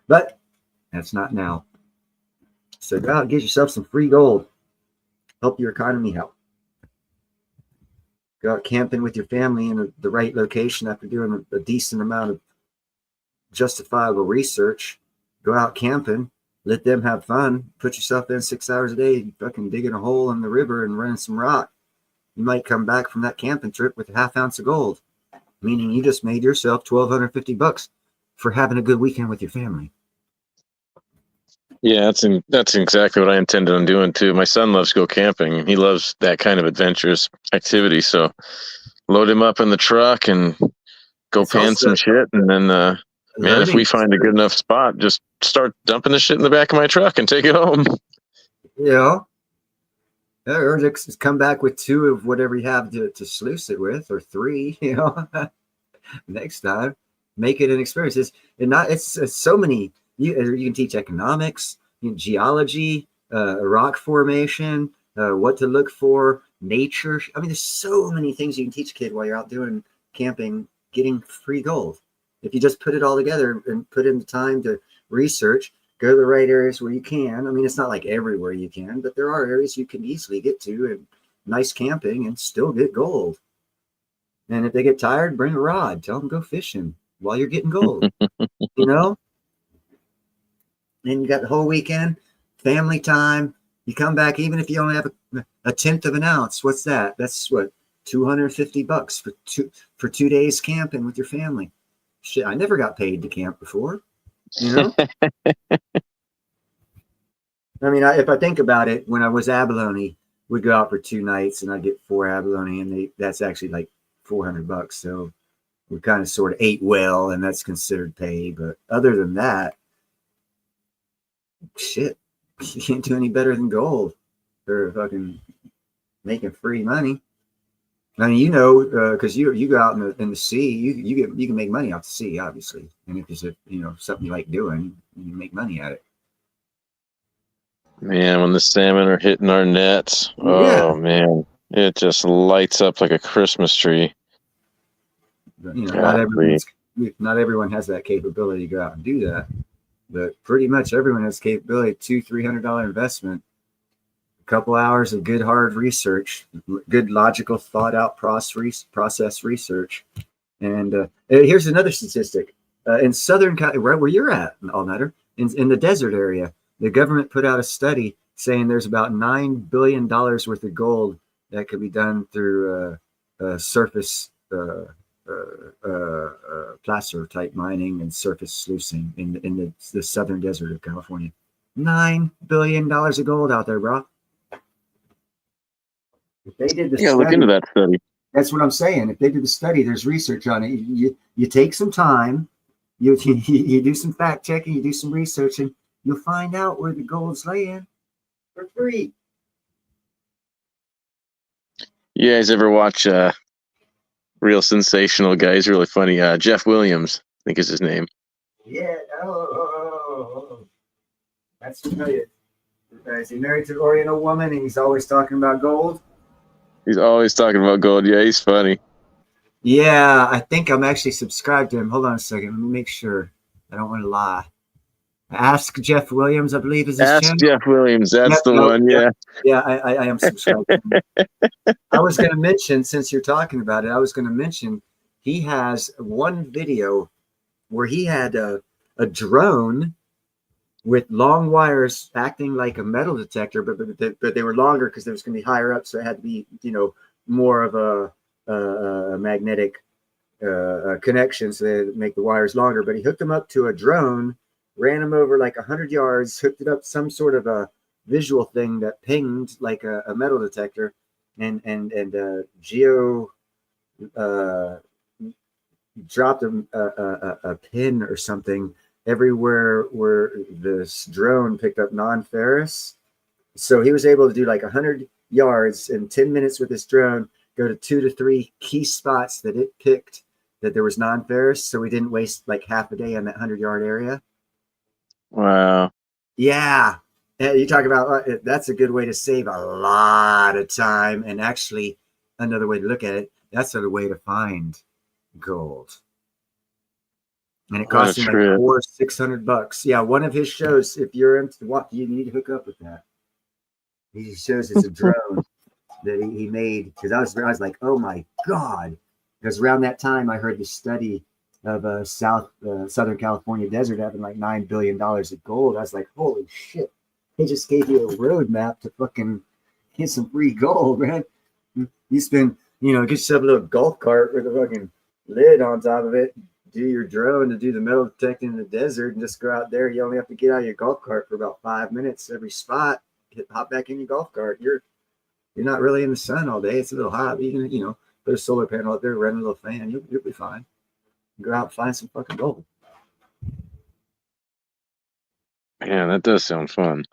C: But that's not now. So go out and get yourself some free gold. Help your economy out. Go out camping with your family in the right location after doing a decent amount of justifiable research. Go out camping. Let them have fun. Put yourself in 6 hours a day, fucking digging a hole in the river and running some rock. You might come back from that camping trip with a ½ ounce of gold, meaning you just made yourself $1,250 for having a good weekend with your family.
G: Yeah, that's exactly what I intended on doing too. My son loves to go camping. He loves that kind of adventurous activity. So load him up in the truck and go pan some shit, and then man, if we find a good enough spot, just start dumping the shit in the back of my truck and take it home.
C: Yeah. Or just come back with 2 of whatever you have to sluice it with, or 3, you know, next time. Make it an experience. It's so many. You can teach economics, geology, rock formation, what to look for, nature. I mean, there's so many things you can teach a kid while you're out doing camping, getting free gold. If you just put it all together and put in the time to research, go to the right areas where you can. I mean, it's not like everywhere you can, but there are areas you can easily get to and nice camping and still get gold. And if they get tired, bring a rod. Tell them go fishing while you're getting gold. You know? And you got the whole weekend, family time. You come back, even if you only have a 1/10 of an ounce. What's that? That's what, $250 for 2 days camping with your family. Shit, I never got paid to camp before, you know? I mean, if I think about it, when I was abalone, we'd go out for 2 nights and I'd get 4 abalone, and that's actually like $400. So we kind of sort of ate well, and that's considered pay. But other than that, shit, you can't do any better than gold for fucking making free money. I mean, you know, because you go out in the sea, you can make money off the sea, obviously. And if it's something you like doing, you make money at it.
G: Man, when the salmon are hitting our nets, oh man, it just lights up like a Christmas tree.
C: But, not everyone has that capability to go out and do that. But pretty much everyone has capability. $200-300 investment, a couple hours of good hard research, good logical thought out process research. And here's another statistic: in Southern California, right where you're at, All Nighter, in the desert area, the government put out a study saying there's about $9 billion worth of gold that could be done through surface placer type mining and surface sluicing in the southern desert of California. $9 billion of gold out there, bro. If they did the study,
G: look into that study.
C: That's what I'm saying. If they did the study, there's research on it. You take some time, you do some fact checking, you do some research, and you'll find out where the gold's laying. for free.
G: You guys ever watch Real Sensational Guy? He's really funny. Jeff Williams, I think is his name.
C: Yeah. Oh. That's familiar. Is he married to an Oriental woman and he's always talking about gold?
G: He's always talking about gold. Yeah, he's funny.
C: Yeah, I think I'm actually subscribed to him. Hold on a second. Let me make sure. I don't want to lie. Ask Jeff Williams, I believe, is his
G: Ask
C: channel.
G: Jeff Williams. That's the one. Yeah.
C: Yeah, I am subscribed to him. I was going to mention, since you're talking about it, I was going to mention he has one video where he had a drone with long wires acting like a metal detector, but they were longer because they was going to be higher up, so it had to be, more of a magnetic connection, so they make the wires longer. But he hooked them up to a drone, ran them over like 100 yards, hooked it up some sort of a visual thing that pinged like a metal detector, and Geo dropped a pin or something everywhere where this drone picked up non-ferrous. So he was able to do like 100 yards in 10 minutes with this drone, go to 2 to 3 key spots that it picked that there was non-ferrous, so we didn't waste like half a day on that 100-yard area.
G: Wow.
C: Yeah. You talk about that's a good way to save a lot of time. And actually, another way to look at it, that's a way to find gold. And it costs him like $400-600. Yeah, one of his shows, if you're into what, you need to hook up with that. He shows it's a drone that he made, because I was like, oh my God. Because around that time I heard the study of Southern California desert having like $9 billion of gold. I was like, holy shit. They just gave you a roadmap to fucking get some free gold, man. You spend, get yourself a little golf cart with a fucking lid on top of it, do your drone to do the metal detecting in the desert, and just go out there. You only have to get out of your golf cart for about 5 minutes every spot. Hop back in your golf cart. You're not really in the sun all day. It's a little hot. You can, put a solar panel up there, run a little fan. You'll be fine. Go out and find some fucking gold.
G: Man, that does sound fun.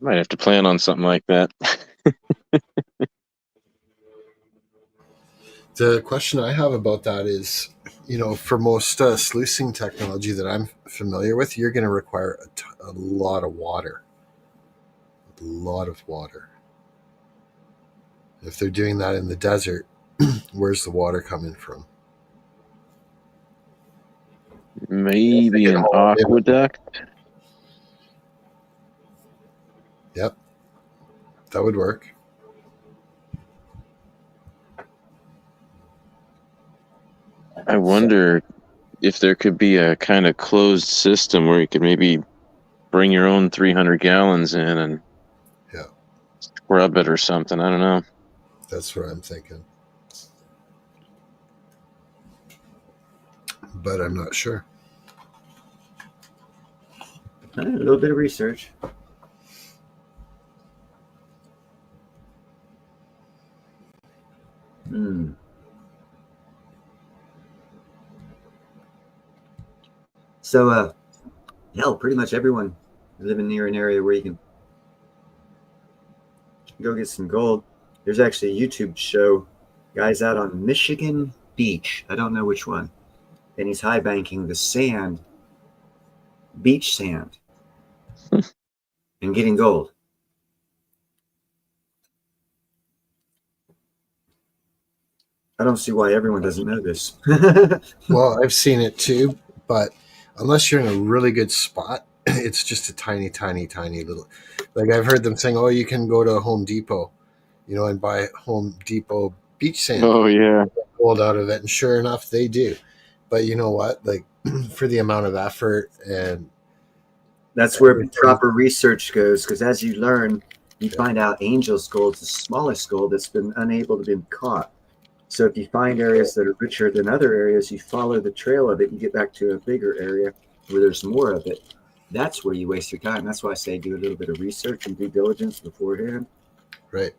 G: Might have to plan on something like that.
D: The question I have about that is, for most sluicing technology that I'm familiar with, you're going to require a lot of water. A lot of water. If they're doing that in the desert, where's the water coming from?
G: Maybe an aqueduct.
D: Yep. That would work.
G: I wonder if there could be a kind of closed system where you could maybe bring your own 300 gallons in and scrub it or something. I don't know.
D: That's what I'm thinking. But I'm not sure.
C: A little bit of research. So, pretty much everyone living near an area where you can go get some gold. There's actually a YouTube show, guys out on Michigan Beach. I don't know which one. And he's high banking the sand, beach sand, and getting gold. I don't see why everyone doesn't know this.
D: Well, I've seen it too, but unless you're in a really good spot, it's just a tiny, tiny, tiny little. Like I've heard them saying, "Oh, you can go to Home Depot, and buy Home Depot beach sand."
G: Oh yeah,
D: gold out of it, and sure enough, they do. But you know what? Like for the amount of effort, and
C: that's where proper research goes. Because as you learn, you find out Angel's gold is the smallest gold that's been unable to be caught. So if you find areas that are richer than other areas, you follow the trail of it, you get back to a bigger area where there's more of it. That's where you waste your time. That's why I say do a little bit of research and due diligence beforehand.
D: Right.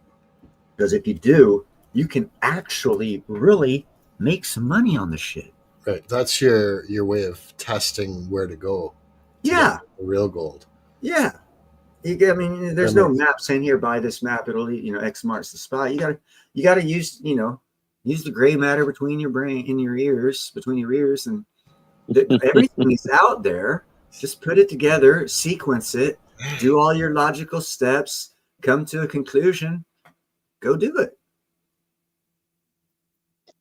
C: Because if you do, you can actually really make some money on the shit.
D: Right. That's your way of testing where to go.
C: Yeah.
D: Real gold.
C: Yeah. I mean, there's no map saying here, buy this map. It'll, X marks the spot. You gotta use, use the gray matter between your brain, in your ears, between your ears, and everything is out there. Just put it together, sequence it, do all your logical steps, come to a conclusion, go do it.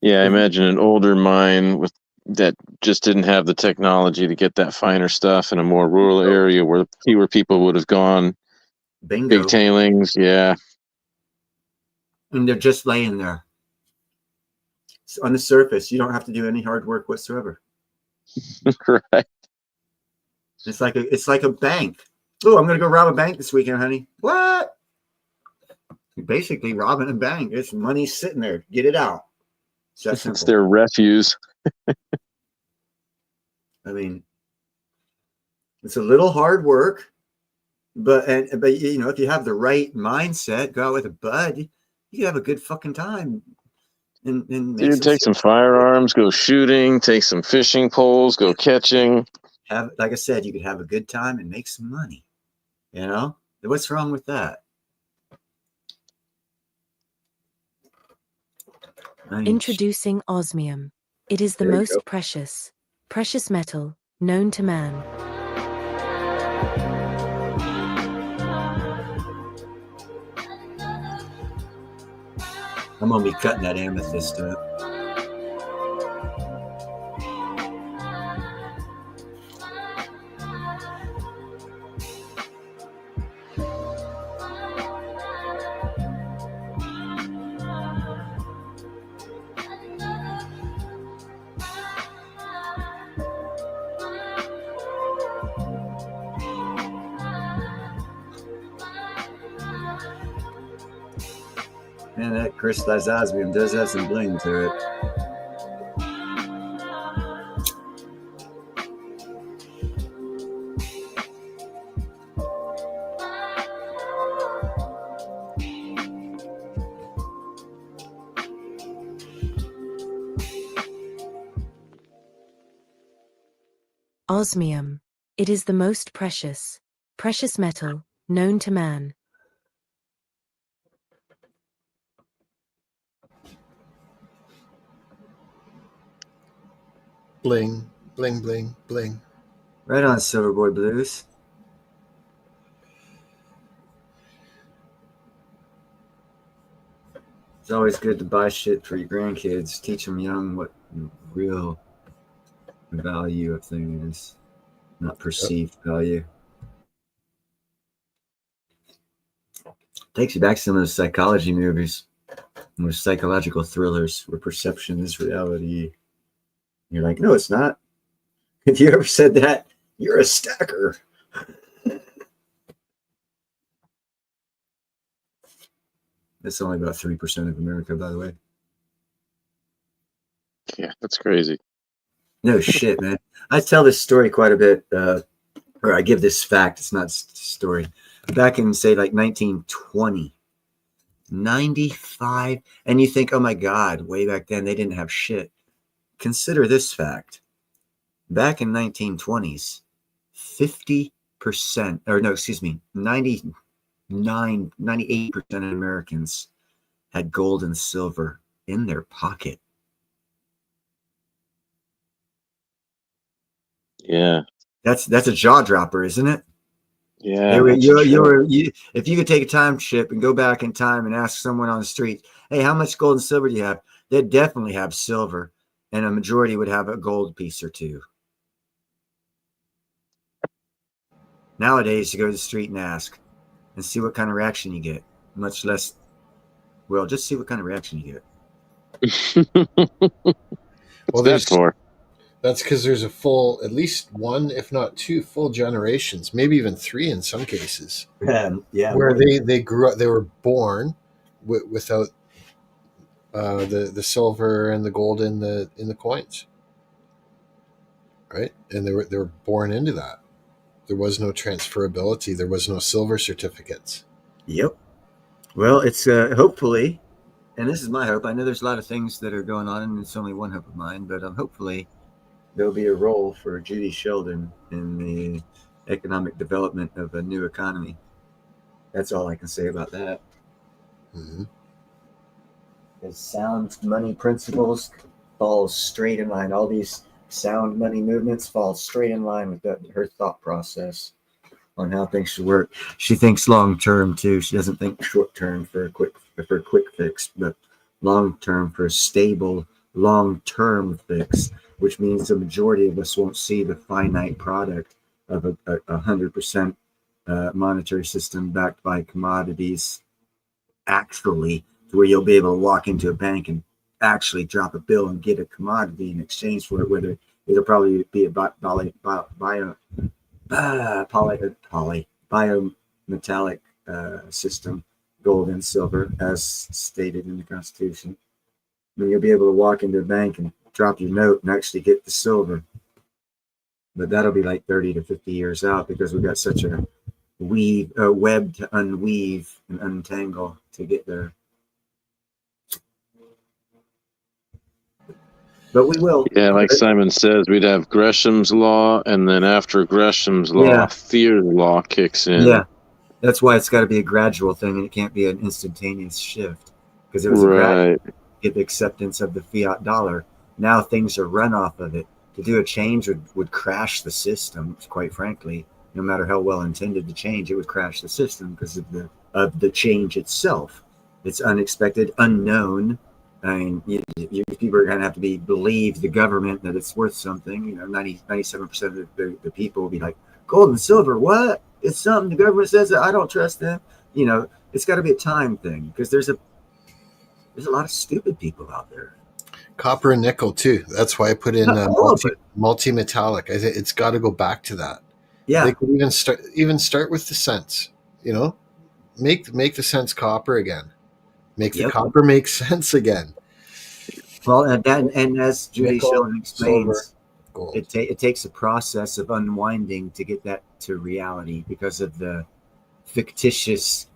G: Yeah, I imagine an older mine with that just didn't have the technology to get that finer stuff in a more rural area where fewer people would have gone.
C: Bingo.
G: Big tailings, yeah.
C: And they're just laying there. So on the surface, you don't have to do any hard work whatsoever.
G: Right.
C: It's like a bank. Oh, I'm gonna go rob a bank this weekend, honey. What? You're basically robbing a bank. It's money sitting there. Get it out.
G: It's their refuse.
C: I mean, it's a little hard work, but if you have the right mindset, go out with a bud, you can have a good fucking time. And
G: Dude, take some firearms, go shooting, take some fishing poles, go catching.
C: Like I said, you could have a good time and make some money. What's wrong with that?
E: Introducing osmium. It is the most precious metal known to man.
C: I'm gonna be cutting that amethyst up. Man, that crystallized osmium does have some bling to it.
E: Osmium. It is the most precious metal known to man.
D: Bling, bling, bling, bling.
C: Right on, Silverboy Blues. It's always good to buy shit for your grandkids. Teach them young what real value of thing is, not perceived value. Takes you back to some of the psychology movies, those psychological thrillers where perception is reality. You're like, no, it's not. If you ever said that, you're a stacker. That's only about 3% of America, by the way.
G: Yeah, that's crazy.
C: No shit, man. I tell this story quite a bit, or I give this fact. It's not a story. Back in, say, like 1920, 95, and you think, oh my God, way back then they didn't have shit. Consider this fact. Back in 1920s, 98% of Americans had gold and silver in their pocket.
G: Yeah.
C: That's a jaw dropper, isn't it?
G: Yeah.
C: If you could take a time ship and go back in time and ask someone on the street, hey, how much gold and silver do you have? They'd definitely have silver, and a majority would have a gold piece or two. Nowadays, you go to the street and ask and see what kind of reaction you get. Much less, well, just see what kind of reaction you get.
D: Well, that's because there's a full, at least one, if not two, full generations, maybe even three in some cases.
C: Yeah,
D: where they grew up, they were born without the silver and the gold in the coins, right? And they were born into that. There was no transferability. There was no silver certificates.
C: Yep. Well, it's hopefully, and this is my hope. I know there's a lot of things that are going on, and it's only one hope of mine, but hopefully there'll be a role for Judy Sheldon in the economic development of a new economy. That's all I can say about that.
D: Mm-hmm.
C: Because sound money principles fall straight in line. All these sound money movements fall straight in line with her thought process on how things should work. She thinks long term too. She doesn't think short term for a quick fix, but long term for a stable long term fix, which means the majority of us won't see the finite product of a 100% monetary system backed by commodities actually, to where you'll be able to walk into a bank and actually drop a bill and get a commodity in exchange for it, whether it'll probably be a biometallic system, gold and silver, as stated in the Constitution. I mean, you'll be able to walk into a bank and drop your note and actually get the silver. But that'll be like 30 to 50 years out, because we've got such a web to unweave and untangle to get there. But we will.
G: Yeah, like Simon says, we'd have Gresham's law, and then after Gresham's law,
C: Yeah.
G: Thier's law kicks in.
C: Yeah, that's why it's got to be a gradual thing, and it can't be an instantaneous shift, because it was a
G: Right.
C: get the acceptance of the fiat dollar. Now things are run off of it. To do a change would crash the system, quite frankly. No matter how well intended the change, it would crash the system because of the change itself. It's unexpected, unknown. I mean, people are going to have to believe the government that it's worth something. 97% of the people will be like, gold and silver, what? It's something the government says that I don't trust them. It's got to be a time thing, because there's a lot of stupid people out there.
D: Copper and nickel too. That's why I put in multi-metallic. I think it's got to go back to that.
C: Yeah,
D: they could even start with the cents. Make the cents copper again. Make the copper make sense again.
C: Well, and as Judy
D: Nickel,
C: Sheldon explains,
D: gold.
C: It takes a process of unwinding to get that to reality, because of the fictitious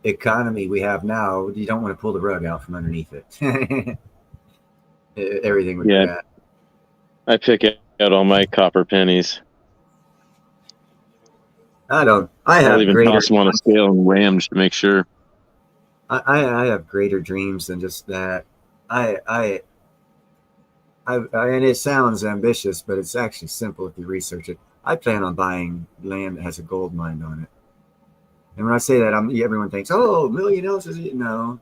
C: economy we have now. You don't want to pull the rug out from underneath it. Everything would be bad.
G: I pick out all my copper pennies.
C: I have
G: I'll even
C: greater.
G: toss them on a scale and weigh them just to make sure.
C: I have greater dreams than just that. And it sounds ambitious, but it's actually simple if you research it. I plan on buying land that has a gold mine on it. And when I say that, everyone thinks, oh, a million ounces. No.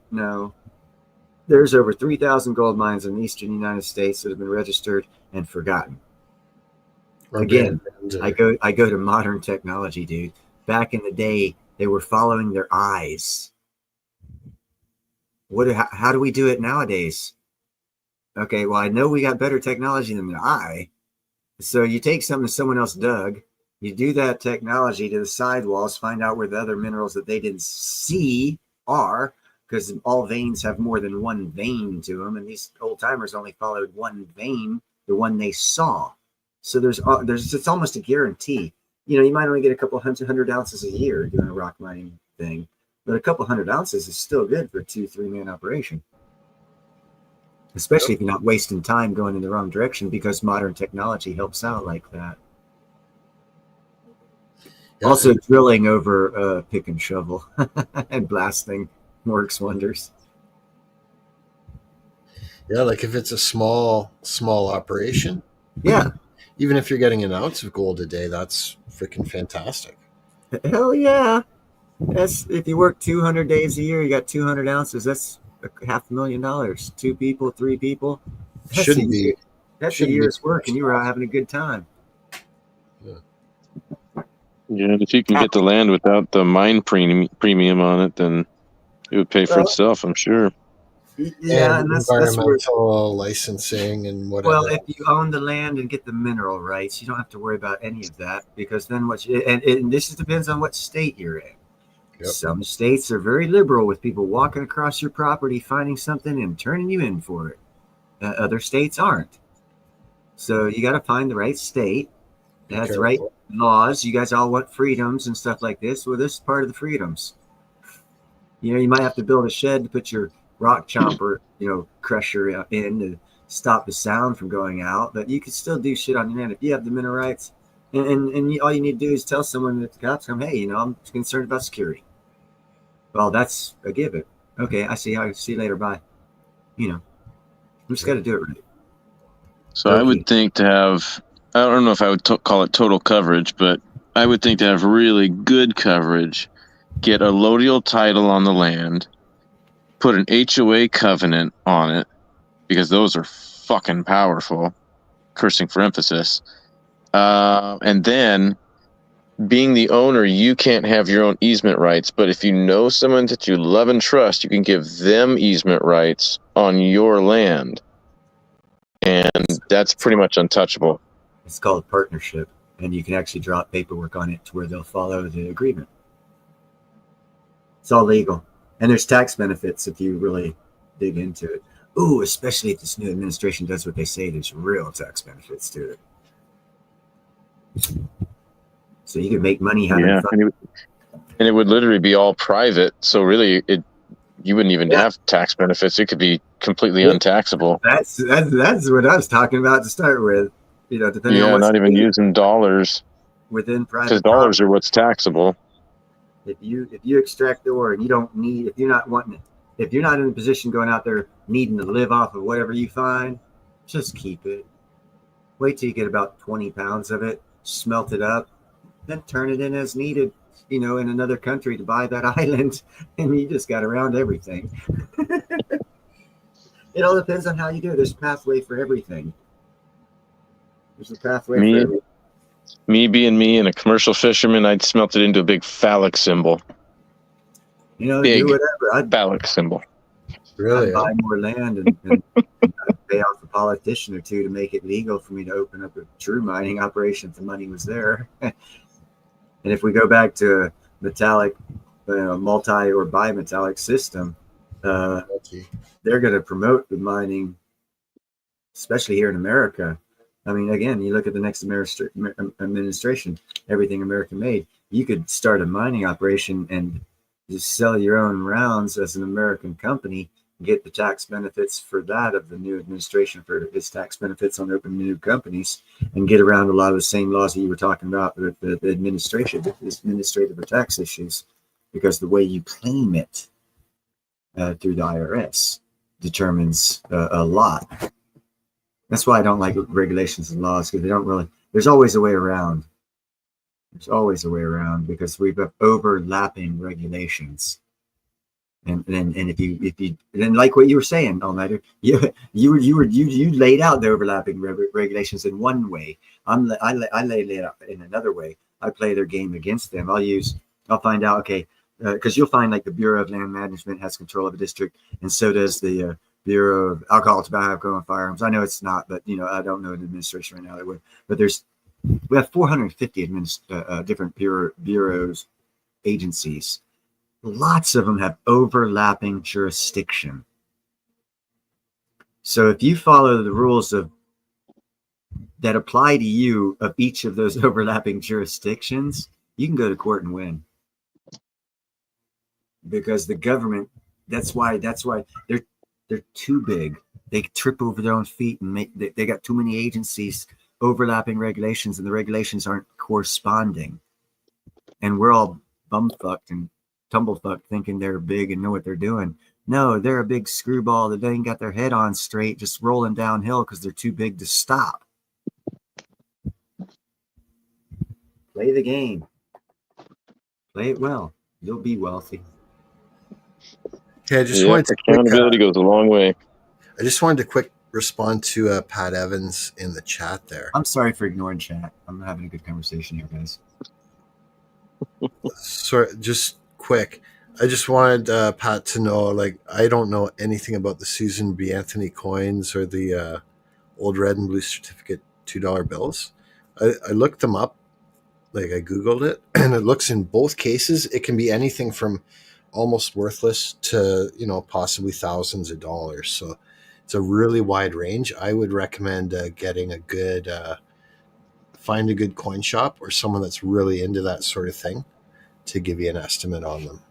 C: There's over 3,000 gold mines in the eastern United States that have been registered and forgotten. Again, I go to modern technology, dude. Back in the day, they were following their eyes. How do we do it nowadays? Okay, well, I know we got better technology than the eye. So you take something someone else dug, you do that technology to the sidewalls, find out where the other minerals that they didn't see are, because all veins have more than one vein to them, and these old timers only followed one vein, the one they saw. So there's it's almost a guarantee. You might only get a couple hundred ounces a year doing a rock mining thing, but a couple hundred ounces is still good for a 2-3 man operation. Especially if you're not wasting time going in the wrong direction, because modern technology helps out like that. Yeah. Also, drilling over pick and shovel and blasting works wonders.
D: Yeah, like if it's a small operation.
C: Yeah.
D: Even if you're getting an ounce of gold a day, that's freaking fantastic.
C: Hell yeah. That's if you work 200 days a year, you got 200 ounces. That's $500,000. 2 people, 3 people. That's a year's work, and you were out having a good time.
G: Yeah, if you can get the land without the mine premium on it, then it would pay for itself, I'm sure.
C: Yeah, and that's
D: environmental licensing and whatever.
C: Well, if you own the land and get the mineral rights, you don't have to worry about any of that, because then and this depends on what state you're in. Yep. Some states are very liberal with people walking across your property, finding something and turning you in for it. Other states aren't. So you got to find the right state that has the right laws. You guys all want freedoms and stuff like this. Well, this is part of the freedoms. You might have to build a shed to put your rock chomper, crusher in to stop the sound from going out, but you can still do shit on your land. If you have the mineral rights, And all you need to do is tell someone that the cops come, hey, I'm concerned about security. Well, that's a given. Okay, I see you later. Bye. We just got to do it right.
G: So I would think to have, I don't know if I would call it total coverage, but I would think to have really good coverage, get a allodial title on the land, put an HOA covenant on it, because those are fucking powerful, cursing for emphasis. And then, being the owner, you can't have your own easement rights, but if you know someone that you love and trust, you can give them easement rights on your land. And that's pretty much untouchable.
C: It's called a partnership, and you can actually drop paperwork on it to where they'll follow the agreement. It's all legal. And there's tax benefits if you really dig into it. Ooh, especially if this new administration does what they say, there's real tax benefits to it. So you can make money having fun.
G: And it would literally be all private. So really, you wouldn't even have tax benefits. It could be completely untaxable.
C: That's what I was talking about to start with. Depending on
G: not even using dollars
C: within private.
G: Because dollars are what's taxable.
C: If you extract the ore and you don't need, if you're not in a position going out there needing to live off of whatever you find, just keep it. Wait till you get about 20 pounds of it, smelt it up, then turn it in as needed, in another country to buy that island, and you just got around everything. It all depends on how you do it. There's a pathway for everything. There's a pathway for everything.
G: Me being me and a commercial fisherman, I'd smelt it into a big phallic symbol. Big
C: do whatever. I'd
G: phallic symbol.
C: Really? I'd buy more land and pay off a politician or two to make it legal for me to open up a true mining operation if the money was there. And if we go back to a metallic, multi or bimetallic system, they're going to promote the mining, especially here in America. I mean, again, you look at the next administration, everything American made. You could start a mining operation and just sell your own rounds as an American company, get the tax benefits for that of the new administration for its tax benefits on opening new companies, and get around a lot of the same laws that you were talking about with the administrative or tax issues, because the way you claim it through the IRS determines a lot. That's why I don't like regulations and laws, because they don't really, there's always a way around. There's always a way around because we've got overlapping regulations. And if you then, like what you were saying, All Nighter, you laid out the overlapping regulations in one way. I lay it out in another way. I play their game against them. I'll find out, okay, because you'll find like the Bureau of Land Management has control of a district, and so does the Bureau of Alcohol, Tobacco, and Firearms. I know it's not, but I don't know an administration right now that would. But we have 450 different bureaus, agencies. Lots of them have overlapping jurisdiction. So if you follow the rules that apply to you of each of those overlapping jurisdictions, you can go to court and win. Because the government, that's why they're too big. They trip over their own feet and they got too many agencies, overlapping regulations, and the regulations aren't corresponding. And we're all bumfucked and tumblefucked thinking they're big and know what they're doing. No, they're a big screwball that ain't got their head on straight, just rolling downhill because they're too big to stop. Play the game. Play it well. You'll be wealthy.
D: Okay, I just wanted to
G: accountability goes a long way.
D: I just wanted to quick respond to Pat Evans in the chat there.
C: I'm sorry for ignoring chat. I'm having a good conversation here, guys.
D: Sorry, just quick. I just wanted Pat to know, like, I don't know anything about the Susan B. Anthony coins or the old red and blue certificate $2 bills. I looked them up, like I Googled it, and it looks in both cases, it can be anything from almost worthless to, possibly thousands of dollars. So it's a really wide range. I would recommend getting a good, find a good coin shop or someone that's really into that sort of thing to give you an estimate on them.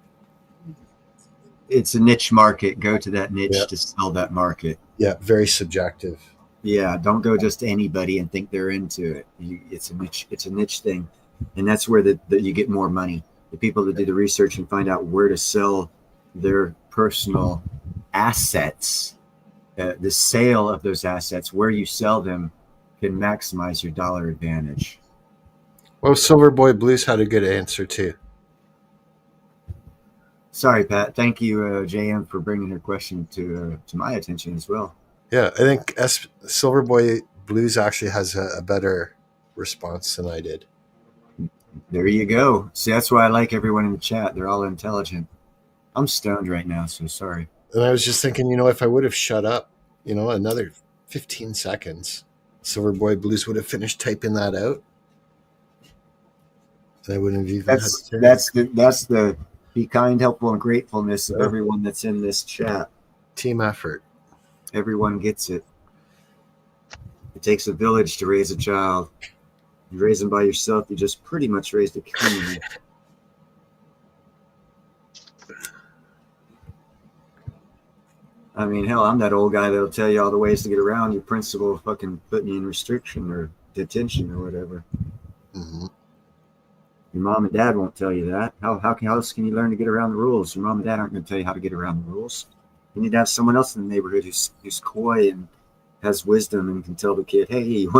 C: It's a niche market. Go to that niche to sell that market.
D: Yeah, very subjective.
C: Yeah, don't go just to anybody and think they're into it. It's a niche thing, and that's where you get more money. The people that do the research and find out where to sell their personal assets, the sale of those assets, where you sell them, can maximize your dollar advantage.
D: Well, Silverboy Blues had a good answer too.
C: Sorry, Pat. Thank you, JM, for bringing her question to my attention as well.
D: Yeah, I think Silverboy Blues actually has a better response than I did.
C: There you go. See, that's why I like everyone in the chat. They're all intelligent. I'm stoned right now, so sorry.
D: And I was just thinking, if I would have shut up, another 15 seconds, Silverboy Blues would have finished typing that out. And I wouldn't have even had to
C: that's the be kind, helpful, and gratefulness of everyone that's in this chat.
D: Team effort.
C: Everyone gets it. It takes a village to raise a child. You raise them by yourself, you just pretty much raised a community. I mean, hell, I'm that old guy that'll tell you all the ways to get around your principal fucking putting you in restriction or detention or whatever.
D: Mm-hmm.
C: Your mom and dad won't tell you that. How else can you learn to get around the rules? Your mom and dad aren't going to tell you how to get around the rules. You need to have someone else in the neighborhood who's coy and has wisdom and can tell the kid, hey, you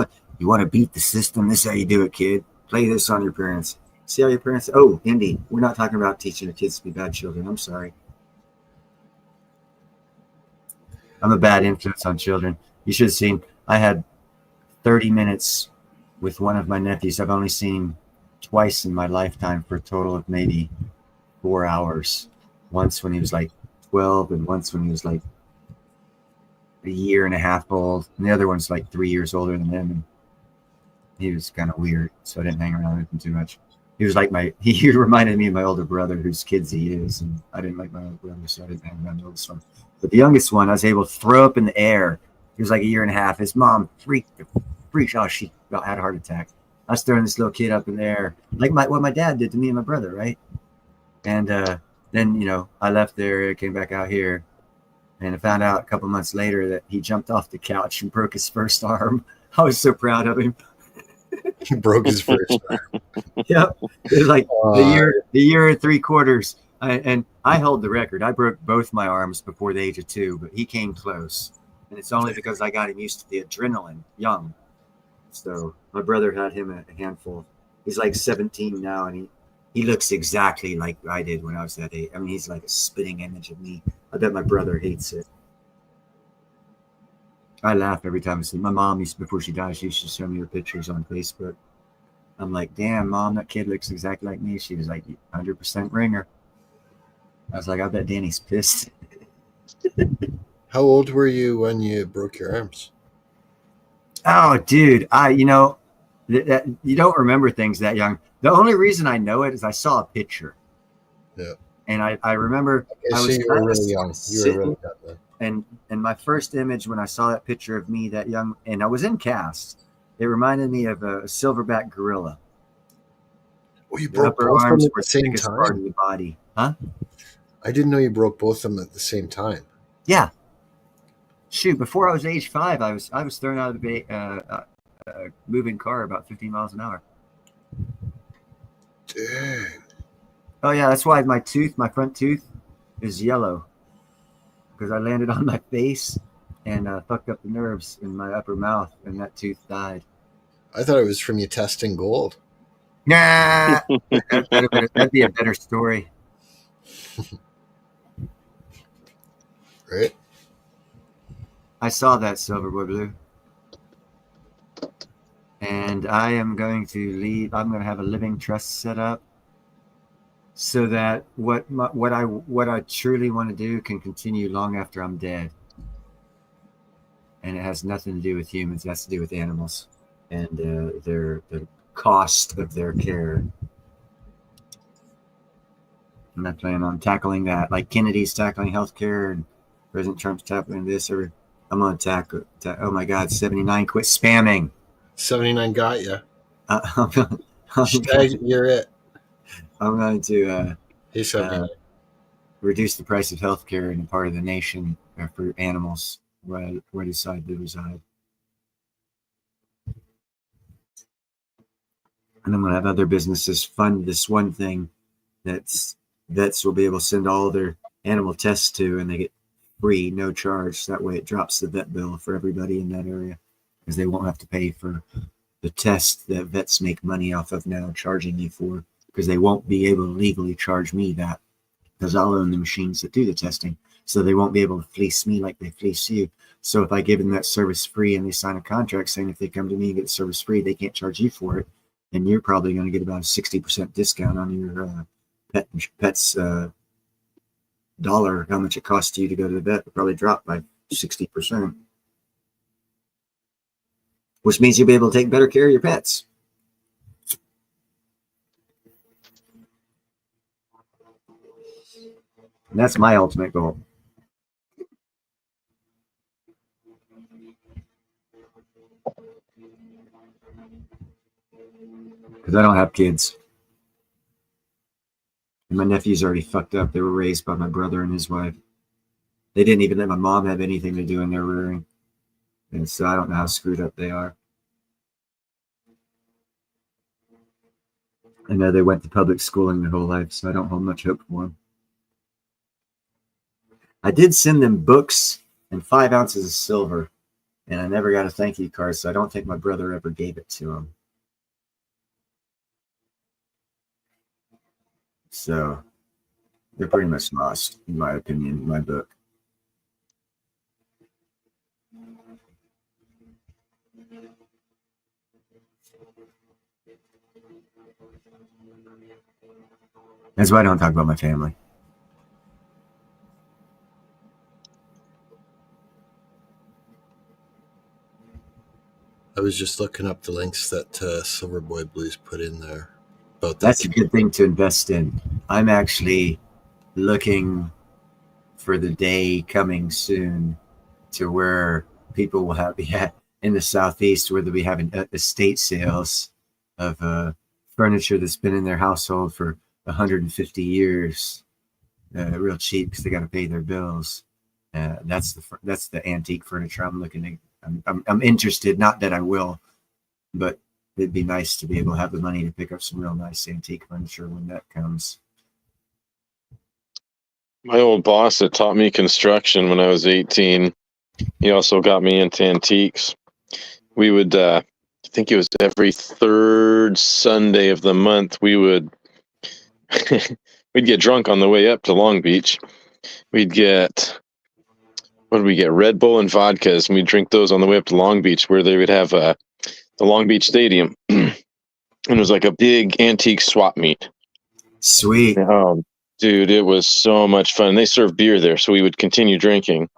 C: want to beat the system? This is how you do it, kid. Play this on your parents. See how your parents... Oh, Indy, we're not talking about teaching the kids to be bad children. I'm sorry. I'm a bad influence on children. You should have seen, I had 30 minutes with one of my nephews. I've only seen twice in my lifetime for a total of maybe 4 hours. Once when he was like 12 and once when he was like a year and a half old. And the other one's like 3 years older than him. And he was kind of weird, so I didn't hang around with him too much. He was like he reminded me of my older brother, whose kids he is. And I didn't like my older brother, so I didn't hang around the oldest one. But the youngest one, I was able to throw up in the air. He was like a year and a half. His mom freaked. Oh, she had a heart attack. I was throwing this little kid up in the air, like what my dad did to me and my brother, right? And then, I left there, came back out here, and I found out a couple months later that he jumped off the couch and broke his first arm. I was so proud of him.
D: He broke his first arm.
C: Yep. It was like the year and 3 quarters. And I hold the record. I broke both my arms before the age of 2, but he came close. And it's only because I got him used to the adrenaline young. So my brother had him a handful. He's like 17 now, and he looks exactly like I did when I was that age. I mean, he's like a spitting image of me. I bet my brother hates it. I laugh every time I see my mom before she died, she used to show me her pictures on Facebook. I'm like, damn, Mom, that kid looks exactly like me. She was like, 100% ringer. I was like, I bet Danny's pissed.
D: How old were you when you broke your arms?
C: Oh, dude, you don't remember things that young. The only reason I know it is I saw a picture.
D: Yeah.
C: And I remember
D: I was you were really young. You were really young.
C: And my first image when I saw that picture of me that young, and I was in cast, it reminded me of a silverback gorilla.
D: Oh, you broke both of them at the same time?
C: Part of the body. Huh?
D: I didn't know you broke both of them at the same time.
C: Yeah. Shoot, before I was age 5, I was thrown out of a moving car about 15 miles an hour.
D: Dang.
C: Oh yeah, that's why my front tooth is yellow. Because I landed on my face and fucked up the nerves in my upper mouth, and that tooth died.
D: I thought it was from you testing gold.
C: Nah, that'd be a better story.
D: Right?
C: I saw that, Silverboy Blue. And I am going to leave. I'm going to have a living trust set up so that what I truly want to do can continue long after I'm dead. And it has nothing to do with humans. It has to do with animals and the cost of their care. And I plan on tackling that, like Kennedy's tackling healthcare and President Trump's tackling this. Or I'm going to tackle. Oh my God, 79! Quit spamming.
D: 79 got you.
C: Hashtag
D: you're it.
C: I'm going to reduce the price of healthcare in a part of the nation for animals where I decide to reside. And I'm going to have other businesses fund this one thing that's vets will be able to send all their animal tests to, and they get free, no charge. That way it drops the vet bill for everybody in that area, because they won't have to pay for the test that vets make money off of now charging you for, because they won't be able to legally charge me that, because I'll own the machines that do the testing. So they won't be able to fleece me like they fleece you. So if I give them that service free and they sign a contract saying if they come to me and get service free, they can't charge you for it, and you're probably going to get about a 60% discount on your pet's dollar, how much it costs you to go to the vet will probably drop by 60%, which means you'll be able to take better care of your pets. And that's my ultimate goal. Because I don't have kids. And my nephew's already fucked up. They were raised by my brother and his wife. They didn't even let my mom have anything to do in their rearing. And so I don't know how screwed up they are. I know they went to public schooling their whole life, so I don't hold much hope for them. I did send them books and 5 ounces of silver, and I never got a thank you card, so I don't think my brother ever gave it to them. So they're pretty much lost, in my opinion, in my book. That's why I don't talk about my family.
D: I was just looking up the links that Silverboy Blues put in there. About
C: That's a good thing to invest in. I'm actually looking for the day coming soon to where people will have in the Southeast, where they'll be having estate sales of furniture that's been in their household for 150 years, real cheap because they got to pay their bills. That's the antique furniture I'm looking at. I'm interested. Not that I will, but it'd be nice to be able to have the money to pick up some real nice antique furniture when that comes.
G: My old boss that taught me construction when I was 18, he also got me into antiques. We would, I think it was every third Sunday of the month, we'd get drunk on the way up to Long Beach. We'd get, what did we get? Red Bull and vodkas, and we'd drink those on the way up to Long Beach, where they would have the Long Beach Stadium. And it was like a big antique swap meet.
C: Sweet.
G: Dude, it was so much fun. They served beer there, so we would continue drinking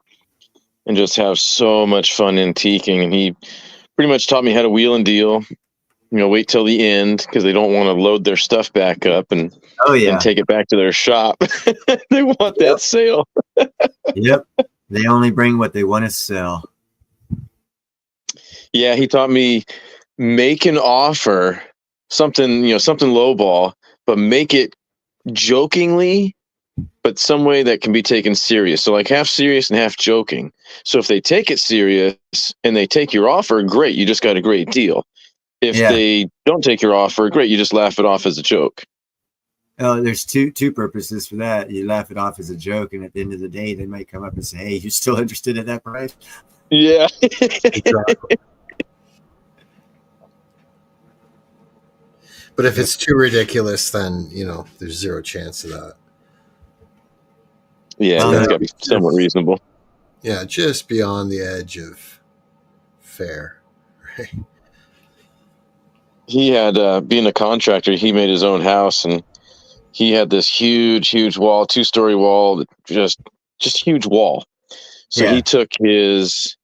G: and just have so much fun antiquing. And he pretty much taught me how to wheel and deal. Wait till the end because they don't want to load their stuff back up and take it back to their shop. They want that sale.
C: Yep. They only bring what they want to sell.
G: Yeah, he taught me make an offer, something lowball, but make it jokingly, but some way that can be taken serious. So like half serious and half joking. So if they take it serious and they take your offer, great, you just got a great deal. If they don't take your offer, great, you just laugh it off as a joke.
C: Oh, there's two purposes for that. You laugh it off as a joke, and at the end of the day, they might come up and say, "Hey, you still interested at that price?"
G: Yeah.
D: But if it's too ridiculous, then there's zero chance of that.
G: Yeah, that's got to be somewhat reasonable.
D: Yeah, just beyond the edge of fair, right?
G: He had, being a contractor, he made his own house, and he had this huge wall, 2-story wall, just huge wall. So he took his,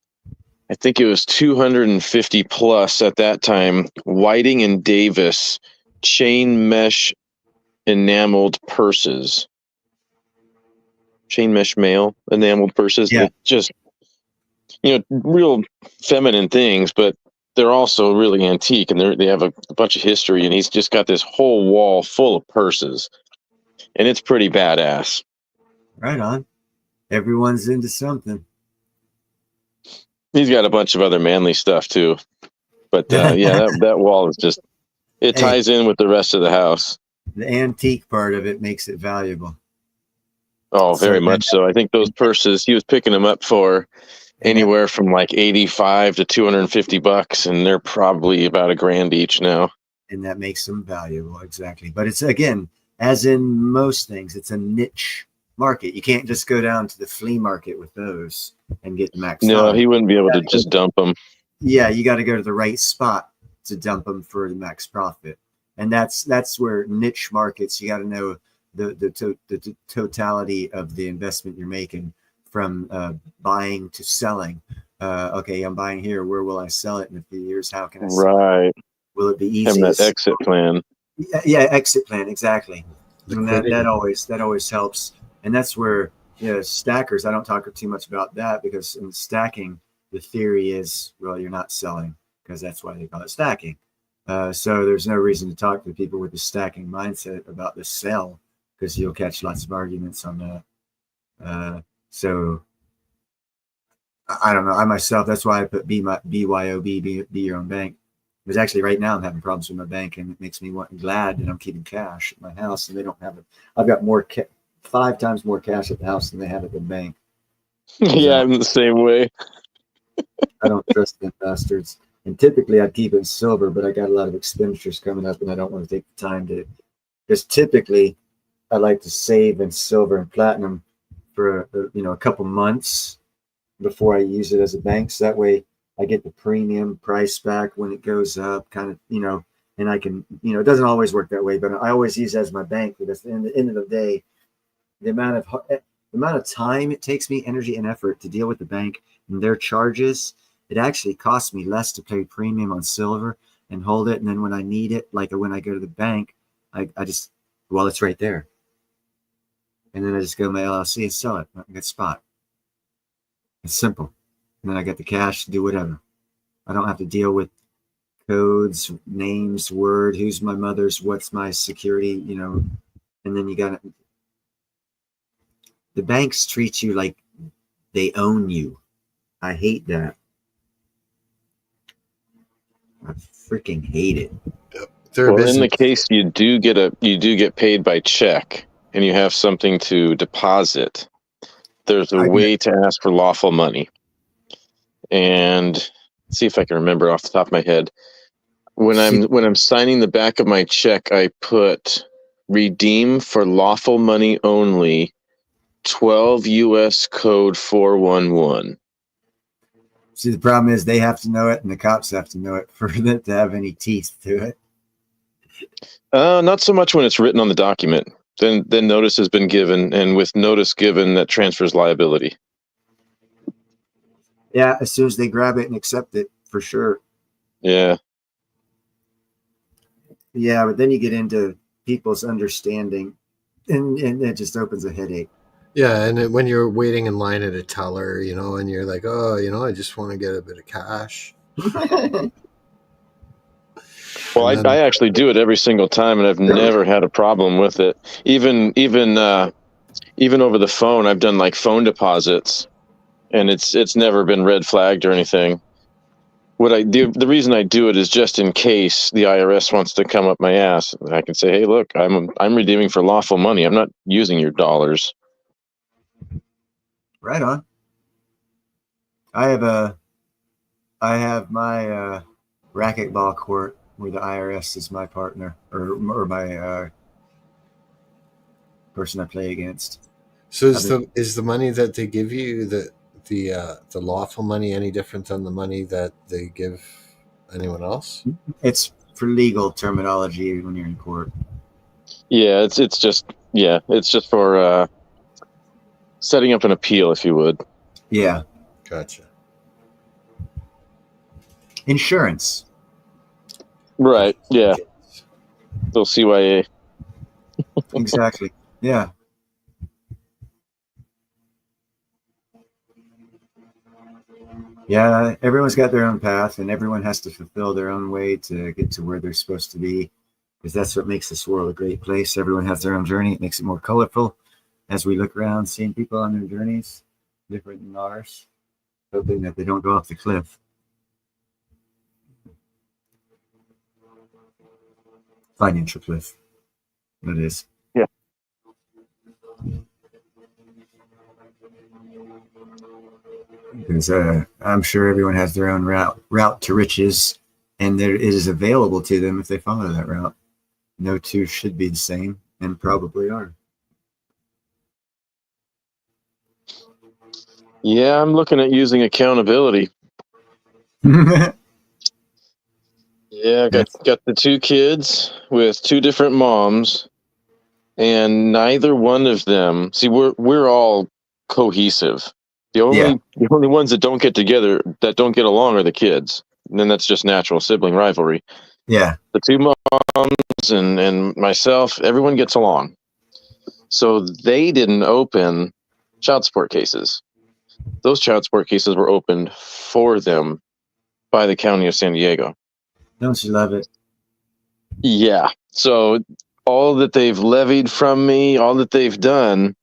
G: I think it was 250 plus at that time, Whiting and Davis chain mesh enameled purses. Chain mesh male enameled purses.
C: Yeah.
G: Just, real feminine things, but they're also really antique, and they have a bunch of history, and he's just got this whole wall full of purses, and it's pretty badass.
C: Right on. Everyone's into something.
G: He's got a bunch of other manly stuff too, but that wall is It
C: Hey.
G: ties in with the rest of the house.
C: The antique part of it makes it valuable.
G: Oh, very
C: So-
G: much so. I think those purses, he was picking them up for
C: And that-
G: anywhere from like 85 to $250, and they're probably about $1,000 each now.
C: and that makes them valuable, exactly. But it's, again, as in most things, it's a niche market. You can't just go down to the flea market with those and get maxed
G: No,
C: out.
G: he wouldn't be able to just dump them.
C: Yeah, you got to go to the right spot to dump them for the max profit, and that's where niche markets, you got to know the totality of the investment you're making, from buying to selling. Okay, I'm buying here. Where will I sell it in a few years? How can I sell it?
G: Right.
C: Will it be easy?
G: Having that exit plan.
C: Yeah, exit plan, exactly. And
D: Liquidity.
C: that always helps. And that's where, stackers, I don't talk too much about that, because in stacking, the theory is, well, you're not selling, because that's why they call it stacking. So there's no reason to talk to people with the stacking mindset about the sell, because you'll catch lots of arguments on that. So I don't know. I myself, that's why I put BYOB, be your own bank. Because actually right now I'm having problems with my bank, and it makes me glad that I'm keeping cash at my house, and they don't have it. I've got 5 times more cash at the house than they have at the bank.
G: Yeah, I'm the same way.
C: I don't trust them bastards. And typically I'd keep it in silver, but I got a lot of expenditures coming up, and I don't want to take the time to, because typically I like to save in silver and platinum for a couple months before I use it as a bank. So that way I get the premium price back when it goes up, kind of, and I can, it doesn't always work that way, but I always use it as my bank, because at the end of the day, the amount of time it takes me, energy and effort to deal with the bank and their charges, it actually costs me less to pay premium on silver and hold it. And then when I need it, like when I go to the bank, I just, well, it's right there. And then I just go to my LLC and sell it. I get spot. It's simple. And then I get the cash to do whatever. I don't have to deal with codes, names, word, who's my mother's, what's my security, and then you got the banks treat you like they own you. I hate that. I freaking hate it.
D: They're a
G: Well, in the
D: business.
G: case you do get paid by check, and you have something to deposit, there's a way to ask for lawful money. And let's see if I can remember off the top of my head. When I'm signing the back of my check, I put redeem for lawful money only, 12 US code 411.
C: See, the problem is they have to know it, and the cops have to know it for it to have any teeth to it.
G: Not so much when it's written on the document. Then notice has been given, and with notice given, that transfers liability.
C: Yeah, as soon as they grab it and accept it, for sure.
G: Yeah.
C: Yeah, but then you get into people's understanding, and it just opens a headache.
D: Yeah, and when you're waiting in line at a teller, and you're like, oh, I just want to get a bit of cash.
G: Well, I actually do it every single time, and I've never had a problem with it. Even over the phone, I've done like phone deposits, and it's never been red flagged or anything. What I do, the reason I do it is just in case the IRS wants to come up my ass. I can say, hey, look, I'm redeeming for lawful money. I'm not using your dollars.
C: Right on. I have my racquetball court where the IRS is my partner, or my person I play against.
D: So is the money that they give you, the lawful money, any different than the money that they give anyone else?
C: It's for legal terminology when you're in court.
G: Yeah, it's just for setting up an appeal, if you would.
C: Yeah.
D: Gotcha.
C: Insurance.
G: Right. Yeah. Little CYA.
C: Exactly. Yeah. Yeah, everyone's got their own path, and everyone has to fulfill their own way to get to where they're supposed to be, because that's what makes this world a great place. Everyone has their own journey. It makes it more colorful as we look around, seeing people on their journeys different than ours, hoping that they don't go off the cliff. Financial cliff. That is.
G: Yeah.
C: Because I'm sure everyone has their own route to riches, and it is available to them if they follow that route. No two should be the same, and probably are.
G: Yeah, I'm looking at using accountability. Yeah, I got the two kids with two different moms, and neither one of them. See, we're all cohesive. The only ones that don't get together, that don't get along, are the kids. And then that's just natural sibling rivalry.
C: Yeah.
G: The two moms and myself, everyone gets along. So they didn't open child support cases. Those child support cases were opened for them by the county of San Diego.
C: Don't you love it?
G: Yeah. So all that they've levied from me, all that they've done,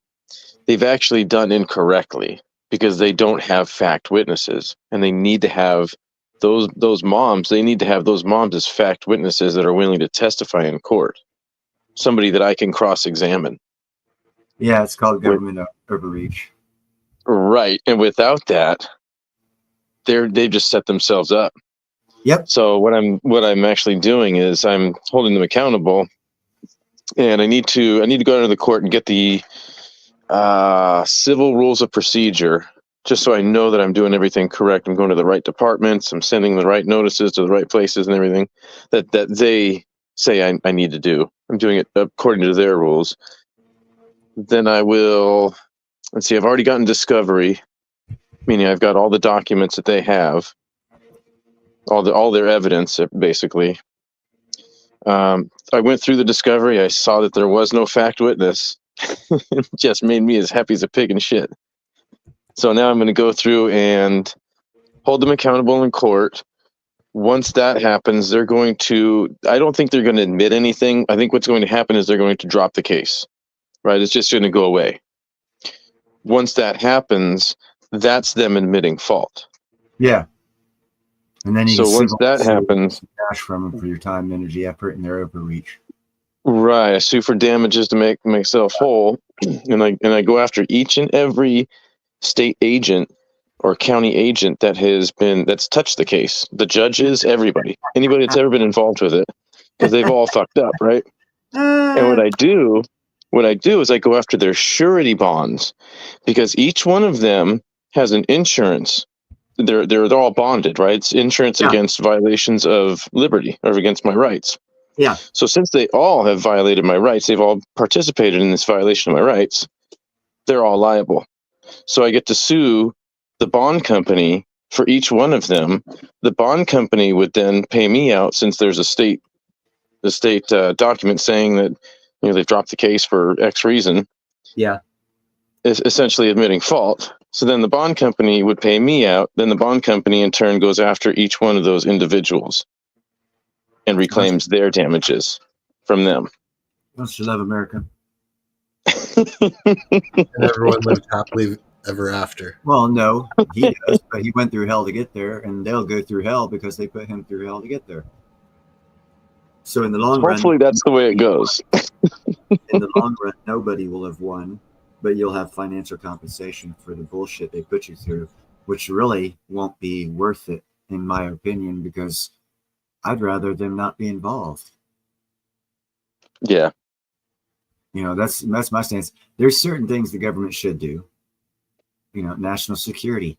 G: they've actually done incorrectly, because they don't have fact witnesses, and they need to have those moms. They need to have those moms as fact witnesses that are willing to testify in court. Somebody that I can cross-examine.
C: Yeah, it's called government overreach.
G: Right. And without that, they've just set themselves up.
C: Yep.
G: So what I'm actually doing is I'm holding them accountable, and I need to go into the court and get the civil rules of procedure, just so I know that I'm doing everything correct. I'm going to the right departments. I'm sending the right notices to the right places and everything that they say I need to do. I'm doing it according to their rules. Then I will, let's see, I've already gotten discovery, meaning I've got all the documents that they have, all their evidence, basically. I went through the discovery. I saw that there was no fact witness. It just made me as happy as a pig in shit. So now I'm going to go through and hold them accountable in court. Once that happens, I don't think they're going to admit anything. I think what's going to happen is they're going to drop the case, right? It's just going to go away. Once that happens, that's them admitting fault.
C: Yeah. And then you
G: once that happens,
C: cash from them for your time, energy, effort, and their overreach.
G: Right. I sue for damages to make myself whole, and I go after each and every state agent or county agent that's touched the case. The judges, everybody, anybody that's ever been involved with it, because they've all fucked up, right? And what I do is I go after their surety bonds, because each one of them has an insurance. They're all bonded, right? It's insurance against violations of liberty or against my rights.
C: Yeah.
G: So since they all have violated my rights, they've all participated in this violation of my rights, they're all liable. So I get to sue the bond company for each one of them. The bond company would then pay me out, since there's a state document saying that they've dropped the case for X reason.
C: Yeah.
G: Is essentially admitting fault. So then the bond company would pay me out. Then the bond company in turn goes after each one of those individuals and reclaims their damages from them.
C: Don't you love America?
D: And everyone lived happily ever after.
C: Well, no, he does, but he went through hell to get there, and they'll go through hell because they put him through hell to get there. So in the long run,
G: hopefully that's the way it goes.
C: In the long run, nobody will have won, but you'll have financial compensation for the bullshit they put you through, which really won't be worth it, in my opinion, because I'd rather them not be involved.
G: Yeah.
C: That's my stance. There's certain things the government should do. National security.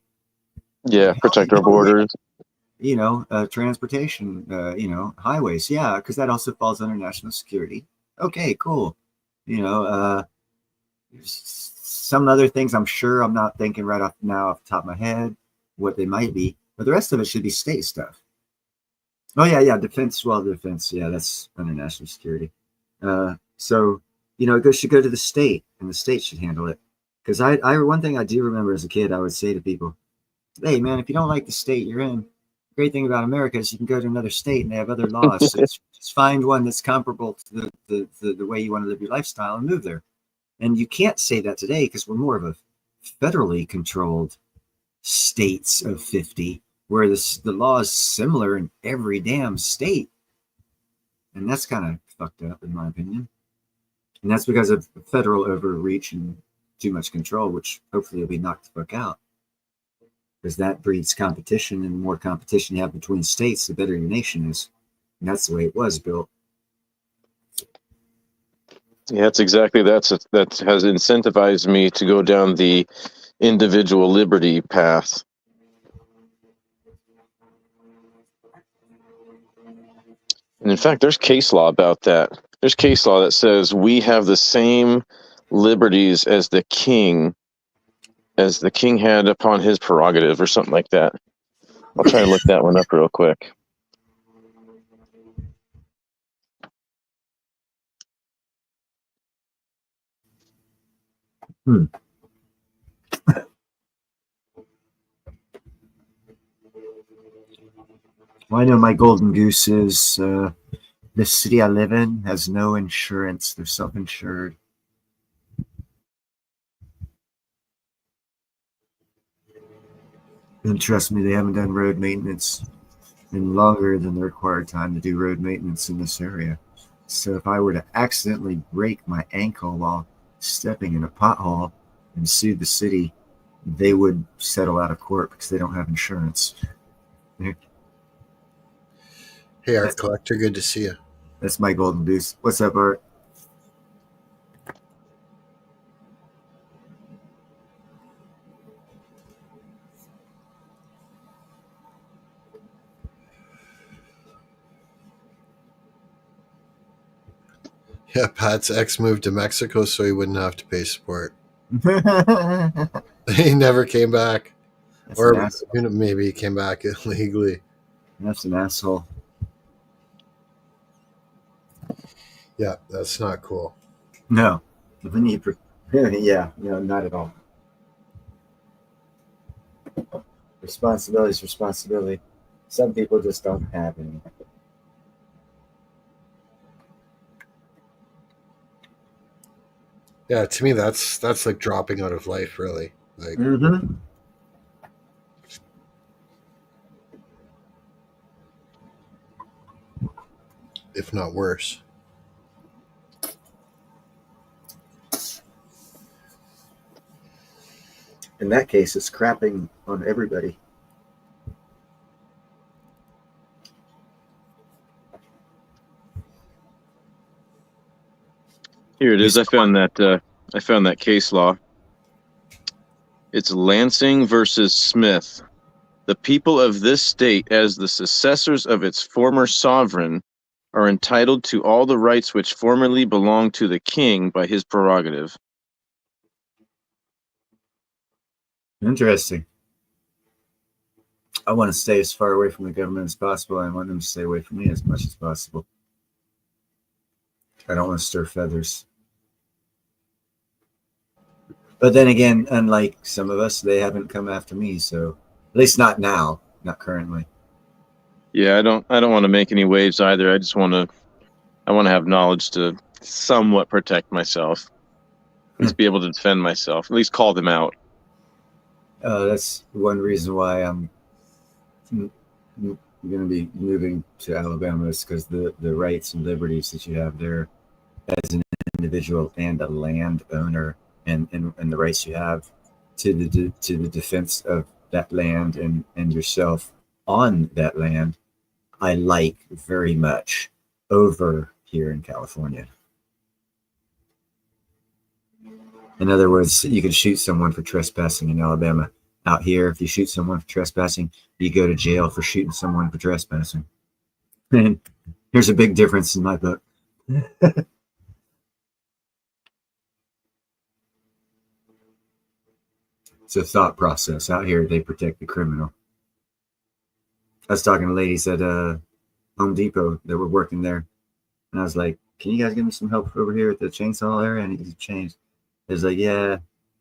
G: Yeah, protect our borders.
C: Transportation, highways. Yeah, because that also falls under national security. Okay, cool. Some other things I'm sure I'm not thinking right off the top of my head what they might be, but the rest of it should be state stuff. Oh yeah, defense. Well, defense, yeah, that's under national security. So it should go to the state, and the state should handle it. Because I one thing I do remember as a kid, I would say to people, "Hey man, if you don't like the state you're in, the great thing about America is you can go to another state and they have other laws. So just find one that's comparable to the way you want to live your lifestyle and move there." And you can't say that today because we're more of a federally controlled states of 50, where the law is similar in every damn state. And that's kind of fucked up, in my opinion. And that's because of federal overreach and too much control, which hopefully will be knocked the fuck out. Because that breeds competition, and the more competition you have between states, the better your nation is. And that's the way it was built.
G: Yeah, that's exactly that has incentivized me to go down the individual liberty path. And in fact, there's case law about that. There's case law that says we have the same liberties as the king had upon his prerogative, or something like that. I'll try to look that one up real quick.
C: Well, I know my golden goose is the city I live in has no insurance. They're self-insured. And trust me, they haven't done road maintenance in longer than the required time to do road maintenance in this area. So if I were to accidentally break my ankle while stepping in a pothole and sue the city, they would settle out of court because they don't have insurance.
D: Hey, Art Collector, good to see you.
C: That's my golden goose. What's up, Art?
D: Yeah, Pat's ex moved to Mexico so he wouldn't have to pay support. He never came back.
C: That's
D: or
C: an asshole.
D: maybe he came back illegally.
C: That's an asshole.
D: Yeah, that's not cool.
C: No. Yeah, no, not at all. Responsibility is responsibility. Some people just don't have any.
D: Yeah, to me, that's like dropping out of life, really. Like, if not worse.
C: In that case, it's crapping on everybody.
G: Here it is. I found that case law. It's Lansing versus Smith. The people of this state, as the successors of its former sovereign, are entitled to all the rights which formerly belonged to the king by his prerogative.
C: Interesting. I want to stay as far away from the government as possible. I want them to stay away from me as much as possible. I don't want to stir feathers. But then again, unlike some of us, they haven't come after me, so at least not now, not currently.
G: Yeah, I don't want to make any waves either. I want to have knowledge to somewhat protect myself. At least be able to defend myself. At least call them out.
C: That's one reason why I'm going to be moving to Alabama, is because the rights and liberties that you have there as an individual and a landowner, and the rights you have to the defense of that land and yourself on that land, I like very much over here in California. In other words, you can shoot someone for trespassing in Alabama. Out here, if you shoot someone for trespassing, you go to jail for shooting someone for trespassing. And here's a big difference in my book. It's a thought process. Out here, they protect the criminal. I was talking to ladies at Home Depot that were working there, and I was like, "Can you guys give me some help over here at the chainsaw area? I need to change." It was like, "Yeah,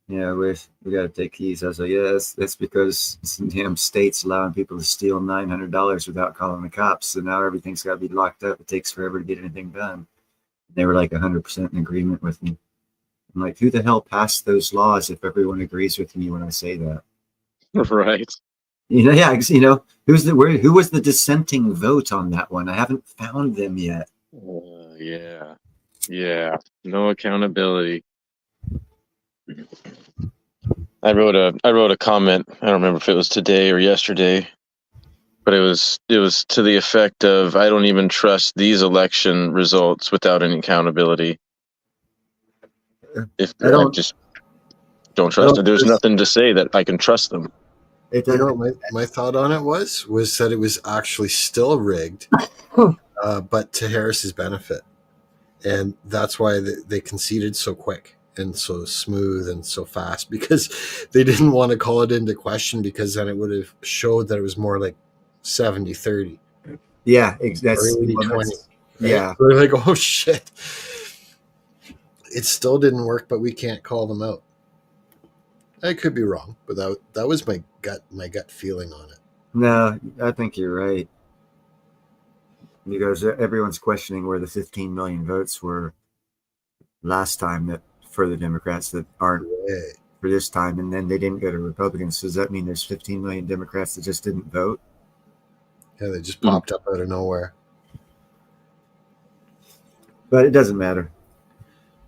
C: we got to take keys." I was like, "Yeah, that's because some damn state's allowing people to steal $900 without calling the cops, so now everything's got to be locked up. It takes forever to get anything done." They were like 100% in agreement with me. I'm like, who the hell passed those laws if everyone agrees with me when I say that?
G: Right.
C: Who was the dissenting vote on that one? I haven't found them yet.
G: Yeah. No accountability. I wrote a comment. I don't remember if it was today or yesterday, but it was to the effect of, I don't even trust these election results without any accountability. If
C: I
G: I
C: don't.
G: just don't
C: I
G: trust
C: don't
G: it, there's
C: trust-
G: nothing to say that I can trust them.
C: It
D: You know
C: doesn't.
D: what my thought on it was that it was actually still rigged, but to Harris's benefit. And that's why they conceded so quick and so smooth and so fast, because they didn't want to call it into question, because then it would have showed that it was more like 70-30
C: Yeah,
D: or
C: that's
D: 80-20.
C: yeah.
D: They're like, oh shit. It still didn't work, but we can't call them out. I could be wrong, but that was my gut feeling on it.
C: No, I think you're right. Because everyone's questioning where the 15 million votes were last time that for the Democrats that aren't
D: Right.
C: for this time, and then they didn't go to Republicans. So does that mean there's 15 million Democrats that just didn't vote?
D: Yeah, they just popped up out of nowhere.
C: But it doesn't matter.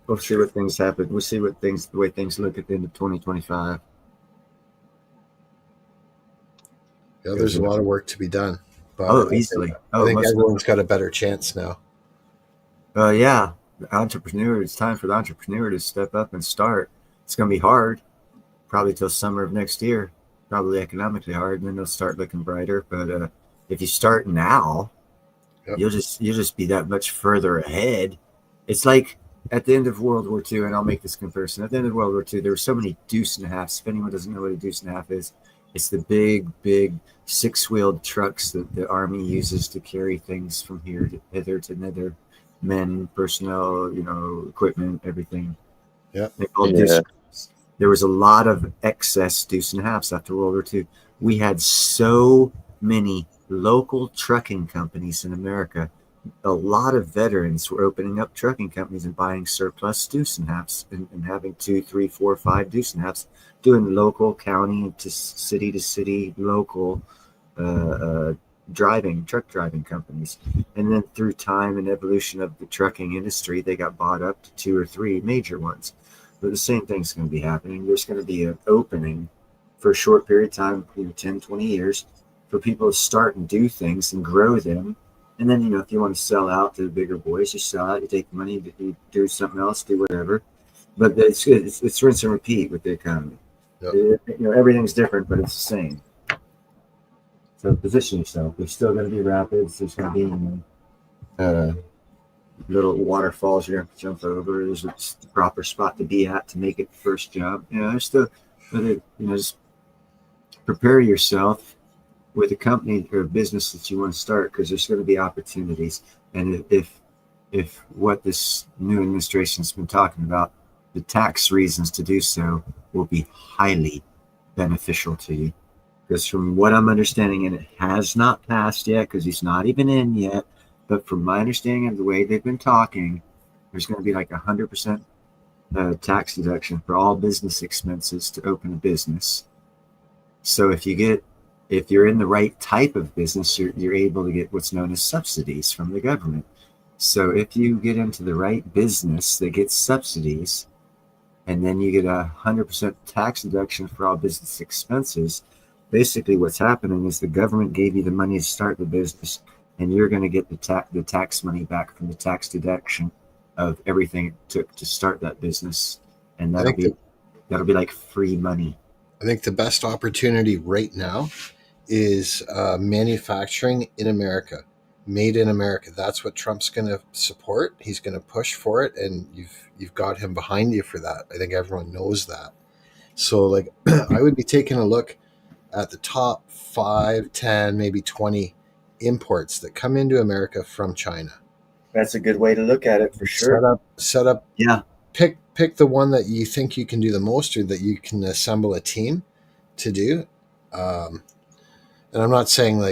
C: We'll see what things happen. We'll see the way things look at the end of 2025.
D: Yeah, there's a lot of work to be done. But
C: Oh, easily.
D: I think everyone's got a better chance now.
C: Yeah, the entrepreneur. It's time for the entrepreneur to step up and start. It's going to be hard, probably till summer of next year. Probably economically hard, and then they'll start looking brighter. But if you start now,
D: Yep.
C: you'll just be that much further ahead. It's like at the end of World War II, and I'll make this comparison. At the end of World War II, there were so many deuce and a halves. If anyone doesn't know what a deuce and a half is, it's the big 6-wheeled trucks that the Army uses to carry things from here to hither to nether, men, personnel, equipment, everything.
D: Yeah.
C: There was a lot of excess deuce and a halves after World War II. We had so many local trucking companies in America. A lot of veterans were opening up trucking companies and buying surplus deuce and halves and having 2, 3, 4, 5 deuce and halves, doing local, county to city local truck driving companies. And then through time and evolution of the trucking industry, they got bought up to 2 or 3 major ones. But the same thing's going to be happening. There's going to be an opening for a short period of time, 10, 20 years, for people to start and do things and grow them. And then, if you want to sell out to the bigger boys, you sell out, you take the money, you do something else, do whatever. But it's rinse and repeat with the economy.
D: Yep.
C: Everything's different, but it's the same. So position yourself. There's still going to be rapids. There's going to be little waterfalls you're going to have to jump over. There's a proper spot to be at to make it the first jump. There's still, just prepare yourself with a company or a business that you want to start, because there's going to be opportunities. And if what this new administration's been talking about, the tax reasons to do so will be highly beneficial to you. Because from what I'm understanding, and it has not passed yet because he's not even in yet, but from my understanding of the way they've been talking, there's going to be like 100% tax deduction for all business expenses to open a business. So if you're in the right type of business, you're able to get what's known as subsidies from the government. So if you get into the right business that gets subsidies, and then you get 100% tax deduction for all business expenses, basically what's happening is the government gave you the money to start the business, and you're going to get the tax money back from the tax deduction of everything it took to start that business. And that'll be like free money.
D: I think the best opportunity right now is manufacturing in America, made in America. That's what Trump's going to support. He's going to push for it, and you've got him behind you for that. I think everyone knows that. So, I would be taking a look at the top 5, 10, maybe 20 imports that come into America from China.
C: That's a good way to look at it, for sure.
D: Set up.
C: Yeah.
D: Pick the one that you think you can do the most, or that you can assemble a team to do. And I'm not saying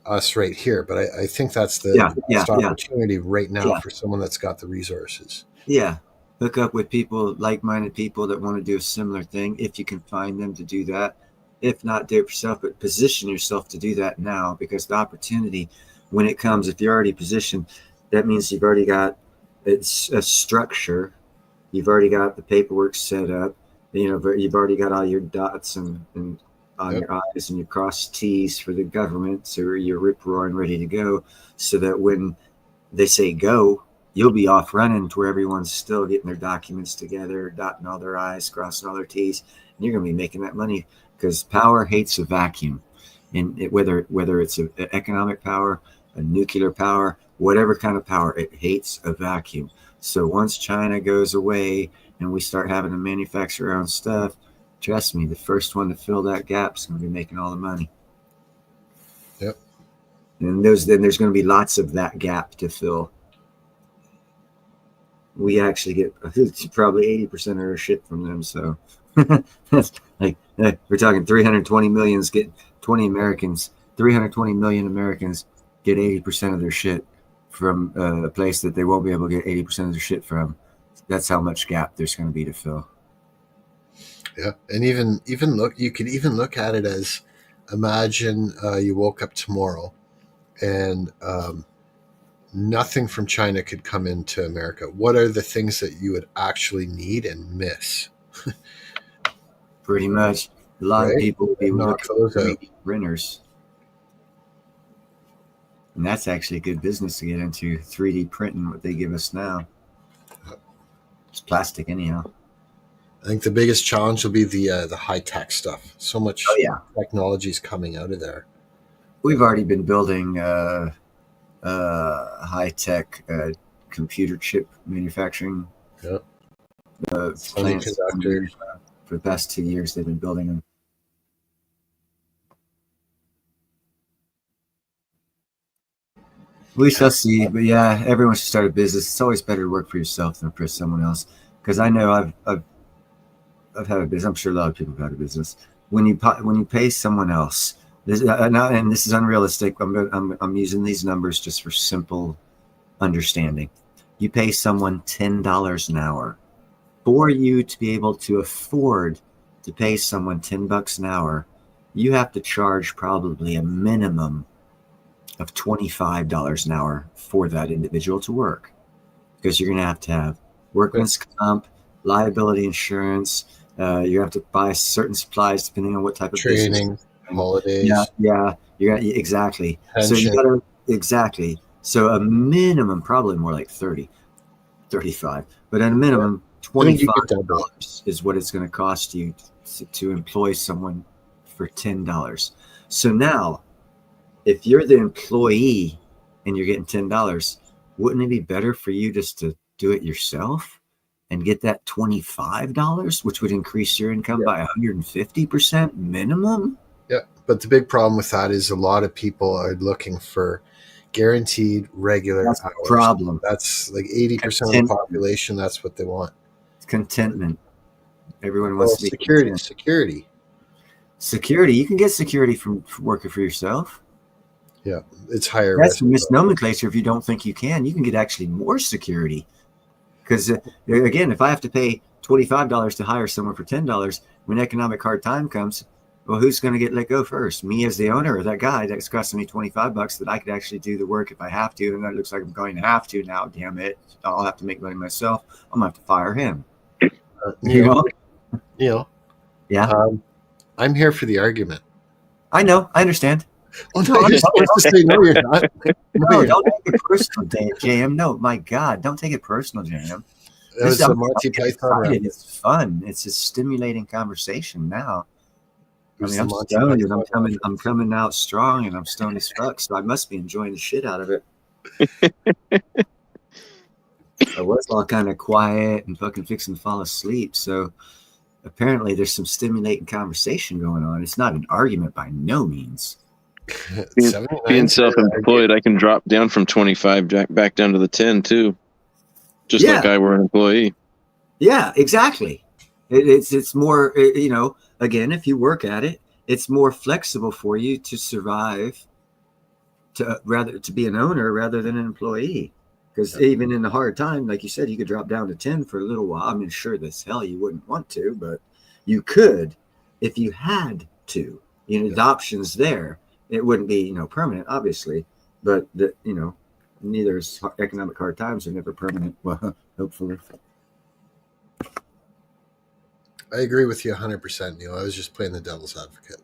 D: us right here, but I think that's the best opportunity right now for someone that's got the resources.
C: Yeah. Hook up with people, like-minded people that want to do a similar thing, if you can find them to do that. If not, do it yourself, but position yourself to do that now, because the opportunity, when it comes, if you're already positioned, that means you've already got it's a structure. You've already got the paperwork set up. You've already got all your dots and on your I's and your cross T's for the government, so you're rip roaring ready to go, so that when they say go, you'll be off running to where everyone's still getting their documents together, dotting all their I's, crossing all their T's, and you're going to be making that money, because power hates a vacuum. And whether it's an economic power, a nuclear power, whatever kind of power, it hates a vacuum. So once China goes away and we start having to manufacture our own stuff, trust me, the first one to fill that gap is going to be making all the money.
D: Yep.
C: And then there's going to be lots of that gap to fill. We actually get probably 80% of our shit from them. So that's like we're talking 320 millions get 20 Americans, 320 million Americans get 80% of their shit from a place that they won't be able to get 80% of their shit from. That's how much gap there's going to be to fill.
D: Yeah, and even look, you could even look at it as, imagine you woke up tomorrow and nothing from China could come into America. What are the things that you would actually need and miss?
C: Pretty much, a lot of people would be
D: Knock
C: looking
D: those
C: for
D: out.
C: 3D printers, and that's actually a good business to get into. 3D printing, what they give us now, it's plastic anyhow.
D: I think the biggest challenge will be the high tech stuff. So much technology is coming out of there.
C: We've already been building high tech computer chip manufacturing.
D: Yep.
C: Plants
D: Semiconductors.
C: For the past 2 years, they've been building them. We shall see, but yeah, everyone should start a business. It's always better to work for yourself than for someone else. Because I know I've had a business. I'm sure a lot of people have had a business. When you pay someone else, and this is unrealistic. I'm using these numbers just for simple understanding. You pay someone $10 an hour. For you to be able to afford to pay someone $10 an hour, you have to charge probably a minimum of $25 an hour for that individual to work, because you're going to have workman's comp, liability insurance. You have to buy certain supplies depending on what type of
D: Training,
C: business.
D: holidays.
C: Yeah, exactly.
D: Pension.
C: So you gotta exactly. So a minimum, probably more like 30, 35, but at a minimum, $25 is what it's going to cost you to employ someone for $10. So now, if you're the employee and you're getting $10, wouldn't it be better for you just to do it yourself and get that $25, which would increase your income by 150% minimum?
D: Yeah, but the big problem with that is a lot of people are looking for guaranteed regular
C: That's
D: hours.
C: the problem.
D: That's like 80% of the population. That's what they want.
C: Contentment. Everyone wants to be
D: security.
C: content.
D: Security.
C: You can get security from working for yourself.
D: Yeah, it's higher.
C: That's a misnomenclature. If you don't think you can get actually more security. Because again, if I have to pay $25 to hire someone for $10, when economic hard time comes, well, who's going to get let go first? Me as the owner, or that guy that's costing me $25 that I could actually do the work if I have to? And that looks like I'm going to have to now. Damn it! I'll have to make money myself. I'm gonna have to fire him.
D: Neil,
C: yeah.
D: I'm here for the argument.
C: I know. I understand.
D: Oh no, you're supposed to say no. You're not.
C: No, don't take it personal, JM. No, my God, don't take it personal, JM.
D: It's a Monty Python round.
C: It's fun. It's a stimulating conversation now. I mean, I'm
D: Monty
C: stoned and
D: Python.
C: I'm coming out strong, and I'm stoned as fuck, so I must be enjoying the shit out of it. I was all kind of quiet and fucking fixing to fall asleep, so apparently there's some stimulating conversation going on. It's not an argument by no means.
G: Being self-employed, I can drop down from 25 back down to the 10 too, just like I were an employee.
C: Yeah, exactly. It's more, again, if you work at it, it's more flexible for you to survive, to be an owner rather than an employee. Because even in the hard time, like you said, you could drop down to 10 for a little while. I mean, sure, as hell you wouldn't want to, but you could if you had to. The option's there. It wouldn't be, permanent, obviously, but you neither is economic hard times are never permanent. Well, hopefully.
D: I agree with you 100%, Neil. I was just playing the devil's advocate.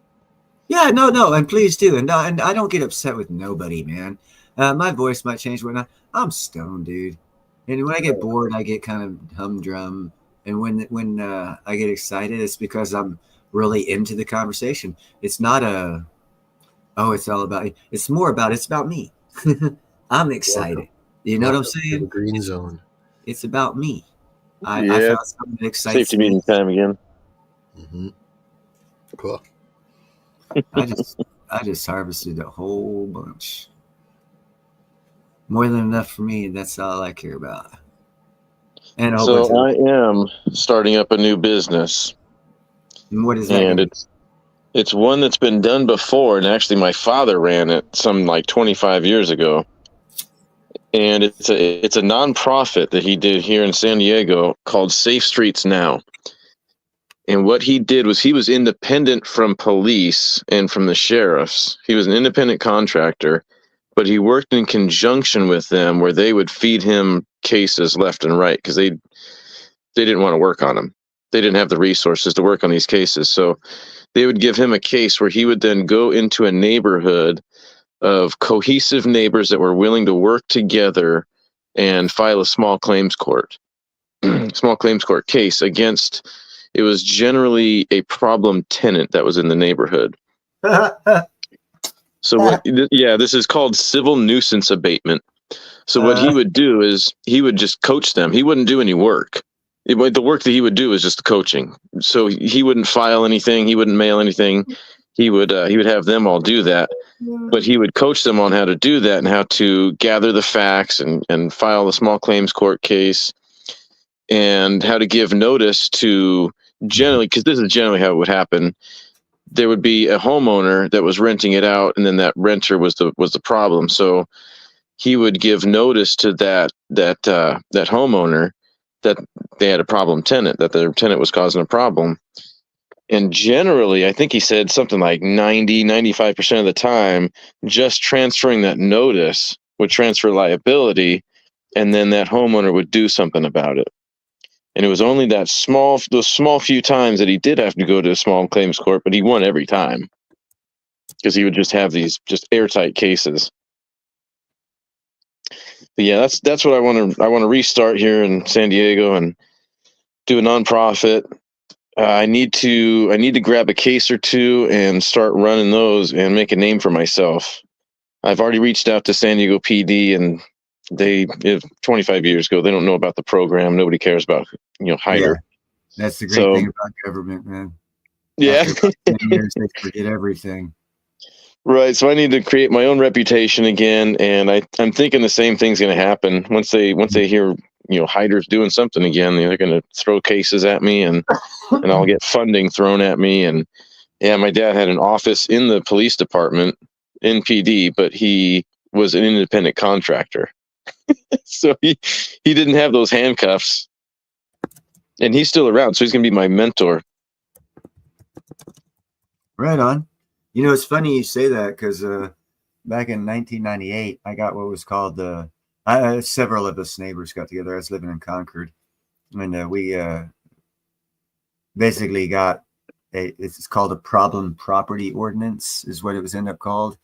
C: Yeah, no, and please do. And I don't get upset with nobody, man. My voice might change when I'm stoned, dude. And when I get bored, I get kind of humdrum. And when I get excited, it's because I'm really into the conversation. It's not it's all about you. It's more about, it's about me. I'm excited. You know what I'm saying?
D: The green zone.
C: It's about me. I
G: Yeah.
C: found something that excites
G: Safety
C: me.
G: meeting time again.
D: Mm-hmm. Cool.
C: I just harvested a whole bunch. More than enough for me. That's all I care about. And a whole bunch
G: So
C: of,
G: I am starting up a new business,
C: and what is that?
G: and it's one that's been done before, and actually my father ran it some like 25 years ago. And it's a nonprofit that he did here in San Diego called Safe Streets Now. And what he did was he was independent from police and from the sheriffs. He was an independent contractor, but he worked in conjunction with them where they would feed him cases left and right because they didn't want to work on them. They didn't have the resources to work on these cases. So they would give him a case where he would then go into a neighborhood of cohesive neighbors that were willing to work together and file a small claims court case against, it was generally a problem tenant that was in the neighborhood. So this is called civil nuisance abatement. So what he would do is he would just coach them. He wouldn't do any work. The work that he would do is just the coaching. So he wouldn't file anything. He wouldn't mail anything. He would have them all do that. But he would coach them on how to do that and how to gather the facts and file the small claims court case and how to give notice to generally, because this is generally how it would happen. There would be a homeowner that was renting it out, and then that renter was the problem. So he would give notice to that homeowner that they had a problem tenant, that their tenant was causing a problem. And generally, I think he said something like 95% of the time, just transferring that notice would transfer liability, and then that homeowner would do something about it. And it was only those small few times that he did have to go to a small claims court, but he won every time because he would just have these just airtight cases. But yeah, that's what I want to restart here in San Diego and do a nonprofit. I need to grab a case or two and start running those and make a name for myself. I've already reached out to San Diego PD, and they 25 years ago, they don't know about the program. Nobody cares about Hyder.
C: Yeah, that's the great thing about government, man.
G: Yeah,
C: After 10 years, they forget everything.
G: Right. So I need to create my own reputation again, and I'm thinking the same thing's going to happen once they hear Hyder's doing something again. They're going to throw cases at me, and I'll get funding thrown at me. And yeah, my dad had an office in the police department in PD, but he was an independent contractor, so he didn't have those handcuffs, and he's still around, so he's going to be my mentor.
C: Right on. It's funny you say that because back in 1998, I got what was called several of us neighbors got together. I was living in Concord, and we basically got it's called a problem property ordinance is what it was ended up called.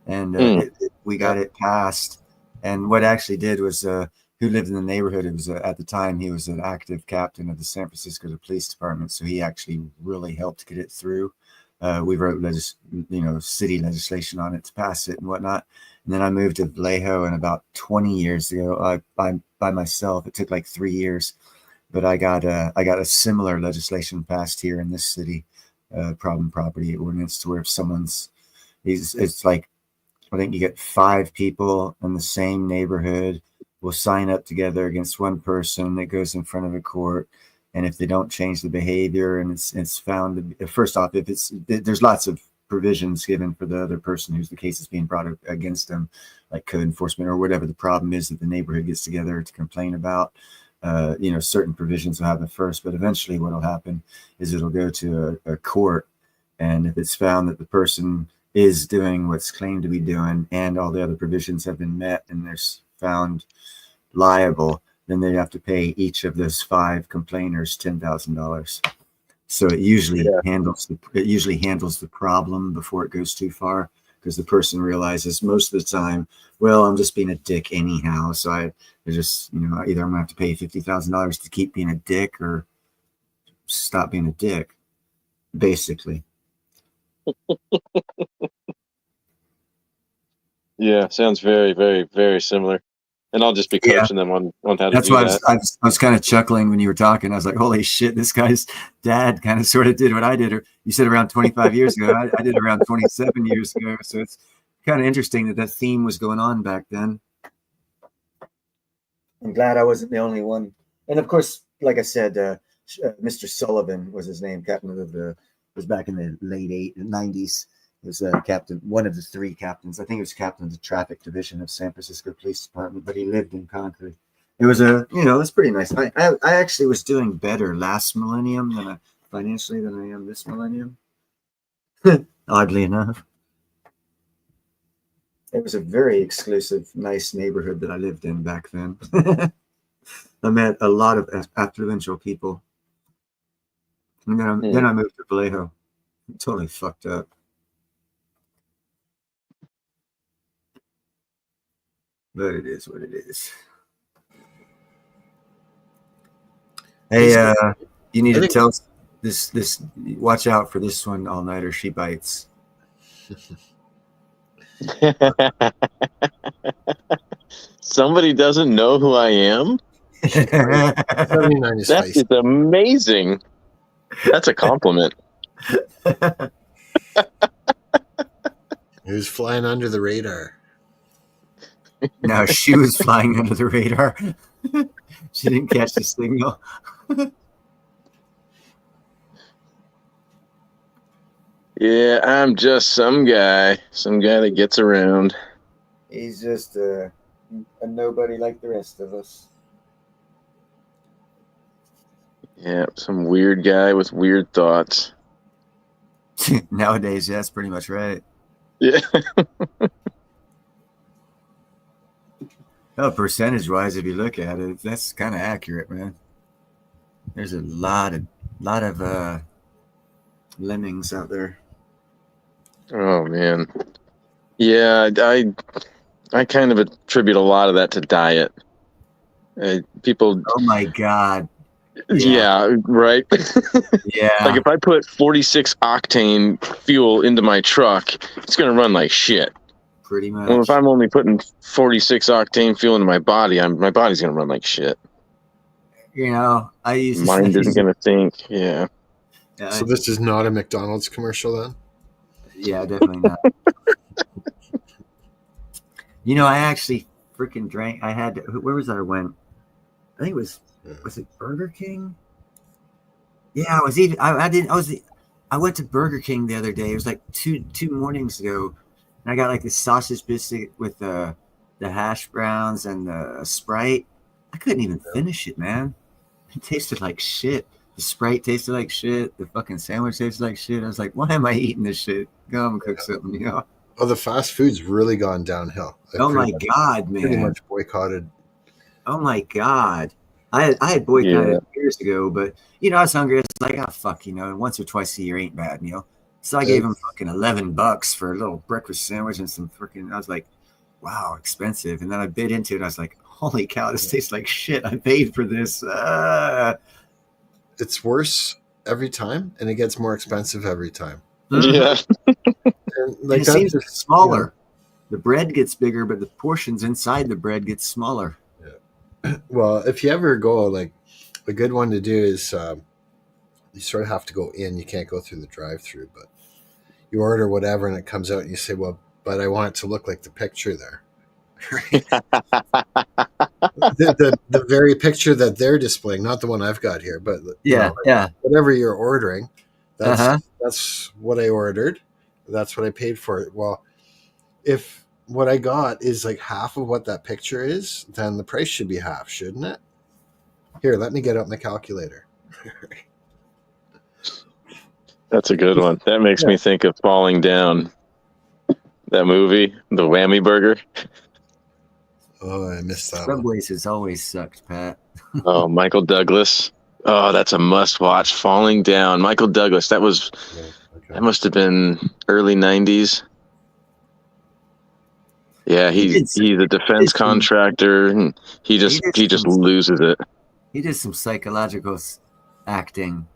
C: And we got it passed. And what actually did was who lived in the neighborhood, it was at the time, he was an active captain of the San Francisco Police Department. So he actually really helped get it through. We wrote city legislation on it to pass it and whatnot. And then I moved to Vallejo, and about 20 years ago, by myself, it took like 3 years, but I got a similar legislation passed here in this city, problem property ordinance, to where if it's like, I think you get 5 people in the same neighborhood will sign up together against one person that goes in front of a court. And if they don't change the behavior, and it's found, first off, there's lots of provisions given for the other person who's the case is being brought against them, like code enforcement or whatever the problem is that the neighborhood gets together to complain about. Certain provisions will happen first, but eventually what will happen is it'll go to a court. And if it's found that the person is doing what's claimed to be doing and all the other provisions have been met and there's found liable, then they have to pay each of those 5 complainers $10,000. So it usually handles the problem before it goes too far, because the person realizes most of the time, well, I'm just being a dick anyhow. So I just, either I'm gonna have to pay $50,000 to keep being a dick or stop being a dick, basically.
G: Yeah, sounds very, very, very similar. And I'll just be coaching them on how to
C: That's
G: do
C: why
G: that.
C: I was kind of chuckling when you were talking. I was like, holy shit, this guy's dad kind of sort of did what I did. Or you said around 25 years ago. I did around 27 years ago. So it's kind of interesting that theme was going on back then. I'm glad I wasn't the only one. And of course, like I said, Mr. Sullivan was his name, captain of was back in the late 90s. He was captain, one of the 3 captains. I think he was captain of the traffic division of San Francisco Police Department, but he lived in Concord. It was it was pretty nice. I actually was doing better last millennium financially than I am this millennium. Oddly enough. It was a very exclusive, nice neighborhood that I lived in back then. I met a lot of affluential people. And then I moved to Vallejo. Totally fucked up. But it is what it is. Hey, you need to tell us this. Watch out for this one all-nighter. She bites.
G: Somebody doesn't know who I am? That is amazing. That's a compliment.
D: He was flying under the radar.
C: No, she was flying under the radar. She didn't catch the signal.
G: Yeah, I'm just some guy that gets around.
C: He's just a nobody like the rest of us.
G: Yeah, some weird guy with weird thoughts.
C: Nowadays, yeah, that's pretty much right.
G: Yeah.
C: Oh, percentage-wise, if you look at it, that's kind of accurate, man. There's a lot of lemmings out there.
G: Oh man. Yeah, I kind of attribute a lot of that to diet. People.
C: Oh my God.
G: Yeah, right.
C: Yeah.
G: Like if I put 46 octane fuel into my truck, it's gonna run like shit.
C: Pretty much.
G: Well, if I'm only putting 46 octane fuel into my body, my body's gonna run like shit.
C: I used to
G: Mind isn't gonna think. Yeah.
D: So this is not a McDonald's commercial then?
C: Yeah, definitely not. I actually freaking drank. Where was that I went? I think it was it Burger King? Yeah, I went to Burger King the other day. It was like two mornings ago. And I got like the sausage biscuit with the hash browns and the Sprite. I couldn't even finish it, man. It tasted like shit. The Sprite tasted like shit. The fucking sandwich tasted like shit. I was like, why am I eating this shit? Go home and cook something,
D: Oh, the fast food's really gone downhill.
C: Oh my God, man.
D: Pretty much boycotted.
C: Oh my God. I had boycotted it years ago, but I was hungry. It's like, fuck, once or twice a year ain't bad, So I gave him fucking $11 for a little breakfast sandwich and some freaking. I was like, wow, expensive. And then I bit into it. I was like, holy cow, this tastes like shit. I paid for this.
D: It's worse every time, and it gets more expensive every time.
G: Yeah.
C: And it seems smaller. The bread gets bigger, but the portions inside the bread get smaller.
D: Yeah. Well, if you ever go, like, a good one to do is you sort of have to go in. You can't go through the drive-through, but you order whatever, and it comes out, and you say, well, but I want it to look like the picture there. the very picture that they're displaying, not the one I've got here, but whatever you're ordering, that's what I ordered. That's what I paid for it. Well, if what I got is like half of what that picture is, then the price should be half, shouldn't it? Here, let me get out my calculator.
G: That's a good one. That makes me think of Falling Down. That movie, the Whammy Burger.
D: Oh, I missed that one.
C: Subways has always sucked, Pat.
G: Oh, Michael Douglas. Oh, that's a must-watch. Falling Down. Michael Douglas. That must have been early '90s. Yeah, he's a defense contractor, and he just loses it.
C: He did some psychological acting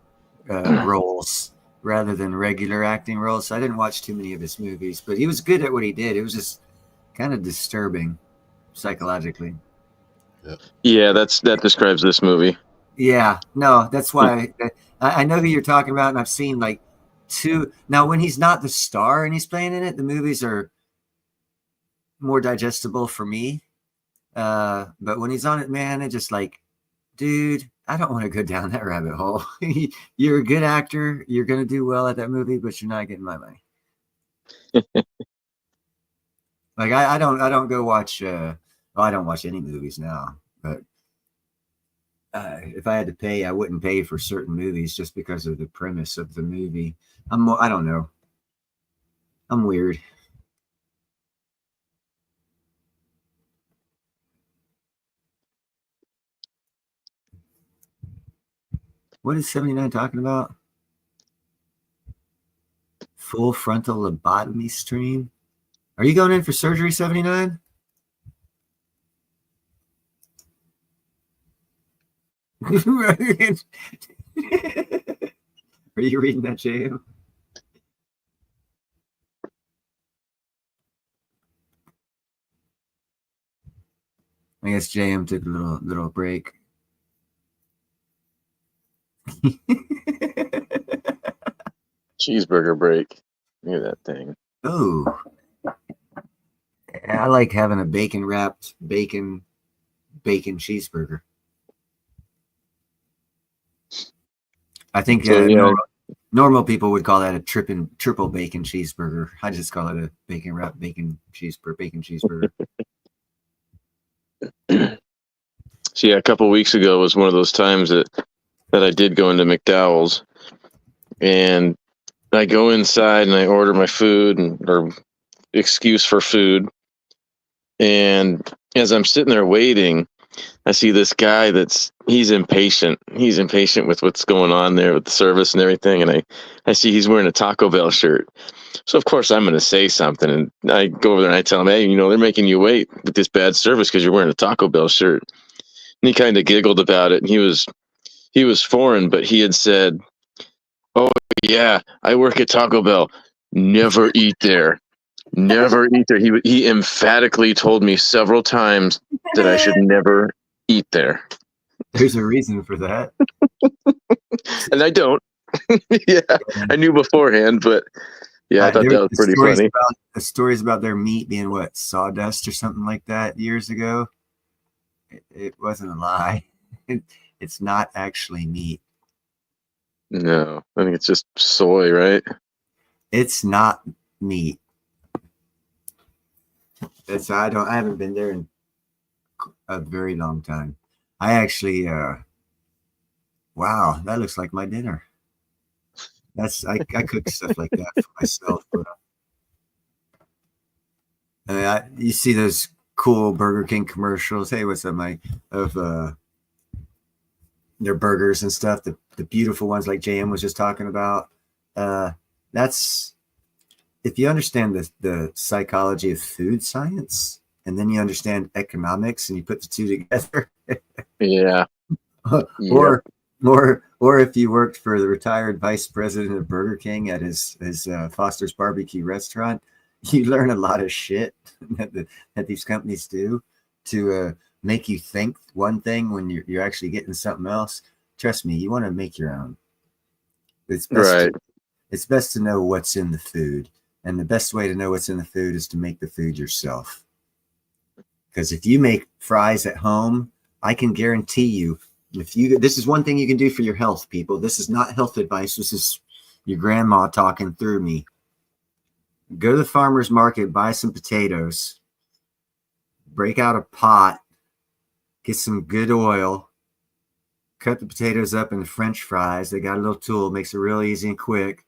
C: roles rather than regular acting roles. So I didn't watch too many of his movies, but he was good at what he did. It was just kind of disturbing psychologically.
G: Yeah, that describes this movie.
C: Yeah, no, that's why I know who you're talking about, and I've seen like two. Now, when he's not the star and he's playing in it, the movies are more digestible for me. But when he's on it, man, it just like, dude, I don't want to go down that rabbit hole. You're a good actor. You're going to do well at that movie, but you're not getting my money. Like I don't go watch. I don't watch any movies now, but if I had to pay, I wouldn't pay for certain movies just because of the premise of the movie. I don't know. I'm weird. What is 79 talking about? Full frontal lobotomy stream? Are you going in for surgery, 79? Are you reading that, JM? I guess JM took a little break.
G: Cheeseburger break. Look at that thing.
C: Oh, I like having a bacon wrapped bacon cheeseburger. I think normal people would call that a triple bacon cheeseburger. I just call it a bacon wrapped bacon cheeseburger.
G: So yeah, a couple of weeks ago was one of those times that I did go into McDowell's, and I go inside and I order my food or excuse for food. And as I'm sitting there waiting, I see this guy he's impatient. He's impatient with what's going on there with the service and everything. And I see he's wearing a Taco Bell shirt. So of course I'm going to say something. And I go over there and I tell him, hey, they're making you wait with this bad service because you're wearing a Taco Bell shirt. And he kind of giggled about it. And he was foreign, but he had said, oh yeah, I work at Taco Bell. Never eat there. Never eat there. He emphatically told me several times that I should never eat there.
C: There's a reason for that.
G: And I don't. Yeah, I knew beforehand, but yeah, I thought that was pretty funny.
C: The stories about their meat being sawdust or something like that years ago. It wasn't a lie. It's not actually meat.
G: No, I think it's just soy, right?
C: It's not meat. I haven't been there in a very long time. I actually wow, that looks like my dinner. I cook stuff like that for myself. But you see those cool Burger King commercials. Hey, what's up, Mike? Of their burgers and stuff. The beautiful ones like JM was just talking about. That's if you understand the psychology of food science, and then you understand economics, and you put the two together.
G: Yeah.
C: Or if you worked for the retired vice president of Burger King at his Foster's Barbecue restaurant, you learn a lot of shit that these companies do to make you think one thing when you're actually getting something else. Trust me, you want to make your own. It's best to know what's in the food. And the best way to know what's in the food is to make the food yourself. Because if you make fries at home, I can guarantee you, this is one thing you can do for your health, people. This is not health advice. This is your grandma talking through me. Go to the farmer's market, buy some potatoes, break out a pot, get some good oil, cut the potatoes up into French fries. They got a little tool, makes it real easy and quick.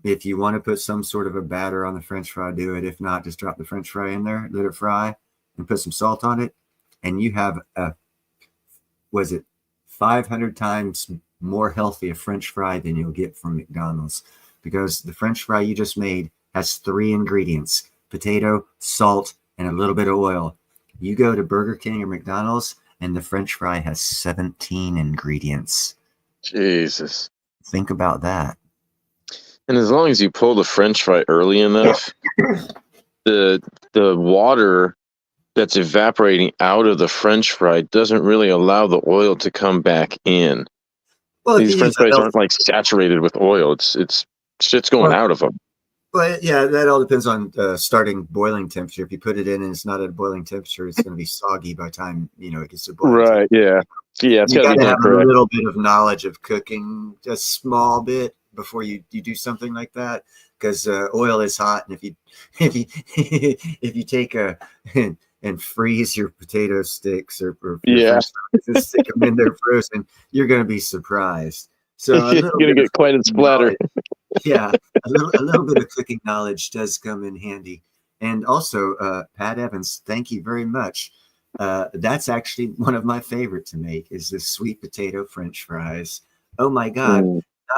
C: If you want to put some sort of a batter on the French fry, do it. If not, just drop the French fry in there, let it fry, and put some salt on it, and you have a, was it 500 times more healthy a French fry than you'll get from McDonald's, because the French fry you just made has 3 ingredients: potato, salt, and a little bit of oil. You go to Burger King or McDonald's, and the French fry has 17 ingredients.
G: Jesus.
C: Think about that.
G: And as long as you pull the French fry early enough, the water that's evaporating out of the French fry doesn't really allow the oil to come back in.
C: Well,
G: These French fries aren't like saturated with oil. It's shit's going out of them.
C: But yeah, that all depends on starting boiling temperature. If you put it in and it's not at a boiling temperature, it's going to be soggy by the time it gets to boiling.
G: Right? Yeah. Yeah. It's
C: You
G: got
C: got
G: to
C: to
G: be
C: have
G: correct.
C: a little bit of knowledge of cooking, a small bit, before you do something like that, because oil is hot, and if you if you take a and freeze your potato sticks or
G: Yeah.
C: and stick them in there frozen, you're going to be surprised. So a
G: You're
C: little
G: gonna
C: bit
G: get quite a splatter.
C: yeah, a little bit of cooking knowledge does come in handy. And also, Pat Evans, thank you very much. That's actually one of my favorite to make, is the sweet potato French fries. Oh my God.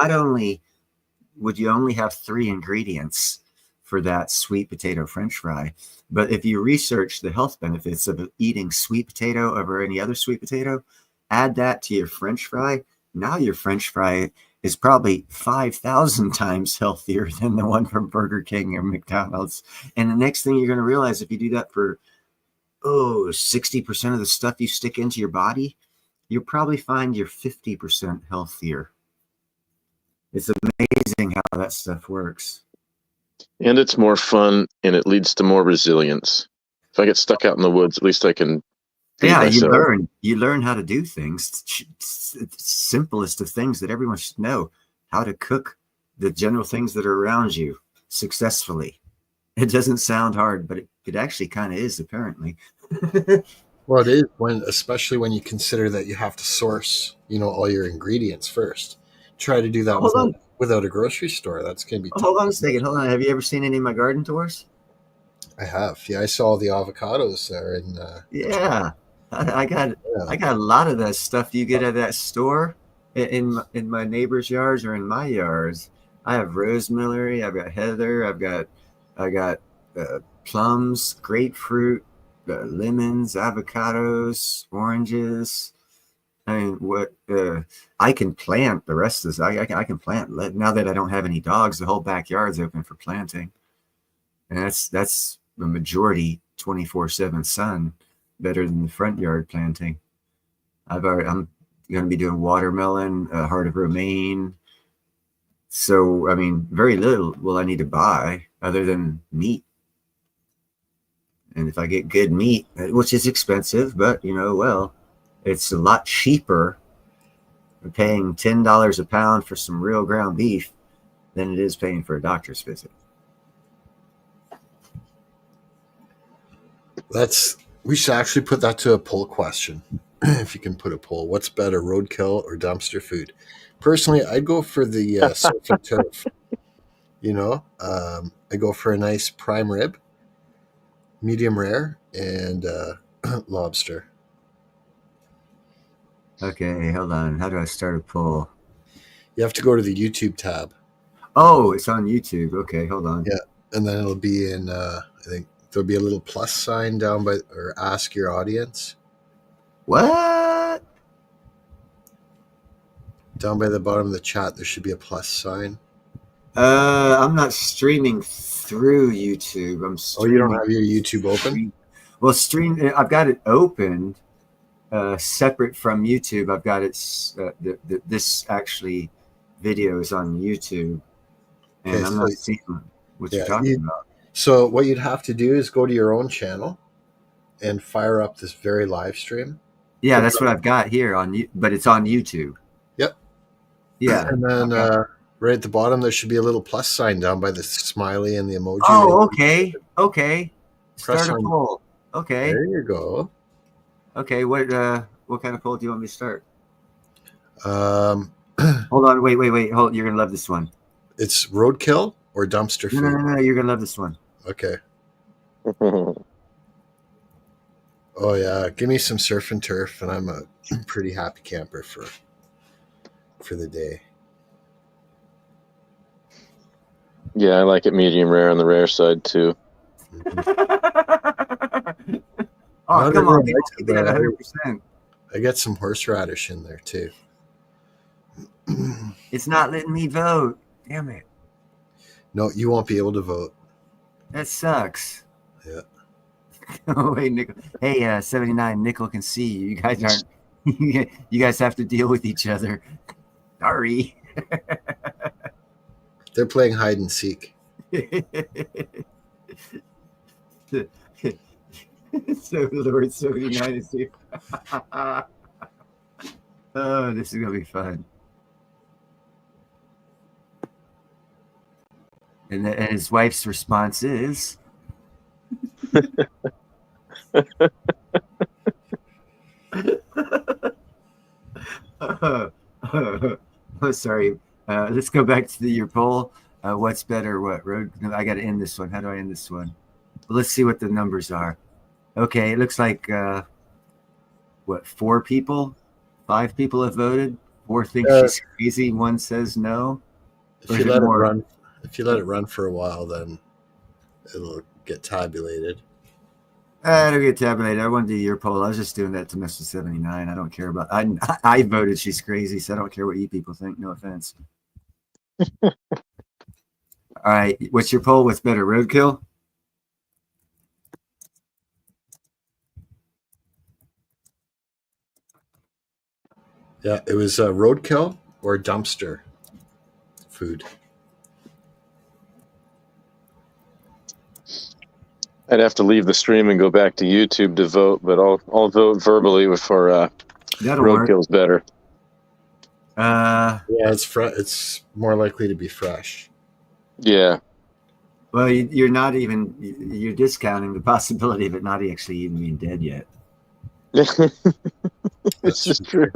C: Not only would you only have 3 ingredients for that sweet potato French fry, but if you research the health benefits of eating sweet potato over any other sweet potato, add that to your French fry. Now your French fry is probably 5,000 times healthier than the one from Burger King or McDonald's. And the next thing you're going to realize, if you do that for 60% of the stuff you stick into your body, you'll probably find you're 50% healthier. It's amazing how that stuff works.
G: And it's more fun, and it leads to more resilience. If I get stuck out in the woods, at least I can feed myself.
C: You learn how to do things. It's the simplest of things that everyone should know: how to cook the general things that are around you successfully. It doesn't sound hard, but it actually kind of is, apparently.
D: Well, it is, especially when you consider that you have to source, all your ingredients first. Try to do that without a grocery store. That's going to be tough.
C: Hold on a second. Hold on. Have you ever seen any of my garden tours?
D: I have. Yeah, I saw the avocados there.
C: Yeah, I got a lot of that stuff you get at that store in my neighbor's yards or in my yards. I have rosemary. I've got heather. I got plums, grapefruit, lemons, avocados, oranges. I mean, I can plant the rest of this. I can plant. Now that I don't have any dogs, the whole backyard's open for planting, and that's the majority 24/7 sun, better than the front yard planting. I'm going to be doing watermelon, heart of romaine. So I mean, very little will I need to buy other than meat. And if I get good meat, which is expensive, but it's a lot cheaper paying $10 a pound for some real ground beef than it is paying for a doctor's visit.
D: We should actually put that to a poll question. If you can put a poll, what's better, roadkill or dumpster food? Personally, I'd go for the surf and turf. I go for a nice prime rib, medium rare, and lobster.
C: Okay, hold on. How do I start a poll?
D: You have to go to the YouTube tab.
C: Oh, it's on YouTube. Okay, hold on.
D: Yeah, and then it'll be in, I think there'll be a little plus sign down by, or ask your audience.
C: What?
D: Down by the bottom of the chat, there should be a plus sign.
C: I'm not streaming through YouTube. I'm streaming.
D: Oh, you don't have your YouTube open?
C: Well, I've got it opened. Separate from YouTube, I've got it. This actually video is on YouTube, and
D: Okay,
C: I'm not seeing what you're talking about.
D: So what you'd have to do is go to your own channel and fire up this very live stream.
C: Yeah, that's what I've got here but it's on YouTube.
D: Yep.
C: Yeah,
D: and then right at the bottom there should be a little plus sign down by the smiley and the emoji.
C: Oh, okay.
D: Press
C: Start a
D: on-
C: poll. Okay.
D: There you go.
C: Okay, what kind of poll do you want me to start?
D: Hold
C: on, wait. Hold, you're gonna love this one.
D: It's roadkill or dumpster food?
C: No, you're gonna love this one.
D: Okay. Oh yeah, give me some surf and turf, and I'm a pretty happy camper for the day.
G: Yeah, I like it medium rare on the rare side too.
C: Oh,
D: Not
C: come on,
D: everyone
C: people
D: likes it,
C: keep it at
D: but
C: 100%.
D: I get some horseradish in there too.
C: It's not letting me vote. Damn it.
D: No, you won't be able to vote.
C: That sucks.
D: Yeah.
C: Oh, wait, Nickel. Hey, 79, Nickel can see you. You guys aren't. You guys have to deal with each other. Sorry.
D: They're playing hide and seek.
C: So Lord 79 is here. Oh, this is gonna be fun. And his wife's response is oh, sorry. Let's go back to your poll. What's better? What road? No, I got to end this one. How do I end this one? Well, let's see what the numbers are. Okay, it looks like 4 people, 5 people have voted. 4 think she's crazy. 1 says no.
D: If you let it run, for a while, then it'll get tabulated.
C: It'll get tabulated. I want to do your poll. I was just doing that to Mr. 79. I don't care about. I voted she's crazy, so I don't care what you people think. No offense. All right, what's your poll? What's better, roadkill?
D: Yeah, it was roadkill or dumpster food.
G: I'd have to leave the stream and go back to YouTube to vote, but I'll vote verbally for roadkill's better.
D: Yeah, it's more likely to be fresh.
G: Yeah.
C: Well, you're not even. You're discounting the possibility of it not actually even being dead yet.
G: This is true.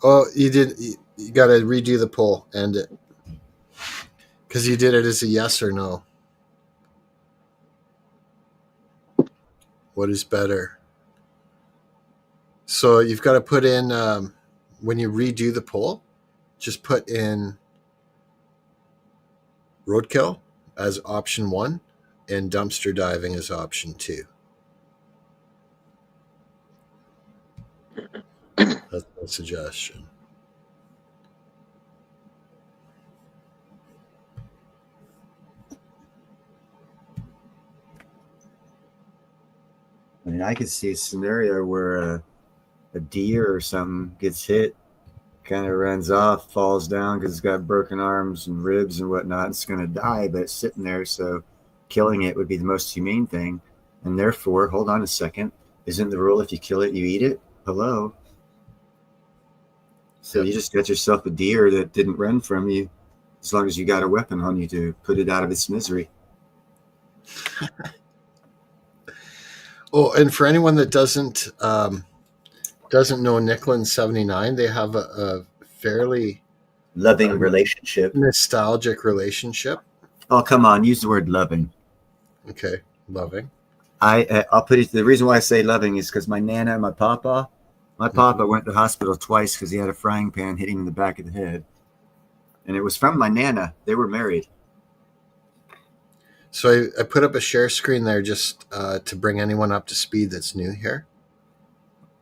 D: Oh, you did. You got to redo the poll and it, because you did it as a yes or no. What is better? So you've got to put in when you redo the poll, just put in roadkill as option 1 and dumpster diving as option 2. That's a suggestion.
C: I mean, I could see a scenario where a deer or something gets hit, kind of runs off, falls down because it's got broken arms and ribs and whatnot. It's going to die, but it's sitting there. So killing it would be the most humane thing. And therefore, hold on a second. Isn't the rule if you kill it, you eat it? Hello. So you just got yourself a deer that didn't run from you, as long as you got a weapon on you to put it out of its misery.
D: Oh, and for anyone that doesn't know Nicklin 79, they have a fairly
C: loving relationship,
D: nostalgic relationship.
C: Oh, come on, use the word loving.
D: Okay, loving.
C: I'll put it. The reason why I say loving is because my nana and my papa went to the hospital twice because he had a frying pan hitting him in the back of the head, and it was from my nana. They were married.
D: So I put up a share screen there just to bring anyone up to speed that's new here.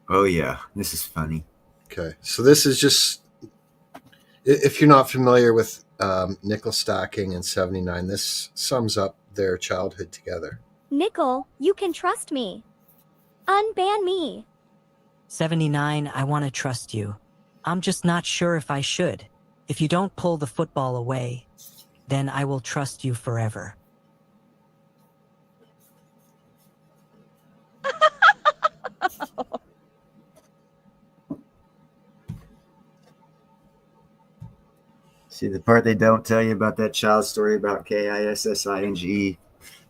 C: Oh yeah, this is funny.
D: Okay, so this is just, if you're not familiar with nickel stacking and 79, this sums up their childhood together.
L: Nickel, you can trust me. Unban me.
M: 79, I want to trust you. I'm just not sure if I should. If you don't pull the football away, then I will trust you forever.
C: See, the part they don't tell you about that child story about Kissing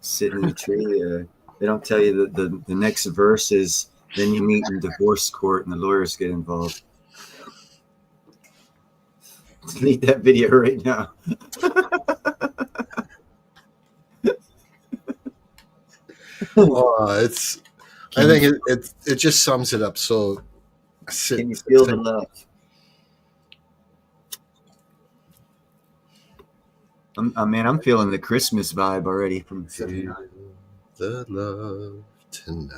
C: sitting in the tree, they don't tell you that the next verse is, then you meet in divorce court and the lawyers get involved. Delete that video right now.
D: It's. I think it just sums it up. So,
C: Can you feel the love? I'm feeling the Christmas vibe already from
D: the love tonight.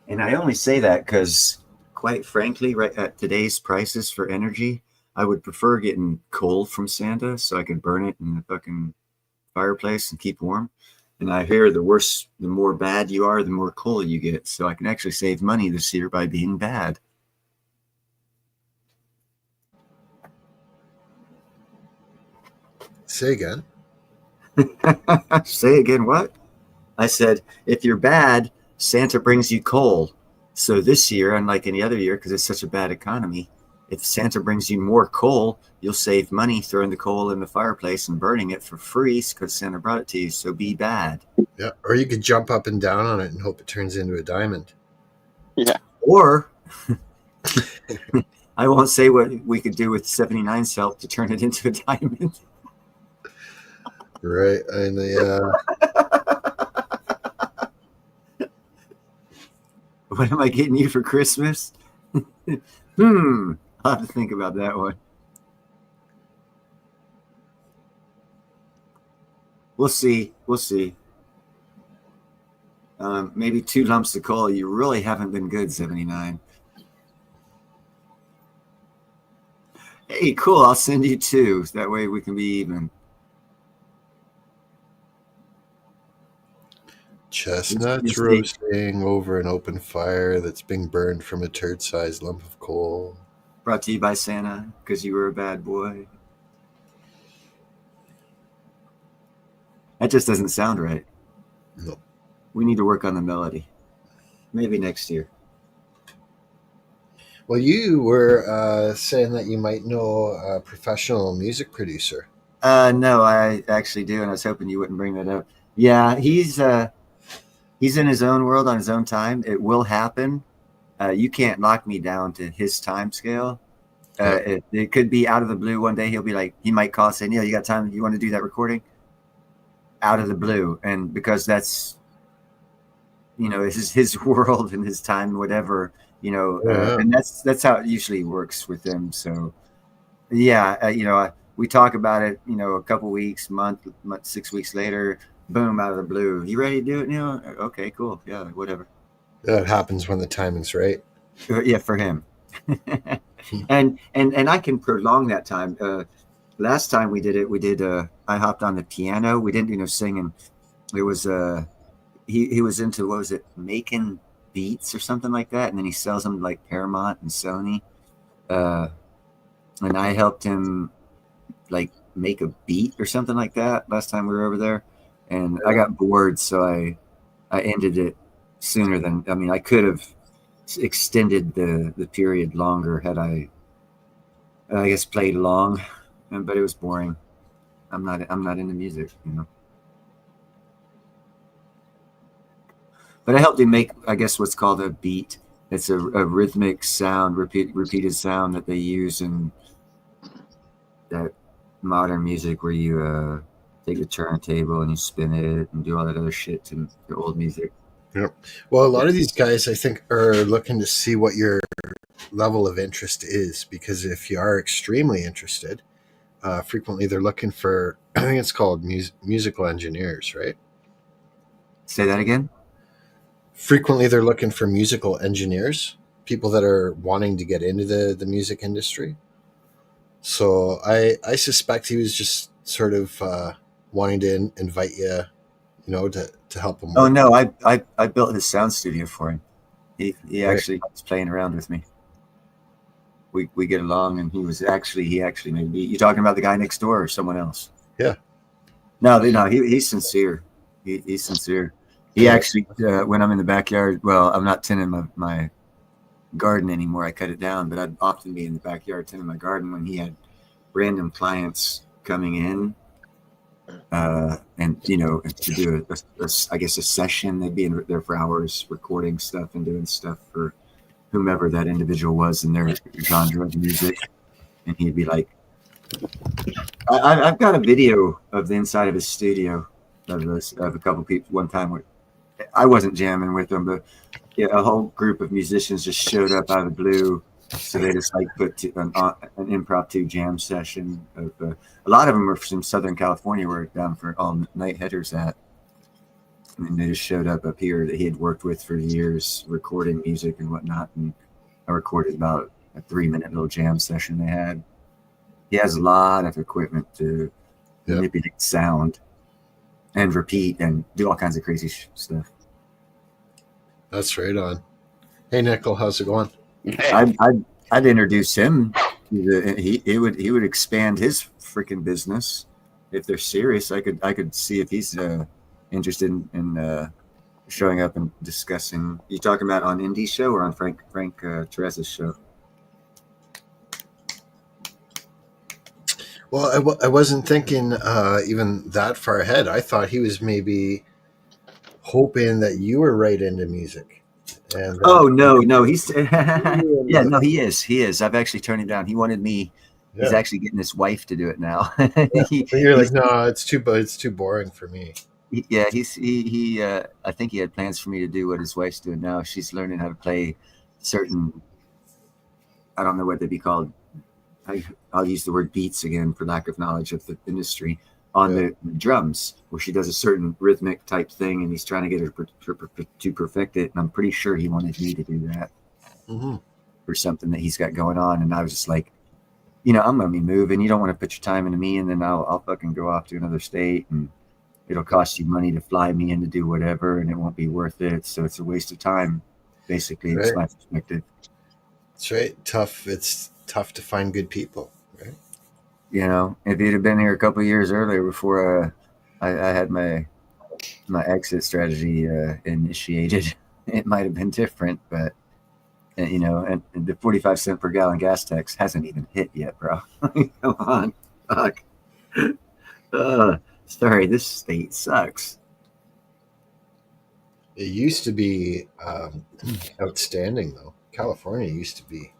C: And I only say that because, quite frankly, right at today's prices for energy, I would prefer getting coal from Santa so I could burn it in the fucking fireplace and keep warm. And I hear the more bad you are, the more coal you get. So I can actually save money this year by being bad.
D: Say again.
C: Say again what? I said, if you're bad, Santa brings you coal. So this year, unlike any other year, because it's such a bad economy, if Santa brings you more coal, you'll save money throwing the coal in the fireplace and burning it for free because Santa brought it to you. So be bad.
D: Yeah. Or you could jump up and down on it and hope it turns into a diamond.
G: Yeah.
C: Or I won't say what we could do with 79's help to turn it into a diamond.
D: Right. And
C: What am I getting you for Christmas? I'll have to think about that one. We'll see. Maybe 2 lumps of coal. You really haven't been good, 79. Hey, cool. I'll send you 2. That way we can be even.
D: Chestnuts roasting over an open fire that's being burned from a turd-sized lump of coal.
C: Brought to you by Santa because you were a bad boy. That just doesn't sound right.
D: No.
C: We need to work on the melody. Maybe next year.
D: Well, you were saying that you might know a professional music producer.
C: No, I actually do, and I was hoping you wouldn't bring that up. Yeah, he's in his own world on his own time. It will happen. You can't lock me down to his time scale. It could be out of the blue one day. He'll be like, he might call saying, you got time? You want to do that recording? Out of the blue. And because that's, this is his world and his time, whatever, and that's how it usually works with him. So yeah, we talk about it, a couple weeks, month, 6 weeks later, boom, out of the blue. You ready to do it now? Okay, cool. Yeah, whatever.
D: That happens when the timing's right.
C: Yeah, for him. and I can prolong that time. Last time we did it, I hopped on the piano. We didn't do no singing. It was he was into, what was it, making beats or something like that, and then he sells them to like Paramount and Sony. And I helped him like make a beat or something like that last time we were over there. And I got bored, so I ended it sooner than, I could have extended the period longer had I guess played along, but it was boring. I'm not into music, But I helped him make, I guess, what's called a beat. It's a rhythmic sound, repeated sound that they use in that modern music where you take the turntable and you spin it and do all that other shit to the old music.
D: Yep. Well, a lot of these guys, I think, are looking to see what your level of interest is, because if you are extremely interested, frequently they're looking for, I think it's called musical engineers, right?
C: Say that again?
D: Frequently they're looking for musical engineers, people that are wanting to get into the music industry. So I suspect he was just sort of wanting to invite you, to help him.
C: Oh no, I built his sound studio for him. He actually was playing around with me. We get along, and he actually made me. You talking about the guy next door or someone else?
D: Yeah.
C: No, he's sincere. He's sincere. He actually, when I'm in the backyard, well, I'm not tending my garden anymore. I cut it down, but I'd often be in the backyard tending my garden when he had random clients coming in, and to do I guess a session. They'd be in there for hours recording stuff and doing stuff for whomever that individual was in their genre of music, and he'd be like, I've got a video of the inside of his studio of a couple people one time. Where I wasn't jamming with them, but yeah, a whole group of musicians just showed up out of the blue. So they just like put an impromptu jam session. A lot of them were from Southern California, where down for all night headers at. And they just showed up here that he had worked with for years, recording music and whatnot. And I recorded about a 3-minute little jam session they had. He has a lot of equipment to manipulate sound and repeat and do all kinds of crazy stuff.
D: That's right on. Hey, Nickel, how's it going?
C: I'd introduce him. He would expand his freaking business if they're serious. I could see if he's interested in showing up and discussing. You talking about on Indy's show or on Frank Teresa's show?
D: Well, I wasn't thinking even that far ahead. I thought he was maybe hoping that you were right into music. And,
C: no, he's he is. I've actually turned him down. He wanted me. Yeah. He's actually getting his wife to do it now.
D: You're like, no, it's too boring for me.
C: He I think he had plans for me to do what his wife's doing now. She's learning how to play certain, I don't know what they'd be called. I'll use the word beats again for lack of knowledge of the industry, on the drums, where she does a certain rhythmic type thing, and he's trying to get her to perfect it. And I'm pretty sure he wanted me to do that for something that he's got going on. And I was just like, I'm going to be moving. You don't want to put your time into me, and then I'll fucking go off to another state, and it'll cost you money to fly me in to do whatever, and it won't be worth it. So it's a waste of time, basically. It's my perspective.
D: That's right. It's tough to find good people, right?
C: If you'd have been here a couple of years earlier before I had my exit strategy initiated, it might have been different. But and the 45 cent per gallon gas tax hasn't even hit yet, bro. Come on, fuck. Sorry, this state sucks.
D: It used to be outstanding, though. California used to be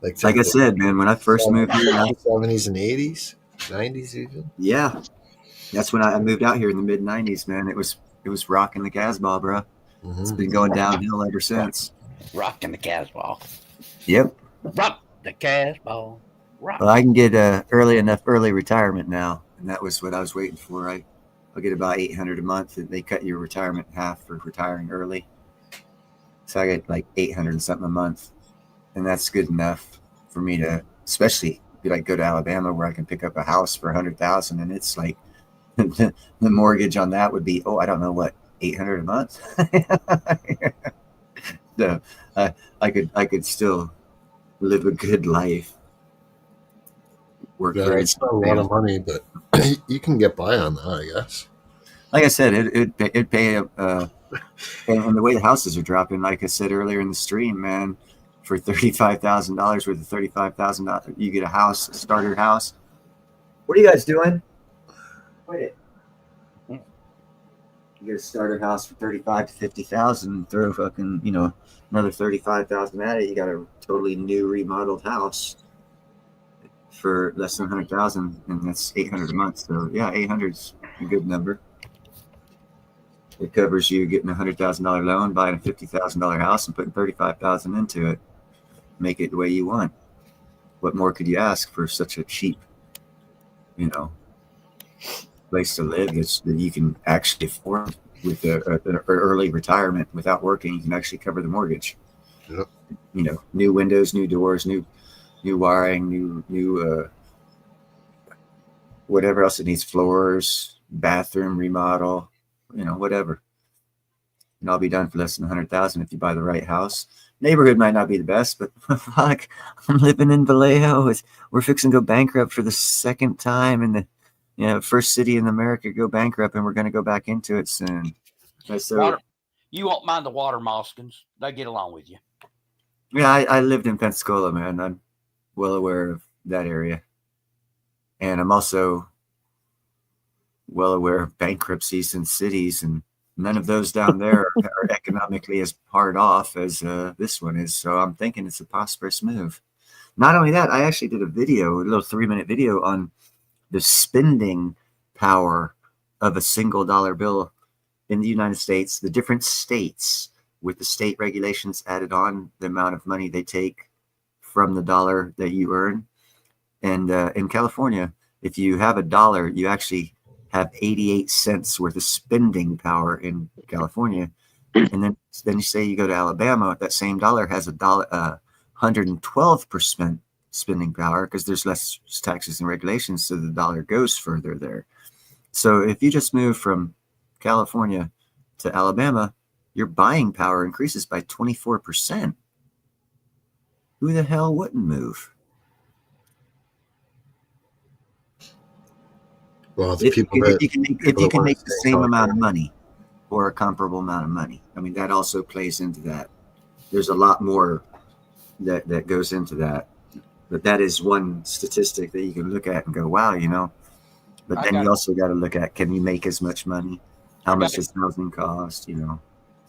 D: like
C: I said, man. When I first moved here,
D: 70s and 80s, 90s even.
C: Yeah, that's when I moved out here in the mid 90s, man. It was rocking the Casbah, bro. It's been going downhill ever since.
F: Rocking the Casbah.
C: Yep.
F: Rock the Casbah.
C: Well, I can get early retirement now, and that was what I was waiting for. I'll get about $800 a month, and they cut your retirement in half for retiring early. So I get like $800 and something a month, and that's good enough for me to, especially go to Alabama where I can pick up a house for $100,000, and it's like the mortgage on that would be I don't know what, $800 a month. So I could still live a good life.
D: It's not a lot of money, but you can get by on that, I guess.
C: Like I said, it'd pay. And the way the houses are dropping, like I said earlier in the stream, man, for $35,000 worth of $35,000, you get a starter house. What are you guys doing? Wait. You get a starter house for $35,000 to $50,000, throw fucking another $35,000 at it. You got a totally new remodeled house for less than $100,000, and that's $800 a month. So yeah, 800's a good number. It covers you getting a $100,000 loan, buying a $50,000 house, and putting $35,000 into it. Make it the way you want. What more could you ask for such a cheap, place to live that you can actually afford with an early retirement without working? You can actually cover the mortgage.
D: Yep.
C: New windows, new doors, new wiring, new whatever else it needs, floors, bathroom remodel, whatever. And I'll be done for less than $100,000 if you buy the right house. Neighborhood might not be the best, but fuck, I'm living in Vallejo. We're fixing to go bankrupt for the second time in the first city in America to go bankrupt, and we're going to go back into it soon. So
F: you won't mind the Water Moskins. They get along with you.
C: Yeah, I lived in Pensacola, man. I'm well aware of that area. And I'm also well aware of bankruptcies in cities, and none of those down there are economically as hard off as this one is. So I'm thinking it's a prosperous move. Not only that, I actually did a little 3-minute video on the spending power of a single dollar bill in the United States, the different states with the state regulations added on, the amount of money they take from the dollar that you earn. And in California, if you have a dollar, you actually have 88 cents worth of spending power in California. And then you say you go to Alabama, that same dollar has a 112% spending power because there's less taxes and regulations, so the dollar goes further there. So if you just move from California to Alabama, your buying power increases by 24%. Who the hell wouldn't move?
D: Well, the
C: If
D: people
C: you
D: that
C: can
D: wanna
C: make the
D: stay
C: same
D: out
C: amount
D: there.
C: of money or a comparable amount of money. I mean, that also plays into that. There's a lot more that goes into that. But that is one statistic that you can look at and go, wow, you know. But
N: I
C: then
N: got
C: you
N: it.
C: also got to look at, can you make as much money? How
N: I got
C: much
N: it.
C: does housing cost? You know.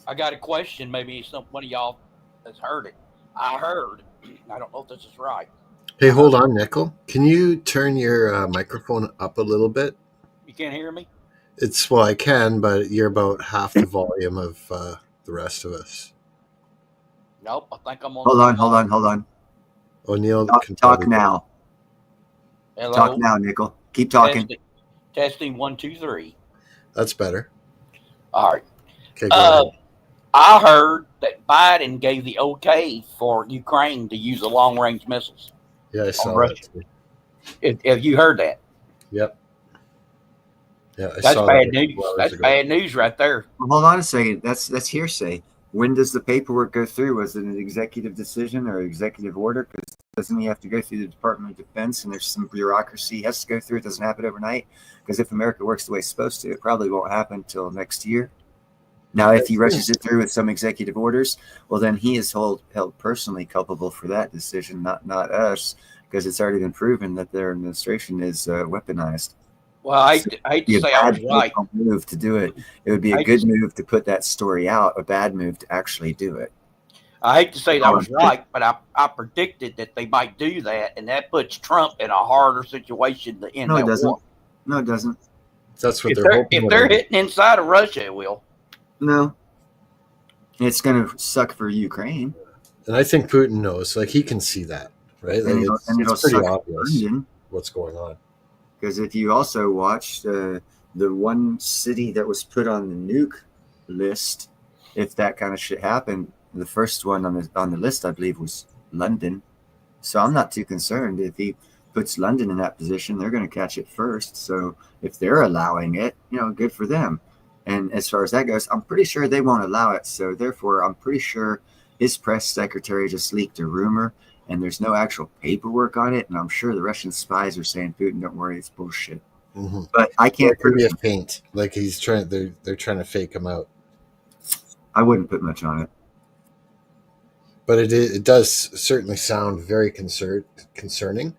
N: I got a question. Maybe one of y'all has heard it. I heard. I don't know if this is right.
D: Hey, hold on, Nickel. Can you turn your microphone up a little bit?
N: You can't hear me?
D: Well, I can, but you're about half the volume of the rest of us.
N: Nope. I think I'm on.
C: Hold on.
D: O'Neill
C: Talk,
D: can
C: talk
D: probably-
C: now.
N: Hello.
C: Talk now, Nickel. Keep talking.
N: Testing 1, 2, 3.
D: That's better.
N: All right.
D: Okay, go ahead.
N: I heard that Biden gave the okay for Ukraine to use the long-range missiles.
D: Yeah, I saw
N: Russia.
D: that.
N: Have you heard that?
D: Yep. Yeah, I
N: That's
D: saw
N: bad
D: that a
N: news.
D: couple hours
N: That's
D: ago.
N: bad news right there.
C: Well, hold on a second. That's hearsay. When does the paperwork go through? Was it an executive decision or executive order? Because doesn't he have to go through the Department of Defense, and there's some bureaucracy he has to go through? It doesn't happen overnight. Because if America works the way it's supposed to, it probably won't happen until next year. Now, if he rushes it through with some executive orders, well, then he is held personally culpable for that decision, not us, because it's already been proven that their administration is weaponized.
N: Well, I hate to say I was right.
C: Move to do it. It would be a good move to put that story out. A bad move to actually do it.
N: I hate to say that I was right, but I predicted that they might do that, and that puts Trump in a harder situation to end
C: No,
N: that
C: it doesn't.
N: war.
C: No, it doesn't.
D: That's what
N: If
D: they're hoping.
N: if they're hitting inside of Russia, it will.
C: No. It's going to suck for Ukraine.
D: And I think Putin knows. Like, he can see that, right? Like,
C: And it'll
D: it's pretty
C: suck for
D: obvious
C: London.
D: what's going on.
C: Because if you also watch the one city that was put on the nuke list, if that kind of shit happened, the first one on the list, I believe, was London. So I'm not too concerned. If he puts London in that position, they're going to catch it first. So if they're allowing it, you know, good for them. And as far as that goes, I'm pretty sure they won't allow it. So therefore, I'm pretty sure his press secretary just leaked a rumor, and there's no actual paperwork on it. And I'm sure the Russian spies are saying, Putin, don't worry, it's bullshit.
D: Mm-hmm.
C: But I can't
D: prove
C: prove
D: it. Feint. Like he's trying. They're trying to fake him out.
C: I wouldn't put much on it.
D: But it does certainly sound very concerning,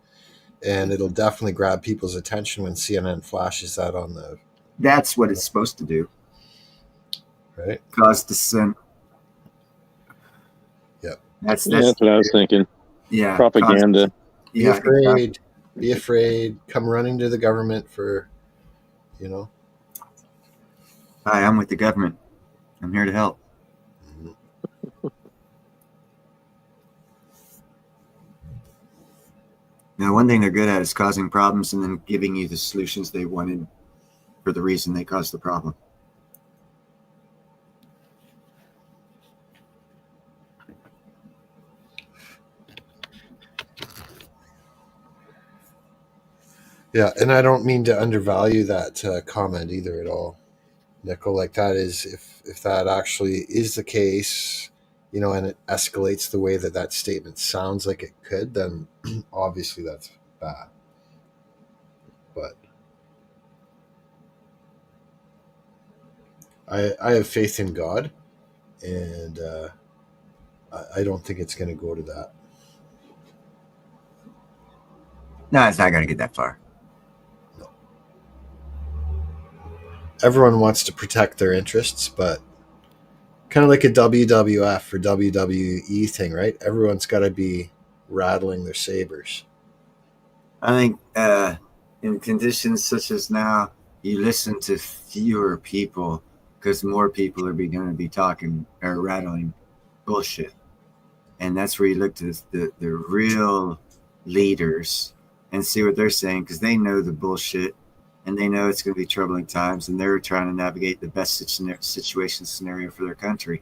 D: and it'll definitely grab people's attention when CNN flashes that on the.
C: That's what it's supposed to do.
D: Right.
C: Cause dissent.
D: Yep.
C: That's
G: what I was thinking.
C: Yeah.
G: Propaganda.
D: Be afraid. Be afraid. Come running to the government for, you know.
C: Hi, I'm with the government. I'm here to help. Now, one thing they're good at is causing problems and then giving you the solutions they wanted for the reason they caused the problem.
D: Yeah, and I don't mean to undervalue that comment either at all, Nickel. Like that is, if that actually is the case, you know, and it escalates the way that statement sounds like it could, then obviously that's bad. But I have faith in God, and I don't think it's going to go to that.
C: No, it's not going to get that far.
D: Everyone wants to protect their interests, but kind of like a WWF or WWE thing, right? Everyone's got to be rattling their sabers.
C: I think in conditions such as now, you listen to fewer people because more people are going to be talking or rattling bullshit. And that's where you look to the real leaders and see what they're saying, because they know the bullshit and they know it's going to be troubling times, and they're trying to navigate the best situation scenario for their country.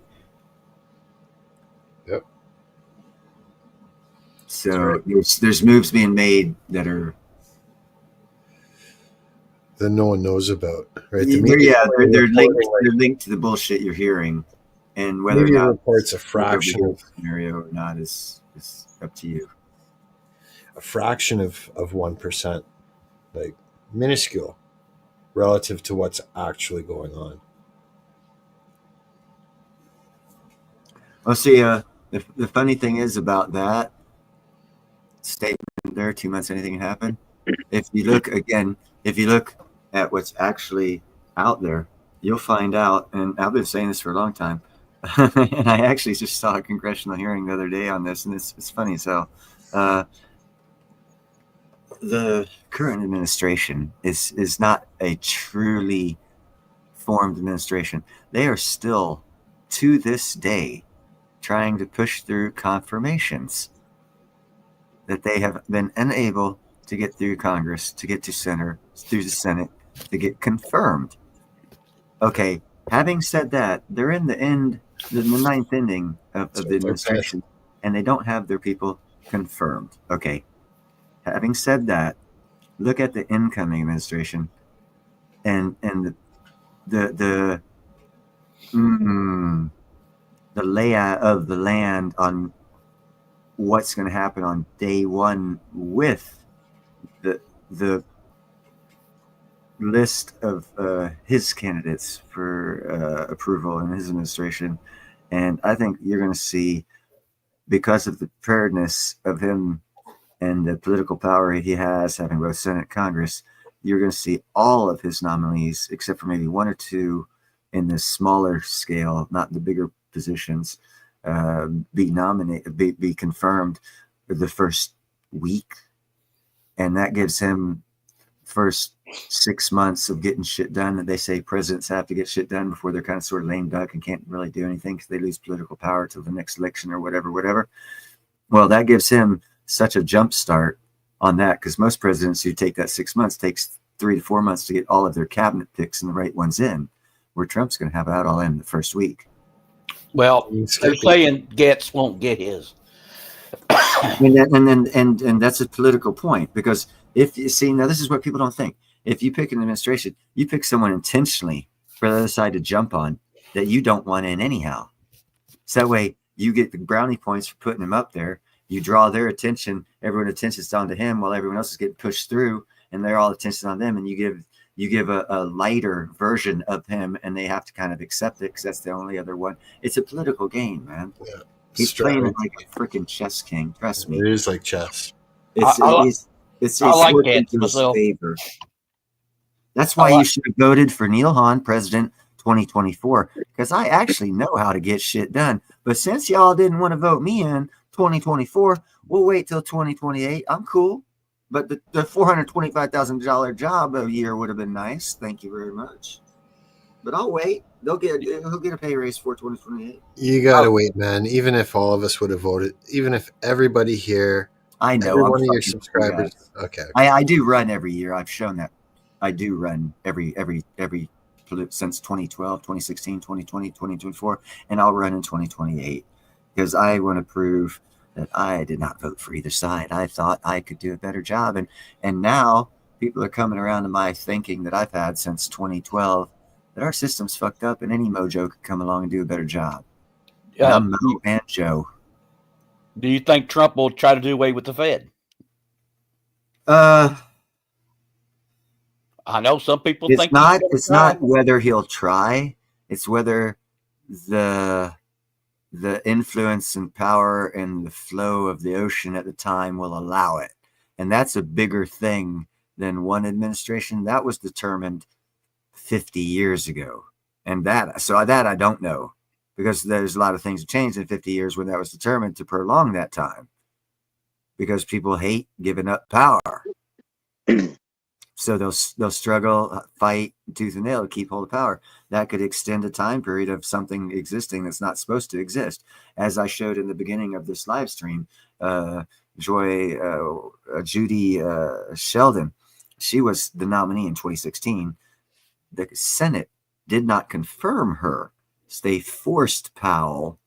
D: Yep.
C: So there's moves being made that are
D: that no one knows about, right?
C: They're linked to the bullshit you're hearing, and whether or
D: media
C: not
D: reports a fraction of
C: scenario or not is up to you.
D: A fraction of 1%, like minuscule relative to what's actually going on.
C: Well, see, the funny thing is about that statement there, 2 months, anything can happen. If you look at what's actually out there, you'll find out, and I've been saying this for a long time, and I actually just saw a congressional hearing the other day on this, and it's funny as hell. The current administration is not a truly formed administration. They are still, to this day, trying to push through confirmations that they have been unable to get through Congress, to get to through the Senate, to get confirmed. Okay, having said that, they're in the ninth inning of the administration, and they don't have their people confirmed. Okay, having said that, look at the incoming administration and the layout of the land on what's going to happen on day one with the list of his candidates for approval in his administration. And I think you're going to see, because of the preparedness of him and the political power he has, having both Senate and Congress, you're going to see all of his nominees, except for maybe one or two in the smaller scale, not the bigger positions, be confirmed the first week. And that gives him first 6 months of getting shit done. And they say presidents have to get shit done before they're kind of sort of lame duck and can't really do anything because they lose political power till the next election or whatever. Well, that gives him such a jump start on that, because most presidents who take that 6 months takes 3 to 4 months to get all of their cabinet picks and the right ones in, where Trump's going to have that all in the first week.
N: Well, they're saying Getz won't get his.
C: and that's a political point, because if you see, now this is what people don't think. If you pick an administration, you pick someone intentionally for the other side to jump on that you don't want in anyhow. So that way you get the brownie points for putting him up there. You draw their attention, everyone's attention's down to him while everyone else is getting pushed through, and they're all attention on them. And you give a lighter version of him, and they have to kind of accept it because that's the only other one. It's a political game, man. Yeah. He's playing it like a freaking chess king. Trust me.
D: It is like chess.
C: It's
N: like
C: working
N: it
C: to his
N: myself.
C: favor. That's why you should have voted for Neil Hahn, President 2024, because I actually know how to get shit done. But since y'all didn't want to vote me in 2024, we'll wait till 2028. I'm cool. But the $425,000 job a year would have been nice. Thank you very much. But I'll wait. He'll get a pay raise for 2028.
D: You gotta wait, man. Even if all of us would have voted, even if everybody here,
C: I know
D: every
C: I'm
D: one of your
C: fucking
D: subscribers.
C: guys.
D: Okay.
C: I do run every year. I've shown that. I do run every since 2012, 2016, 2020, 2024, and I'll run in 2028 because I want to prove that I did not vote for either side. I thought I could do a better job, and now people are coming around to my thinking that I've had since 2012 that our system's fucked up and any mojo could come along and do a better job. And I'm Mo and Joe.
N: Do you think Trump will try to do away with the Fed? I know some people think
C: it's not whether he'll try, it's whether the influence and power and the flow of the ocean at the time will allow it. And that's a bigger thing than one administration. That was determined 50 years ago. And that I don't know, because there's a lot of things that changed in 50 years when that was determined to prolong that time. because people hate giving up power. So they'll struggle, fight tooth and nail to keep hold of power. That could extend a time period of something existing that's not supposed to exist. As I showed in the beginning of this live stream, Judy Sheldon, she was the nominee in 2016. The Senate did not confirm her. So they forced Powell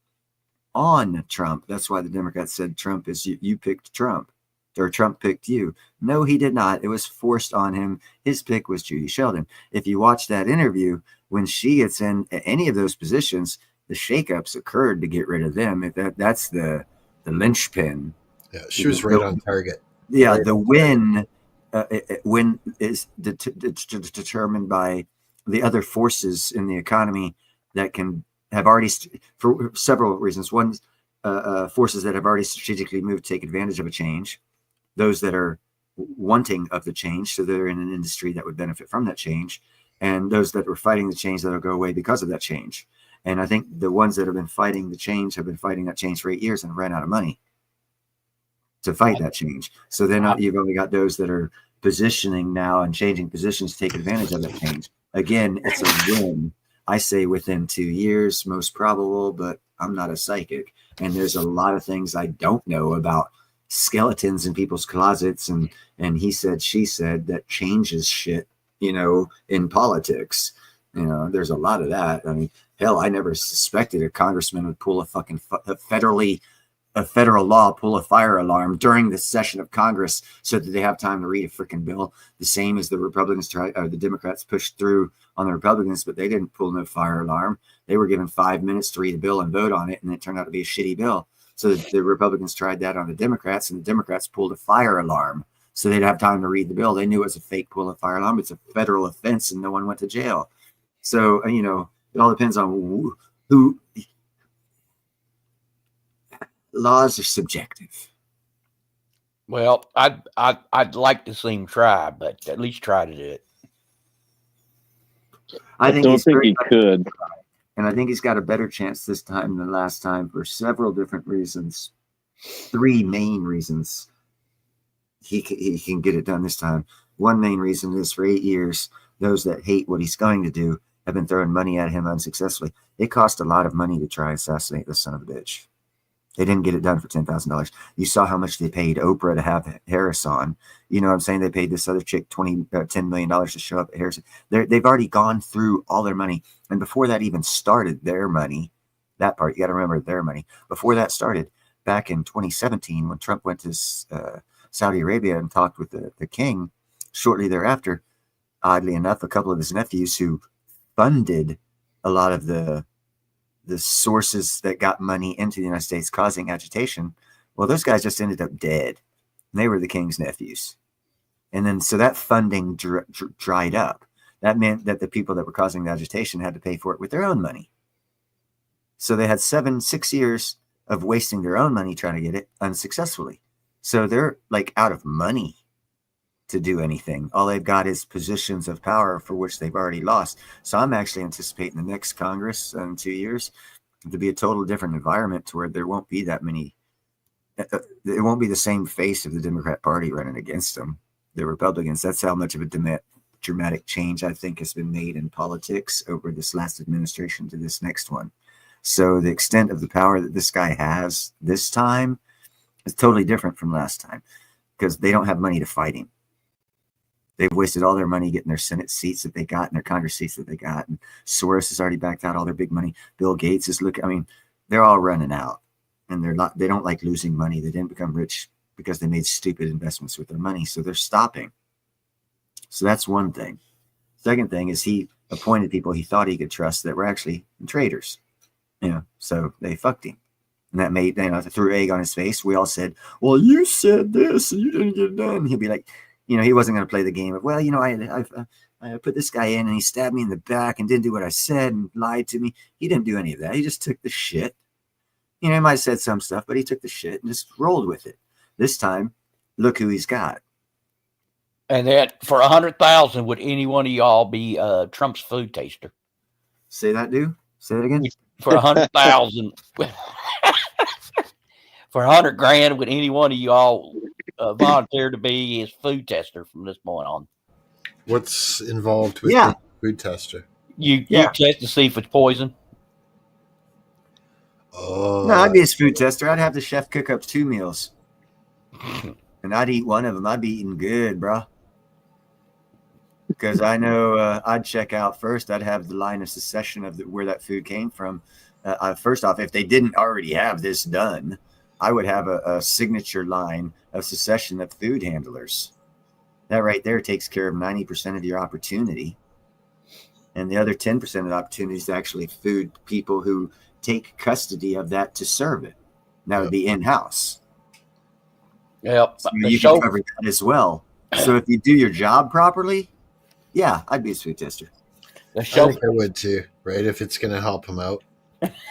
C: on Trump. That's why the Democrats said Trump is you picked Trump, or Trump picked you. No, he did not. It was forced on him. His pick was Judy Sheldon. If you watch that interview, when she gets in any of those positions, the shakeups occurred to get rid of them. That's the linchpin.
D: Yeah, she was right on target.
C: Yeah,
D: right
C: the win is determined by the other forces in the economy that can have already, for several reasons. One, forces that have already strategically moved to take advantage of a change, those that are wanting of the change, so they're in an industry that would benefit from that change, and those that were fighting the change that'll go away because of that change. And I think the ones that have been fighting the change have been fighting that change for 8 years and ran out of money to fight that change. So then you've only got those that are positioning now and changing positions to take advantage of that change. Again, it's a win. I say within 2 years, most probable, but I'm not a psychic. And there's a lot of things I don't know about skeletons in people's closets and he said, she said that changes shit, in politics. There's a lot of that. I mean, hell, I never suspected a congressman would pull a fucking federal law, pull a fire alarm during the session of Congress so that they have time to read a freaking bill. The same as the Republicans the Democrats pushed through on the Republicans, but they didn't pull no fire alarm. They were given 5 minutes to read a bill and vote on it, and it turned out to be a shitty bill. So the Republicans tried that on the Democrats, and the Democrats pulled a fire alarm so they'd have time to read the bill. They knew it was a fake pull of fire alarm. It's a federal offense, and no one went to jail. So, it all depends on who. Laws are subjective.
N: Well, I'd like to see him try, but at least try to do it.
C: I think
G: he could.
C: And I think he's got a better chance this time than last time for several different reasons. 3 main reasons he can get it done this time. One main reason is for 8 years, those that hate what he's going to do have been throwing money at him unsuccessfully. It cost a lot of money to try and assassinate this son of a bitch. They didn't get it done for $10,000. You saw how much they paid Oprah to have Harris on. You know what I'm saying? They paid this other chick $10 million to show up at Harris. They've already gone through all their money. And before that even started, their money, that part, you got to remember their money. Before that started, back in 2017, when Trump went to Saudi Arabia and talked with the king, shortly thereafter, oddly enough, a couple of his nephews who funded a lot of the sources that got money into the United States causing agitation, well, those guys just ended up dead. And they were the king's nephews. And then so that funding dried up. That meant that the people that were causing the agitation had to pay for it with their own money. So they had 6 years of wasting their own money trying to get it unsuccessfully. So they're like out of money to do anything. All they've got is positions of power for which they've already lost. So I'm actually anticipating the next Congress in 2 years to be a total different environment to where there won't be that many. It won't be the same face of the Democrat Party running against them, the Republicans. That's how much of a dramatic change I think has been made in politics over this last administration to this next one. So the extent of the power that this guy has this time is totally different from last time because they don't have money to fight him. They've wasted all their money getting their Senate seats that they got and their Congress seats that they got. And Soros has already backed out all their big money. Bill Gates is they're all running out and they don't like losing money. They didn't become rich because they made stupid investments with their money. So they're stopping. So that's one thing. Second thing is he appointed people he thought he could trust that were actually traitors. So they fucked him. And that made, threw egg on his face. We all said, well, you said this and you didn't get it done. He'll be like, he wasn't going to play the game of, I put this guy in and he stabbed me in the back and didn't do what I said and lied to me. He didn't do any of that. He just took the shit. He might have said some stuff, but he took the shit and just rolled with it. This time, look who he's got.
N: And that for 100,000, would any one of y'all be Trump's food taster?
C: Say that, dude. Say that again.
N: For 100,000, for 100 grand, would any one of y'all volunteer to be his food tester from this point on.
D: What's involved with
C: Yeah.
D: the food tester?
N: You
C: Yeah.
N: test to see if it's poison.
D: Oh,
C: No, I'd be his food tester. I'd have the chef cook up 2 meals, and I'd eat one of them. I'd be eating good, bro. Because I know I'd check out first. I'd have the line of succession of where that food came from. First off, if they didn't already have this done, I would have a signature line of succession of food handlers. That right there takes care of 90% of your opportunity. And the other 10% of the opportunity is actually food people who take custody of that to serve it. That would be in-house.
N: Yep.
C: So you can cover that as well. So if you do your job properly, yeah, I'd be a food tester.
N: The
D: I think I would too, right? If it's going to help him out.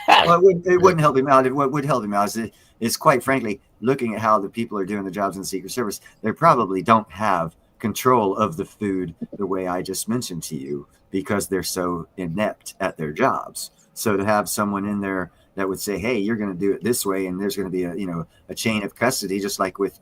C: Well, it wouldn't help him out. What would help him out is quite frankly, looking at how the people are doing the jobs in the Secret Service, they probably don't have control of the food the way I just mentioned to you because they're so inept at their jobs. So to have someone in there that would say, hey, you're going to do it this way, and there's going to be a chain of custody, just like with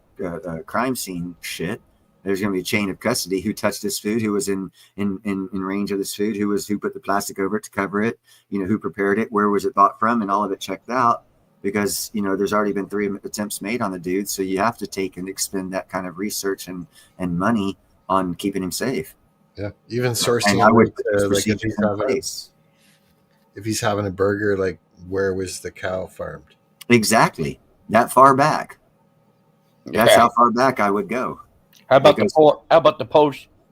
C: crime scene shit. There's going to be a chain of custody. Who touched this food? Who was in range of this food? Who put the plastic over it to cover it? Who prepared it? Where was it bought from? And all of it checked out because there's already been 3 attempts made on the dude. So you have to take and expend that kind of research and money on keeping him safe.
D: Yeah, even sourcing.
C: And I would
D: like if he's having a burger, like where was the cow farmed?
C: Exactly, that far back. That's how far back I would go.
N: How about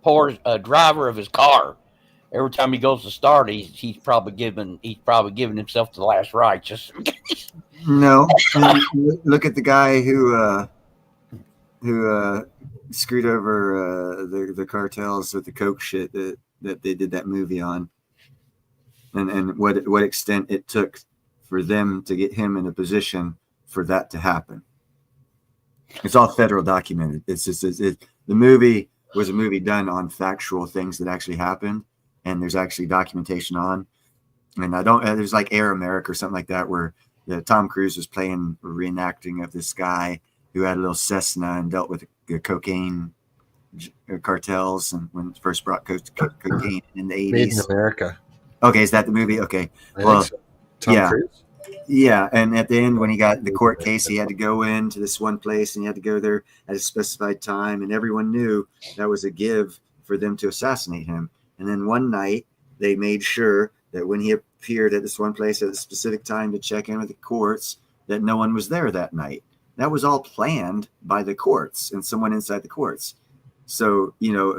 N: poor driver of his car? Every time he goes to start, he's probably giving himself to the last righteous.
C: No, look at the guy who screwed over the cartels with the coke shit that they did that movie on, and what extent it took for them to get him in a position for that to happen. It's all federal documented. It's just the movie was a movie done on factual things that actually happened, and there's actually documentation on. And there's like Air America or something like that where Tom Cruise was playing a reenacting of this guy who had a little Cessna and dealt with the cocaine cartels and when it first brought cocaine in the 80s.
D: Made in America.
C: Okay, is that the movie? Okay.
D: I think so. Tom Cruise?
C: Yeah, and at the end, when he got the court case, he had to go into this one place and he had to go there at a specified time, and everyone knew that was a give for them to assassinate him. And then one night, they made sure that when he appeared at this one place at a specific time to check in with the courts, that no one was there that night. That was all planned by the courts and someone inside the courts. So,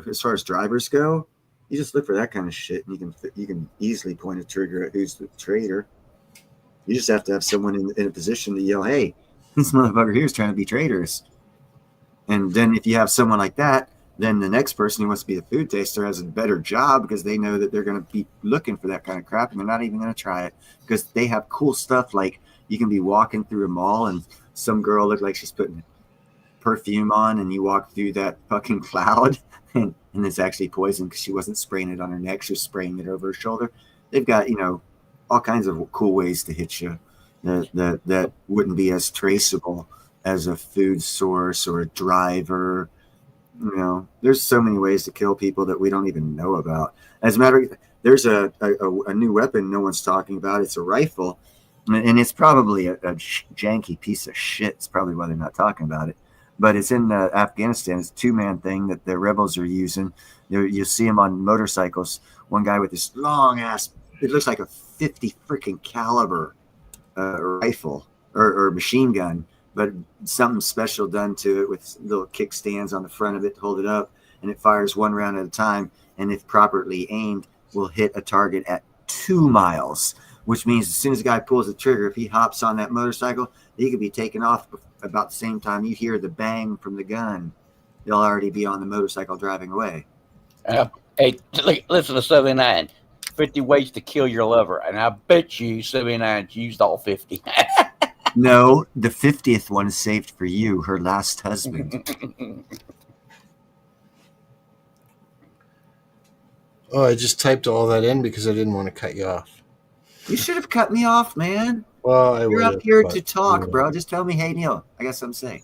C: as far as drivers go, you just look for that kind of shit, and you can easily point a trigger at who's the traitor. You just have to have someone in a position to yell, hey, this motherfucker here is trying to be traitors. And then if you have someone like that, then the next person who wants to be the food taster has a better job because they know that they're going to be looking for that kind of crap and they're not even going to try it because they have cool stuff like you can be walking through a mall and some girl looked like she's putting perfume on and you walk through that fucking cloud and it's actually poison because she wasn't spraying it on her neck. She was spraying it over her shoulder. They've got, all kinds of cool ways to hit you that wouldn't be as traceable as a food source or a driver. There's so many ways to kill people that we don't even know about. As a matter of fact, there's a new weapon no one's talking about. It's a rifle, and it's probably a janky piece of shit. It's probably why they're not talking about it. But it's in Afghanistan. It's a 2-man thing that the rebels are using. You see them on motorcycles. One guy with this long ass, it looks like a 50 freaking caliber rifle or machine gun, but something special done to it with little kickstands on the front of it to hold it up, and it fires 1 round at a time, and if properly aimed, will hit a target at 2 miles, which means as soon as the guy pulls the trigger, if he hops on that motorcycle, he could be taken off about the same time you hear the bang from the gun. They'll already be on the motorcycle driving away.
N: Hey, listen to 79. 50 ways to kill your lover, and I bet you 79 used all 50.
C: No, the 50th one is saved for you, her last husband.
D: Oh, I just typed all that in because I didn't want to cut you off.
C: You should have cut me off, man.
D: Well,
C: You're up here to talk, bro. Just tell me, hey, Neil, I got something to say.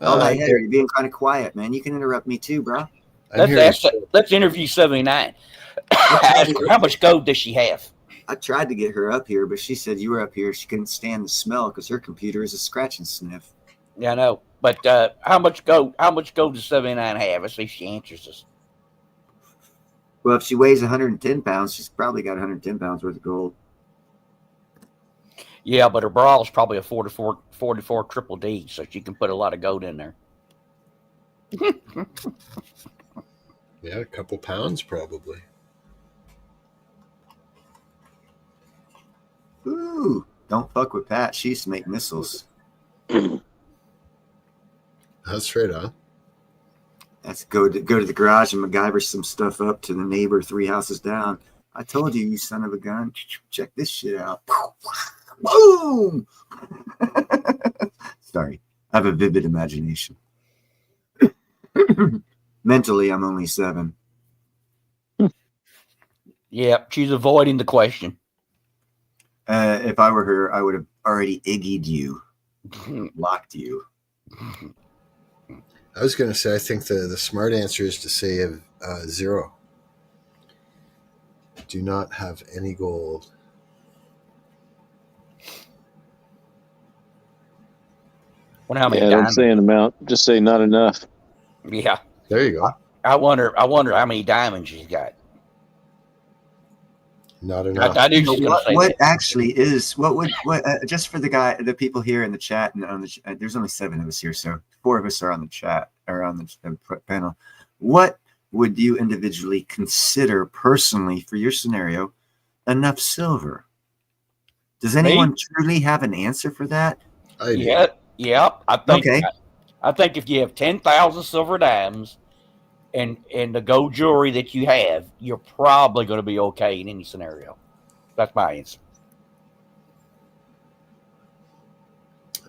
C: Oh, my
D: I'm
C: head.
D: here.
C: You're being kind of quiet, man. You can interrupt me too, bro.
D: I'm here.
N: Let's interview 79. Ask her, how much gold does she have?
C: I tried to get her up here, but she said you were up here. She couldn't stand the smell because her computer is a scratch and sniff.
N: Yeah, I know. But how much gold does 79 have? Let's see if she answers us.
C: Well, if she weighs 110 pounds, she's probably got 110 pounds worth of gold.
N: Yeah, but her bra is probably a 44 triple D, so she can put a lot of gold in there.
D: Yeah, a couple pounds probably.
C: Ooh, don't fuck with Pat. She used to make missiles.
D: That's right on.
C: Let's go to the garage and MacGyver some stuff up to the neighbor 3 houses down. I told you, you son of a gun. Check this shit out. Boom! Sorry. I have a vivid imagination. Mentally, I'm only 7.
N: Yeah, she's avoiding the question.
C: If I were her, I would have already Iggy'd you, locked you.
D: I was going to say, I think the smart answer is to say 0. Do not have any gold.
N: Wonder how many
G: Don't
N: diamonds.
G: say an amount. Just say not enough.
N: Yeah.
D: There you go.
N: I wonder how many diamonds she's got.
D: Not enough.
N: I knew she was going to say
C: What
N: that.
C: actually is what just for the people here in the chat and on the there's only 7 of us here, so 4 of us are on the chat or on the panel. What would you individually consider personally for your scenario enough silver? Does anyone truly have an answer for that?
D: I do.
N: Yeah. I think.
C: Okay.
N: I think if you have 10,000 silver dimes and the gold jewelry that you have, you're probably going to be okay in any scenario. That's my answer.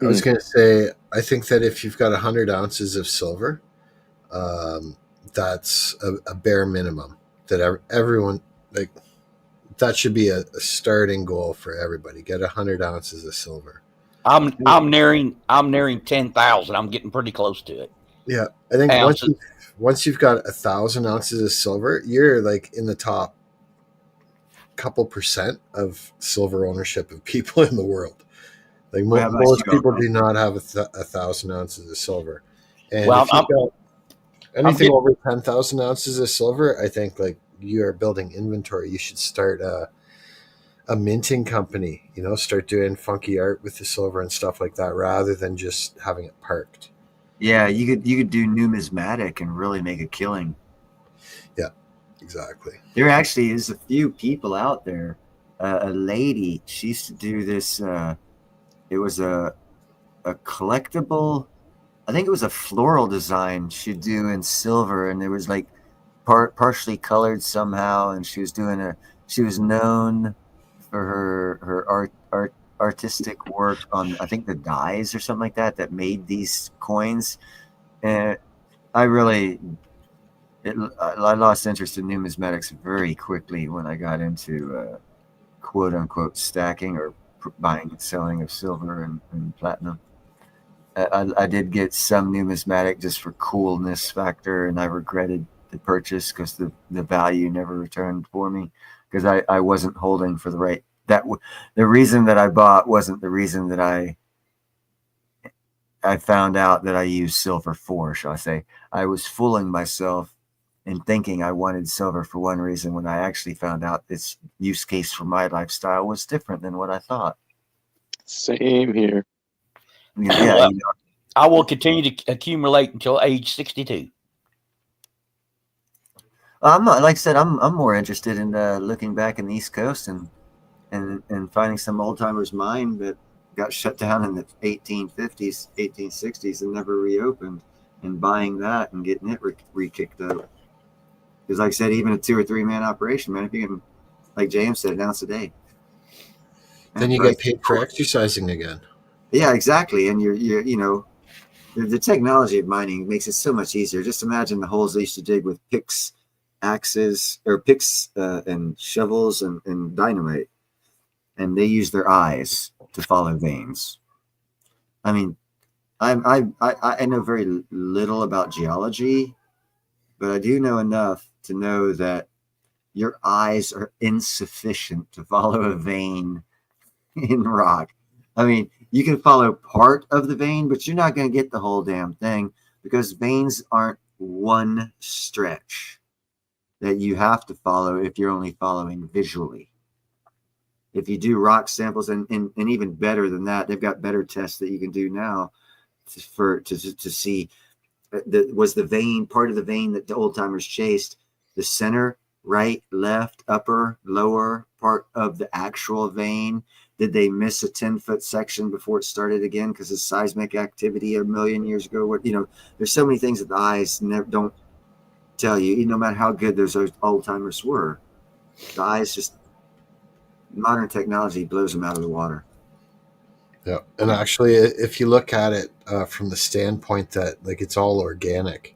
D: I was going to say, I think that if you've got 100 ounces of silver, that's a bare minimum that everyone, like, that should be a starting goal for everybody. Get 100 ounces of silver.
N: I'm nearing 10,000. I'm getting pretty close to it.
D: Yeah, I think
N: Ounces.
D: once you've got 1,000 ounces of silver, you're like in the top couple percent of silver ownership of people in the world. Like most people do not have 1,000 ounces of silver, and
N: Well,
D: if you've got anything over 10,000 ounces of silver, I think like you are building inventory. You should start a minting company. Start doing funky art with the silver and stuff like that, rather than just having it parked.
C: Yeah, you could do numismatic and really make a killing.
D: Yeah, exactly.
C: There actually is a few people out there. A lady, she used to do this. It was a collectible. I think it was a floral design she'd do in silver, and it was like partially colored somehow. And she was doing she was known for her artistic work on, I think, the dyes or something like that made these coins. And I lost interest in numismatics very quickly when I got into quote unquote stacking or buying and selling of silver and platinum. I did get some numismatic just for coolness factor, and I regretted the purchase because the value never returned for me, because I wasn't holding for the right. The reason that I bought wasn't the reason that I found out that I used silver for, shall I say. I was fooling myself and thinking I wanted silver for one reason, when I actually found out its use case for my lifestyle was different than what I thought.
G: Same here.
C: Yeah,
N: Well, I will continue to accumulate until age 62.
C: I'm not, like I said, I'm more interested in looking back in the East Coast and finding some old timers mine that got shut down in the 1850s, 1860s, and never reopened, and buying that and getting it re-kicked up. Because, like I said, even a 2 or 3 man operation, man, if you can, like James said, an ounce a day,
D: then you get paid for exercising again.
C: Yeah, exactly. And you're the technology of mining makes it so much easier. Just imagine the holes they used to dig with picks, axes, or picks and shovels and dynamite, and they use their eyes to follow veins. I mean, I know very little about geology, but I do know enough to know that your eyes are insufficient to follow a vein in rock. I mean, you can follow part of the vein, but you're not going to get the whole damn thing, because veins aren't one stretch that you have to follow if you're only following visually. If you do rock samples, and even better than that, they've got better tests that you can do now to see was the vein, part of the vein that the old timers chased, the center, right, left, upper, lower part of the actual vein. Did they miss a 10-foot section before it started again because of seismic activity a million years ago? What, there's so many things that the eyes never don't tell you, no matter how good those old timers were. The eyes just, modern technology blows them out of the water.
D: Yeah, and actually, if you look at it from the standpoint that like it's all organic,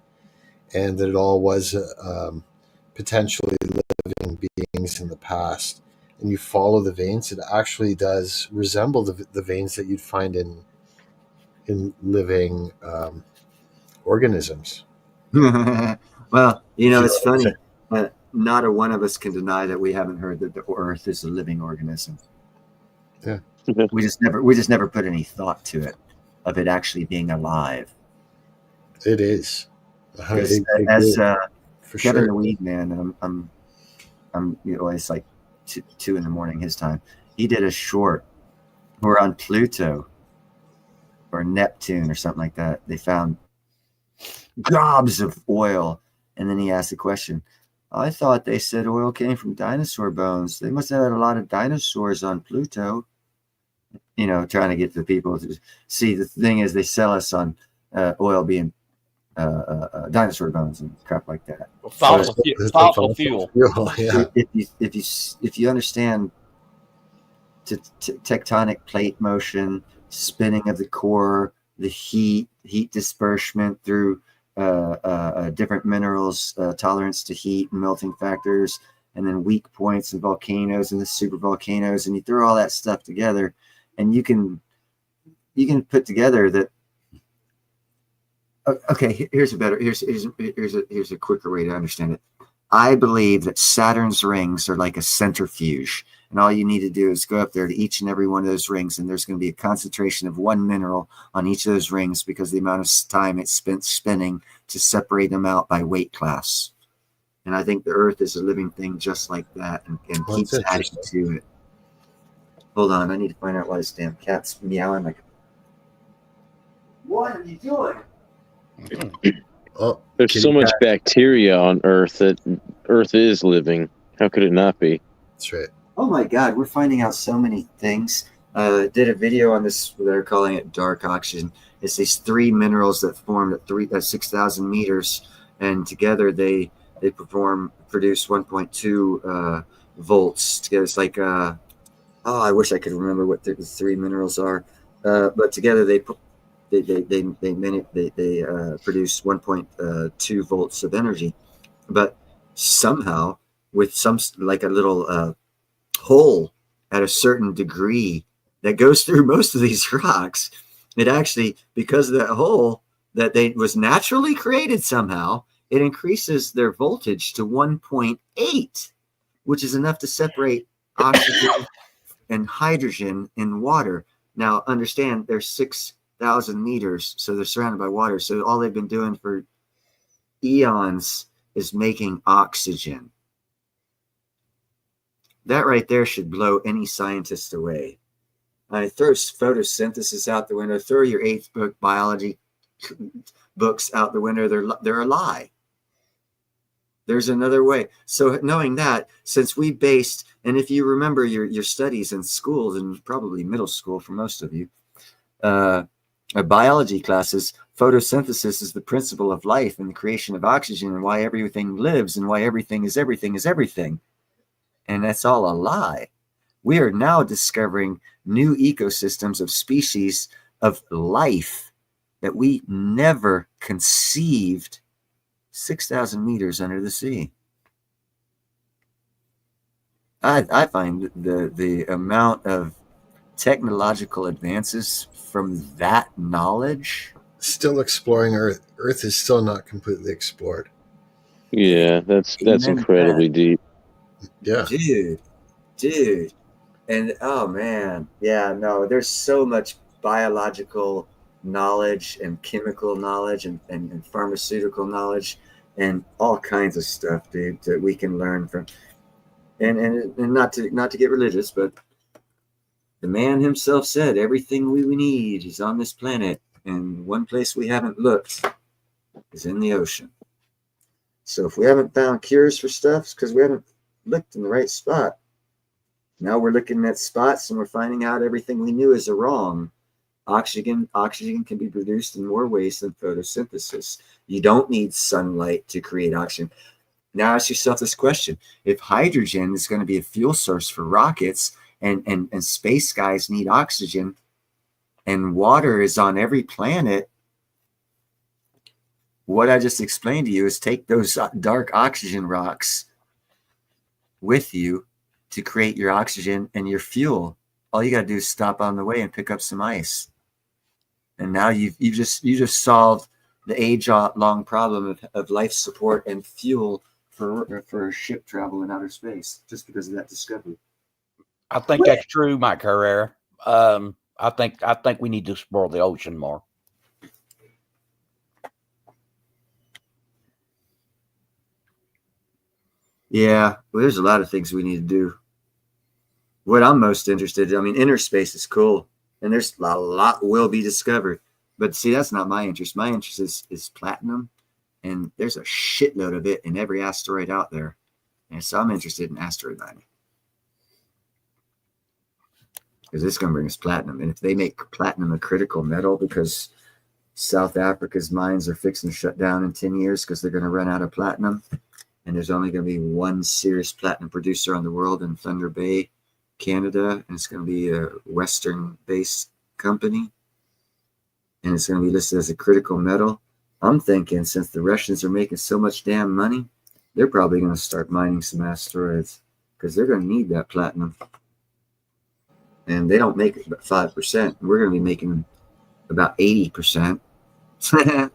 D: and that it all was potentially living beings in the past, and you follow the veins, it actually does resemble the veins that you'd find in living organisms.
C: Well, it's funny. Not a one of us can deny that we haven't heard that the Earth is a living organism.
D: Yeah.
C: We just never put any thought to it, of it actually being alive.
D: It is.
C: As Kevin the Weed Man, and I'm it's like 2 a.m. his time. He did a short. We're on Pluto or Neptune or something like that. They found gobs of oil, and then he asked the question, I thought they said oil came from dinosaur bones. They must have had a lot of dinosaurs on Pluto. Trying to get the people to see. The thing is, they sell us on oil being dinosaur bones and crap like that.
N: Fossil fuel.
D: Yeah.
C: If you understand tectonic plate motion, spinning of the core, the heat disbursement through different minerals, tolerance to heat and melting factors, and then weak points and volcanoes and the super volcanoes, and you throw all that stuff together, and you can put together that. Okay, here's a quicker way to understand it. I believe that Saturn's rings are like a centrifuge, and all you need to do is go up there to each and every one of those rings, and there's going to be a concentration of one mineral on each of those rings because the amount of time it's spent spinning to separate them out by weight class. And I think the Earth is a living thing just like that, and keeps adding to it. Hold on, I need to find out why this damn cat's meowing like. What are you doing?
G: There's so much bacteria on Earth that Earth is living. How could it not be?
D: That's right.
C: Oh my God, we're finding out so many things. Did a video on this. They're calling it dark oxygen. It's these 3 minerals that formed at 6,000 meters, and together they produce 1.2 volts. Together, it's like I wish I could remember what the 3 minerals are, but together they produce 1.2 volts of energy. But somehow, with some like a little hole at a certain degree that goes through most of these rocks, it actually, because of that hole that was naturally created somehow, it increases their voltage to 1.8, which is enough to separate oxygen and hydrogen in water. Now, understand, there's 6,000 meters, so they're surrounded by water. So all they've been doing for eons is making oxygen. That right there should blow any scientist away. I throw photosynthesis out the window. Throw your 8th book biology books out the window. They're a lie. There's another way. So knowing that, since we based, and if you remember your studies in schools, and probably middle school for most of you, biology classes, photosynthesis is the principle of life and the creation of oxygen and why everything lives and why everything is everything. And that's all a lie. We are now discovering new ecosystems of species of life that we never conceived 6,000 meters under the sea. I find the amount of technological advances from that knowledge.
D: Still exploring Earth. Earth is still not completely explored.
G: Yeah, that's
C: Amen to
G: incredibly deep.
D: Yeah.
C: Dude. And oh man, yeah, no, there's so much biological knowledge and chemical knowledge and pharmaceutical knowledge and all kinds of stuff, dude, that we can learn from. And not to get religious, but the man himself said everything we need is on this planet, and one place we haven't looked is in the ocean. So if we haven't found cures for stuff, it's because we haven't looked in the right spot. Now we're looking at spots and we're finding out everything we knew is wrong. Oxygen can be produced in more ways than photosynthesis. You don't need sunlight to create oxygen. Now ask yourself this question. If hydrogen is going to be a fuel source for rockets and space guys need oxygen and water is on every planet, what I just explained to you is take those dark oxygen rocks with you to create your oxygen and your fuel. All you got to do is stop on the way and pick up some ice. And now you just solved the age-long problem of life support and fuel for ship travel in outer space just because of that discovery.
N: I think that's true, Mike Herrera. I think we need to explore the ocean more.
C: Yeah, well, there's a lot of things we need to do. What I'm most interested in, I mean, inner space is cool, and there's a lot will be discovered. But see, that's not my interest. My interest is platinum, and there's a shitload of it in every asteroid out there. And so I'm interested in asteroid mining. Because it's going to bring us platinum. And if they make platinum a critical metal because South Africa's mines are fixing to shut down in 10 years because they're going to run out of platinum, and there's only going to be one serious platinum producer on the world in Thunder Bay, Canada, and it's going to be a Western-based company, and it's going to be listed as a critical metal. I'm thinking since the Russians are making so much damn money, they're probably going to start mining some asteroids because they're going to need that platinum. And they don't make it but 5%. We're going to be making about 80%.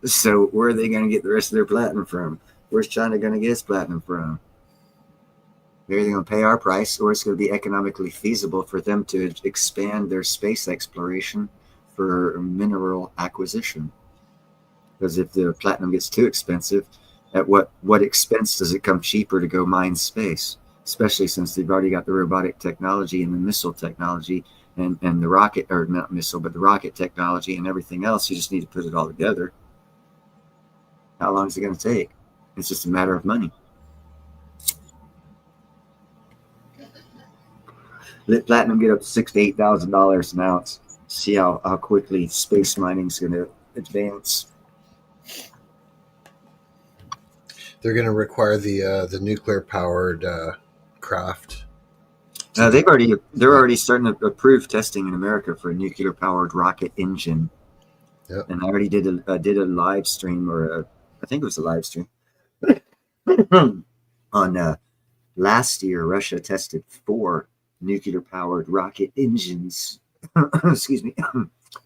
C: So where are they going to get the rest of their platinum from? Where's China going to get its platinum from? They're either going to pay our price or it's going to be economically feasible for them to expand their space exploration for mineral acquisition. Because if the platinum gets too expensive, at what expense does it come cheaper to go mine space? Especially since they've already got the robotic technology and the missile technology and the rocket, or not missile, but the rocket technology and everything else. You just need to put it all together. How long is it going to take? It's just a matter of money. Let platinum get up to $6,000 to $8,000 an ounce. See how quickly space mining is going to advance.
D: They're going to require the nuclear powered craft.
C: They're already starting to approve testing in America for a nuclear powered rocket engine.
D: Yep.
C: And I already did a live stream, I think it was a live stream on last year. Russia tested 4 nuclear powered rocket engines. Excuse me.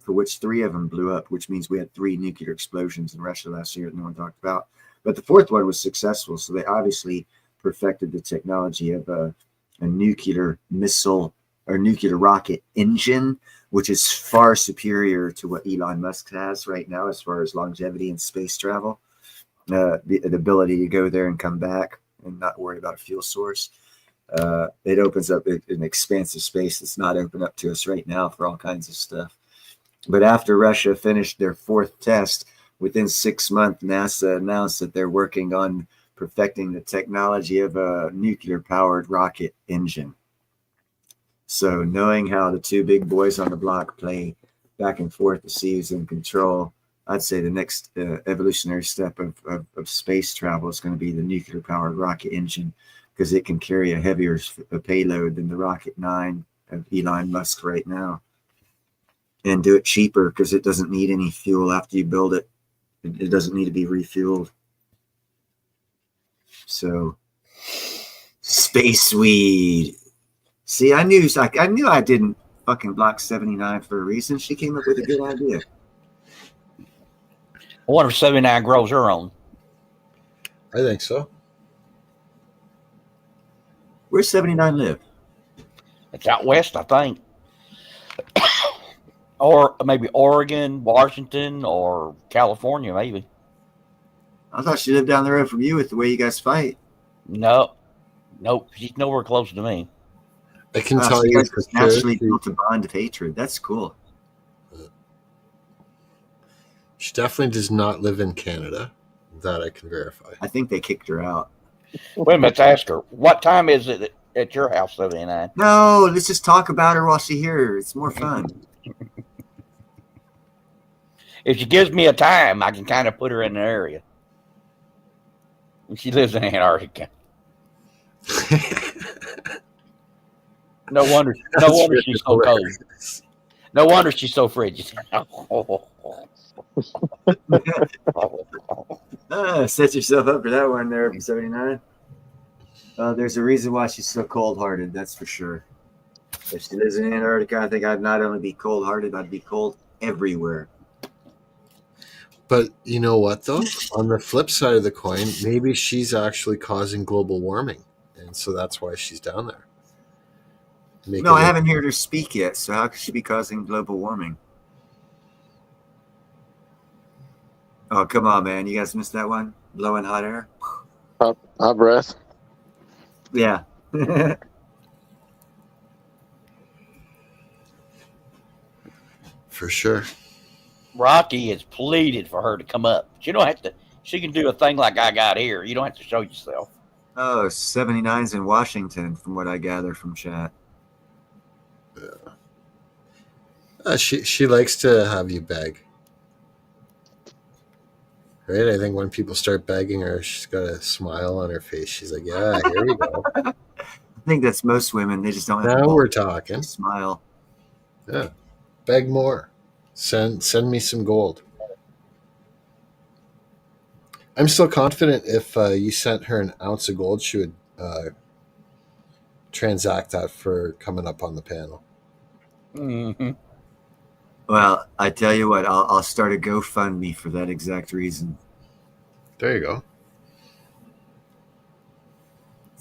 C: For which 3 of them blew up, which means we had 3 nuclear explosions in Russia last year that no one talked about. But the 4th one was successful, so they obviously perfected the technology of a nuclear missile or nuclear rocket engine, which is far superior to what Elon Musk has right now as far as longevity and space travel. The ability to go there and come back and not worry about a fuel source. It opens up an expansive space that's not open up to us right now for all kinds of stuff. But after Russia finished their 4th test, within 6 months, NASA announced that they're working on perfecting the technology of a nuclear-powered rocket engine. So knowing how the 2 big boys on the block play back and forth to see who's in control, I'd say the next evolutionary step of space travel is going to be the nuclear-powered rocket engine, because it can carry a heavier payload than the Rocket 9 of Elon Musk right now. And do it cheaper because it doesn't need any fuel after you build it. It doesn't need to be refueled. So, space weed. See, I knew I didn't fucking Block 79 for a reason. She came up with a good idea.
N: I wonder if 79 grows her own.
D: I think so.
C: Where's 79 live?
N: It's out west, I think. Or maybe Oregon, Washington, or California, maybe.
C: I thought she lived down the road from you with the way you guys fight.
N: No. Nope. She's nowhere close to me.
D: I can
C: Wow,
D: tell
C: so
D: you
C: guys
D: for
C: just
D: sure.
C: naturally built a bond of hatred. That's cool.
D: She definitely does not live in Canada. That I can verify.
C: I think they kicked her out.
N: Wait a minute, let's ask her. What time is it at your house, 79?
C: No, let's just talk about her while she's here. It's more fun.
N: If she gives me a time, I can kind of put her in the area. She lives in Antarctica. No wonder she's so cold. No wonder she's so frigid.
C: Set yourself up for that one there, 79. There's a reason why she's so cold-hearted, that's for sure. If she lives in Antarctica, I think I'd not only be cold-hearted, I'd be cold everywhere.
D: But you know what, though? On the flip side of the coin, maybe she's actually causing global warming. And so that's why she's down there.
C: No, I haven't heard her speak yet, so how could she be causing global warming? Oh, come on, man. You guys missed that one? Blowing hot air?
G: Hot breath.
C: Yeah.
D: For sure.
N: Rocky has pleaded for her to come up. She don't have to. She can do a thing like I got here. You don't have to show yourself.
C: Oh, 79's in Washington, from what I gather from chat.
D: She likes to have you beg. Right? I think when people start begging her, she's got a smile on her face. She's like, yeah, here we go.
C: I think that's most women. They just don't have
D: Now
C: the
D: we're
C: balls
D: talking.
C: to smile.
D: Yeah. Beg more. Send me some gold. I'm still confident if you sent her an ounce of gold, she would transact that for coming up on the panel.
N: Mm-hmm.
C: Well, I tell you what, I'll start a GoFundMe for that exact reason.
D: There you go.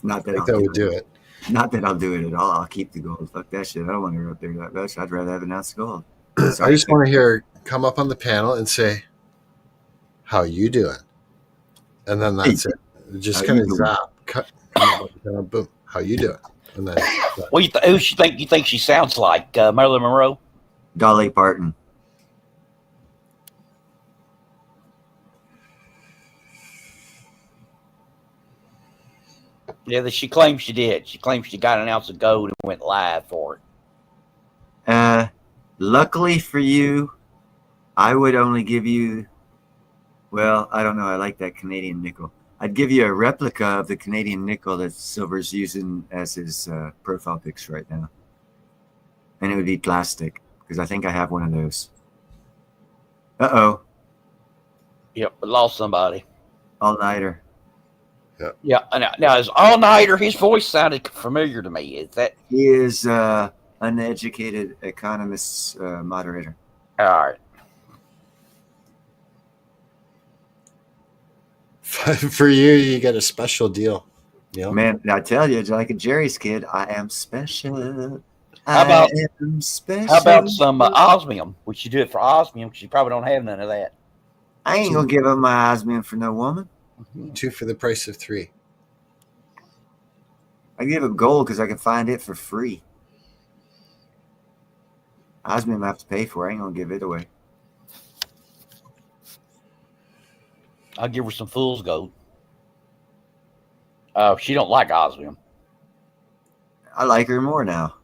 C: Not that
D: I think
C: I'll
D: that would do it.
C: Not that I'll do it at all. I'll keep the gold. Fuck that shit. I don't want her up there that much. I'd rather have an ounce of gold.
D: I just want to hear her come up on the panel and say, how you doing? And then that's it. Just
C: How
D: kind
C: you
D: of
C: doing?
D: zap. Cut. Boom. How you doing? And then
N: Well, who you think she sounds like? Marilyn Monroe?
C: Dolly Parton.
N: Yeah, she claims she did. She claims she got an ounce of gold and went live for it.
C: Luckily for you, I would only give you, well, I don't know. I like that Canadian nickel. I'd give you a replica of the Canadian nickel that Silver's using as his profile picture right now. And it would be plastic, because I think I have one of those. Uh-oh.
N: Yep, lost somebody.
C: All-nighter.
N: Yeah, now is All Nighter, his voice sounded familiar to me. Is that?
C: He is uneducated economist moderator.
N: All right.
D: for you get a special deal. You know?
C: Man, I tell you, like a Jerry's kid, I am special.
N: How about
C: I am special.
N: How about some osmium? We should do it for osmium because you probably don't have none of that.
C: I ain't gonna give up my osmium for no woman.
D: 2 for the price of 3.
C: I give it gold because I can find it for free. Osmium I have to pay for. I ain't gonna give it away.
N: I'll give her some fool's gold. Oh, she don't like osmium.
C: I like her more now.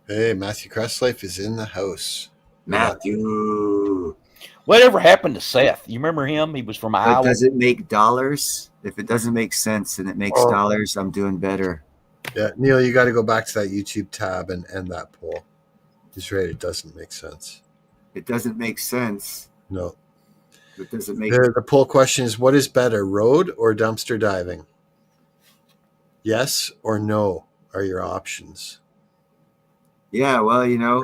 D: Hey, Matthew Crestlife is in the house.
C: Matthew.
N: Whatever happened to Seth? You remember him? He was from Iowa.
C: Does it make dollars? If it doesn't make sense and it makes dollars, I'm doing better.
D: Yeah, Neil, you got to go back to that YouTube tab and end that poll. He's right. It doesn't make sense.
C: It doesn't make sense.
D: No.
C: It doesn't make
D: The poll question is, what is better, road or dumpster diving? Yes or no? are your options.
C: Yeah, well, you know,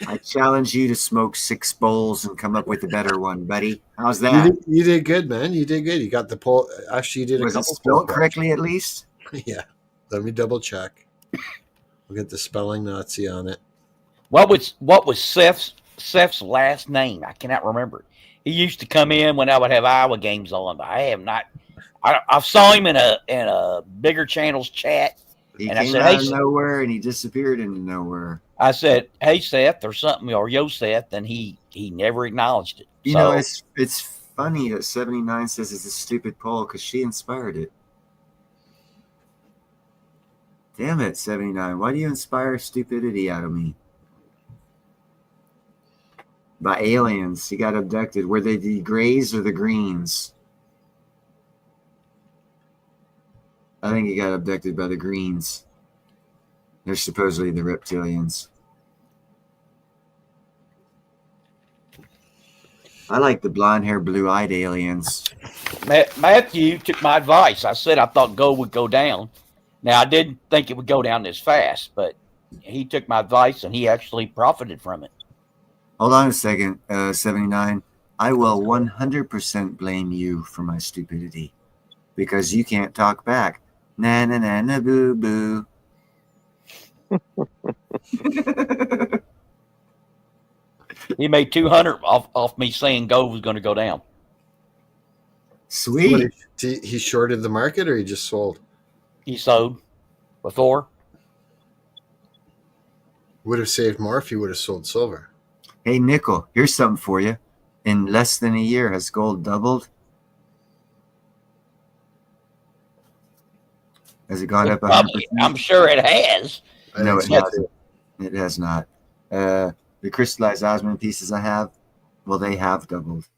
C: I challenge you to smoke 6 bowls and come up with a better one, buddy. How's that?
D: You did good, man. You did good. You got the poll. Actually, you did
C: Was
D: a
C: it
D: couple
C: spelled
D: poll
C: correctly at least?
D: Yeah. Let me double check. We'll get the spelling Nazi on it.
N: What was Seth's last name? I cannot remember. He used to come in when I would have Iowa games on, but I have not. I saw him in a bigger channels chat,
C: He
N: and I
C: came
N: said,
C: out
N: "Hey,
C: of nowhere and he disappeared into nowhere.
N: I said, hey Seth, or something, or yo Seth," and he never acknowledged it.
C: You
N: So,
C: know, it's funny that 79 says it's a stupid poll because she inspired it. Damn it, 79. Why do you inspire stupidity out of me? By aliens. He got abducted. Were they the grays or the greens? I think he got abducted by the greens. They're supposedly the reptilians. I like the blonde hair, blue eyed aliens.
N: Matthew took my advice. I said I thought gold would go down. Now, I didn't think it would go down this fast, but he took my advice and he actually profited from it.
C: Hold on a second, 79. I will 100% blame you for my stupidity because you can't talk back. Na na na na boo boo.
N: He made 200 off me saying gold was going to go down.
C: Sweet.
D: What, he shorted the market or he just sold?
N: He sold before.
D: Would have saved more if he would have sold silver.
C: Hey, Nickel, here's something for you. In less than a year, has gold doubled? Has it gone up 100%?
N: I'm sure it has.
C: No, it hasn't. It has not. The crystallized osmium pieces I have, well, they have doubled.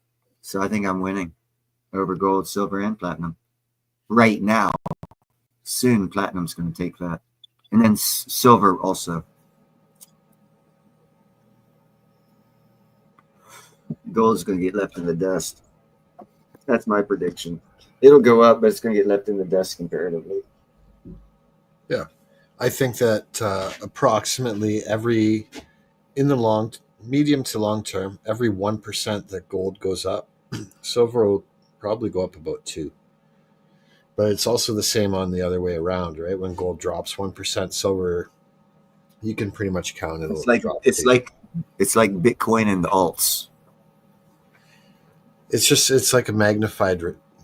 C: So I think I'm winning over gold, silver, and platinum. Right now. Soon, platinum's going to take that. And then silver also. Gold's going to get left in the dust. That's my prediction. It'll go up, but it's going to get left in the dust comparatively.
D: Yeah. I think that approximately in the medium to long term, every 1% that gold goes up, silver will probably go up about 2%. But it's also the same on the other way around, right? When gold drops 1%, silver, you can pretty much count it.
C: It's like Bitcoin and the alts.
D: It's like a magnified.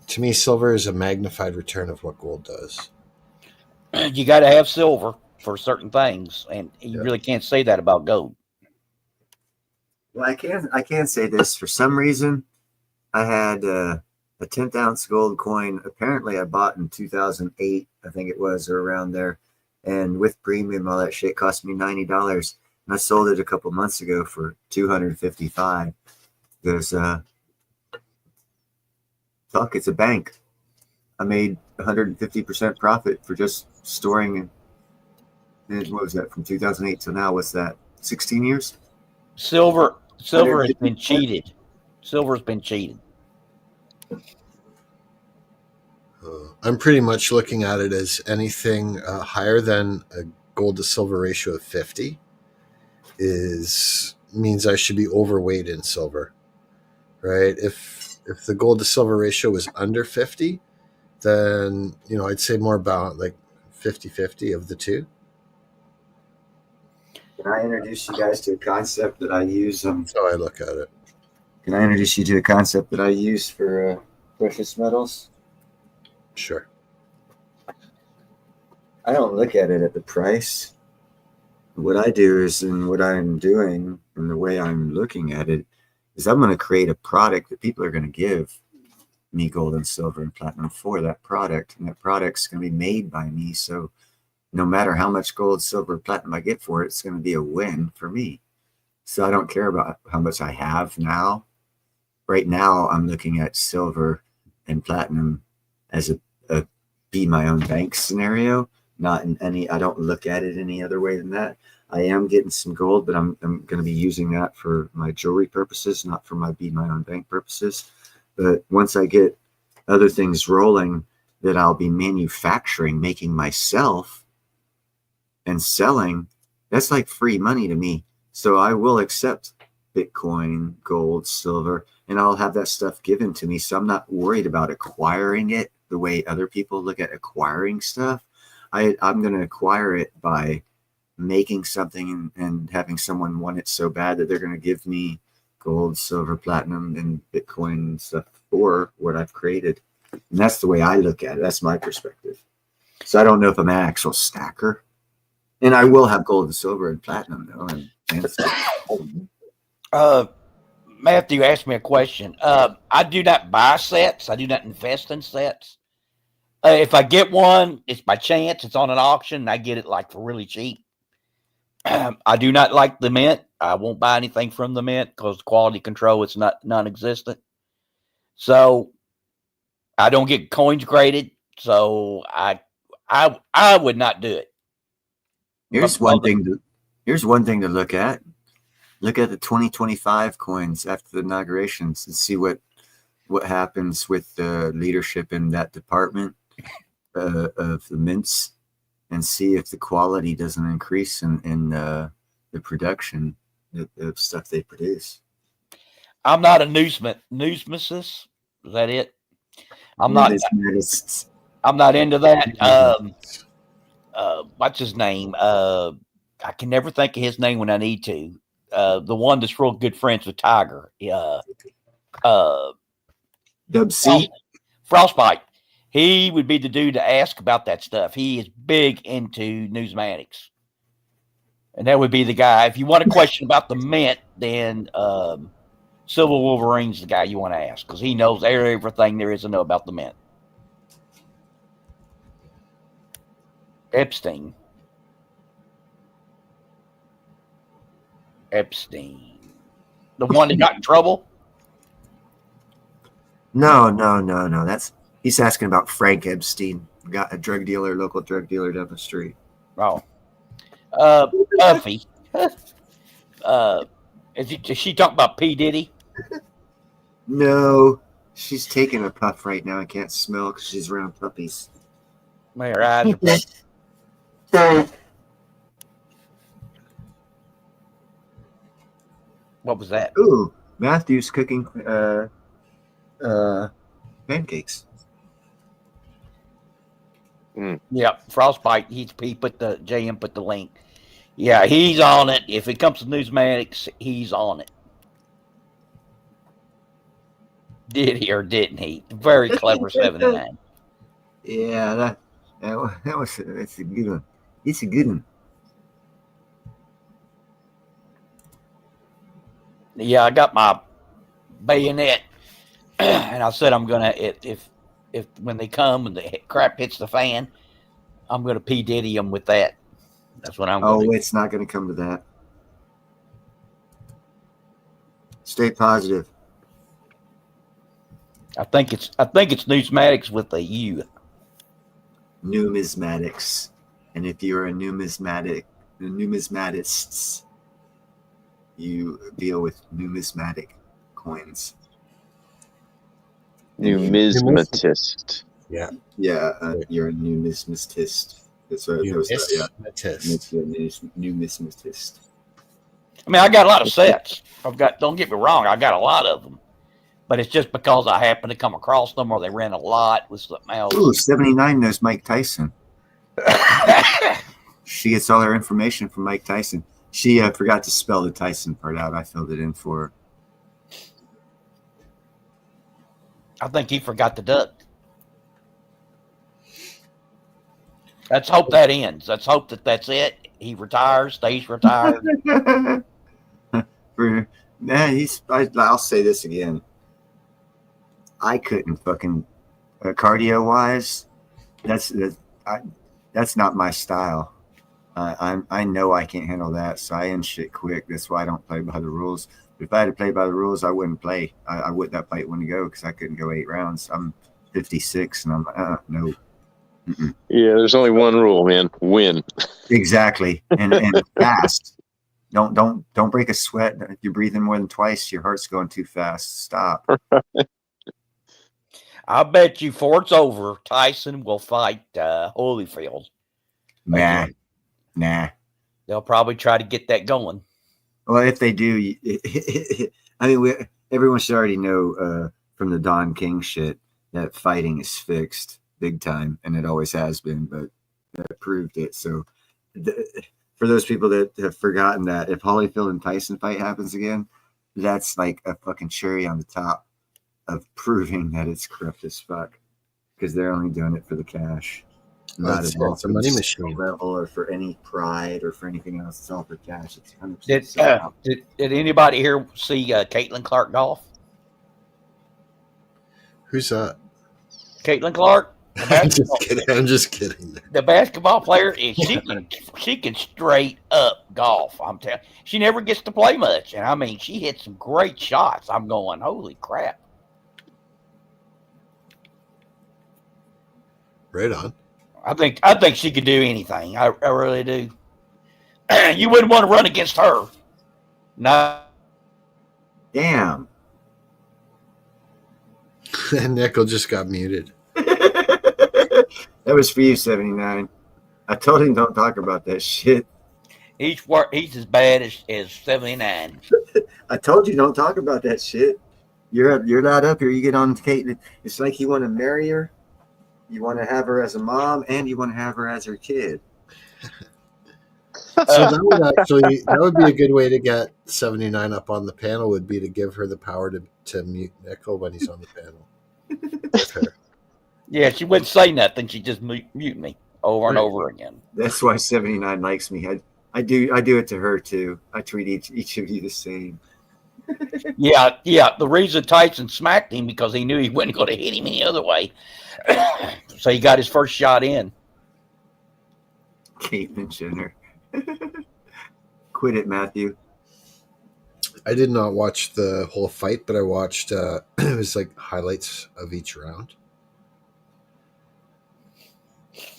D: To me, silver is a magnified return of what gold does.
N: You got to have silver for certain things, and you really can't say that about gold.
C: Well, I can say this. For some reason, I had a 10th ounce gold coin. Apparently, I bought in 2008, I think it was, or around there. And with premium, all that shit cost me $90. And I sold it a couple months ago for $255. Because, fuck, it's a bank. I made 150% profit for just storing. And what was that, from 2008 till now? What's that, 16 years?
N: Silver has been cheated. Silver's been cheated.
D: I'm pretty much looking at it as anything higher than a gold to silver ratio of 50 means I should be overweight in silver, right? If the gold to silver ratio was under 50, then I'd say more about like 50-50 of the two.
C: Can I introduce you guys to a concept that I use?
D: That's how I look at it.
C: Can I introduce you to a concept that I use for precious metals?
D: Sure.
C: I don't look at it at the price. What I do is, and what I'm doing, and the way I'm looking at it, is I'm going to create a product that people are going to give me gold and silver and platinum for that product. And that product's going to be made by me. So no matter how much gold, silver, platinum I get for it, it's going to be a win for me. So I don't care about how much I have now. Right now, I'm looking at silver and platinum as a be my own bank scenario. Not in any, I don't look at it any other way than that. I am getting some gold, but I'm going to be using that for my jewelry purposes, not for my be my own bank purposes. But once I get other things rolling, that I'll be manufacturing, making myself and selling, that's like free money to me. So I will accept Bitcoin, gold, silver, and I'll have that stuff given to me. So I'm not worried about acquiring it the way other people look at acquiring stuff. I'm going to acquire it by making something and having someone want it so bad that they're going to give me gold, silver, platinum, and Bitcoin and stuff for what I've created. And that's the way I look at it. That's my perspective. So I don't know if I'm an actual stacker. And I will have gold and silver and platinum, though. And stuff.
N: Matthew asked me a question. I do not buy sets. I do not invest in sets. If I get one, it's by chance. It's on an auction, and I get it like for really cheap. I do not like the mint. I won't buy anything from the mint because the quality control is non-existent. So I don't get coins graded. So I would not do it.
C: Here's one thing to look at. Look at the 2025 coins after the inaugurations and see what happens with the leadership in that department of the mints, and see if the quality doesn't increase in the production of stuff they produce.
N: I'm not a newsmist. Is that it? I'm not into that. What's his name? I can never think of his name when I need to. The one that's real good friends with Tiger.
C: Dub C.
N: Frostbite. He would be the dude to ask about that stuff. He is big into numismatics. And that would be the guy. If you want a question about the mint, then Silver Wolverine's the guy you want to ask, because he knows everything there is to know about the mint. Epstein. The one that got in trouble?
C: No. He's asking about Frank Epstein. Got a drug dealer, local drug dealer down the street.
N: Oh. Puffy. Is she talking about P. Diddy?
C: No, she's taking a puff right now. I can't smell because she's around puppies.
N: Her eyes are What was that?
C: Ooh, Matthew's cooking pancakes.
N: Yeah, Frostbite. He put the JM put the link. Yeah, he's on it. If it comes to numismatics, he's on it. Did he or didn't he? Very clever 79.
C: Yeah, that's a good one. It's a good one.
N: Yeah, I got my bayonet, and I said I'm gonna if when they come and the crap hits the fan, I'm gonna P. Diddy them with that. That's what I'm going to do.
C: It's not going to come to that. Stay positive.
N: I think it's numismatics with a U.
C: Numismatics. And if you're a numismatist, you deal with numismatic coins.
G: Numismatist.
D: Yeah.
C: Yeah, you're a numismatist. That's what it was. Yeah. Numismatist.
N: I mean, I got a lot of sets. Don't get me wrong, I got a lot of them. But it's just because I happen to come across them or they ran a lot with something else.
C: Ooh, 79 knows Mike Tyson. She gets all her information from Mike Tyson. She forgot to spell the Tyson part out. I filled it in for her.
N: I think he forgot the duck. Let's hope that ends. Let's hope that's it. He retires, stays retired.
C: I'll say this again. I couldn't fucking cardio wise. That's not my style. I know I can't handle that, so I end shit quick. That's why I don't play by the rules. If I had to play by the rules, I wouldn't play. That fight wouldn't go because I couldn't go 8 rounds. I'm 56 and I'm no. Mm-mm.
G: Yeah, there's only one rule, man. Win.
C: Exactly, and fast. Don't break a sweat. If you're breathing more than twice, your heart's going too fast. Stop.
N: I bet you before it's over, Tyson will fight Holyfield.
C: Nah.
N: They'll probably try to get that going.
C: Well, if they do, I mean, everyone should already know from the Don King shit that fighting is fixed big time, and it always has been, but that proved it. So for those people that have forgotten that, if Holyfield and Tyson fight happens again, that's like a fucking cherry on the top of proving that it's corrupt as fuck, because they're only doing it for the cash. Not
D: It's
C: at all
D: a
C: for
D: money
C: the
D: machine.
C: skill level or for any pride or for anything else. It's all for cash. It's 100%.
N: Did anybody here see Caitlin Clark golf?
D: Who's that?
N: Caitlin Clark,
D: I'm just kidding.
N: the basketball player, is she can straight up golf. I'm telling. She never gets to play much, and I mean, she hits some great shots. I'm going, holy crap!
D: Right on.
N: I think she could do anything. I really do. You wouldn't want to run against her. No.
C: Damn.
D: Nickel just got muted.
C: That was for you, 79. I told him don't talk about that shit.
N: He's as bad as 79.
C: I told you don't talk about that shit. You're not up here. You get on Kate. It's like you want to marry her, you want to have her as a mom, and you want to have her as her kid.
D: So that would be a good way to get 79 up on the panel, would be to give her the power to mute Nickel when he's on the panel.
N: Yeah, she wouldn't say nothing. She just mute me over and over again.
C: That's why 79 likes me. I do it to her too. I treat each of you the same.
N: Yeah. The reason Tyson smacked him because he knew he wasn't going to hit him any other way. So he got his first shot in.
C: Caitlyn Jenner. Quit it, Matthew.
D: I did not watch the whole fight, but I watched it was like highlights of each round.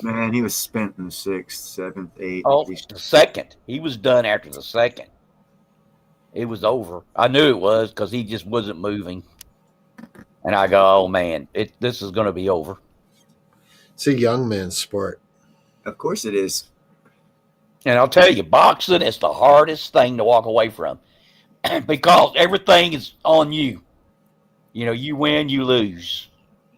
C: Man, he was spent in the 6th, 7th, 8th.
N: Oh, the second. He was done after the second. It was over. I knew it was because he just wasn't moving. And I go, oh, man, this is going to be over.
D: It's a young man's sport.
C: Of course it is.
N: And I'll tell you, boxing is the hardest thing to walk away from because everything is on you. You know, you win, you lose.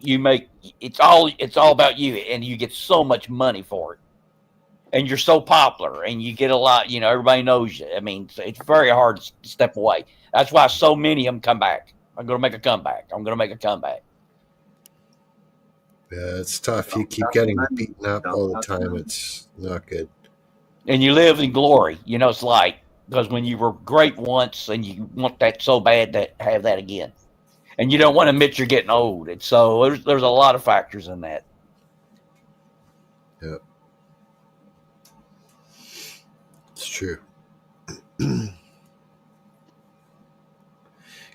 N: It's all about you, and you get so much money for it. And you're so popular, and you get a lot, everybody knows you. I mean, it's very hard to step away. That's why so many of them come back. I'm going to make a comeback.
D: Yeah, it's tough. You keep getting beaten up all the time. It's not good.
N: And you live in glory. It's like, because when you were great once and you want that so bad to have that again. And you don't want to admit you're getting old. And so there's a lot of factors in that.
D: Yeah. It's true.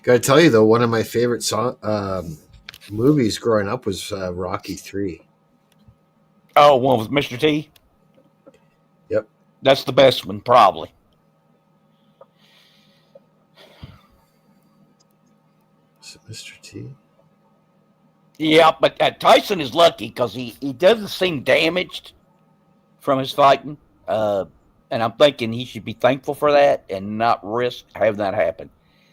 D: Gotta tell you though, one of my favorite movies growing up was Rocky 3.
N: Oh, one with Mr. T?
D: Yep.
N: That's the best one, probably.
D: Is it Mr. T?
N: Yeah, but Tyson is lucky because he doesn't seem damaged from his fighting. And I'm thinking he should be thankful for that and not risk having that happen.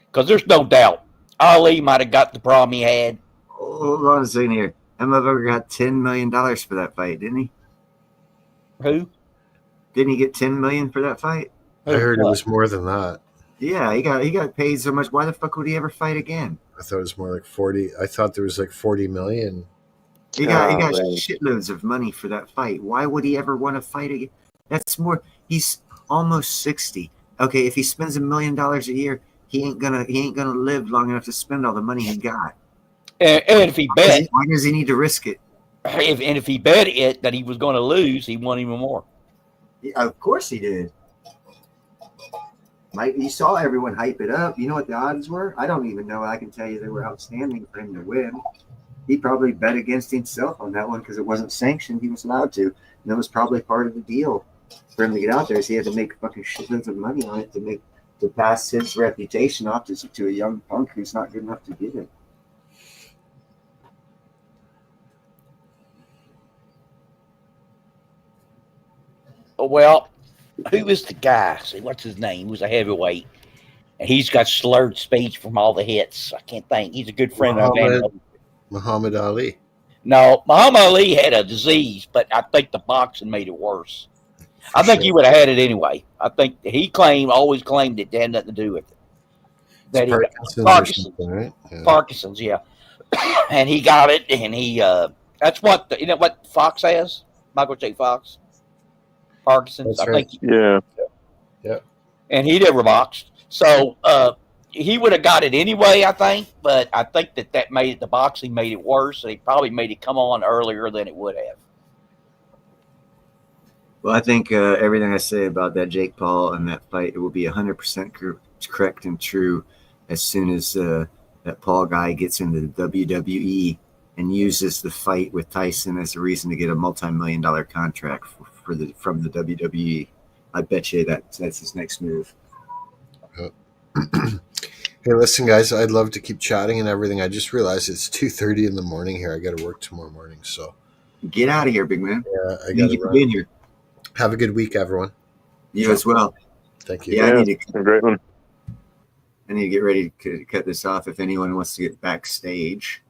N: Because there's no doubt Ali might have got the problem he had.
C: Hold on a second here. That motherfucker got $10 million for that fight, didn't he?
N: Who?
C: Didn't he get $10 million for that fight?
D: I heard it was more than that.
C: Yeah, he got paid so much. Why the fuck would he ever fight again?
D: I thought it was more like 40. I thought there was like 40 million.
C: He got shitloads of money for that fight. Why would he ever want to fight again? That's more. He's almost 60. Okay, if he spends $1 million a year, he ain't gonna live long enough to spend all the money he got.
N: And if he bet,
C: why does he need to risk it?
N: If he bet it that he was going to lose, he won even more.
C: Yeah, of course he did. Mike, you saw everyone hype it up. You know what the odds were? I don't even know. I can tell you they were outstanding for him to win. He probably bet against himself on that one because it wasn't sanctioned. He was allowed to. And that was probably part of the deal for him to get out there. So he had to make fucking shitloads of money on it to pass his reputation off to a young punk who's not good enough to get it.
N: Well, who was the guy? See, what's his name? He was a heavyweight. And he's got slurred speech from all the hits. I can't think. He's a good friend of mine.
D: Muhammad Ali.
N: No, Muhammad Ali had a disease, but I think the boxing made it worse. I think he would have had it anyway. I think he always claimed it had nothing to do with it. That he
D: Parkinson's, right? Yeah.
N: Parkinson's, yeah. And he got it, and he that's what you know what Fox has, Michael J. Fox. Parkinson's,
D: That's
N: I
D: right.
N: think.
D: Yeah.
N: And he never boxed, so he would have got it anyway, I think. But I think that made the boxing made it worse, and he probably made it come on earlier than it would have.
C: Well, I think everything I say about that Jake Paul and that fight, it will be 100% correct and true as soon as that Paul guy gets into the WWE and uses the fight with Tyson as a reason to get a multi-million-dollar contract from the WWE. I bet you that's his next move.
D: Hey, listen, guys, I'd love to keep chatting and everything. I just realized it's 2:30 in the morning here. I got to work tomorrow morning, so
C: get out of here, big man.
D: Yeah, I
C: You
D: got
C: need
D: to
C: to be in here.
D: Have a good week, everyone.
C: You as well.
D: Thank you.
C: Yeah, I need
G: a great one.
C: I need to get ready to cut this off. If anyone wants to get backstage,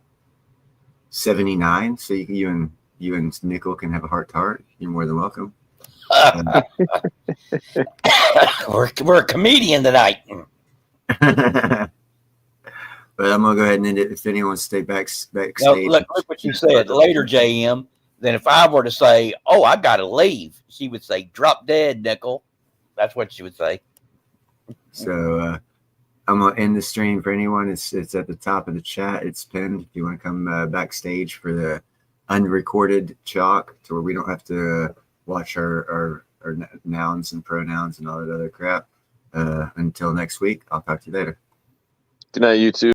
C: 79. So you and Nickel can have a heart to heart. You're more than welcome.
N: We're a comedian tonight.
C: But I'm gonna go ahead and end it. If anyone wants to stay backstage,
N: No, look what you said later, JM. Then if I were to say, "Oh, I got to leave," she would say, "Drop dead, Nickel." That's what she would say.
C: So I'm gonna end the stream for anyone. It's at the top of the chat. It's pinned. If you want to come backstage for the unrecorded chalk, to where we don't have to watch our nouns and pronouns and all that other crap. Until next week, I'll talk to you later.
G: Good night, you two.